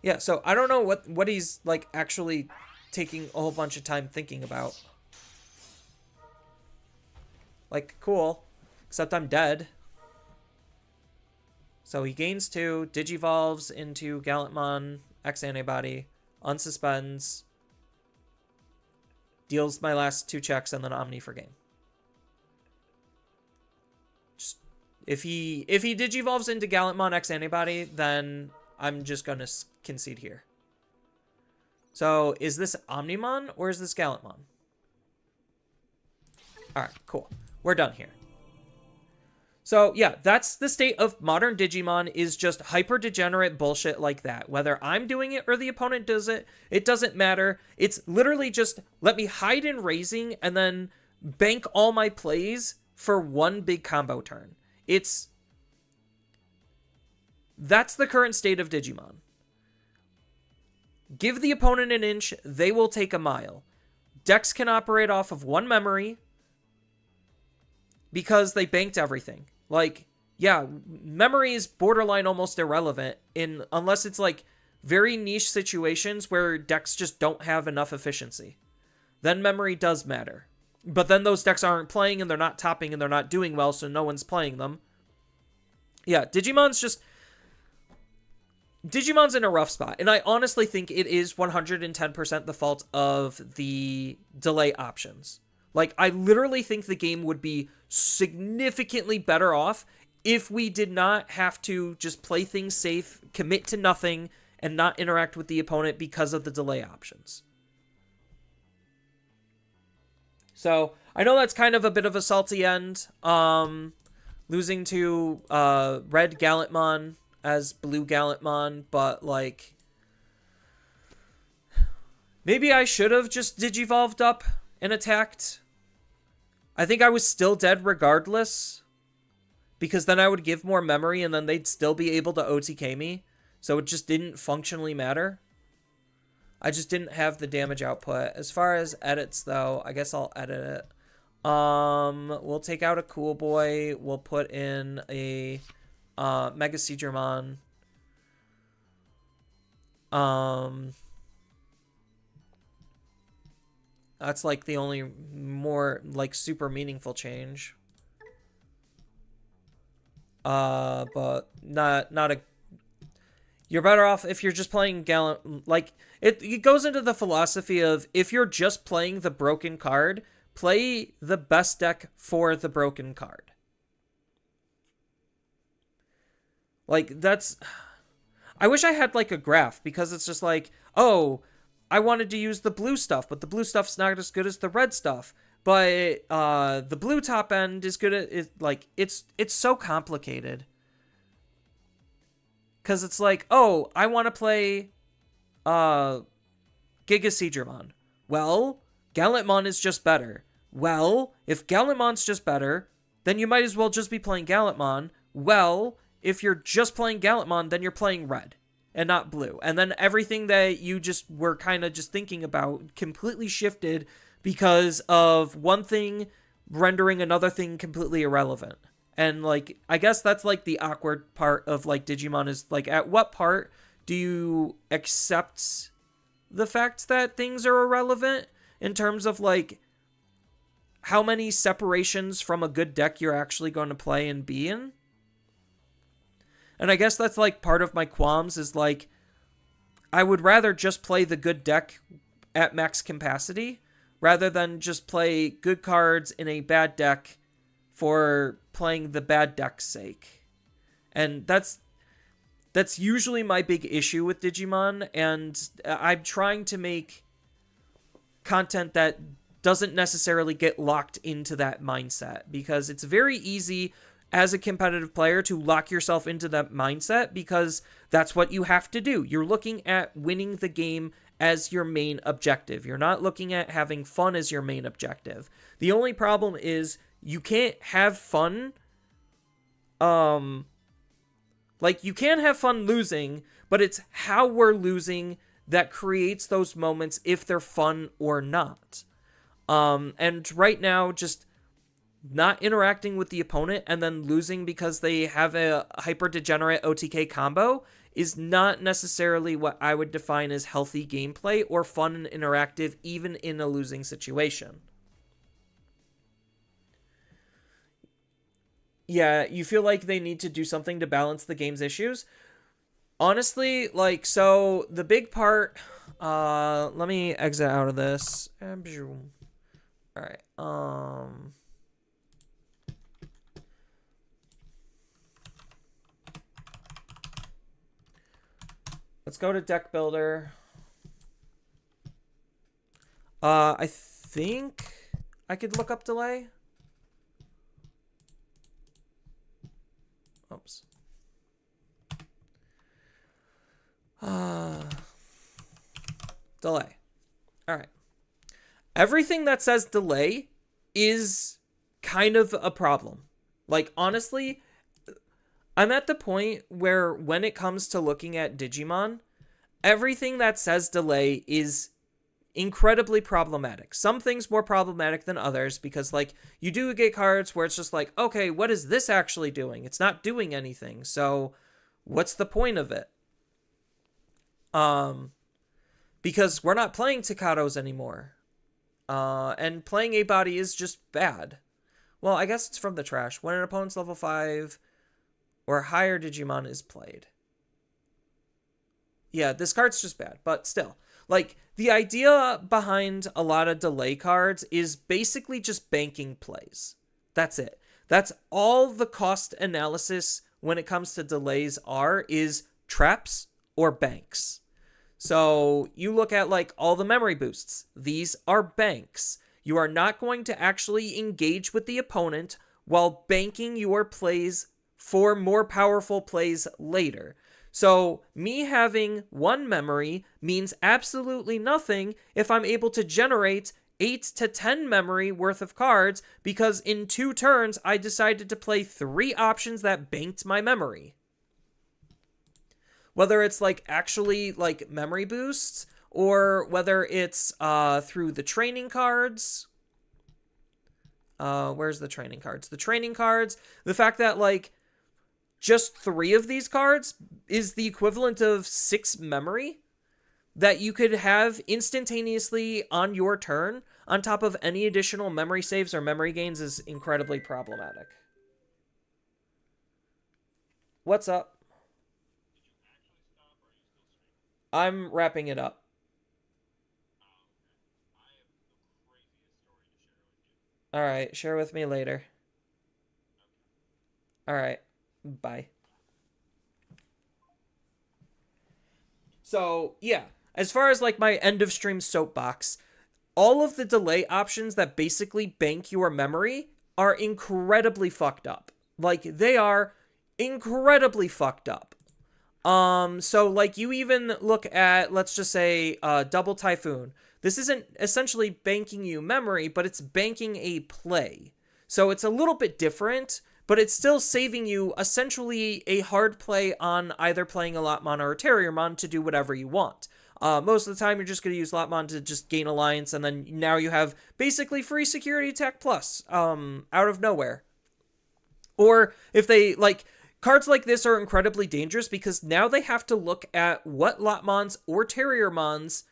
Yeah, so I don't know what he's, like, actually taking a whole bunch of time thinking about. Like, cool. Except I'm dead. So he gains 2, Digivolves into Gallantmon X Antibody, unsuspends, deals my last 2 checks, and then Omni for game. Just, if he Digivolves into Gallantmon X Antibody, then I'm just going to concede here. So, is this Omnimon or is this Gallantmon? Alright, cool. We're done here. So, yeah, that's the state of modern Digimon, is just hyper-degenerate bullshit like that. Whether I'm doing it or the opponent does it, it doesn't matter. It's literally just, let me hide in raising and then bank all my plays for one big combo turn. That's the current state of Digimon. Give the opponent an inch, they will take a mile. Decks can operate off of 1 memory because they banked everything. Like, yeah, memory is borderline almost irrelevant unless it's like very niche situations where decks just don't have enough efficiency. Then memory does matter. But then those decks aren't playing and they're not topping and they're not doing well, so no one's playing them. Yeah, Digimon's in a rough spot, and I honestly think it is 110% the fault of the delay options. Like, I literally think the game would be significantly better off if we did not have to just play things safe, commit to nothing, and not interact with the opponent because of the delay options. So, I know that's kind of a bit of a salty end. Losing to Red Gallantmon as Blue Gallantmon, but, like, maybe I should have just Digivolved up and attacked. I think I was still dead regardless, because then I would give more memory and then they'd still be able to OTK me, so it just didn't functionally matter. I just didn't have the damage output. As far as edits, though, I guess I'll edit it. We'll take out a Cool Boy. We'll put in a Mega Seadramon. That's like the only more like super meaningful change. But not a. You're better off if you're just playing Gallant. Like it goes into the philosophy of, if you're just playing the broken card, play the best deck for the broken card. Like, that's... I wish I had, like, a graph, because it's just like, oh, I wanted to use the blue stuff, but the blue stuff's not as good as the red stuff. But the blue top end is good at... It's so complicated. Because it's like, oh, I want to play Giga Seedramon. Well, Gallantmon is just better. Well, if Gallantmon's just better, then you might as well just be playing Gallantmon. Well, if you're just playing Gallantmon, then you're playing red and not blue. And then everything that you just were kind of just thinking about completely shifted because of one thing rendering another thing completely irrelevant. And, like, I guess that's, like, the awkward part of, like, Digimon is, like, at what part do you accept the fact that things are irrelevant in terms of, like, how many separations from a good deck you're actually going to play and be in? And I guess that's, like, part of my qualms is, like, I would rather just play the good deck at max capacity rather than just play good cards in a bad deck for playing the bad deck's sake. And that's usually my big issue with Digimon, and I'm trying to make content that doesn't necessarily get locked into that mindset, because it's very easy as a competitive player to lock yourself into that mindset because that's what you have to do. You're looking at winning the game as your main objective. You're not looking at having fun as your main objective. The only problem is you can't have fun. Like, you can have fun losing, but it's how we're losing that creates those moments, if they're fun or not. And right now, just not interacting with the opponent and then losing because they have a hyper degenerate OTK combo is not necessarily what I would define as healthy gameplay or fun and interactive, even in a losing situation. Yeah, you feel like they need to do something to balance the game's issues? Honestly, like, so the big part, let me exit out of this. Alright, let's go to Deck Builder. I think I could look up delay. Oops. Delay. All right. Everything that says delay is kind of a problem. Like, honestly, I'm at the point where when it comes to looking at Digimon, everything that says delay is incredibly problematic. Some things more problematic than others because, like, you do get cards where it's just like, okay, what is this actually doing? It's not doing anything. So what's the point of it? Because we're not playing Takatos anymore. And playing a body is just bad. Well, I guess it's from the trash. When an opponent's level 5 or higher Digimon is played. Yeah, this card's just bad, but still. Like, the idea behind a lot of delay cards is basically just banking plays. That's it. That's all the cost analysis when it comes to delays is traps or banks. So you look at, like, all the memory boosts. These are banks. You are not going to actually engage with the opponent while banking your plays for more powerful plays later. So me having one memory means absolutely nothing if I'm able to generate 8 to 10 memory worth of cards because in 2 turns I decided to play 3 options that banked my memory. Whether it's, like, actually, like, memory boosts or whether it's through the training cards. Where's the training cards? The training cards, the fact that, like, just 3 of these cards is the equivalent of 6 memory that you could have instantaneously on your turn on top of any additional memory saves or memory gains is incredibly problematic. What's up? I'm wrapping it up. Alright, share with me later. Alright, bye. So, yeah, as far as, like, my end of stream soapbox, all of the delay options that basically bank your memory are incredibly fucked up. Like, they are incredibly fucked up. So like you even look at, let's just say, Double Typhoon. This isn't essentially banking you memory, but it's banking a play. So it's a little bit different, but it's still saving you essentially a hard play on either playing a Lotmon or a Terriermon to do whatever you want. Most of the time, you're just going to use Lotmon to just gain alliance, and then now you have basically free security attack plus out of nowhere. Or if they, like, cards like this are incredibly dangerous because now they have to look at what Lotmons or Terriermons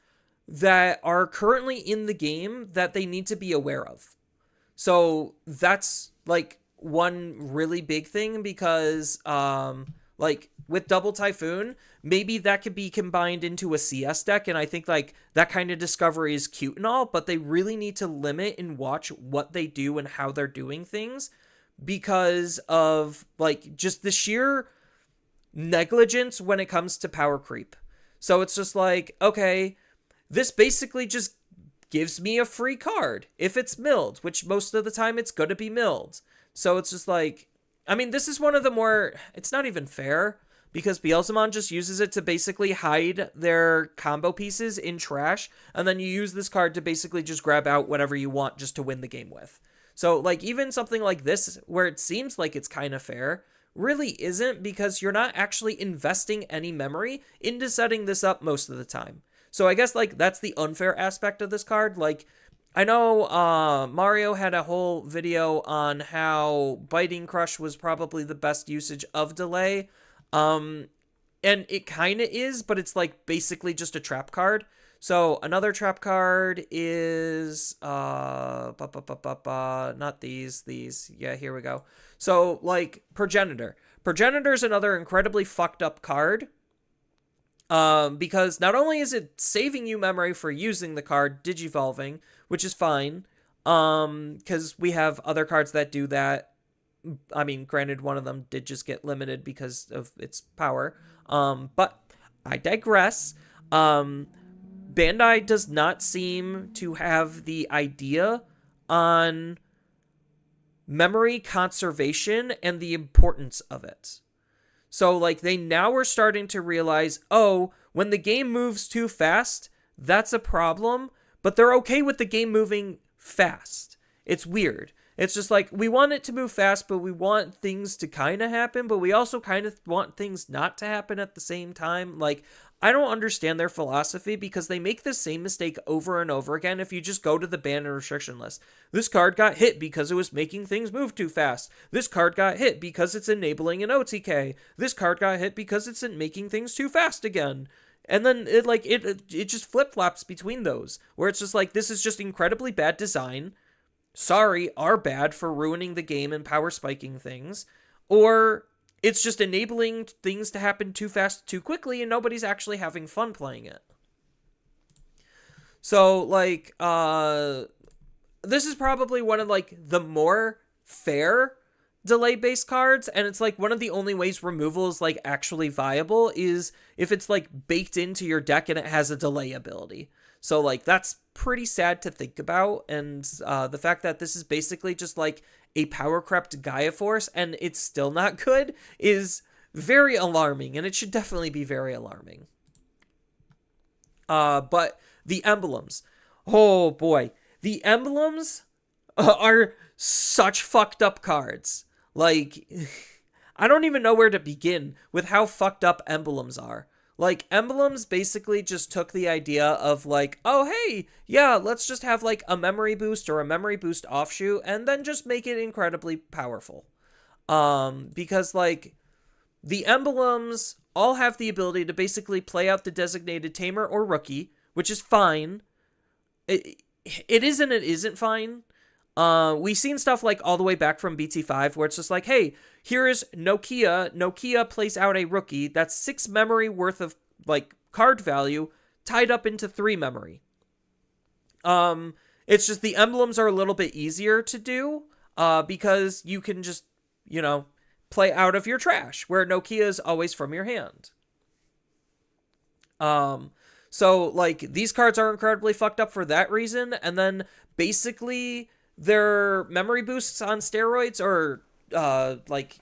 that are currently in the game that they need to be aware of. So that's like one really big thing because like with Double Typhoon, maybe that could be combined into a CS deck, and I think like that kind of discovery is cute and all, but they really need to limit and watch what they do and how they're doing things because of like just the sheer negligence when it comes to power creep. So it's just like, okay, this basically just gives me a free card if it's milled, which most of the time it's going to be milled. So it's just like, I mean, this is one of the more, it's not even fair because Beelzemon just uses it to basically hide their combo pieces in trash, and then you use this card to basically just grab out whatever you want just to win the game with. So like even something like this where it seems like it's kind of fair really isn't because you're not actually investing any memory into setting this up most of the time. So I guess like that's the unfair aspect of this card. Like I know Mario had a whole video on how Biting Crush was probably the best usage of delay. And it kind of is, but it's like basically just a trap card. So another trap card is not these. Yeah, here we go. So like Progenitor. Progenitor is another incredibly fucked up card. Because not only is it saving you memory for using the card Digivolving, which is fine, because we have other cards that do that. I mean, granted, one of them did just get limited because of its power. But I digress. Bandai does not seem to have the idea on memory conservation and the importance of it. So, like, they now are starting to realize, oh, when the game moves too fast, that's a problem, but they're okay with the game moving fast. It's weird. It's just like, we want it to move fast, but we want things to kind of happen, but we also kind of want things not to happen at the same time. Like, I don't understand their philosophy because they make the same mistake over and over again if you just go to the ban and restriction list. This card got hit because it was making things move too fast. This card got hit because it's enabling an OTK. This card got hit because it's making things too fast again. And then it just flip-flops between those, where it's just like, this is just incredibly bad design. Sorry, our bad for ruining the game and power spiking things. Or it's just enabling things to happen too fast, too quickly, and nobody's actually having fun playing it. So, like, this is probably one of, like, the more fair delay-based cards, and it's, like, one of the only ways removal is, like, actually viable is if it's, like, baked into your deck and it has a delay ability. So, like, that's pretty sad to think about, and the fact that this is basically just, like, a power-crept Gaia Force, and it's still not good, is very alarming, and it should definitely be very alarming. But the emblems. Oh, boy. The emblems are such fucked up cards. Like, I don't even know where to begin with how fucked up emblems are. Like, emblems basically just took the idea of, like, oh, hey, yeah, let's just have, like, a memory boost or a memory boost offshoot, and then just make it incredibly powerful. Because, like, the emblems all have the ability to basically play out the designated tamer or rookie, which is fine. It is and it isn't fine. We've seen stuff, like, all the way back from BT5, where it's just like, hey, here is Nokia. Nokia plays out a rookie. That's 6 memory worth of, like, card value tied up into 3 memory. It's just the emblems are a little bit easier to do, because you can just, you know, play out of your trash, where Nokia is always from your hand. So, like, these cards are incredibly fucked up for that reason, and then basically their memory boosts on steroids are, like,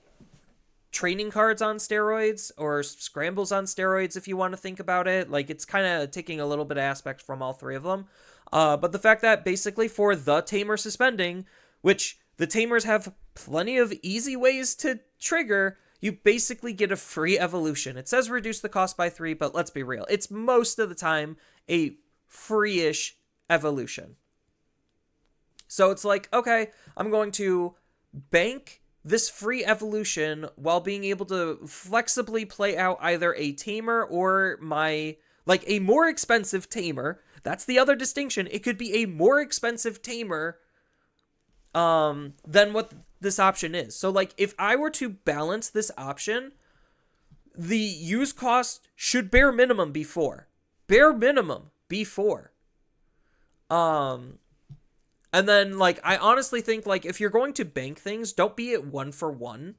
training cards on steroids, or scrambles on steroids if you want to think about it. Like, it's kind of taking a little bit of aspect from all three of them. But the fact that basically for the Tamer suspending, which the Tamers have plenty of easy ways to trigger, you basically get a free evolution. It says reduce the cost by 3, but let's be real. It's most of the time a free-ish evolution. So it's like, okay, I'm going to bank this free evolution while being able to flexibly play out either a Tamer or like a more expensive Tamer. That's the other distinction. It could be a more expensive Tamer than what this option is. So like, if I were to balance this option, the use cost should bare minimum be 4. Bare minimum be 4. And then, like, I honestly think, like, if you're going to bank things, don't be it 1 for 1.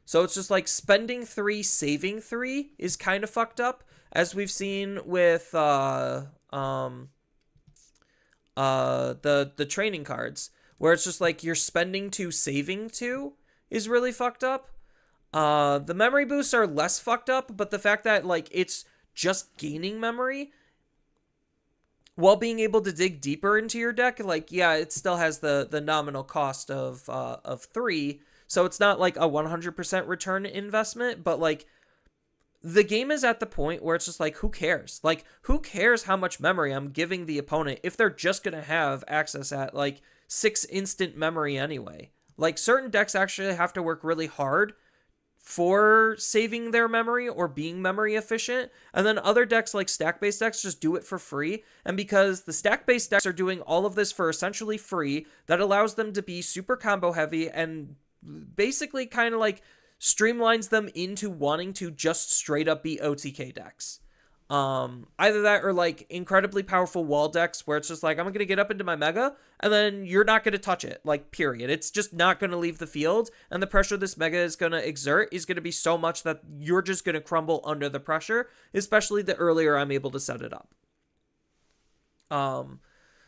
So it's just, like, spending 3, saving 3 is kind of fucked up, as we've seen with, the training cards, where it's just, like, you're spending 2, saving 2 is really fucked up. The memory boosts are less fucked up, but the fact that, like, it's just gaining memory while being able to dig deeper into your deck, like, yeah, it still has the nominal cost of 3, so it's not like a 100% return investment, but like, the game is at the point where it's just like, who cares? Like, who cares how much memory I'm giving the opponent if they're just gonna have access at like 6 instant memory anyway? Like, certain decks actually have to work really hard for saving their memory or being memory efficient, and then other decks like stack-based decks just do it for free. And because the stack-based decks are doing all of this for essentially free, that allows them to be super combo heavy and basically kind of like streamlines them into wanting to just straight up be OTK decks. Either that or like incredibly powerful wall decks where it's just like, I'm going to get up into my mega and then you're not going to touch it, like, period. It's just not going to leave the field, and the pressure this mega is going to exert is going to be so much that you're just going to crumble under the pressure, especially the earlier I'm able to set it up.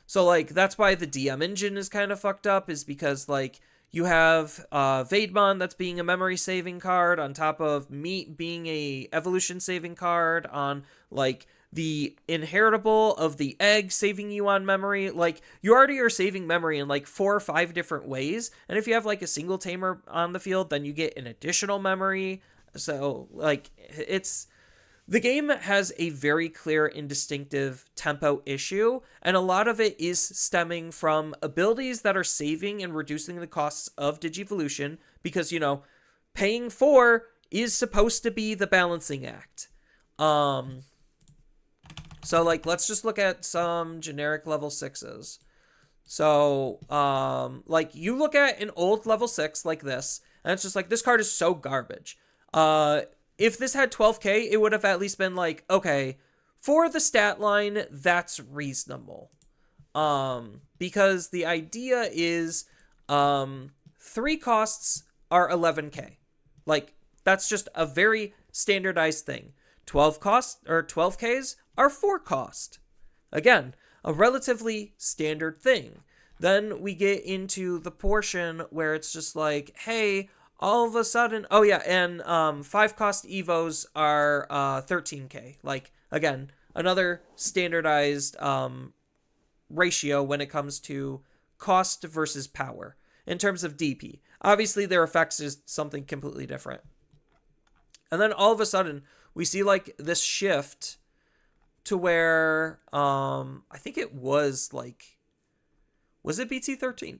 So like, that's why the DM engine is kind of fucked up, is because like, you have Digmon that's being a memory saving card on top of Meat being a evolution saving card, on like the inheritable of the egg saving you on memory. Like, you already are saving memory in like 4 or 5 different ways, and if you have like a single Tamer on the field, then you get an additional memory. So like, the game has a very clear and distinctive tempo issue, and a lot of it is stemming from abilities that are saving and reducing the costs of Digivolution, because, you know, paying 4 is supposed to be the balancing act. So, like, let's just look at some generic level 6s. So, like, you look at an old level 6 like this, and it's just like, this card is so garbage. If this had 12k, it would have at least been like, okay, for the stat line, that's reasonable. Because the idea is 3 costs are 11k. Like, that's just a very standardized thing. 12ks are 4 cost. Again, a relatively standard thing. Then we get into the portion where it's just like, hey, all of a sudden, oh yeah, and 5 cost evos are 13k. Like, again, another standardized ratio when it comes to cost versus power in terms of DP. Obviously, their effects is something completely different. And then all of a sudden, we see like this shift to where I think it was like, was it BT13?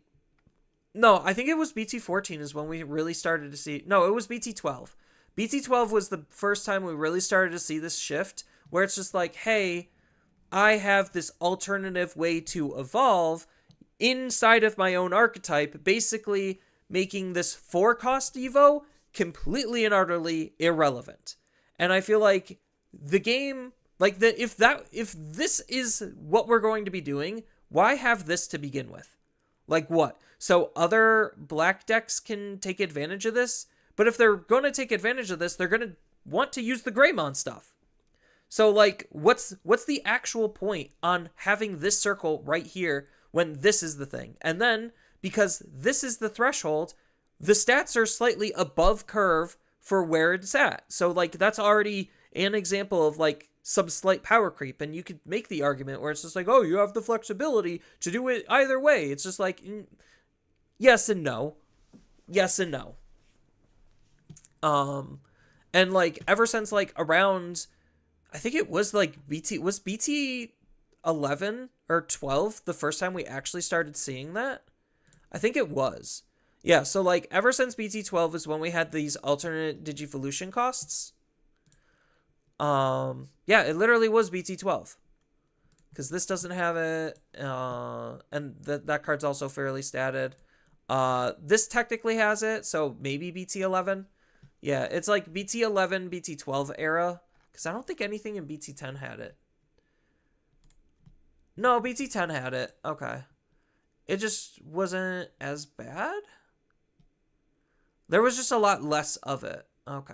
No, I think it was BT14 is when we really started to see... No, it was BT12. BT12 was the first time we really started to see this shift, where it's just like, hey, I have this alternative way to evolve inside of my own archetype, basically making this 4-cost Evo completely and utterly irrelevant. And I feel like the game... Like, if this is what we're going to be doing, why have this to begin with? Like, what? So other black decks can take advantage of this, but if they're going to take advantage of this, they're going to want to use the Greymon stuff. So, like, what's the actual point on having this circle right here when this is the thing? And then, because this is the threshold, the stats are slightly above curve for where it's at. So like that's already an example of like some slight power creep, and you could make the argument where it's just like, oh, you have the flexibility to do it either way. It's just like yes and no. Yes and no. And like ever since like around, I think it was like BT 11 or 12 the first time we actually started seeing that. I think it was. Yeah, so like ever since BT 12 is when we had these alternate Digivolution costs. Yeah, it literally was BT 12. Because this doesn't have it, and that card's also fairly statted. This technically has it, so maybe BT 11. Yeah, it's like BT 11, BT 12 era, because I don't think anything in BT 10 had it. No, BT 10 had it. Okay. It just wasn't as bad? There was just a lot less of it. Okay.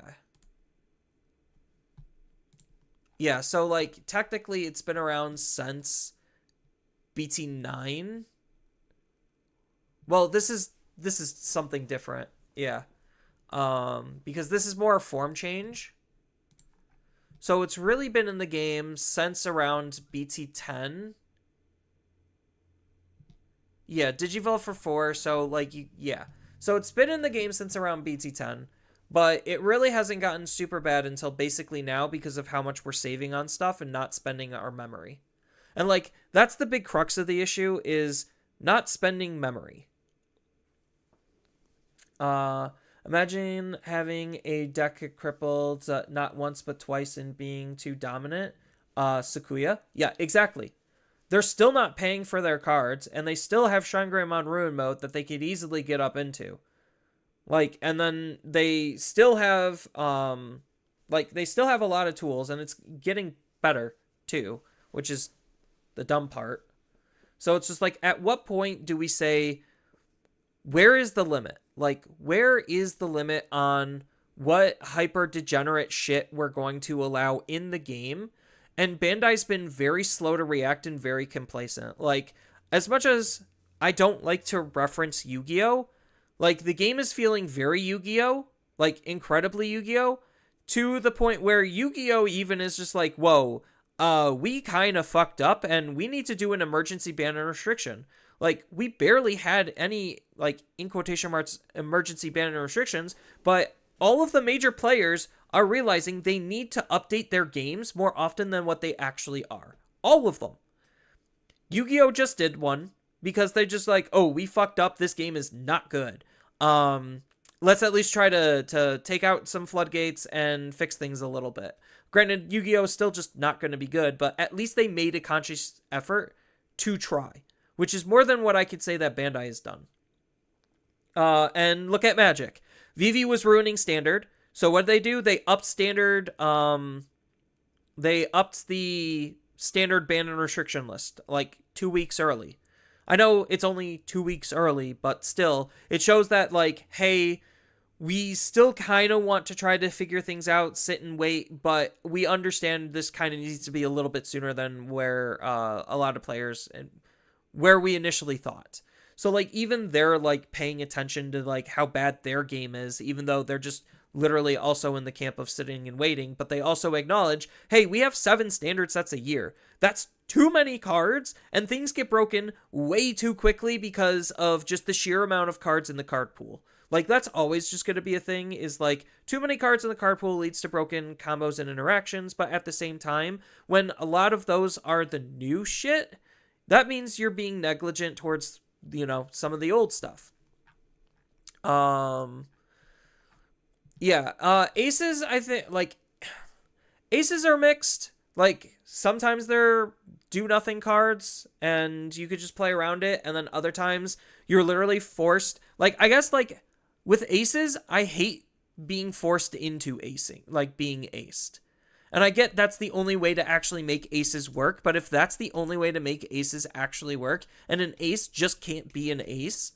Yeah, so like technically it's been around since BT 9. Well, this is something different. Yeah. Because this is more a form change. So it's really been in the game since around BT 10. Yeah, Digivolve for 4, so like yeah. So it's been in the game since around BT 10, but it really hasn't gotten super bad until basically now because of how much we're saving on stuff and not spending our memory. And like that's the big crux of the issue is not spending memory. Imagine having a deck crippled not once but twice and being too dominant. Sakuya. Yeah, exactly. They're still not paying for their cards, and they still have Shrine Greymon Ruin mode that they could easily get up into. Like, and then they still have, they still have a lot of tools, and it's getting better, too, which is the dumb part. So it's just like, at what point do we say, where is the limit? Like, where is the limit on what hyper degenerate shit we're going to allow in the game? And Bandai's been very slow to react and very complacent. Like, as much as I don't like to reference Yu-Gi-Oh!, like, the game is feeling very Yu-Gi-Oh!, like, incredibly Yu-Gi-Oh!, to the point where Yu-Gi-Oh! Even is just like, whoa, we kind of fucked up, and we need to do an emergency ban and restriction. Like, we barely had any, like, in quotation marks, emergency ban and restrictions, but all of the major players are realizing they need to update their games more often than what they actually are. All of them. Yu-Gi-Oh! Just did one because they just like, oh, we fucked up. This game is not good. Let's at least try to take out some floodgates and fix things a little bit. Granted, Yu-Gi-Oh! Is still just not going to be good, but at least they made a conscious effort to try, which is more than what I could say that Bandai has done. And look at Magic. Vivi was ruining Standard. So what did they do? They upped Standard. They upped the Standard ban and restriction list like 2 weeks early. I know it's only 2 weeks early, but still, it shows that like, hey, we still kind of want to try to figure things out, sit and wait, but we understand this kind of needs to be a little bit sooner than where a lot of players and where we initially thought. So like even they're like paying attention to like how bad their game is, even though they're just literally also in the camp of sitting and waiting, but they also acknowledge, hey, we have 7 standard sets a year. That's too many cards, and things get broken way too quickly because of just the sheer amount of cards in the card pool. Like, that's always just going to be a thing, is like, too many cards in the card pool leads to broken combos and interactions, but at the same time, when a lot of those are the new shit, that means you're being negligent towards, you know, some of the old stuff. Yeah, aces, I think, like, aces are mixed. Like, sometimes they're do-nothing cards, and you could just play around it, and then other times, you're literally forced. Like, I guess, like, with aces, I hate being forced into acing, like, being aced. And I get that's the only way to actually make aces work, but if that's the only way to make aces actually work, and an ace just can't be an ace,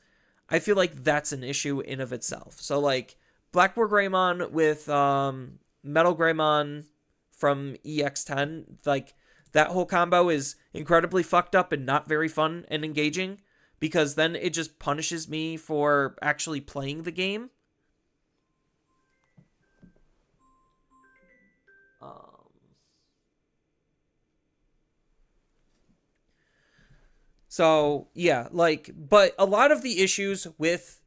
I feel like that's an issue in of itself. So, like, Black War Greymon with Metal Greymon from EX10, like, that whole combo is incredibly fucked up and not very fun and engaging, because then it just punishes me for actually playing the game. So, yeah, like, but a lot of the issues with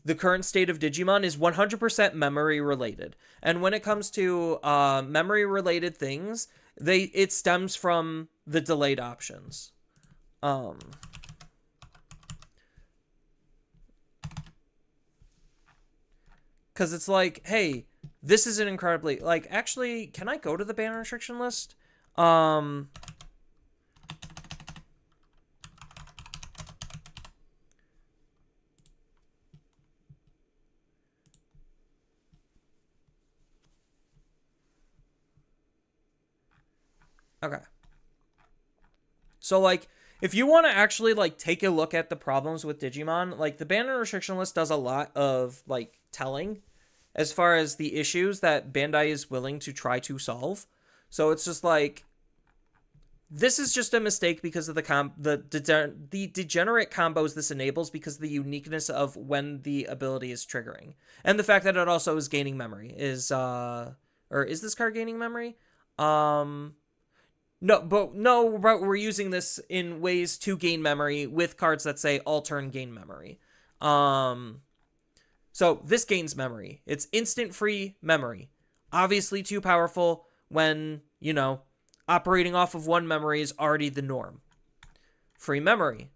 the current state of Digimon is 100% memory related. And when it comes to memory related things, it stems from the delayed options. Um, because it's like, hey, this is an incredibly, like, actually, can I go to the ban restriction list? Um, okay. So, like, if you want to actually, like, take a look at the problems with Digimon, like, the ban and restriction list does a lot of, like, telling as far as the issues that Bandai is willing to try to solve. So it's just like, this is just a mistake because of the degenerate combos this enables because of the uniqueness of when the ability is triggering. And the fact that it also is gaining memory or is this card gaining memory? No, but we're using this in ways to gain memory with cards that say all turn gain memory. So this gains memory. It's instant free memory. Obviously too powerful when, operating off of one memory is already the norm. Free memory.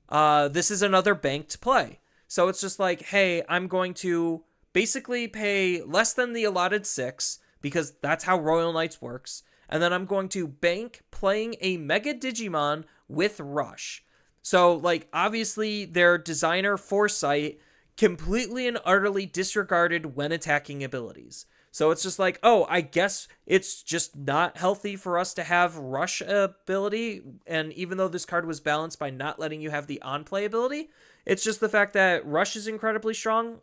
This is another banked play. So it's just like, hey, I'm going to basically pay less than the allotted 6 because that's how Royal Knights works. And then I'm going to bank playing a Mega Digimon with Rush. So, like, obviously their designer foresight completely and utterly disregarded when attacking abilities. So it's just like, oh, I guess it's just not healthy for us to have Rush ability. And even though this card was balanced by not letting you have the on-play ability, it's just the fact that Rush is incredibly strong.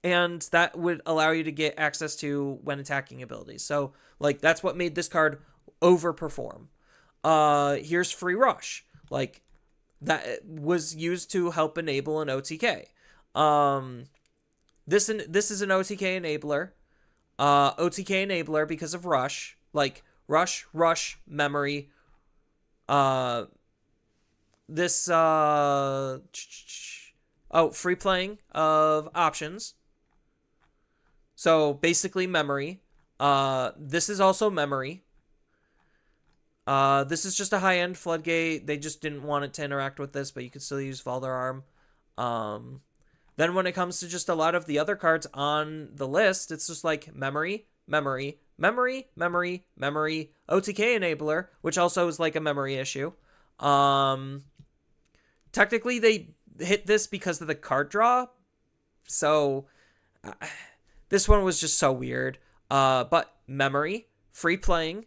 And that would allow you to get access to when attacking abilities. So, like, that's what made this card overperform. Here's Free Rush. Like, that was used to help enable an OTK. This is an OTK enabler. OTK enabler because of Rush. Like, Rush, memory. This, free playing of options. So basically memory. This is also memory. This is just a high-end floodgate. They just didn't want it to interact with this, but you could still use Valderarm. Then when it comes to just a lot of the other cards on the list, it's just like memory, memory, memory, memory, memory, OTK enabler, which also is like a memory issue. Technically, they hit this because of the card draw. So this one was just so weird. But memory, free playing,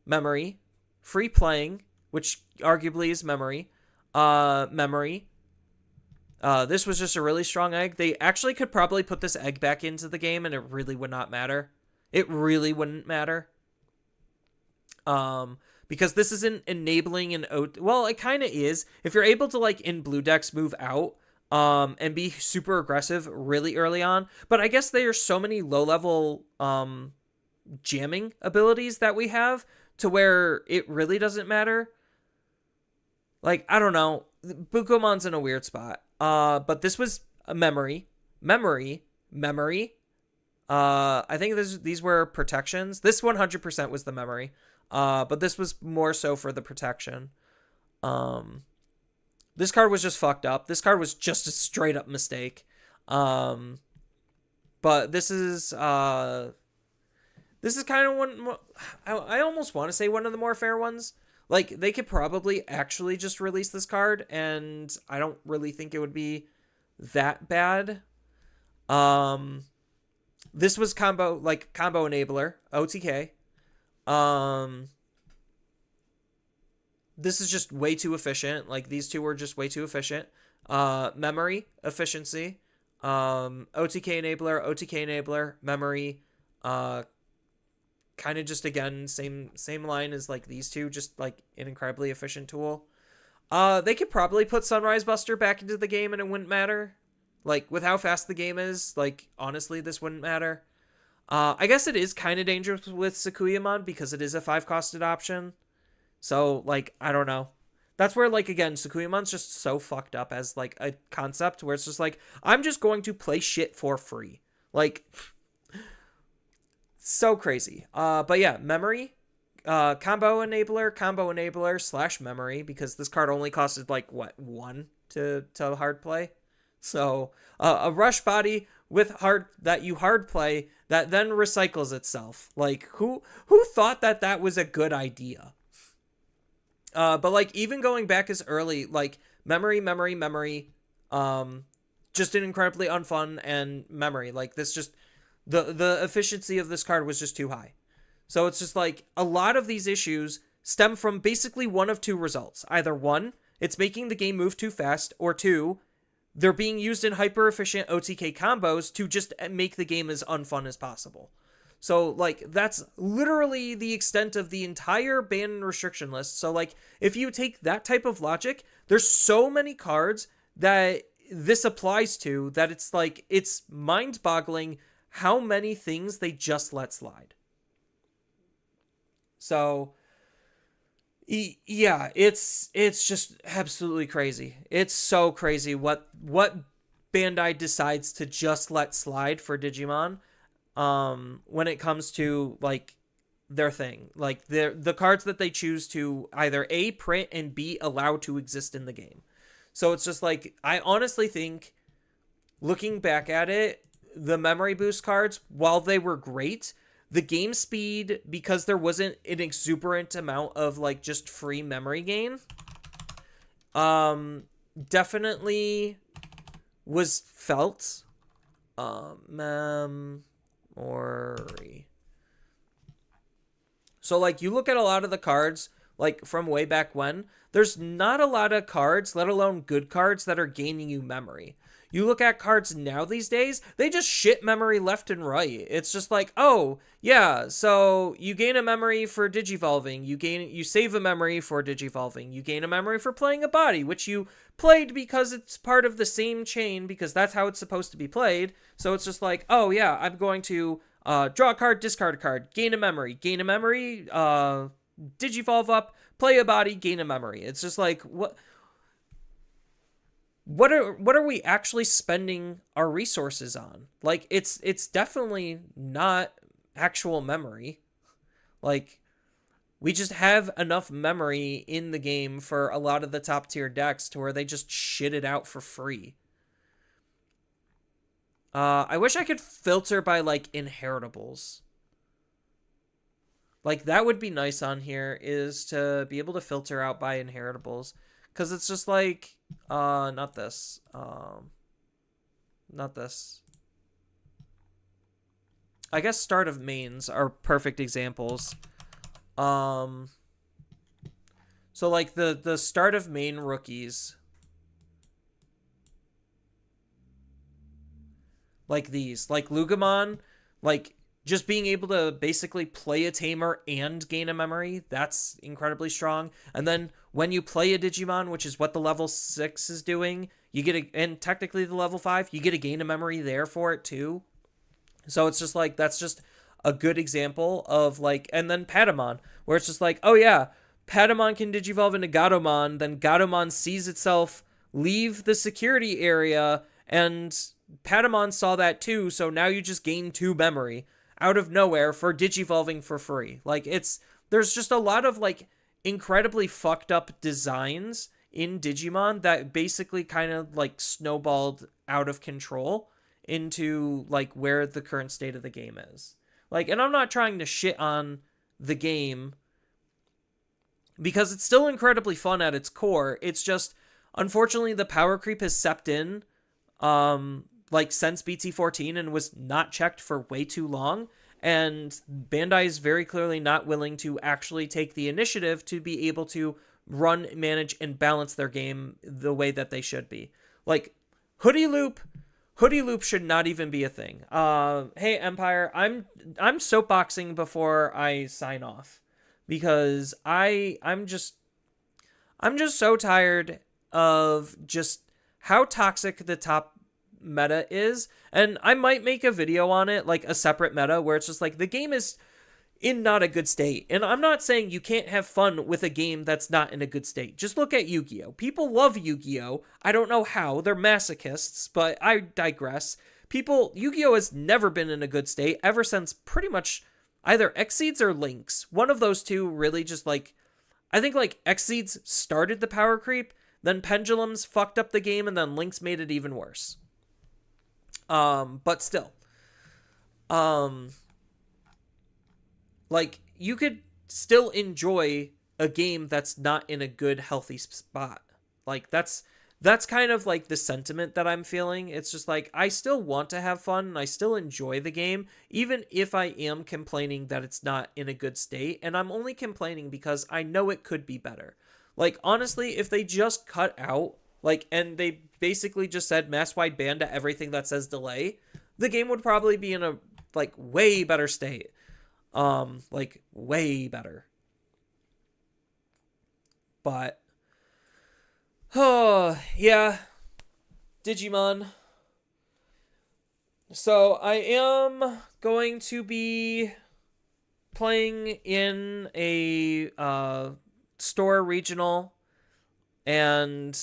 memory, free playing, which arguably is memory, memory. This was just a really strong egg. They actually could probably put this egg back into the game and it really would not matter. It really wouldn't matter. Because this isn't enabling an well, it kind of is. If you're able to, like, in blue decks move out, and be super aggressive really early on. But I guess there are so many low-level jamming abilities that we have to where it really doesn't matter. Like, I don't know. Bukomon's in a weird spot. But this was a memory. Memory. I think these were protections. This 100% was the memory. But this was more so for the protection. This card was just fucked up. This card was just a straight up mistake. But this is kind of one. I almost want to say one of the more fair ones. Like, they could probably actually just release this card, and I don't really think it would be that bad. This was combo enabler, OTK. This is just way too efficient. Like, these two were just way too efficient. Memory, efficiency. OTK enabler, memory. Kind of just, again, same line as, like, these two, just, like, an incredibly efficient tool. They could probably put Sunrise Buster back into the game and it wouldn't matter. Like, with how fast the game is, like, honestly, this wouldn't matter. I guess it is kind of dangerous with Sakuyamon because it is a 5-costed option. So, like, I don't know. That's where, like, again, Sukuyamon's just so fucked up as, like, a concept where it's just like, I'm just going to play shit for free. Like, so crazy. But yeah, memory, combo enabler slash memory, because this card only costed, like, what, 1 to hard play? So, a rush body with hard play that then recycles itself. Like, who thought that was a good idea? But like even going back as early, like memory, just an incredibly unfun, and memory. Like this just the efficiency of this card was just too high. So it's just like a lot of these issues stem from basically one of two results. Either one, it's making the game move too fast, or two, they're being used in hyper efficient OTK combos to just make the game as unfun as possible. So, like, that's literally the extent of the entire ban and restriction list. So, like, if you take that type of logic, there's so many cards that this applies to that it's like, it's mind-boggling how many things they just let slide. So, yeah, it's just absolutely crazy. It's so crazy what Bandai decides to just let slide for Digimon. When it comes to like their thing, like the cards that they choose to either A, print, and B, allow to exist in the game. So it's just like, I honestly think, looking back at it, the memory boost cards, while they were great, the game speed, because there wasn't an exuberant amount of like just free memory gain, definitely was felt. So, like, you look at a lot of the cards, like, from way back when, there's not a lot of cards, let alone good cards, that are gaining you memory. You look at cards now these days, they just shit memory left and right. It's just like, oh, yeah, so you gain a memory for digivolving, you save a memory for digivolving, you gain a memory for playing a body, which you played because it's part of the same chain, because that's how it's supposed to be played. So it's just like, oh yeah, I'm going to draw a card, discard a card, gain a memory, digivolve up, play a body, gain a memory. It's just like, what are we actually spending our resources on? Like, it's definitely not actual memory. Like, we just have enough memory in the game for a lot of the top tier decks to where they just shit it out for free. I wish I could filter by, like, inheritables. Like, that would be nice on here, is to be able to filter out by inheritables. Because it's just like, not this. Not this. I guess start of mains are perfect examples. So, like, the start of main rookies, like these, like Lugamon, like, just being able to basically play a tamer and gain a memory, that's incredibly strong. And then when you play a Digimon, which is what the level 6 is doing, you get and technically the level 5, you get to gain a memory there for it too. So it's just like, that's just a good example of like, and then Patamon, where it's just like, oh yeah, Patamon can digivolve into Gatomon, then Gatomon sees itself leave the security area, and Patamon saw that too, so now you just gain 2 memory out of nowhere for digivolving for free. Like, there's just a lot of like incredibly fucked up designs in Digimon that basically kind of like snowballed out of control into like where the current state of the game is. Like, and I'm not trying to shit on the game, because it's still incredibly fun at its core. It's just, unfortunately, the power creep has seeped in, like, since BT14, and was not checked for way too long. And Bandai is very clearly not willing to actually take the initiative to be able to run, manage, and balance their game the way that they should be. Like, Hoodie Loop should not even be a thing. Hey Empire, I'm soapboxing before I sign off, because I'm just so tired of just how toxic the top meta is. And I might make a video on it, like a separate meta, where it's just like, the game is in not a good state. And I'm not saying you can't have fun with a game that's not in a good state. Just look at Yu-Gi-Oh! People love Yu-Gi-Oh! I don't know how. They're masochists, but I digress. Yu-Gi-Oh! Has never been in a good state ever since pretty much either Xseeds or Lynx. One of those two really just like, I think like Xseeds started the power creep, then Pendulums fucked up the game, and then Lynx made it even worse. But still. Like, you could still enjoy a game that's not in a good, healthy spot. Like, that's kind of like the sentiment that I'm feeling. It's just like, I still want to have fun and I still enjoy the game, even if I am complaining that it's not in a good state. And I'm only complaining because I know it could be better. Like, honestly, if they just cut out, like, and they basically just said mass wide ban to everything that says delay, the game would probably be in a, like, way better state. Like, way better. But, oh, yeah. Digimon. So, I am going to be playing in a, store regional, and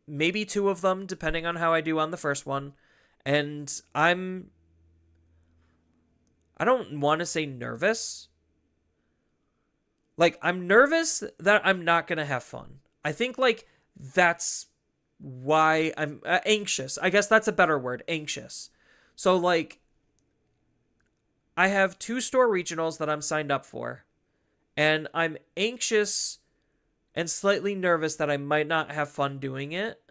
maybe 2 of them, depending on how I do on the first one. And I don't want to say nervous. Like, I'm nervous that I'm not going to have fun. I think, like, that's why I'm anxious. I guess that's a better word, anxious. So, like, I have 2 store regionals that I'm signed up for, and I'm anxious and slightly nervous that I might not have fun doing it.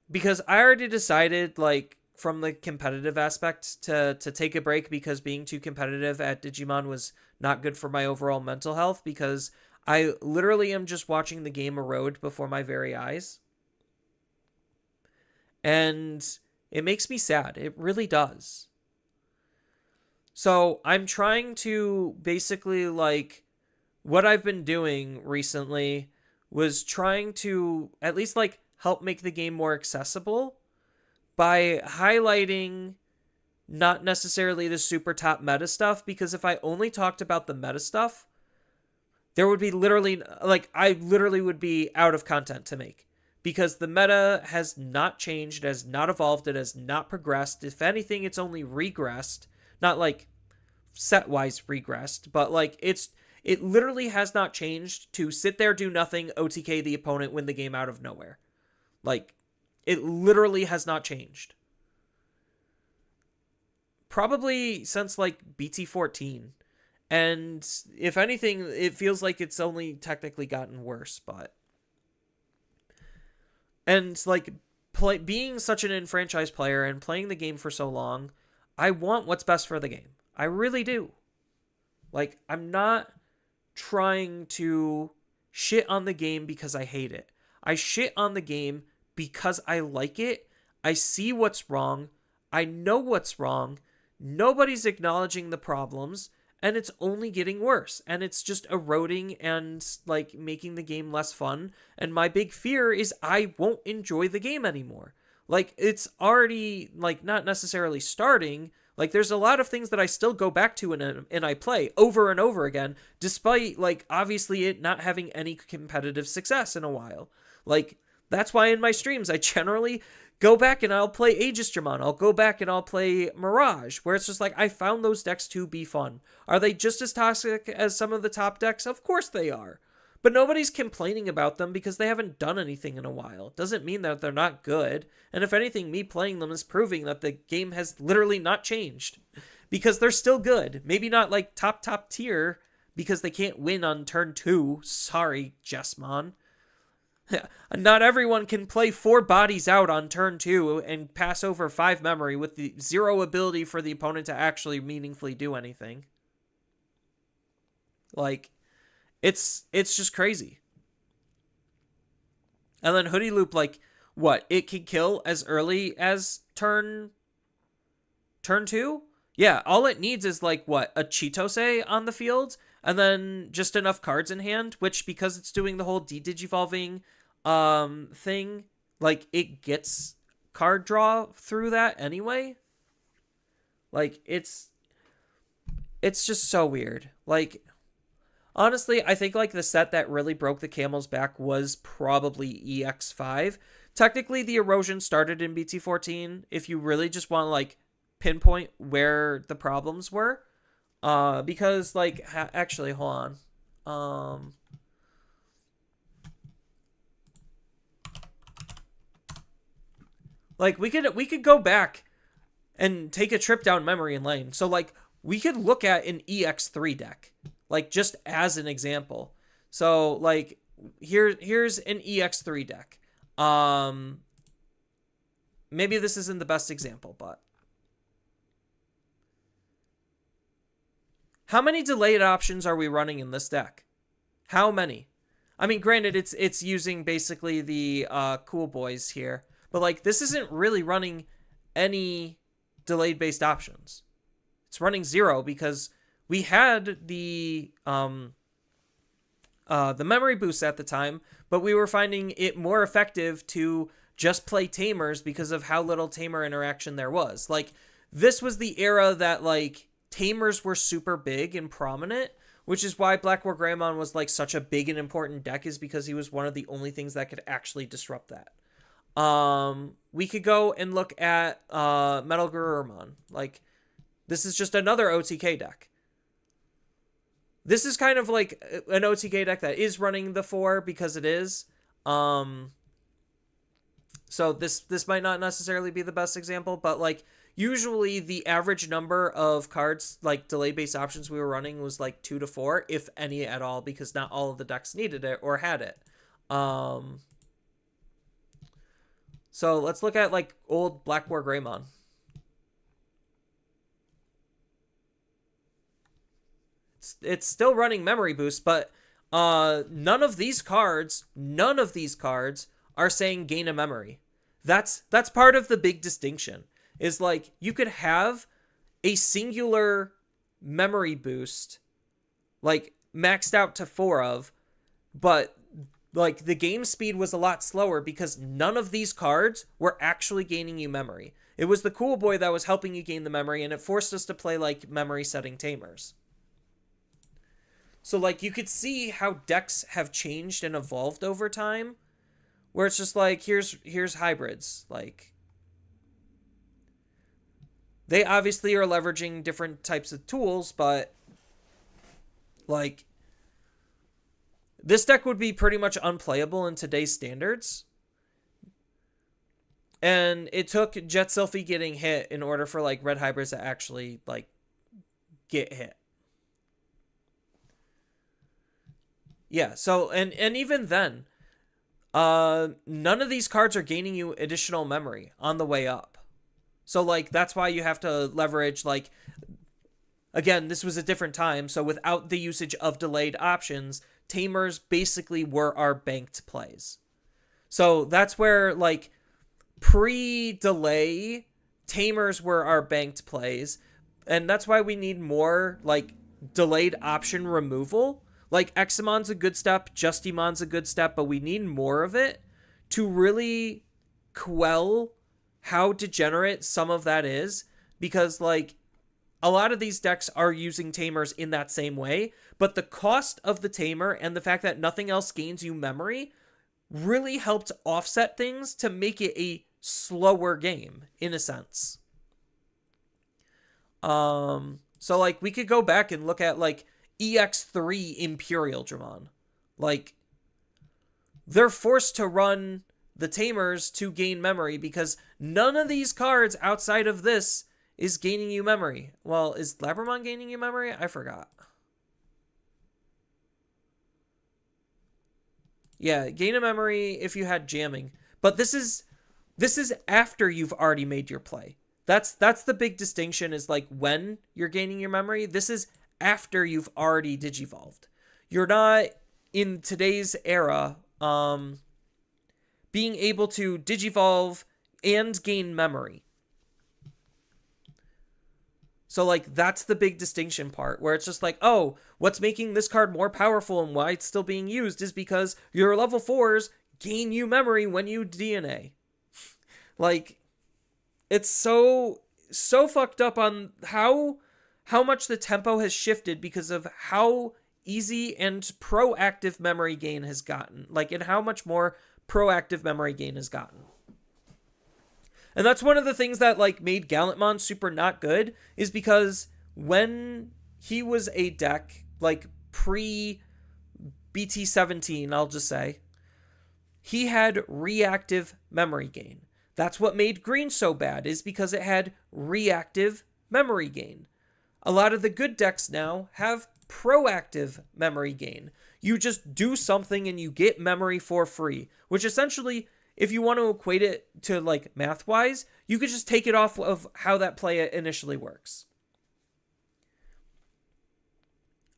Because I already decided, like, from the competitive aspect to take a break, because being too competitive at Digimon was not good for my overall mental health, because I literally am just watching the game erode before my very eyes. And it makes me sad. It really does. So I'm trying to basically, like, what I've been doing recently was trying to at least, like, help make the game more accessible by highlighting not necessarily the super top meta stuff, because if I only talked about the meta stuff, there would be literally, like, I literally would be out of content to make, because the meta has not changed, has not evolved, it has not progressed. If anything, it's only regressed, not like set-wise regressed, but like it literally has not changed to sit there, do nothing, OTK the opponent, win the game out of nowhere. Like, it literally has not changed. Probably since, like, BT14. And if anything, it feels like it's only technically gotten worse, but... And, like, being such an enfranchised player and playing the game for so long, I want what's best for the game. I really do. Like, I'm not trying to shit on the game because I hate it. I shit on the game because I like it. I see what's wrong. I know what's wrong. Nobody's acknowledging the problems, and it's only getting worse. And it's just eroding and, like, making the game less fun. And my big fear is I won't enjoy the game anymore. Like, it's already, like, not necessarily starting. Like, there's a lot of things that I still go back to and I play over and over again, despite, like, obviously it not having any competitive success in a while. Like, that's why in my streams I generally go back and I'll play Aegisdramon. I'll go back and I'll play Mirage, where it's just like, I found those decks to be fun. Are they just as toxic as some of the top decks? Of course they are. But nobody's complaining about them because they haven't done anything in a while. It doesn't mean that they're not good. And if anything, me playing them is proving that the game has literally not changed. Because they're still good. Maybe not like top tier, because they can't win on turn 2. Sorry, Jessmon. Not everyone can play 4 bodies out on turn 2 and pass over 5 memory with the 0 ability for the opponent to actually meaningfully do anything. Like, it's just crazy. And then Hoodie Loop, like, what? It can kill as early as turn 2? Yeah, all it needs is, like, what? A Chitose on the field, and then just enough cards in hand, which, because it's doing the whole de-digivolving thing, like, it gets card draw through that anyway. Like, it's... it's just so weird. Like, honestly, I think like the set that really broke the camel's back was probably EX5. Technically, the erosion started in BT14. If you really just want to like pinpoint where the problems were, because like actually, hold on, like we could go back and take a trip down memory lane. So like we could look at an EX3 deck, like just as an example. So like here's an EX3 deck. Maybe this isn't the best example, but how many delayed options are we running in this deck? How many? I mean, granted, it's using basically the cool boys here, but like this isn't really running any delayed based options. It's running 0 because we had the memory boost at the time, but we were finding it more effective to just play tamers because of how little tamer interaction there was. Like, this was the era that like tamers were super big and prominent, which is why Black War Greymon was like such a big and important deck, is because he was one of the only things that could actually disrupt that. We could go and look at Metal Garurumon. Like, this is just another OTK deck. This is kind of like an OTK deck that is running the 4 because it is. So this might not necessarily be the best example, but like usually the average number of cards, like delay based options we were running, was like 2 to 4, if any at all, because not all of the decks needed it or had it. So let's look at like old Black War Greymon. It's still running memory boost, but none of these cards are saying gain a memory. That's part of the big distinction. Is like you could have a singular memory boost, like maxed out to 4 of, but like the game speed was a lot slower because none of these cards were actually gaining you memory. It was the cool boy that was helping you gain the memory, and it forced us to play like memory setting tamers. So like you could see how decks have changed and evolved over time, where it's just like here's hybrids. Like, they obviously are leveraging different types of tools, but like this deck would be pretty much unplayable in today's standards. And it took Jet Sylphie getting hit in order for like red hybrids to actually like get hit. Yeah, so and even then, none of these cards are gaining you additional memory on the way up. So like that's why you have to leverage, like, again, this was a different time, so without the usage of delayed options, tamers basically were our banked plays. So that's where like pre-delay tamers were our banked plays, and that's why we need more like delayed option removal. Like, Eximon's a good step, Justimon's a good step, but we need more of it to really quell how degenerate some of that is, because, like, a lot of these decks are using tamers in that same way, but the cost of the tamer and the fact that nothing else gains you memory really helped offset things to make it a slower game, in a sense. So, like, we could go back and look at, like, EX3 Imperial Dramon. Like, they're forced to run the tamers to gain memory because none of these cards outside of this is gaining you memory. Well, is Labramon gaining you memory? I forgot. Yeah, gain a memory if you had jamming. But this is after you've already made your play. That's the big distinction, is like when you're gaining your memory. This is after you've already digivolved. You're not, in today's era, being able to digivolve and gain memory. So, like, that's the big distinction part, where it's just like, oh, what's making this card more powerful and why it's still being used is because your level 4s gain you memory when you DNA. Like, it's so fucked up on how how much the tempo has shifted because of how easy and proactive memory gain has gotten. Like, and how much more proactive memory gain has gotten. And that's one of the things that like made Gallantmon super not good, is because when he was a deck like pre BT17, I'll just say, he had reactive memory gain. That's what made green so bad, is because it had reactive memory gain. A lot of the good decks now have proactive memory gain. You just do something and you get memory for free, which essentially, if you want to equate it to like math wise, you could just take it off of how that play initially works.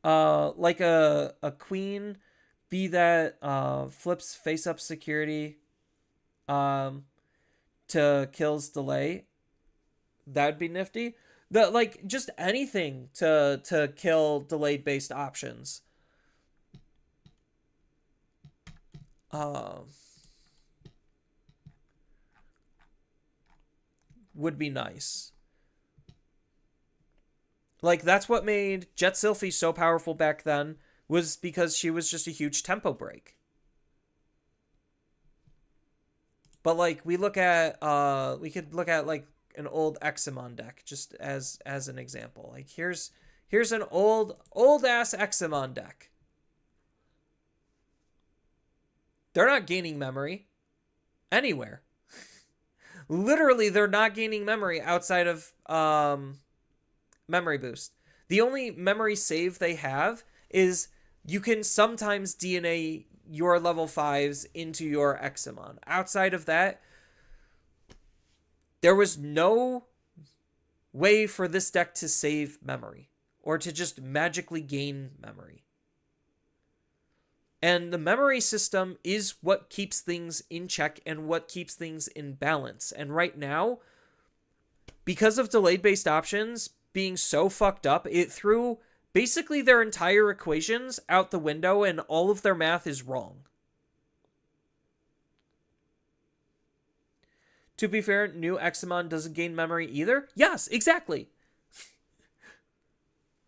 Like a queen, be that flips face up security to kills delay. That'd be nifty. The like just anything to kill delayed based options. Would be nice. Like, that's what made Jet Sylphie so powerful back then, was because she was just a huge tempo break. But like we could look at like an old Examon deck just as an example. Like here's an old ass Examon deck. They're not gaining memory anywhere. Literally, they're not gaining memory outside of memory boost. The only memory save they have is you can sometimes DNA your level 5s into your Examon. Outside of that, there was no way for this deck to save memory or to just magically gain memory. And the memory system is what keeps things in check and what keeps things in balance. And right now, because of delayed based options being so fucked up, it threw basically their entire equations out the window, and all of their math is wrong. To be fair, new Examon doesn't gain memory either. Yes, exactly.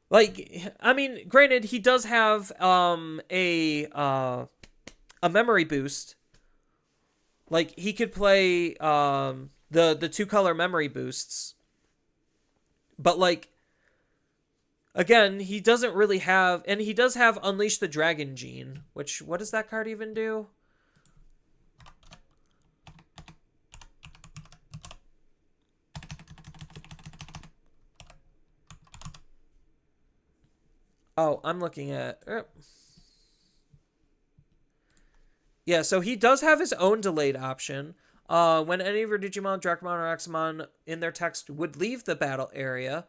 Like, I mean, granted, he does have a memory boost. Like, he could play the 2-color memory boosts. But like, again, he doesn't really have, and he does have Unleash the Dragon Gene, which, what does that card even do? Oh, I'm looking at... Yeah, so he does have his own delayed option. When any of your Digimon, Dracomon, or Examon in their text would leave the battle area,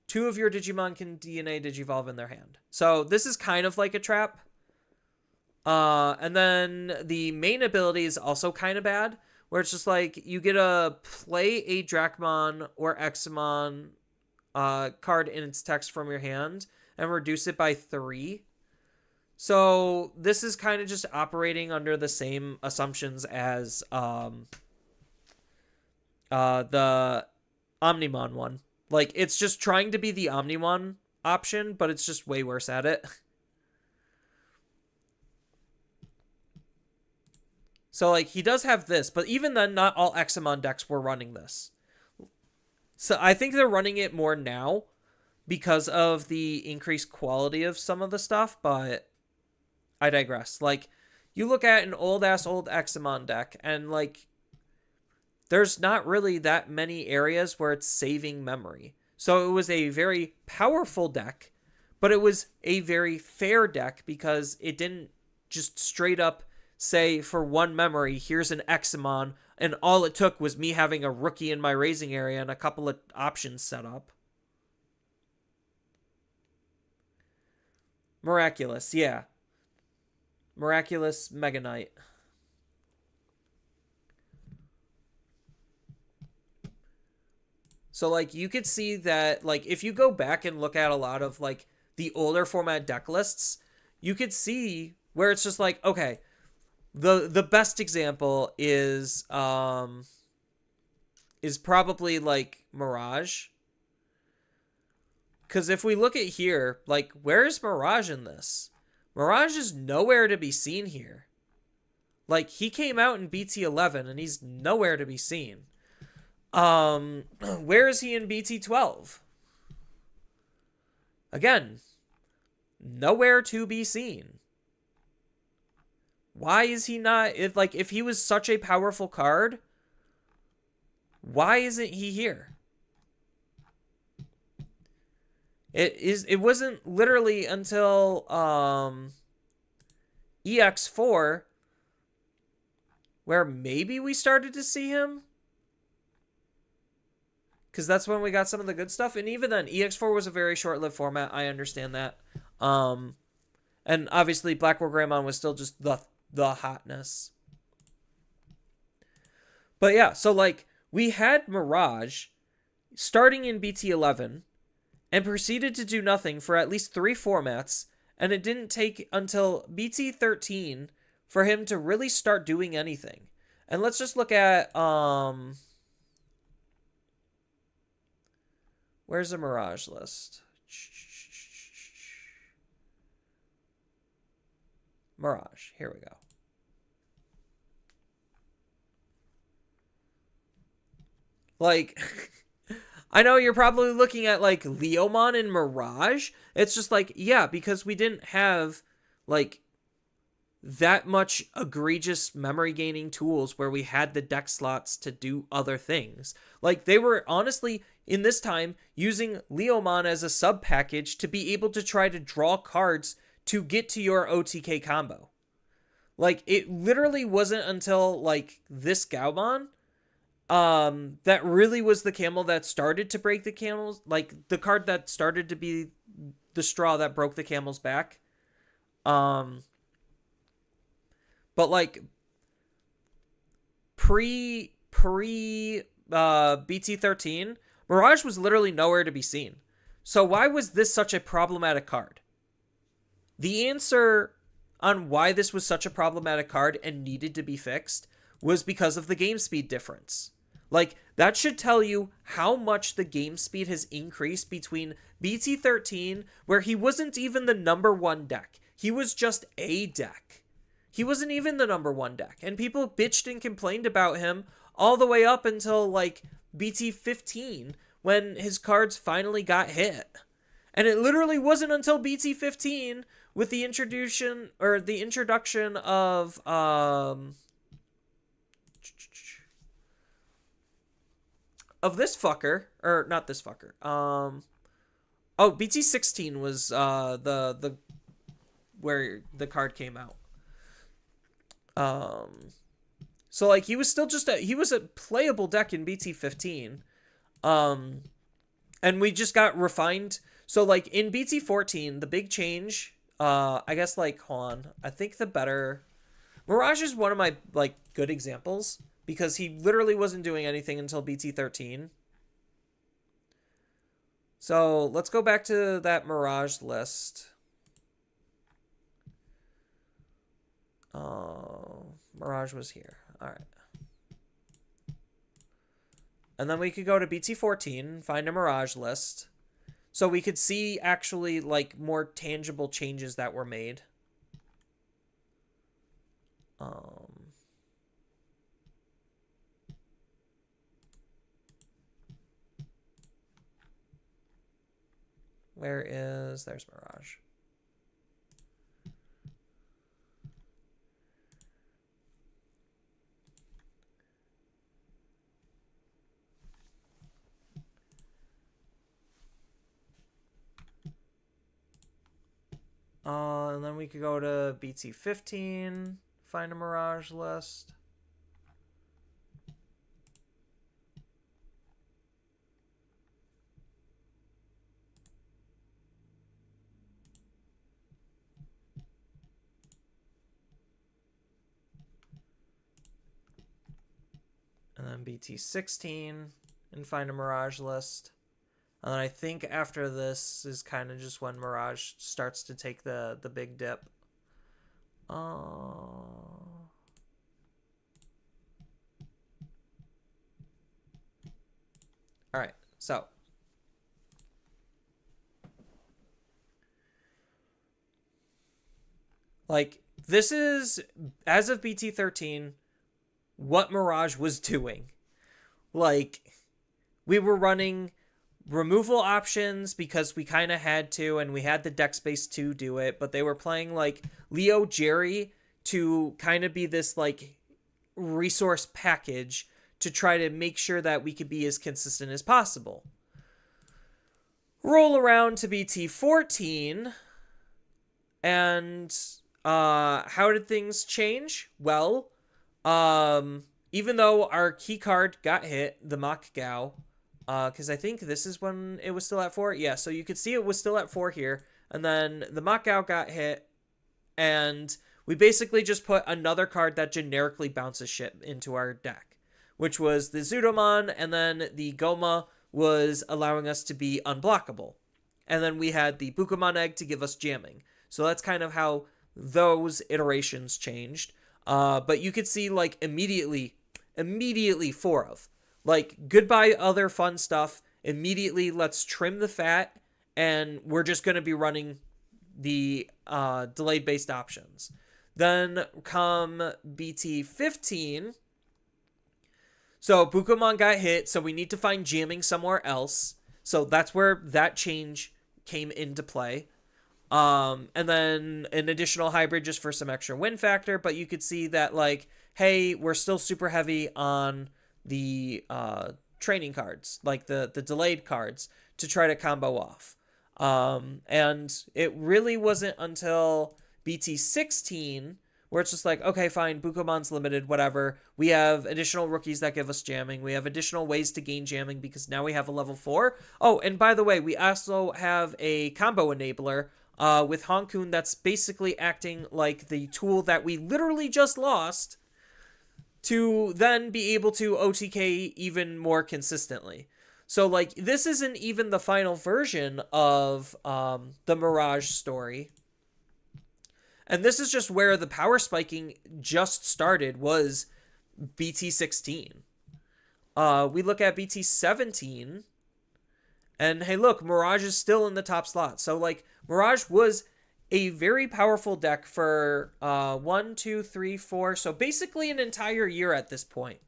2 of your Digimon can DNA Digivolve in their hand. So this is kind of like a trap. And then the main ability is also kind of bad, where it's just like you get to play a Dracomon or Examon card in its text from your hand and reduce it by 3. So this is kind of just operating under the same assumptions as the Omnimon one. Like, it's just trying to be the Omnimon option, but it's just way worse at it. So, like, he does have this, but even then, not all Examon decks were running this. So I think they're running it more now because of the increased quality of some of the stuff, but I digress. Like, you look at an old Examon deck, and like, there's not really that many areas where it's saving memory. So it was a very powerful deck, but it was a very fair deck because it didn't just straight up say, for 1 memory, here's an Examon, and all it took was me having a rookie in my raising area and a couple of options set up. Miraculous, yeah. Miraculous Mega Knight. So, like, you could see that, like, if you go back and look at a lot of, like, the older format deck lists, you could see where it's just like, okay, the best example is probably, like, Mirage. because if we look at here, like, where is Mirage in this? Mirage is nowhere to be seen here. Like, he came out in BT11 and he's nowhere to be seen. Where is he in BT12? Again, nowhere to be seen. Why is he not, if he was such a powerful card, why isn't he here? It wasn't literally until EX4 where maybe we started to see him, because that's when we got some of the good stuff. And even then, EX4 was a very short-lived format. I understand that. And obviously Black War Greymon was still just the hotness. But yeah, so like we had Mirage starting in BT11 and proceeded to do nothing for at least 3 formats, and it didn't take until BT13 for him to really start doing anything. And let's just look at where's the Mirage list? Mirage, here we go. Like, I know you're probably looking at, like, Leomon and Mirage. It's just like, yeah, because we didn't have, like, that much egregious memory gaining tools where we had the deck slots to do other things. Like, they were honestly, in this time, using Leomon as a sub package to be able to try to draw cards to get to your OTK combo. Like, it literally wasn't until, like, this Gaomon that really was the camel that started to break the camels, like the card that started to be the straw that broke the camel's back. But like pre BT13, Mirage was literally nowhere to be seen. So why was this such a problematic card? The answer on why this was such a problematic card and needed to be fixed was because of the game speed difference. Like, that should tell you how much the game speed has increased between BT13, where he wasn't even the number 1 deck. He was just a deck. He wasn't even the number 1 deck. And people bitched and complained about him all the way up until, like, BT15, when his cards finally got hit. And it literally wasn't until BT15 with the introduction of this fucker, or not this fucker. BT16 was the where the card came out. So like he was still just he was a playable deck in BT15. And we just got refined. So like in BT14, the big change, I guess, like, hold on, I think the better Mirage is one of my, like, good examples, because he literally wasn't doing anything until BT13. So let's go back to that Mirage list. Mirage was here. All right. And then we could go to BT14, find a Mirage list. So we could see actually, like, more tangible changes that were made. There's Mirage. And then we could go to BT15, find a Mirage list. And then BT16 and find a Mirage list. And then I think after this is kind of just when Mirage starts to take the big dip. All right, so Like, this is, as of BT13, what Mirage was doing. Like, we were running removal options because we kind of had to, and we had the deck space to do it, but they were playing, like, Leo Jerry to kind of be this, like, resource package to try to make sure that we could be as consistent as possible. Roll around to BT14, and how did things change? Well, even though our key card got hit, the Mach Gao, because I think this is when it was still at 4. Yeah, so you could see it was still at 4 here, and then the Mach Gao got hit, and we basically just put another card that generically bounces shit into our deck, which was the Zudomon, and then the Goma was allowing us to be unblockable. And then we had the Bukamon Egg to give us jamming. So that's kind of how those iterations changed. But you could see, like, immediately 4 of. Like, goodbye other fun stuff. Immediately, let's trim the fat, and we're just going to be running the delayed-based options. Then come BT15. So Bukamon got hit, so we need to find jamming somewhere else. So that's where that change came into play. And then an additional hybrid just for some extra win factor, but you could see that, like, hey, we're still super heavy on the training cards, like the delayed cards, to try to combo off. And it really wasn't until BT16 where it's just like, okay, fine, Bukamon's limited, whatever. We have additional rookies that give us jamming. We have additional ways to gain jamming because now we have a level 4. Oh, and by the way, we also have a combo enabler with Honkun that's basically acting like the tool that we literally just lost to then be able to OTK even more consistently. So, like, this isn't even the final version of the Mirage story. And this is just where the power spiking just started, was BT16. We look at BT17, and hey, look, Mirage is still in the top slot. So, like, Mirage was a very powerful deck for 1, 2, 3, 4. So basically an entire year at this point.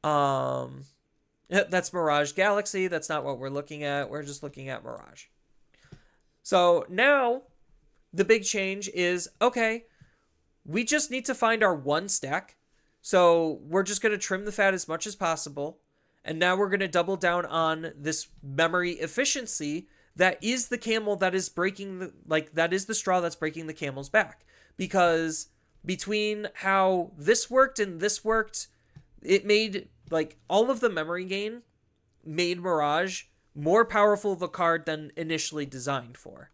That's Mirage Galaxy. That's not what we're looking at. We're just looking at Mirage. So now the big change is, okay, we just need to find our one stack. So we're just going to trim the fat as much as possible. And now we're going to double down on this memory efficiency that is the camel that is breaking that is the straw that's breaking the camel's back. Because between how this worked and this worked, it made, like, all of the memory gain made Mirage more powerful of a card than initially designed for.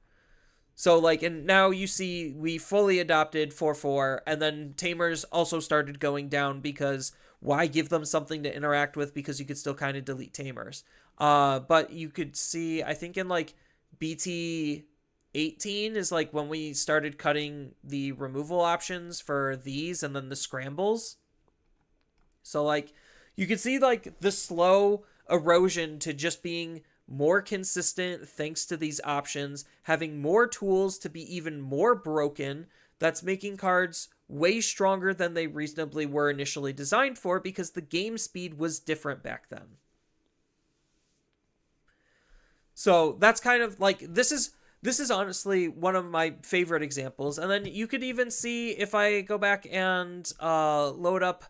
So, like, and now you see we fully adopted 4-4, and then Tamers also started going down because why give them something to interact with, because you could still kind of delete Tamers. But you could see, I think in, like, BT 18 is, like, when we started cutting the removal options for these and then the scrambles. So, like, you can see, like, the slow erosion to just being more consistent thanks to these options, having more tools to be even more broken. That's making cards way stronger than they reasonably were initially designed for, because the game speed was different back then. So that's kind of like, this is honestly one of my favorite examples. And then you could even see, if I go back and load up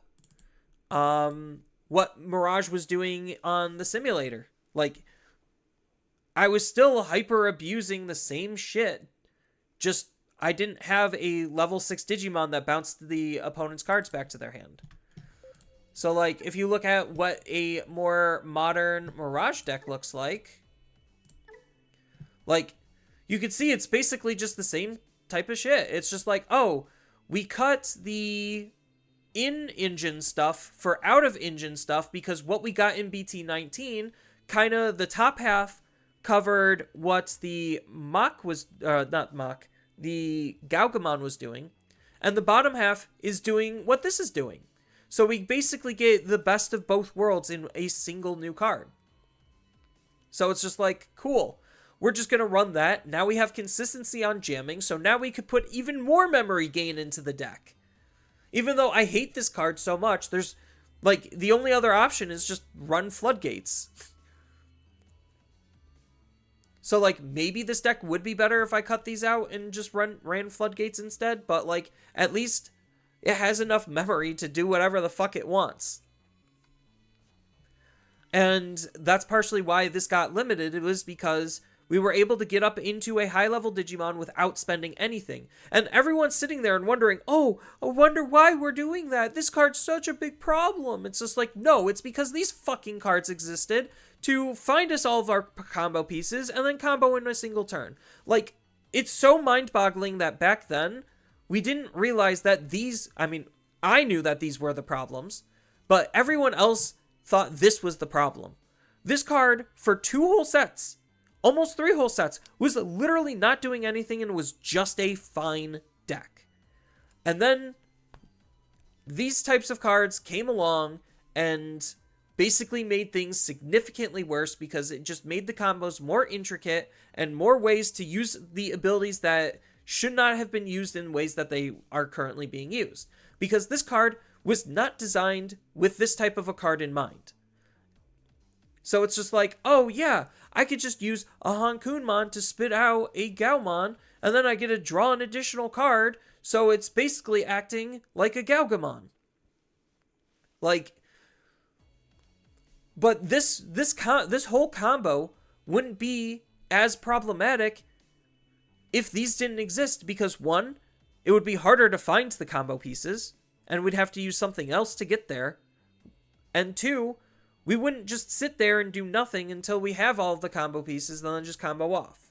what Mirage was doing on the simulator. Like, I was still hyper abusing the same shit, just I didn't have a level 6 Digimon that bounced the opponent's cards back to their hand. So, like, if you look at what a more modern Mirage deck looks like, you can see it's basically just the same type of shit. It's just like, oh, we cut the in-engine stuff for out-of-engine stuff, because what we got in BT19, kind of the top half covered what the Mach was, the Gaugamon was doing, and the bottom half is doing what this is doing. So we basically get the best of both worlds in a single new card. So it's just like, cool. we're just going to run that. Now we have consistency on jamming, so now we could put even more memory gain into the deck. Even though I hate this card so much, there's, like, the only other option is just run Floodgates. So, like, maybe this deck would be better if I cut these out and just ran Floodgates instead, but, like, at least it has enough memory to do whatever the fuck it wants. And that's partially why this got limited. It was because we were able to get up into a high-level Digimon without spending anything. And everyone's sitting there and wondering, oh, I wonder why we're doing that. This card's such a big problem. It's just like, no, it's because these fucking cards existed to find us all of our combo pieces and then combo in a single turn. Like, it's so mind-boggling that back then, we didn't realize that these, I mean, I knew that these were the problems, but everyone else thought this was the problem. This card, for 2 whole sets, almost 3 whole sets, was literally not doing anything and was just a fine deck. And then these types of cards came along and basically made things significantly worse because it just made the combos more intricate and more ways to use the abilities that should not have been used in ways that they are currently being used. Because this card was not designed with this type of a card in mind. So it's just like, oh yeah, I could just use a Hankunmon to spit out a Gaomon, and then I get to draw an additional card, so it's basically acting like a Galgamon. Like, but this whole combo wouldn't be as problematic if these didn't exist, because 1, it would be harder to find the combo pieces, and we'd have to use something else to get there. And 2, we wouldn't just sit there and do nothing until we have all of the combo pieces and then just combo off.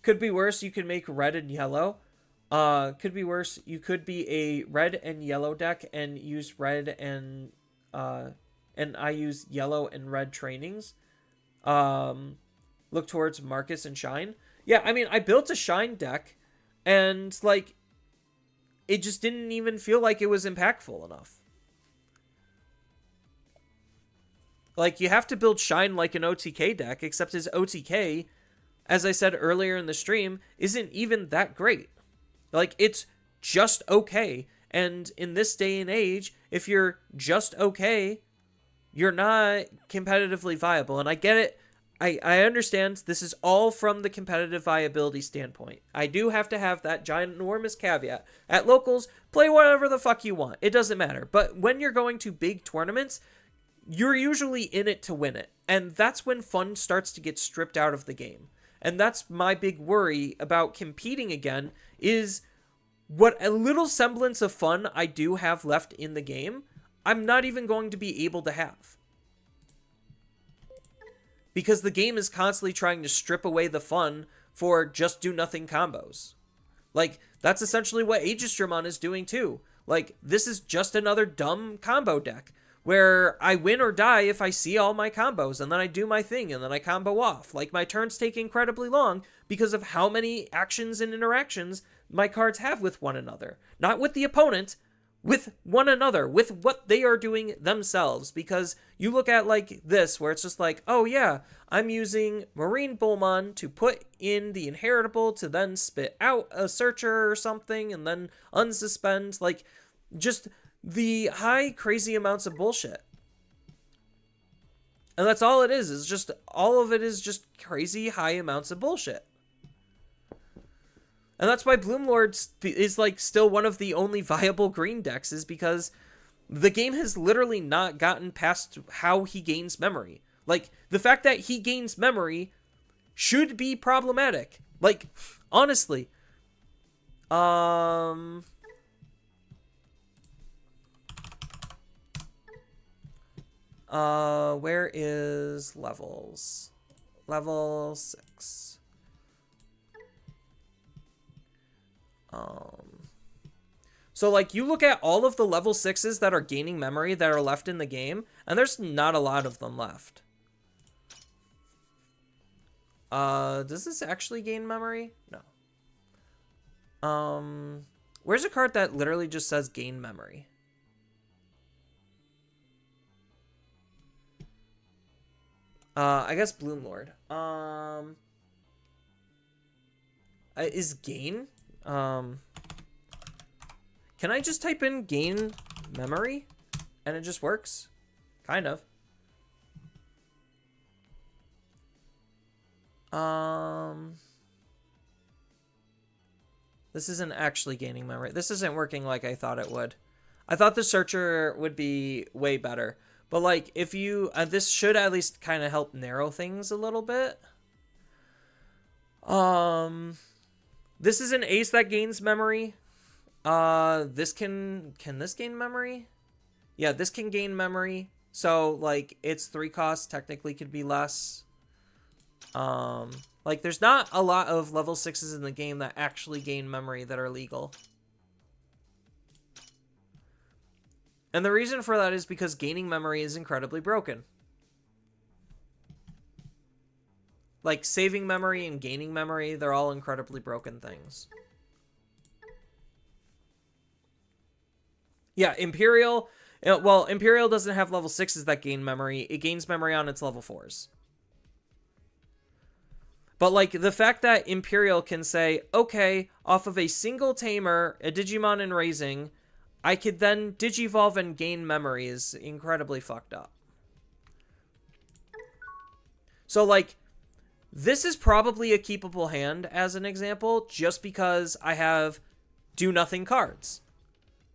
Could be worse, you could make red and yellow. Could be worse, you could be a red and yellow deck and use red and I use yellow and red trainings. Look towards Marcus and Shine. Yeah, I mean, I built a Shine deck, and, like, it just didn't even feel like it was impactful enough. Like, you have to build Shine like an OTK deck, except his OTK, as I said earlier in the stream, isn't even that great. Like, it's just okay. And in this day and age, if you're just okay, you're not competitively viable. And I get it. I understand this is all from the competitive viability standpoint. I do have to have that ginormous caveat. At locals, play whatever the fuck you want. It doesn't matter. But when you're going to big tournaments, you're usually in it to win it. And that's when fun starts to get stripped out of the game. And that's my big worry about competing again, is what a little semblance of fun I do have left in the game, I'm not even going to be able to have. Because the game is constantly trying to strip away the fun for just do nothing combos. Like, that's essentially what Aegis-Dramon is doing too. Like, this is just another dumb combo deck where I win or die if I see all my combos, and then I do my thing, and then I combo off. Like, my turns take incredibly long because of how many actions and interactions my cards have with one another. Not with the opponent, with one another, with what they are doing themselves. Because you look at, like, this, where it's just like, oh yeah, I'm using Marine Bullmon to put in the Inheritable to then spit out a Searcher or something, and then unsuspend, like, just the high, crazy amounts of bullshit. And that's all it is just, all of it is just crazy high amounts of bullshit. And that's why Bloomlord is, like, still one of the only viable green decks, is because the game has literally not gotten past how he gains memory. Like, the fact that he gains memory should be problematic. Like, honestly. Where is levels? Level 6. So, like, you look at all of the level 6s that are gaining memory that are left in the game, and there's not a lot of them left. Does this actually gain memory? No. Where's a card that literally just says gain memory? I guess Bloom Lord. Is gain? Can I just type in gain memory and it just works? Kind of. This isn't actually gaining memory. This isn't working like I thought it would. I thought the searcher would be way better. But like if you, this should at least kind of help narrow things a little bit. This is an ace that gains memory. This can this gain memory? Yeah, this can gain memory. So like its 3 costs technically could be less. Like there's not a lot of level 6s in the game that actually gain memory that are legal. And the reason for that is because gaining memory is incredibly broken. Like saving memory and gaining memory, they're all incredibly broken things. Yeah, Imperial, well, Imperial doesn't have level 6s that gain memory. It gains memory on its level 4s. But like the fact that Imperial can say, okay, off of a single tamer, a Digimon in raising, I could then Digivolve and gain memory is incredibly fucked up. So like, this is probably a keepable hand as an example, just because I have do nothing cards.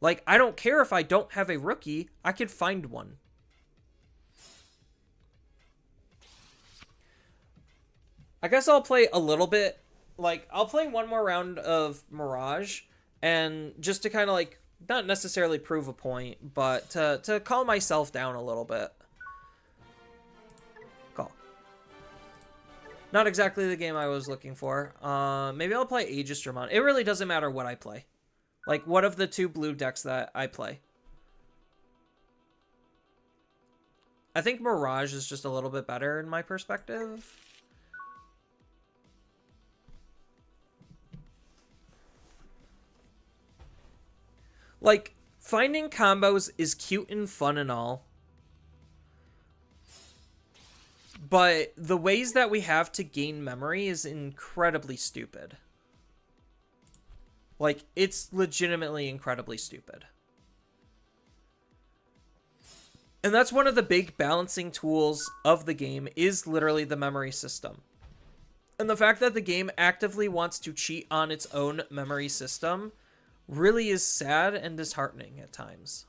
Like, I don't care if I don't have a rookie, I could find one. I guess I'll play a little bit, like, I'll play one more round of Mirage, and just to kind of, like, not necessarily prove a point, but to calm myself down a little bit. Call. Not exactly the game I was looking for. Maybe I'll play Aegis Dramon. It really doesn't matter what I play. Like, what of the 2 blue decks that I play? I think Mirage is just a little bit better in my perspective. Like, finding combos is cute and fun and all. But the ways that we have to gain memory is incredibly stupid. Like, it's legitimately incredibly stupid. And that's one of the big balancing tools of the game, is literally the memory system. And the fact that the game actively wants to cheat on its own memory system really is sad and disheartening at times.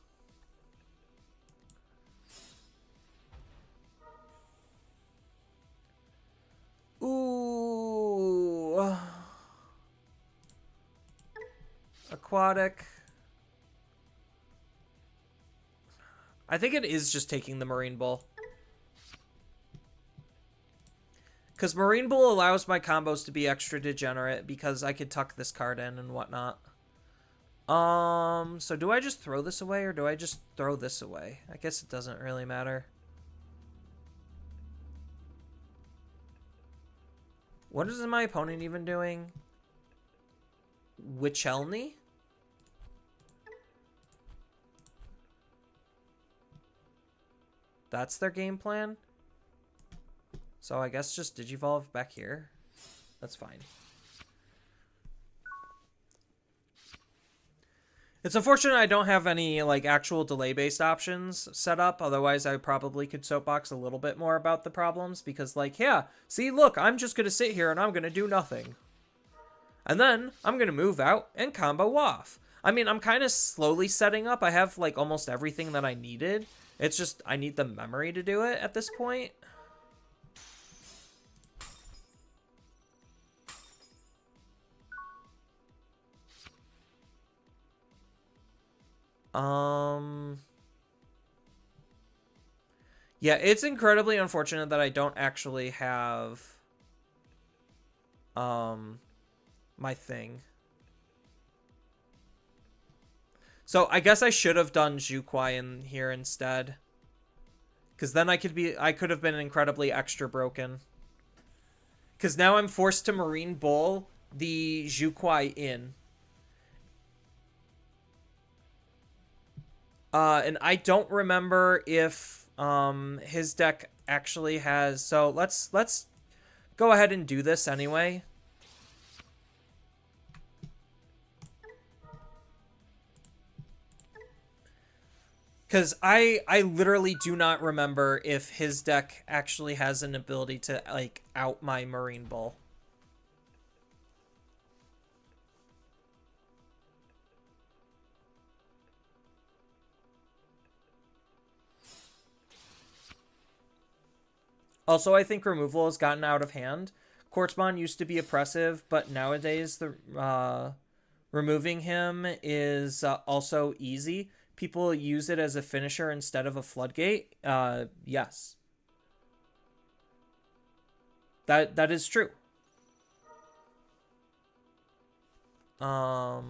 Ooh. Aquatic. I think it is just taking the Marine Bull. Because Marine Bull allows my combos to be extra degenerate because I could tuck this card in and whatnot. So do I just throw this away or do I just throw this away? I guess it doesn't really matter. What is my opponent even doing? Wichelny? That's their game plan? So I guess just Digivolve back here. That's fine. It's unfortunate I don't have any like actual delay-based options set up. Otherwise, I probably could soapbox a little bit more about the problems. Because like, yeah, see, look, I'm just going to sit here and I'm going to do nothing. And then I'm going to move out and combo off. I mean, I'm kind of slowly setting up. I have like almost everything that I needed. It's just I need the memory to do it at this point. Yeah, it's incredibly unfortunate that I don't actually have my thing. So I guess I should have done Jukwai in here instead. Because then I could have been incredibly extra broken. Because now I'm forced to Marine Bull the Jukwai in. And I don't remember if his deck actually has... So let's go ahead and do this anyway. Because I literally do not remember if his deck actually has an ability to, like, out my Marine Bull. Also, I think removal has gotten out of hand. Quartzmon used to be oppressive, but nowadays the removing him is also easy. People use it as a finisher instead of a floodgate. Yes. That is true. I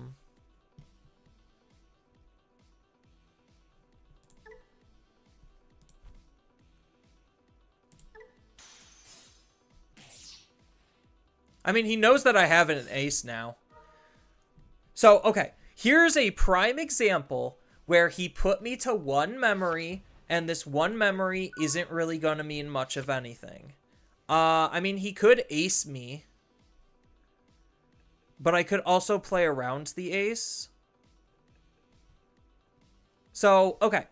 mean, he knows that I have an ace now. So, okay. Here's a prime example where he put me to one memory, and this one memory isn't really going to mean much of anything. I mean, he could ace me, but I could also play around the ace. So, okay.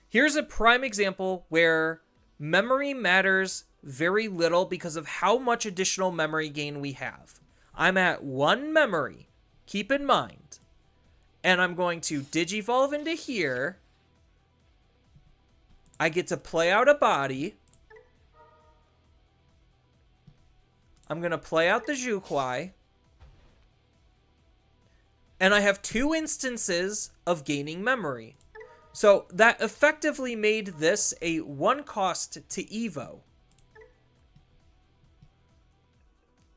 Here's a prime example where memory matters very little because of how much additional memory gain we have. I'm at one memory. Keep in mind. And I'm going to digivolve into here. I get to play out a body. I'm going to play out the Jukwai. And I have 2 instances of gaining memory. So that effectively made this a 1 cost to Evo.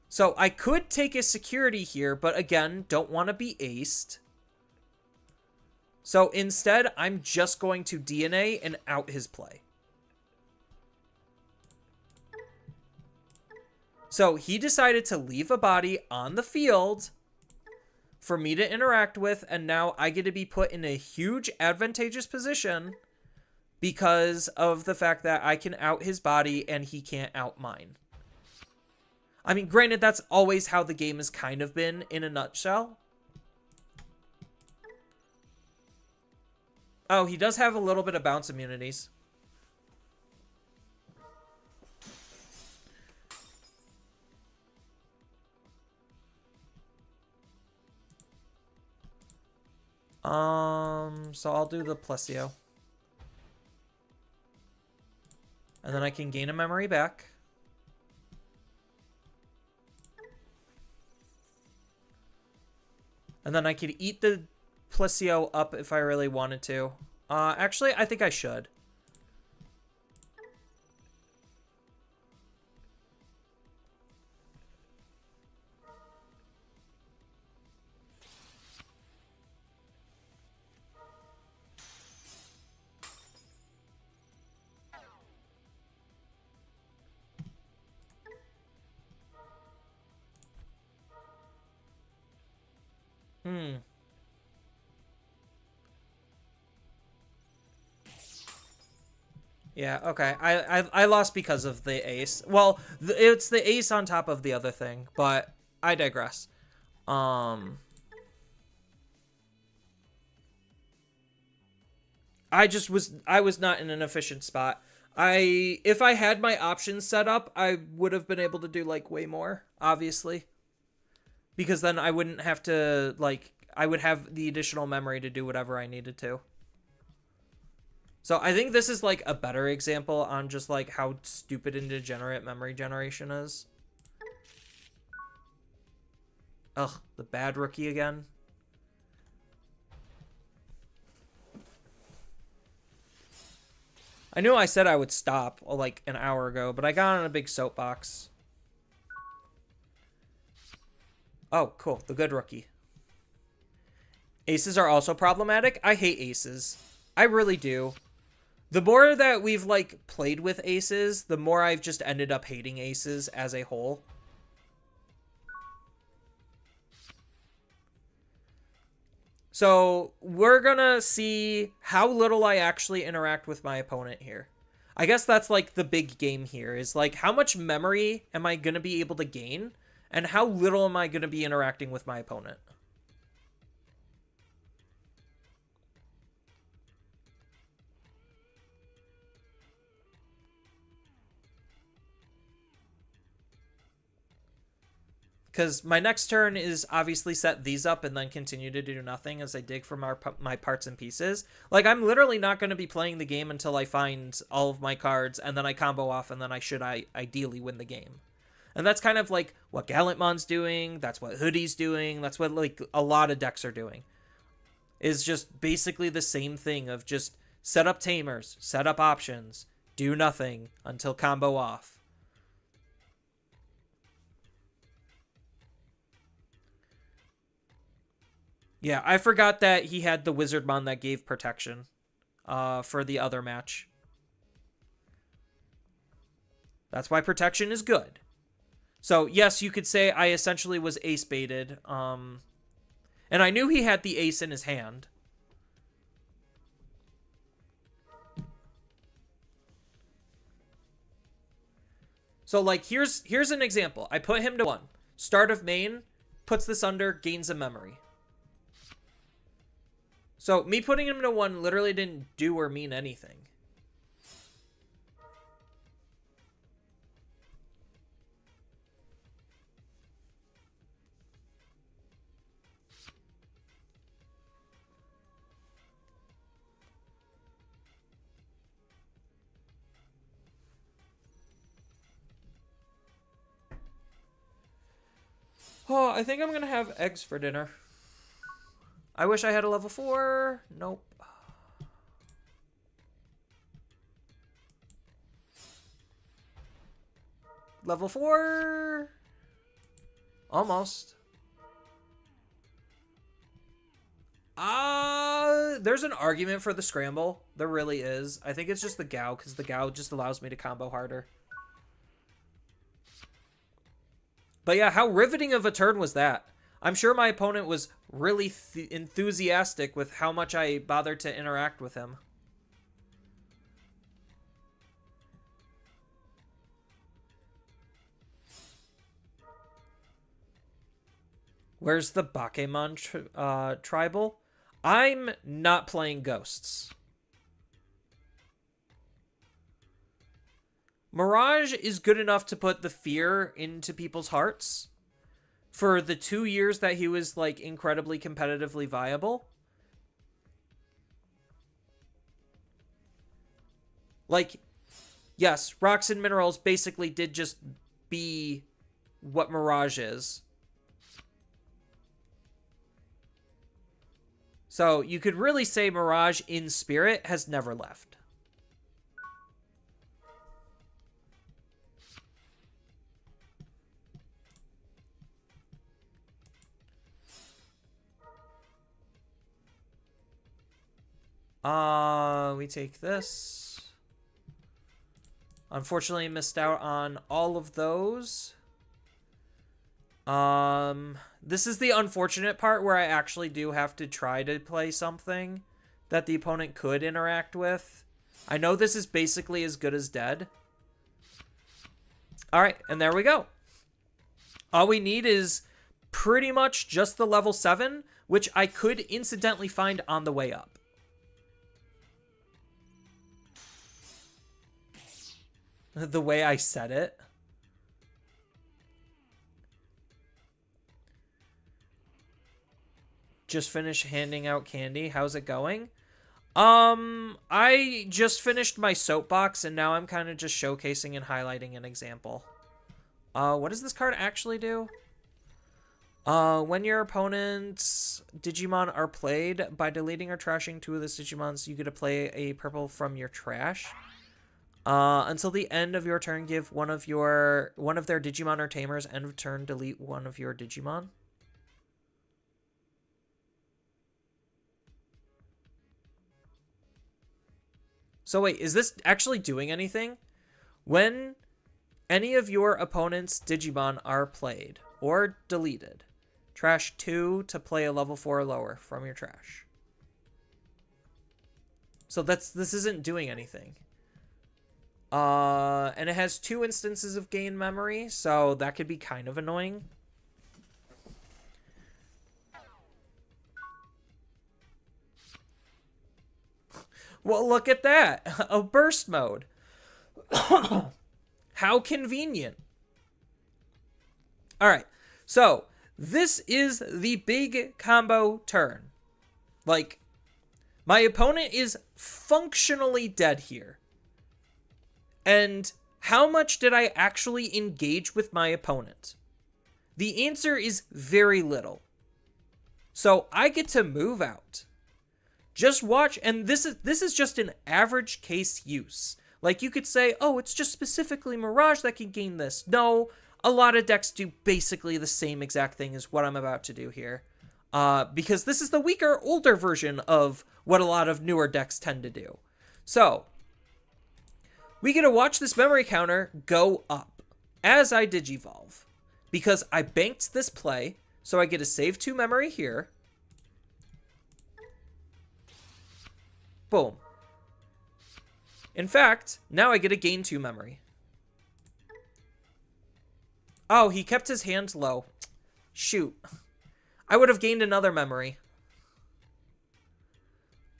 So I could take a security here, but again, don't want to be aced. So instead, I'm just going to DNA and out his play. So he decided to leave a body on the field for me to interact with, and now I get to be put in a huge advantageous position because of the fact that I can out his body and he can't out mine. I mean, granted, that's always how the game has kind of been in a nutshell. Oh, he does have a little bit of bounce immunities. So I'll do the Plesio. And then I can gain a memory back. And then I could eat the Plesio up if I really wanted to. Actually, I think I should. Yeah, okay. I lost because of the ace. Well, it's the ace on top of the other thing, but I digress. I was not in an efficient spot. If I had my options set up, I would have been able to do like way more, obviously. Because then I wouldn't have to, like, I would have the additional memory to do whatever I needed to. So I think this is like a better example on just like how stupid and degenerate memory generation is. Ugh, the bad rookie again. I knew I said I would stop like an hour ago, but I got on a big soapbox. Oh, cool. The good rookie. Aces are also problematic. I hate aces. I really do. The more that we've, like, played with aces, the more I've just ended up hating aces as a whole. So, we're gonna see how little I actually interact with my opponent here. I guess that's like the big game here is like how much memory am I going to be able to gain and how little am I going to be interacting with my opponent? Because my next turn is obviously set these up and then continue to do nothing as I dig for my parts and pieces. Like, I'm literally not going to be playing the game until I find all of my cards, and then I combo off, and then I ideally win the game. And that's kind of like what Gallantmon's doing, that's what Hoodie's doing, that's what, like, a lot of decks are doing. Is just basically the same thing of just set up Tamers, set up options, do nothing until combo off. Yeah, I forgot that he had the Wizardmon that gave protection for the other match. That's why protection is good. So, yes, you could say I essentially was ace baited. And I knew he had the ace in his hand. So, like, here's an example. I put him to 1. Start of main, puts this under, gains a memory. So, me putting him to 1 literally didn't do or mean anything. Oh, I think I'm going to have eggs for dinner. I wish I had a level 4. Nope. Level 4. Almost. There's an argument for the scramble. There really is. I think it's just the Gao, because the Gao just allows me to combo harder. But yeah, how riveting of a turn was that? I'm sure my opponent was really enthusiastic with how much I bothered to interact with him. Where's the Bakemon tribal? I'm not playing ghosts. Mirage is good enough to put the fear into people's hearts. For the 2 years that he was, like, incredibly competitively viable. Like, yes, Rocks and Minerals basically did just be what Mirage is. So you could really say Mirage in spirit has never left. We take this. Unfortunately, missed out on all of those. This is the unfortunate part where I actually do have to try to play something that the opponent could interact with. I know this is basically as good as dead. All right, and there we go. All we need is pretty much just the level 7, which I could incidentally find on the way up. The way I said it. Just finished handing out candy. How's it going? I just finished my soapbox, and now I'm kind of just showcasing and highlighting an example. What does this card actually do? When your opponent's Digimon are played, by deleting or trashing 2 of the Digimons, you get to play a purple from your trash. Until the end of your turn, give one of their Digimon or Tamers. End of turn, delete one of your Digimon. So wait, is this actually doing anything? When any of your opponent's Digimon are played or deleted, trash 2 to play a level 4 or lower from your trash. So this isn't doing anything. And it has 2 instances of gain memory, so that could be kind of annoying. Well, look at that. A burst mode. How convenient. All right. So, this is the big combo turn. Like, my opponent is functionally dead here. And how much did I actually engage with my opponent? The answer is very little. So I get to move out. Just watch, and this is just an average case use. Like, you could say, oh, it's just specifically Mirage that can gain this. No, a lot of decks do basically the same exact thing as what I'm about to do here. Because this is the weaker, older version of what a lot of newer decks tend to do. So, we get to watch this memory counter go up as I Digivolve. Because I banked this play, so I get to save 2 memory here. Boom. In fact, now I get to gain 2 memory. Oh, he kept his hand low. Shoot. I would have gained another memory.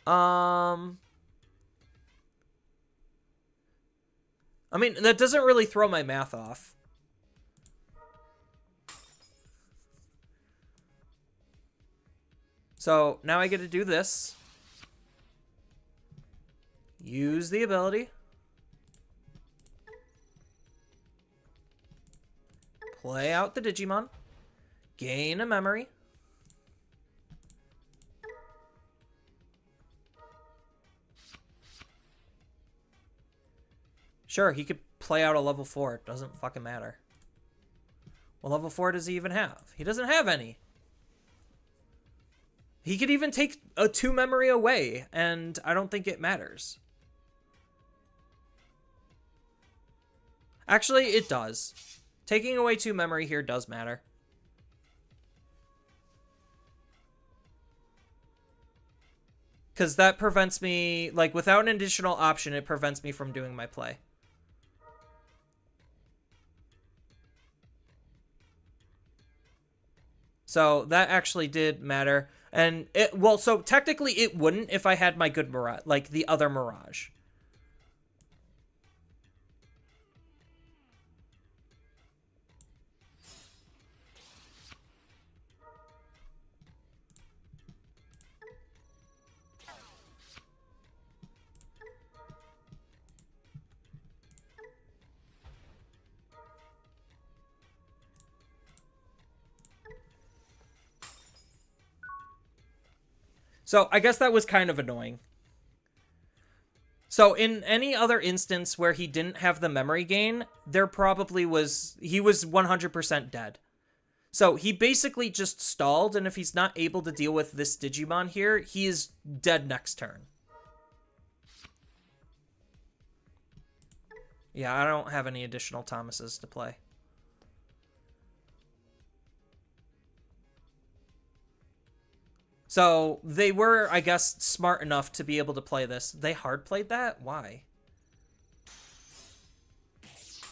I mean, that doesn't really throw my math off. So, now I get to do this. Use the ability. Play out the Digimon. Gain a memory. Sure, he could play out a level 4. It doesn't fucking matter. What level 4 does he even have? He doesn't have any. He could even take a 2 memory away, and I don't think it matters. Actually, it does. Taking away 2 memory here does matter. Because that prevents me, like, without an additional option, it prevents me from doing my play. So that actually did matter. And it, well, so technically it wouldn't if I had my good Mirage, like the other Mirage. So I guess that was kind of annoying. So in any other instance where he didn't have the memory gain, there probably was, he was 100% dead. So he basically just stalled, and if he's not able to deal with this Digimon here, he is dead next turn. Yeah, I don't have any additional Thomases to play. So they were, I guess, smart enough to be able to play this. They hard played that? Why?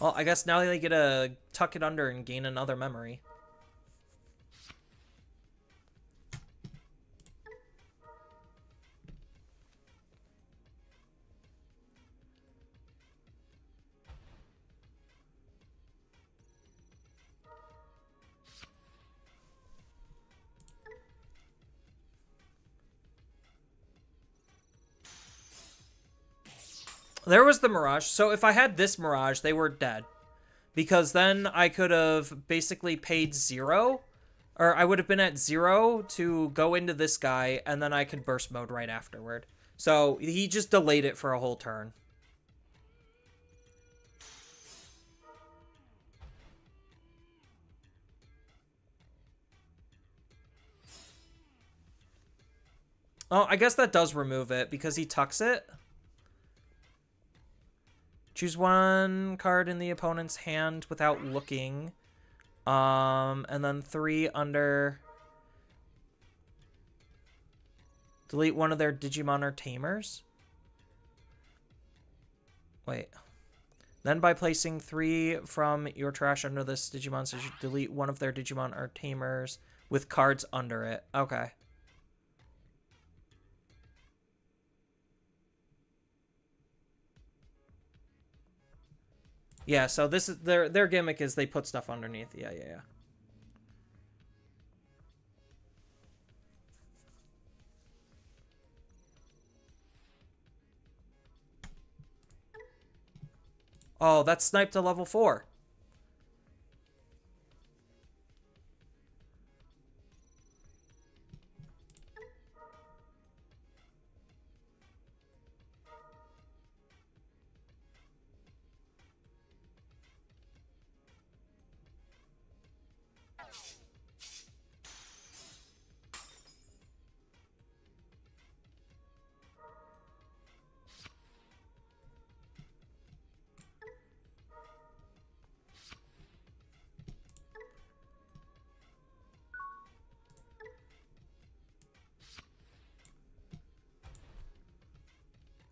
Well, I guess now they get to tuck it under and gain another memory. There was the Mirage. So if I had this Mirage, they were dead. Because then I could have basically paid 0. Or I would have been at 0 to go into this guy, and then I could burst mode right afterward. So he just delayed it for a whole turn. Oh, I guess that does remove it, because he tucks it. Choose 1 card in the opponent's hand without looking. And then 3 under. Delete 1 of their Digimon or Tamers. Wait, Then by placing 3 from your trash under this Digimon, so you delete one of their Digimon or Tamers with cards under it. Okay. Yeah, so this is their gimmick is they put stuff underneath. Yeah. Oh, that's sniped to level 4.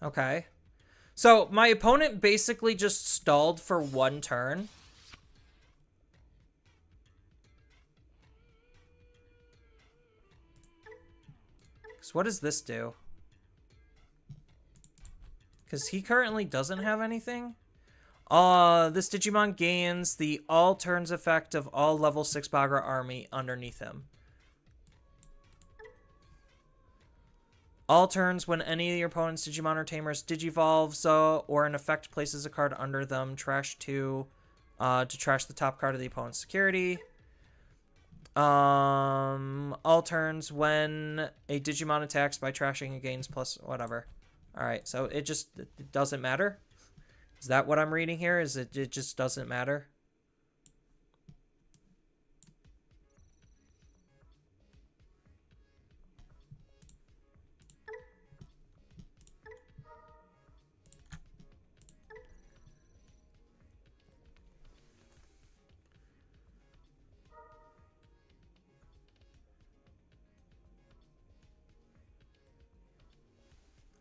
Okay. So my opponent basically just stalled for 1 turn. So what does this do? Because he currently doesn't have anything. This Digimon gains the all turns effect of all level 6 Bagra army underneath him. All turns when any of your opponent's Digimon or Tamers digivolves or an effect places a card under them, trash 2 to trash the top card of the opponent's security. All turns when a Digimon attacks by trashing it gains plus whatever. Alright, so it doesn't matter? Is that what I'm reading here? Is it just doesn't matter?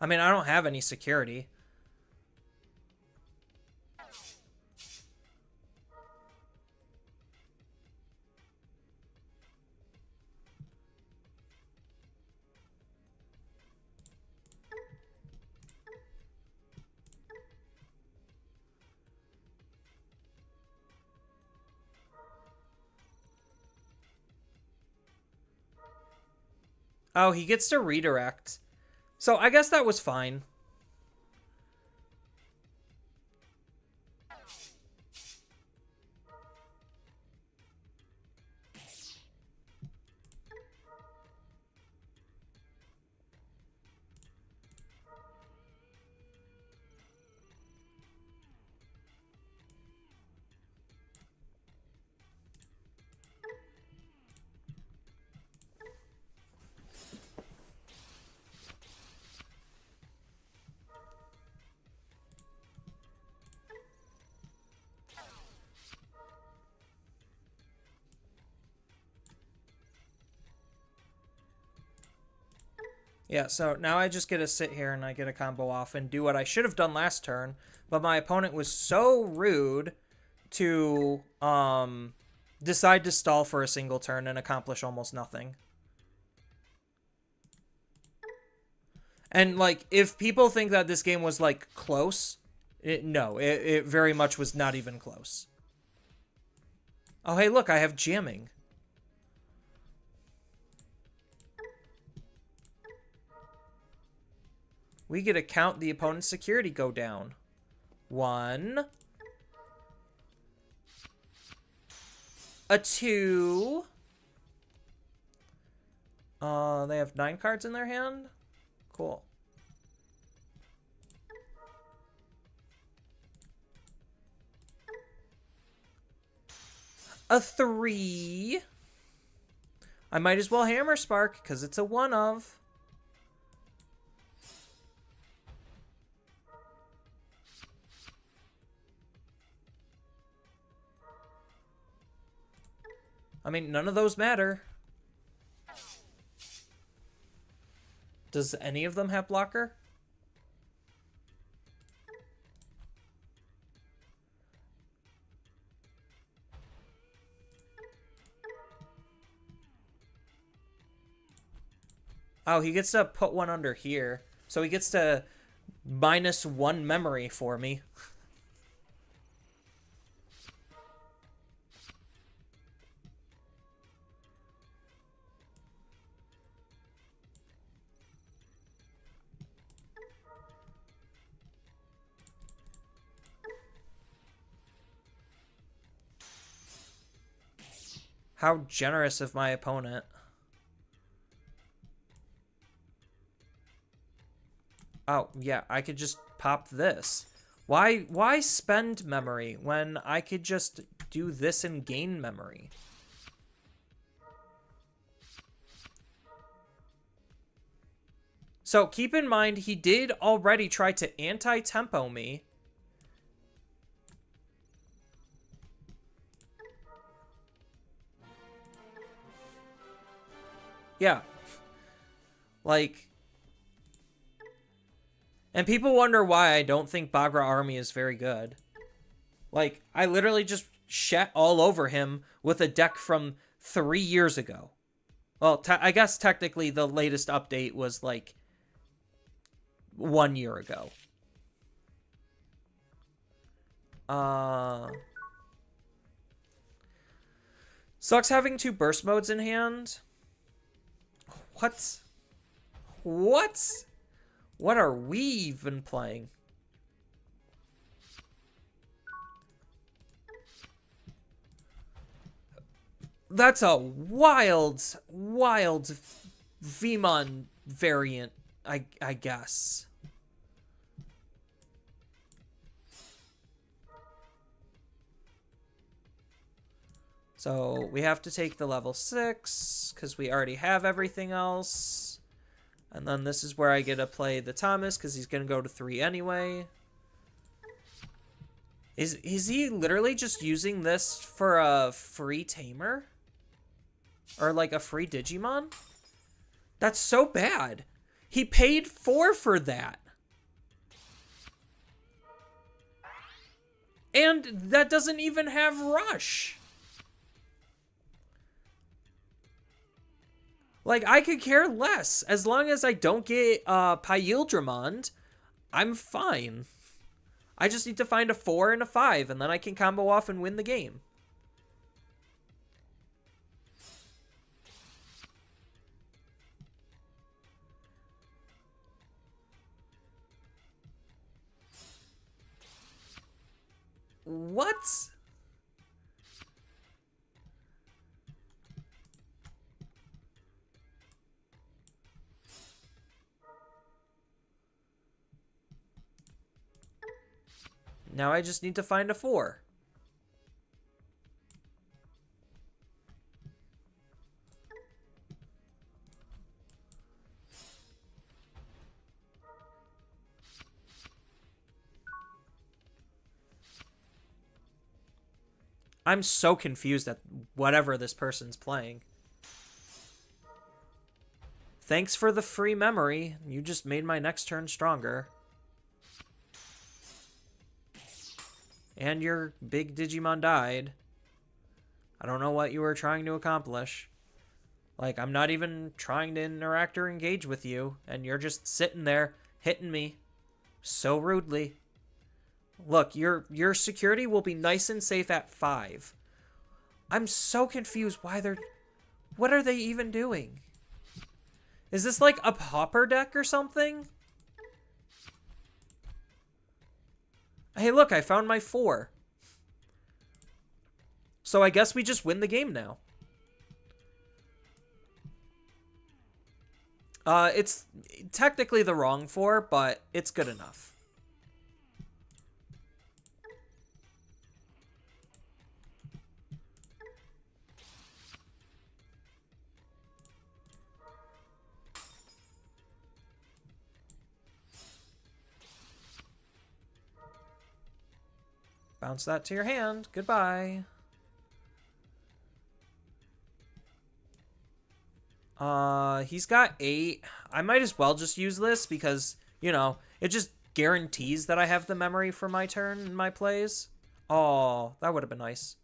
I mean, I don't have any security. Oh, he gets to redirect. So I guess that was fine. Yeah, so now I just get to sit here and I get a combo off and do what I should have done last turn, but my opponent was so rude to decide to stall for a single turn and accomplish almost nothing. And like, if people think that this game was like close, no, it very much was not even close. Oh, hey, look, I have jamming. We get to count the opponent's security go down. 1. A 2. They have 9 cards in their hand? Cool. A 3. I might as well Hammer Spark, because it's a 1 of. I mean, none of those matter. Does any of them have blocker? Oh, he gets to put one under here. So he gets to -1 memory for me. How generous of my opponent. Oh, yeah, I could just pop this. Why spend memory when I could just do this and gain memory? So keep in mind, he did already try to anti-tempo me. Yeah. Like... And people wonder why I don't think Bagra Army is very good. Like, I literally just shat all over him with a deck from 3 years ago. Well, I guess technically the latest update was like 1 year ago. Sucks having 2 burst modes in hand. What? What? What are we even playing? That's a wild, wild Vmon variant, I guess. So we have to take the level 6 because we already have everything else. And then this is where I get to play the Thomas because he's going to go to 3 anyway. Is he literally just using this for a free tamer? Or like a free Digimon? That's so bad. He paid 4 for that. And that doesn't even have Rush. Like, I could care less. As long as I don't get Pyildramond, I'm fine. I just need to find a 4 and a 5, and then I can combo off and win the game. What? Now I just need to find a 4. I'm so confused at whatever this person's playing. Thanks for the free memory. You just made my next turn stronger. And your big Digimon died. I don't know what you were trying to accomplish. Like, I'm not even trying to interact or engage with you, and you're just sitting there hitting me so rudely. Look, your security will be nice and safe at 5. I'm so confused why they're... What are they even doing? Is this like a Pauper deck or something? Hey, look, I found my 4. So I guess we just win the game now. It's technically the wrong 4, but it's good enough. Bounce that to your hand. Goodbye. He's got 8. I might as well just use this because, you know, it just guarantees that I have the memory for my turn in my plays. Oh, that would have been nice.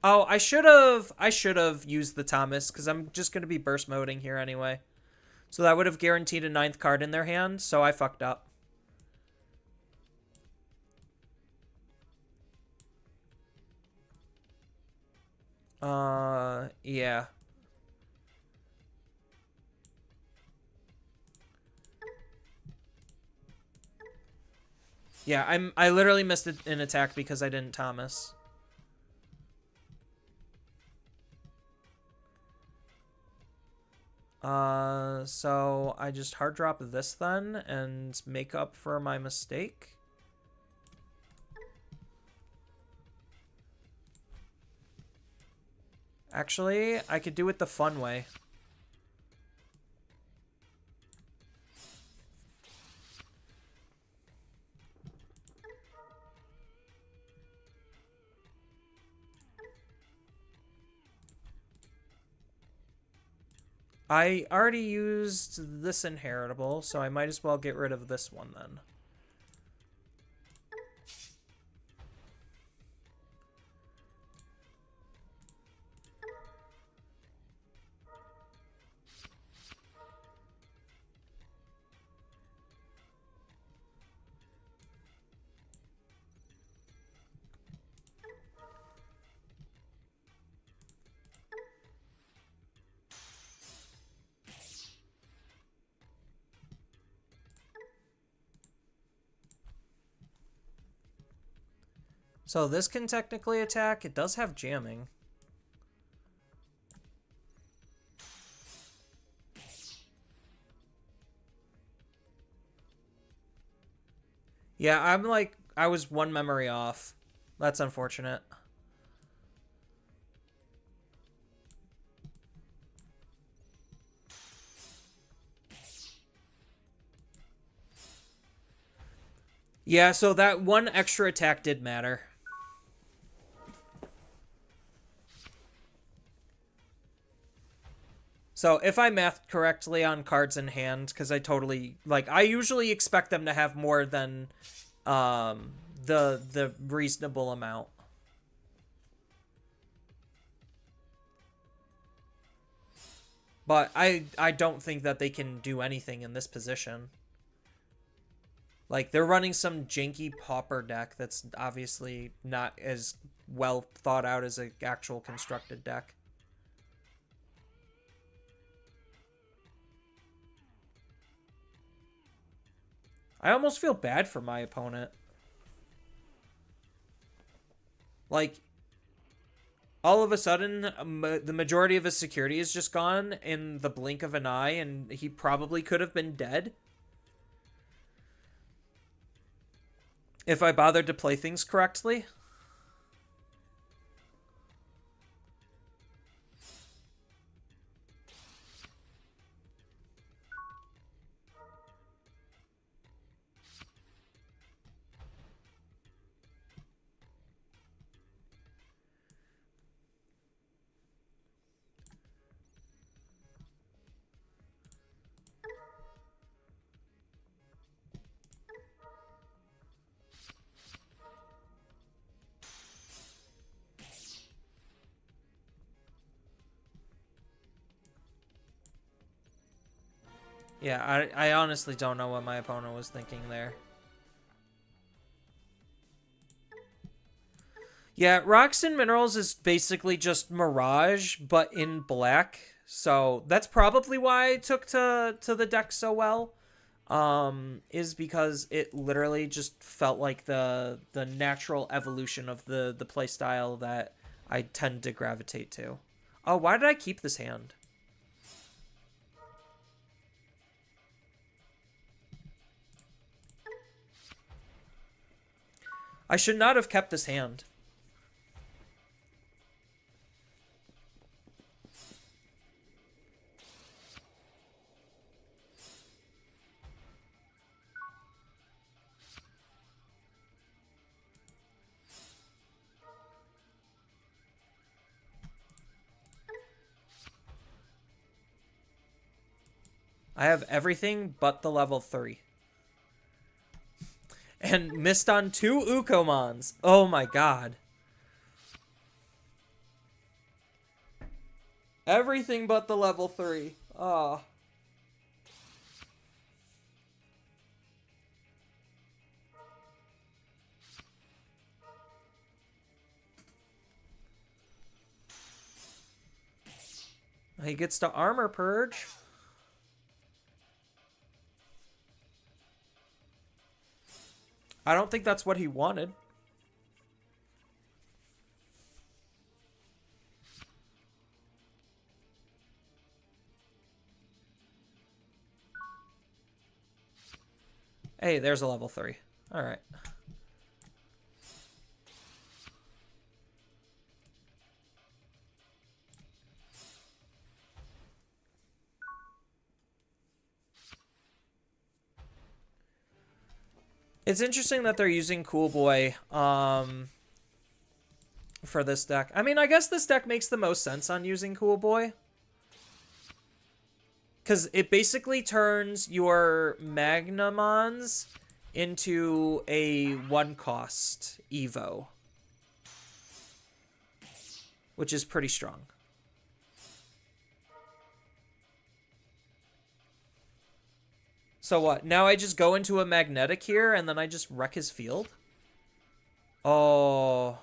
Oh, I should have used the Thomas because I'm just gonna be burst moding here anyway. So that would have guaranteed a ninth card in their hand. So I fucked up. Yeah. Yeah, I literally missed an attack because I didn't Thomas. So I just hard drop this then and make up for my mistake. Actually, I could do it the fun way. I already used this inheritable, so I might as well get rid of this one then. So this can technically attack. It does have jamming. Yeah, I was one memory off. That's unfortunate. Yeah, so that one extra attack did matter. So if I mathed correctly on cards in hand, because I usually expect them to have more than the reasonable amount. But I don't think that they can do anything in this position. Like, they're running some janky pauper deck that's obviously not as well thought out as an actual constructed deck. I almost feel bad for my opponent. Like, all of a sudden, the majority of his security is just gone in the blink of an eye, and he probably could have been dead if I bothered to play things correctly. Yeah, I honestly don't know what my opponent was thinking there. Yeah, Rocks and Minerals is basically just Mirage, but in black. So that's probably why I took to the deck so well. Is because it literally just felt like the natural evolution of the playstyle that I tend to gravitate to. Oh, why did I keep this hand? I should not have kept this hand. I have everything but the level 3. And missed on 2 Ukomons. Oh my god. Everything but the level 3. Ah. He gets to armor purge. I don't think that's what he wanted. Hey, there's a level 3. All right. It's interesting that they're using Cool Boy for this deck. I mean, I guess this deck makes the most sense on using Cool Boy. Because it basically turns your Magnamons into a 1-cost Evo. Which is pretty strong. So what? Now I just go into a Magnetic here, and then I just wreck his field? Oh.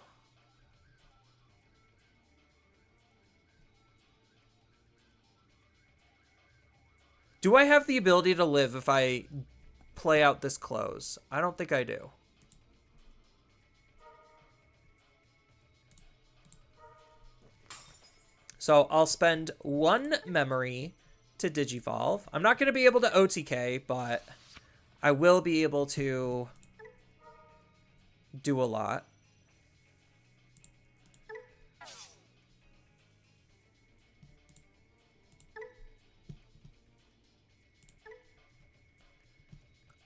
Do I have the ability to live if I play out this close? I don't think I do. So I'll spend 1 memory to Digivolve. I'm not going to be able to OTK, but I will be able to do a lot.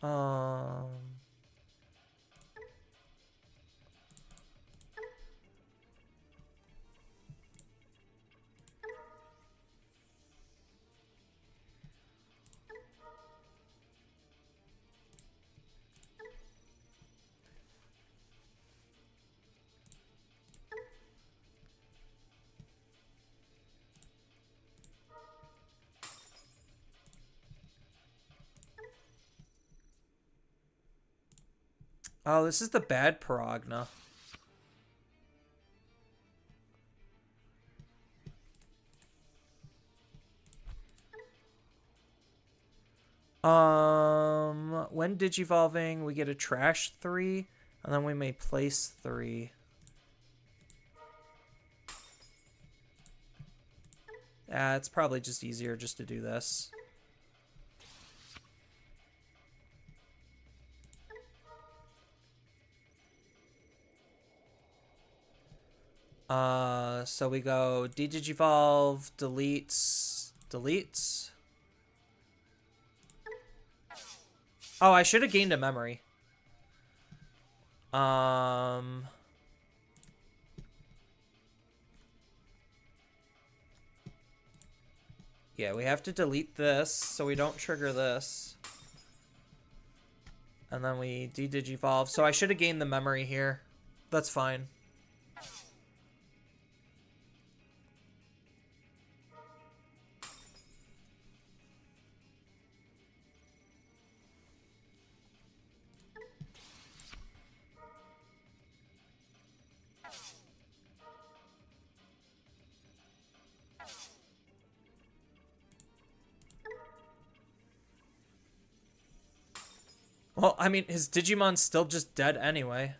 Um... Oh, this is the bad Paragna. When Digivolving, we get a trash 3, and then we may place 3. It's probably just easier just to do this. So we go Digivolve, deletes. Oh, I should have gained a memory. Yeah, we have to delete this so we don't trigger this. And then we de-digivolve. So I should have gained the memory here. That's fine. Well, I mean, his Digimon's still just dead anyway.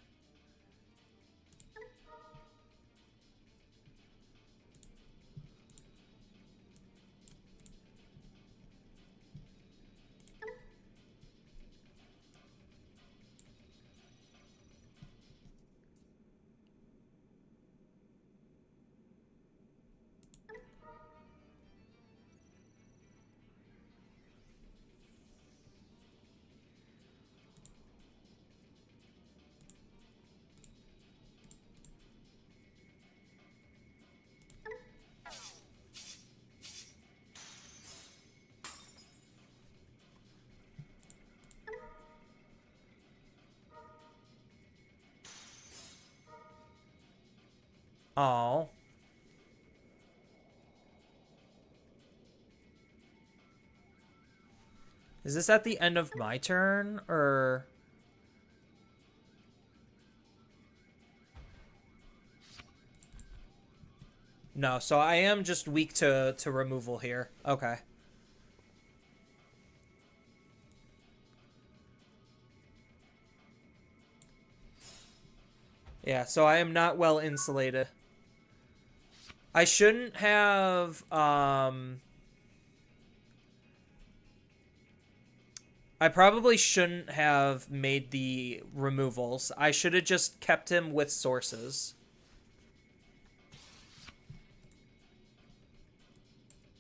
Oh. Is this at the end of my turn, or... No, so I am just weak to removal here. Okay. Yeah, so I am not well insulated. I shouldn't have, I probably shouldn't have made the removals. I should have just kept him with sources.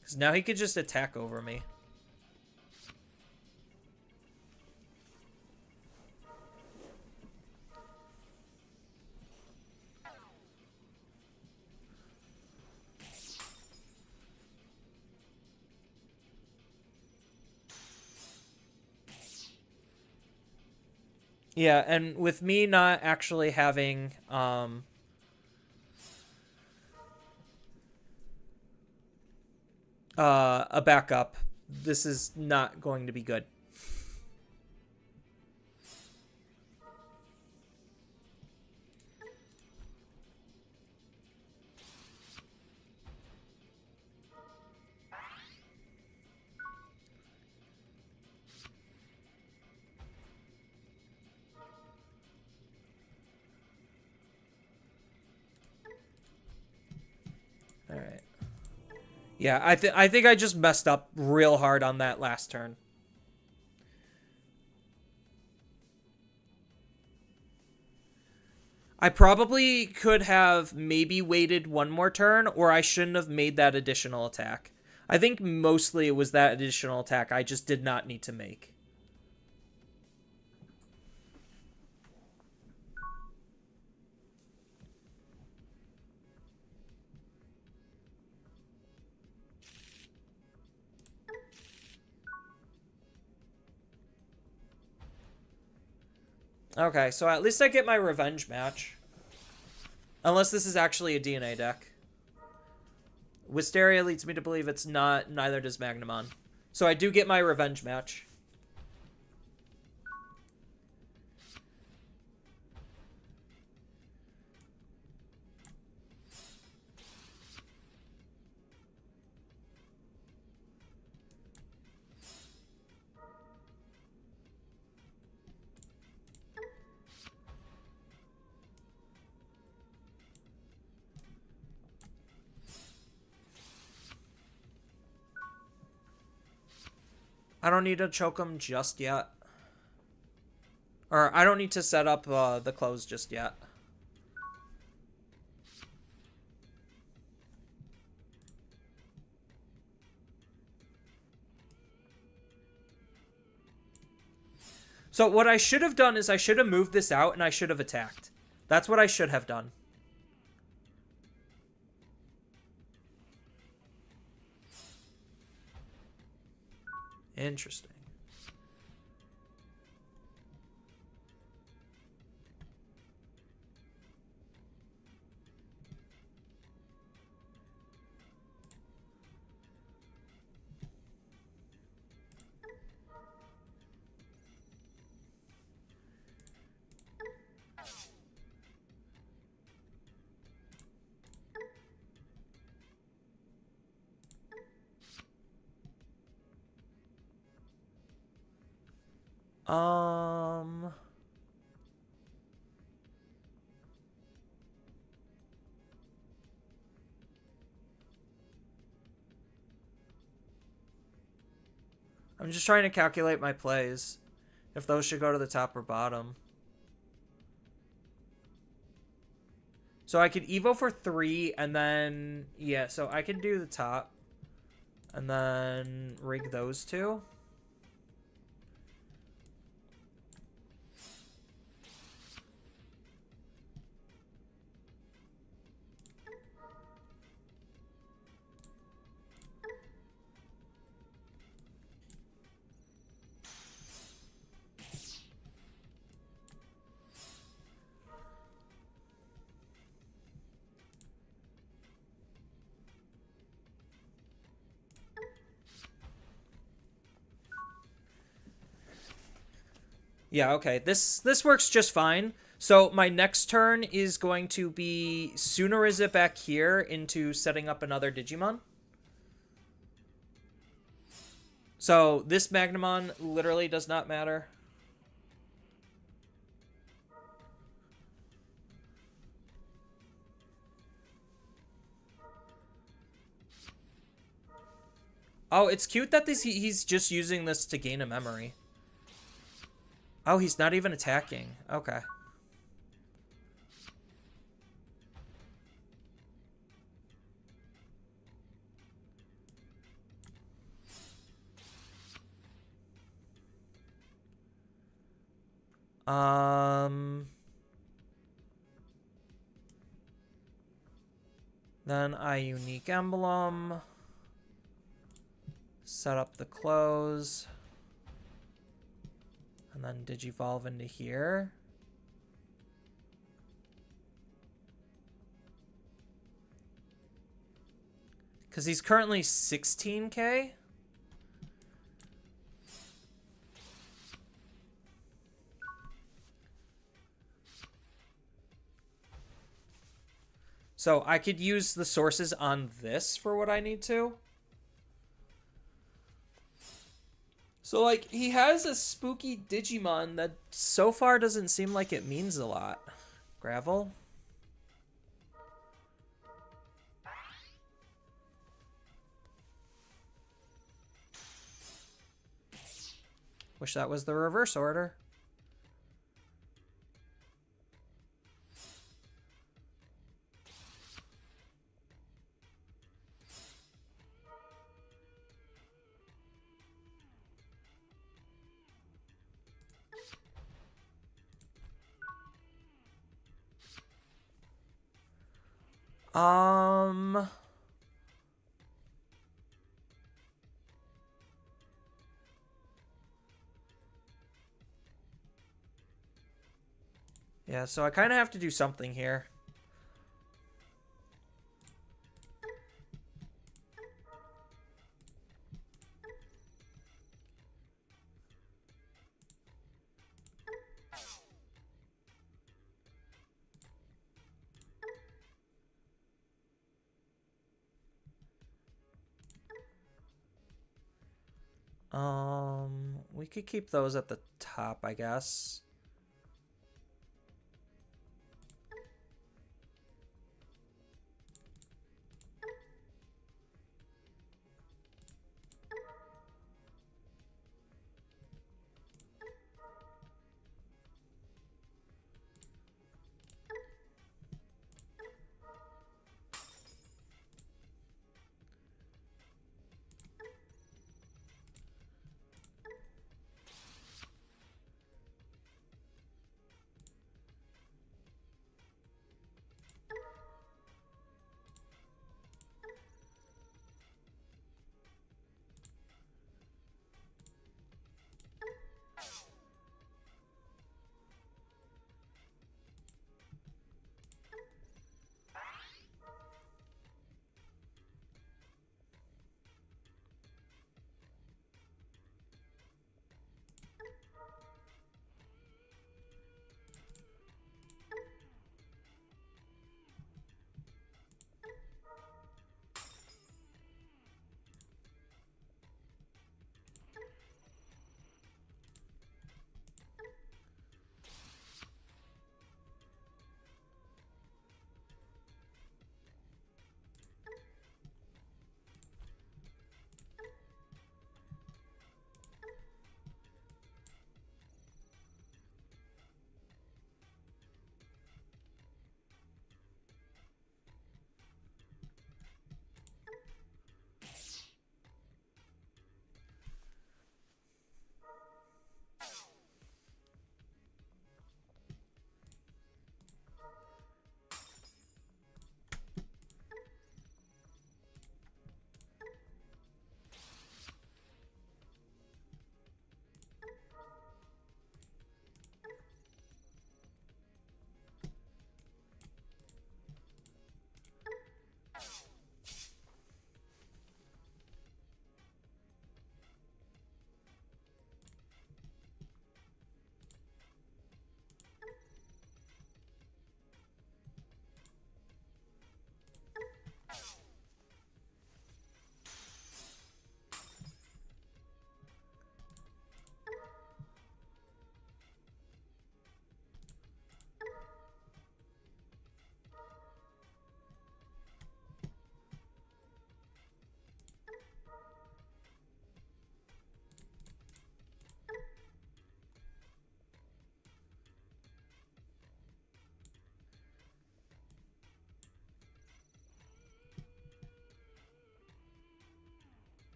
Because now he could just attack over me. Yeah, and with me not actually having a backup, this is not going to be good. All right. Yeah, I think I just messed up real hard on that last turn. I probably could have maybe waited one more turn, or I shouldn't have made that additional attack. I think mostly it was that additional attack I just did not need to make. Okay, so at least I get my revenge match. Unless this is actually a DNA deck. Wisteria leads me to believe it's not, neither does Magnamon. So I do get my revenge match. I don't need to choke him just yet. Or I don't need to set up the close just yet. So what I should have done is I should have moved this out and I should have attacked. That's what I should have done. Interesting. Um... I'm just trying to calculate my plays. If those should go to the top or bottom. So I could Evo for 3 and then... Yeah, so I could do the top. And then rig those two. Yeah, okay. This works just fine. So my next turn is going to be sooner is it back here into setting up another Digimon. So this Magnamon literally does not matter. Oh, it's cute that he's just using this to gain a memory. Oh, he's not even attacking. Okay. Then I unique emblem. Set up the close. And then digivolve into here. Because he's currently 16k. So I could use the sources on this for what I need to. So, like, he has a spooky Digimon that so far doesn't seem like it means a lot. Gravel? Wish that was the reverse order. Um... Yeah, so I kind of have to do something here. We could keep those at the top, I guess.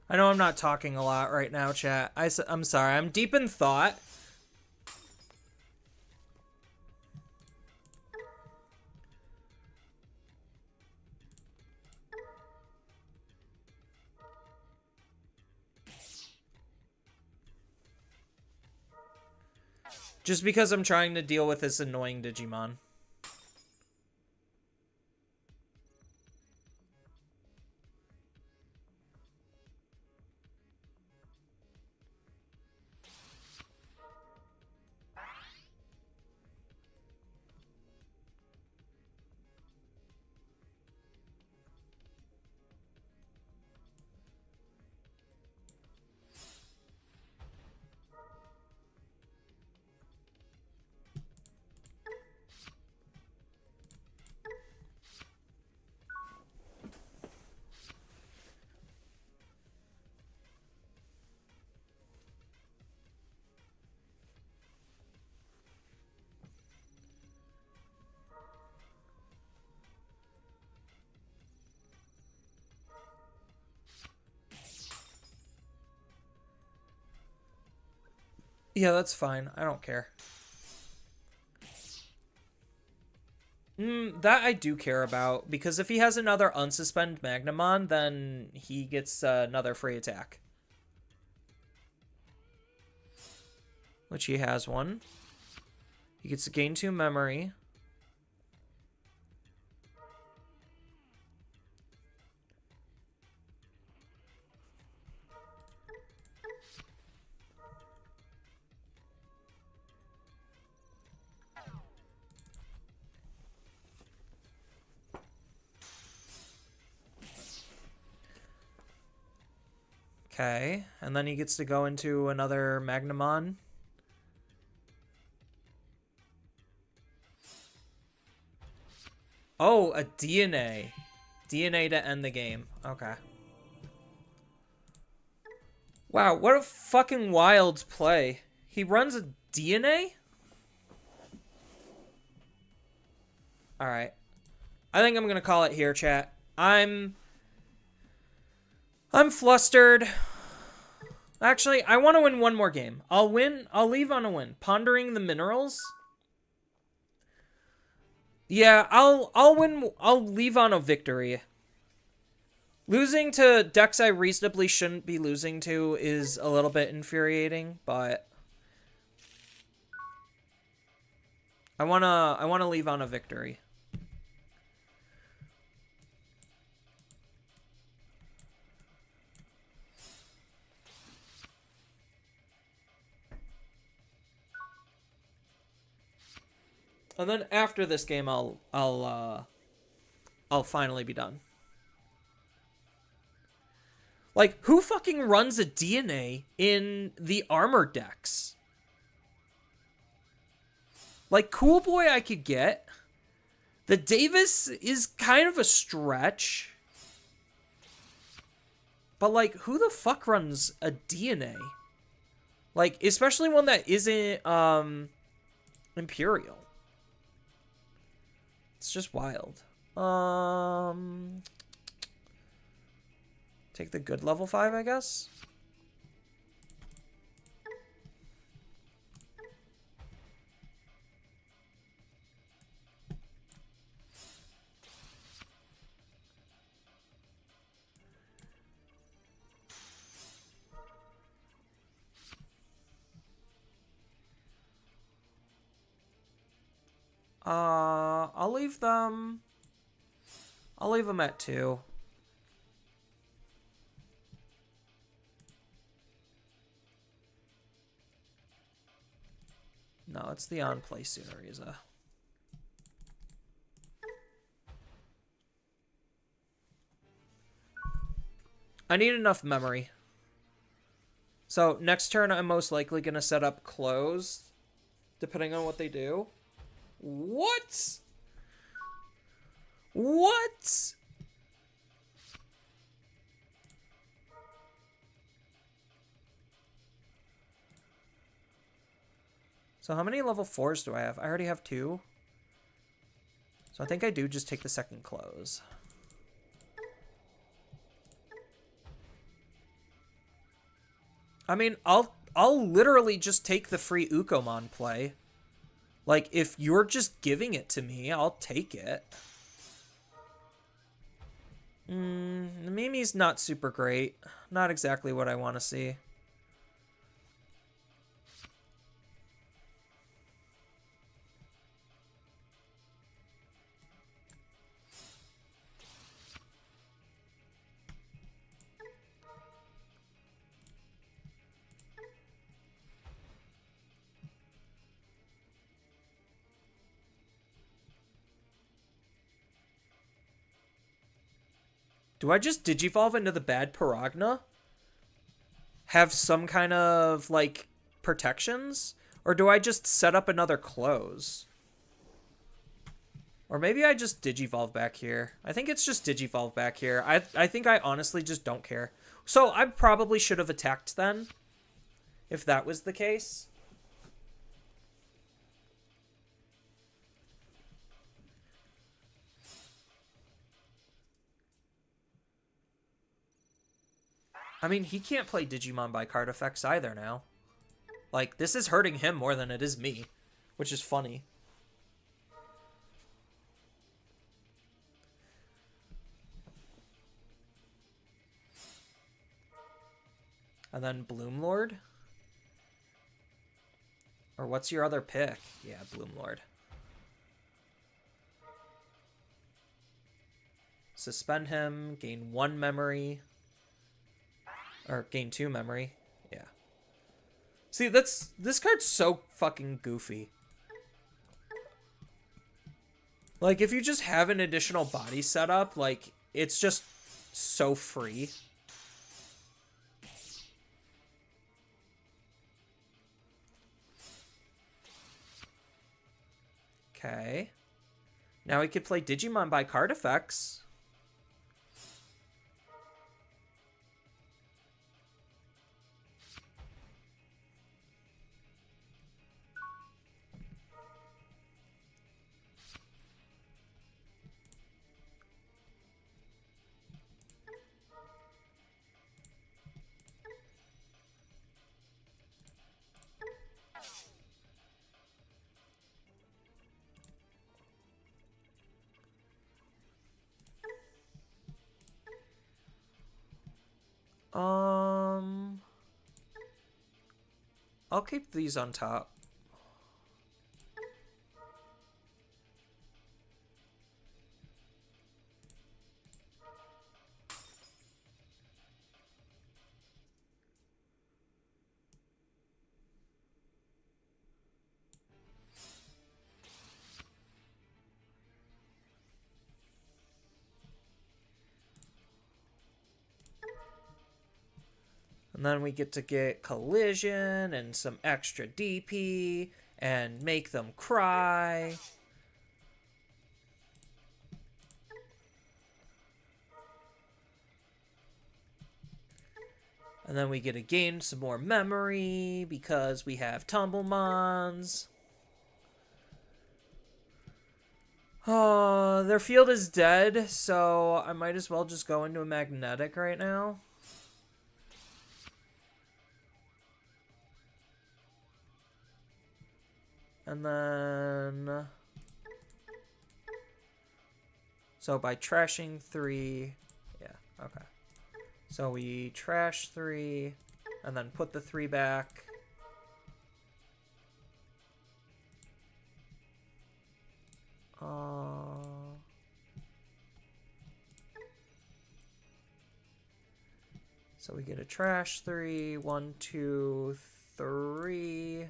I know I'm not talking a lot right now, chat. I'm sorry. I'm deep in thought. Just because I'm trying to deal with this annoying Digimon. Yeah, that's fine. I don't care. That I do care about, because if he has another unsuspend Magnamon, then he gets another free attack. Which he has one. He gets to gain 2 memory. Okay, and then he gets to go into another Magnamon. Oh, a DNA. DNA to end the game. Okay. Wow, what a fucking wild play. He runs a DNA? Alright. I think I'm gonna call it here, chat. I'm flustered. Actually, I want to win one more game. I'll leave on a win. Pondering the Minerals. Yeah, I'll win. I'll leave on a victory. Losing to decks I reasonably shouldn't be losing to is a little bit infuriating, but I wanna leave on a victory. And then after this game, I'll finally be done. Like, who fucking runs a DNA in the armor decks? Like, Cool Boy I could get. The Davis is kind of a stretch. But, like, who the fuck runs a DNA? Like, especially one that isn't, Imperial. It's just wild. Take the good level 5, I guess. I'll leave them. I'll leave them at 2. No, it's the on-play Sunariza. I need enough memory. So, next turn, I'm most likely going to set up close, depending on what they do. What? What? So how many level 4s do I have? I already have 2. So I think I do just take the second close. I mean, I'll literally just take the free Ukomon play. Like, if you're just giving it to me, I'll take it. Mimi's not super great. Not exactly what I want to see. Do I just Digivolve into the bad Paragna? Have some kind of, like, protections? Or do I just set up another close? Or maybe I just Digivolve back here. I think it's just Digivolve back here. I think I honestly just don't care. So I probably should have attacked then, if that was the case. I mean, he can't play Digimon by card effects either now. Like, this is hurting him more than it is me, which is funny. And then Bloomlord? Or what's your other pick? Yeah, Bloomlord. Suspend him, gain 1 memory. Or gain 2 memory. Yeah. See, this card's so fucking goofy. Like, if you just have an additional body setup, like, it's just so free. Okay. Now we could play Digimon by card effects. I'll keep these on top. And then we get to get Collision and some extra DP and make them cry. And then we get to gain some more memory because we have Tumblemons. Oh, their field is dead, so I might as well just go into a magnetic right now. And then... So by trashing 3... Yeah, okay. So we trash 3, and then put the 3 back. So we get a trash 3, 1, 2, 3.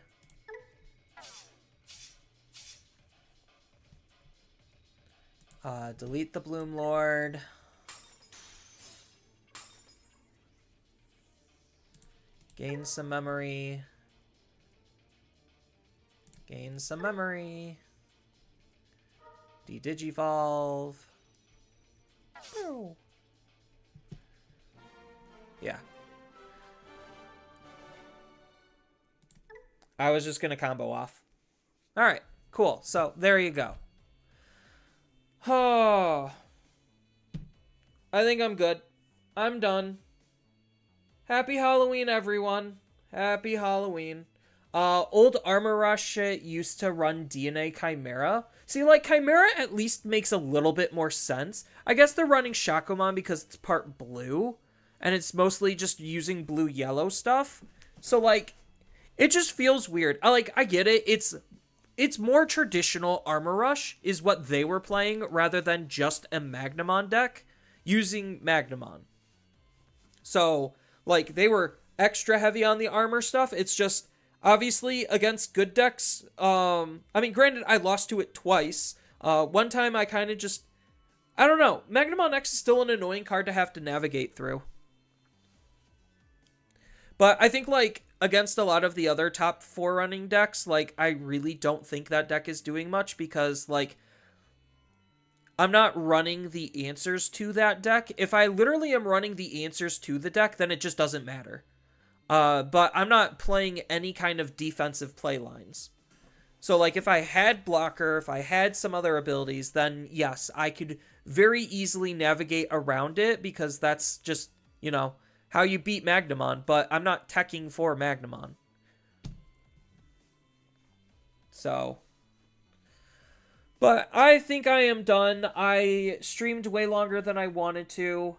Delete the Bloomlord. Gain some memory. Gain some memory. De-Digivolve. Oh. Yeah. I was just going to combo off. All right, cool. So there you go. Oh. I think I'm good. I'm done. Happy Halloween, everyone. Happy Halloween. Old Armor Rush used to run DNA Chimera. See, like, Chimera at least makes a little bit more sense. I guess they're running Shakomon because it's part blue, and it's mostly just using blue-yellow stuff. So, like, it just feels weird. I get it. It's more traditional Armor Rush is what they were playing rather than just a Magnamon deck using Magnamon. So, like, they were extra heavy on the armor stuff. It's just obviously against good decks. I mean, granted, I lost to it twice. One time I kind of just, I don't know. Magnamon X is still an annoying card to have to navigate through. But I think, like, against a lot of the other top 4 running decks, like, I really don't think that deck is doing much because, like, I'm not running the answers to that deck. If I literally am running the answers to the deck, then it just doesn't matter. But I'm not playing any kind of defensive play lines. So, like, if I had blocker, if I had some other abilities, then yes, I could very easily navigate around it because that's just, you know, how you beat Magnamon. But I'm not teching for Magnamon. So, but I think I am done. I streamed way longer than I wanted to.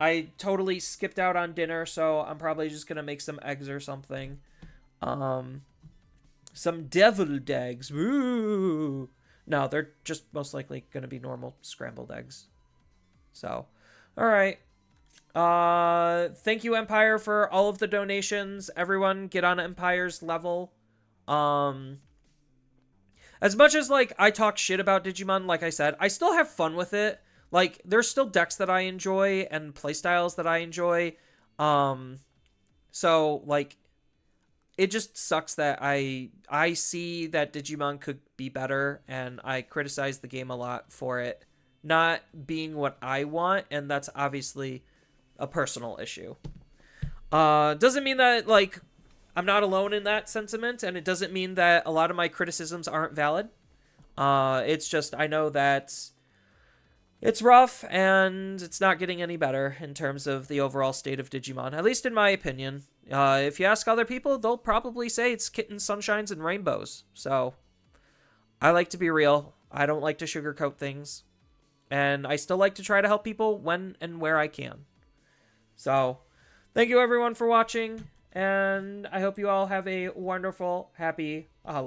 I totally skipped out on dinner, so I'm probably just going to make some eggs or something. Some deviled eggs. Woo! No, they're just most likely going to be normal scrambled eggs. So, all right. Thank you, Empire, for all of the donations. Everyone get on Empire's level. As much as, like, I talk shit about Digimon, like I said, I still have fun with it. Like, there's still decks that I enjoy and playstyles that I enjoy. So, like, it just sucks that I see that Digimon could be better, and I criticize the game a lot for it not being what I want, and that's obviously a personal issue. Doesn't mean that, like, I'm not alone in that sentiment, and it doesn't mean that a lot of my criticisms aren't valid. It's just, I know that it's rough, and it's not getting any better in terms of the overall state of Digimon, at least in my opinion. If you ask other people, they'll probably say it's kittens, sunshines, and rainbows. So, I like to be real. I don't like to sugarcoat things. And I still like to try to help people when and where I can. So, thank you everyone for watching. And I hope you all have a wonderful, happy holiday.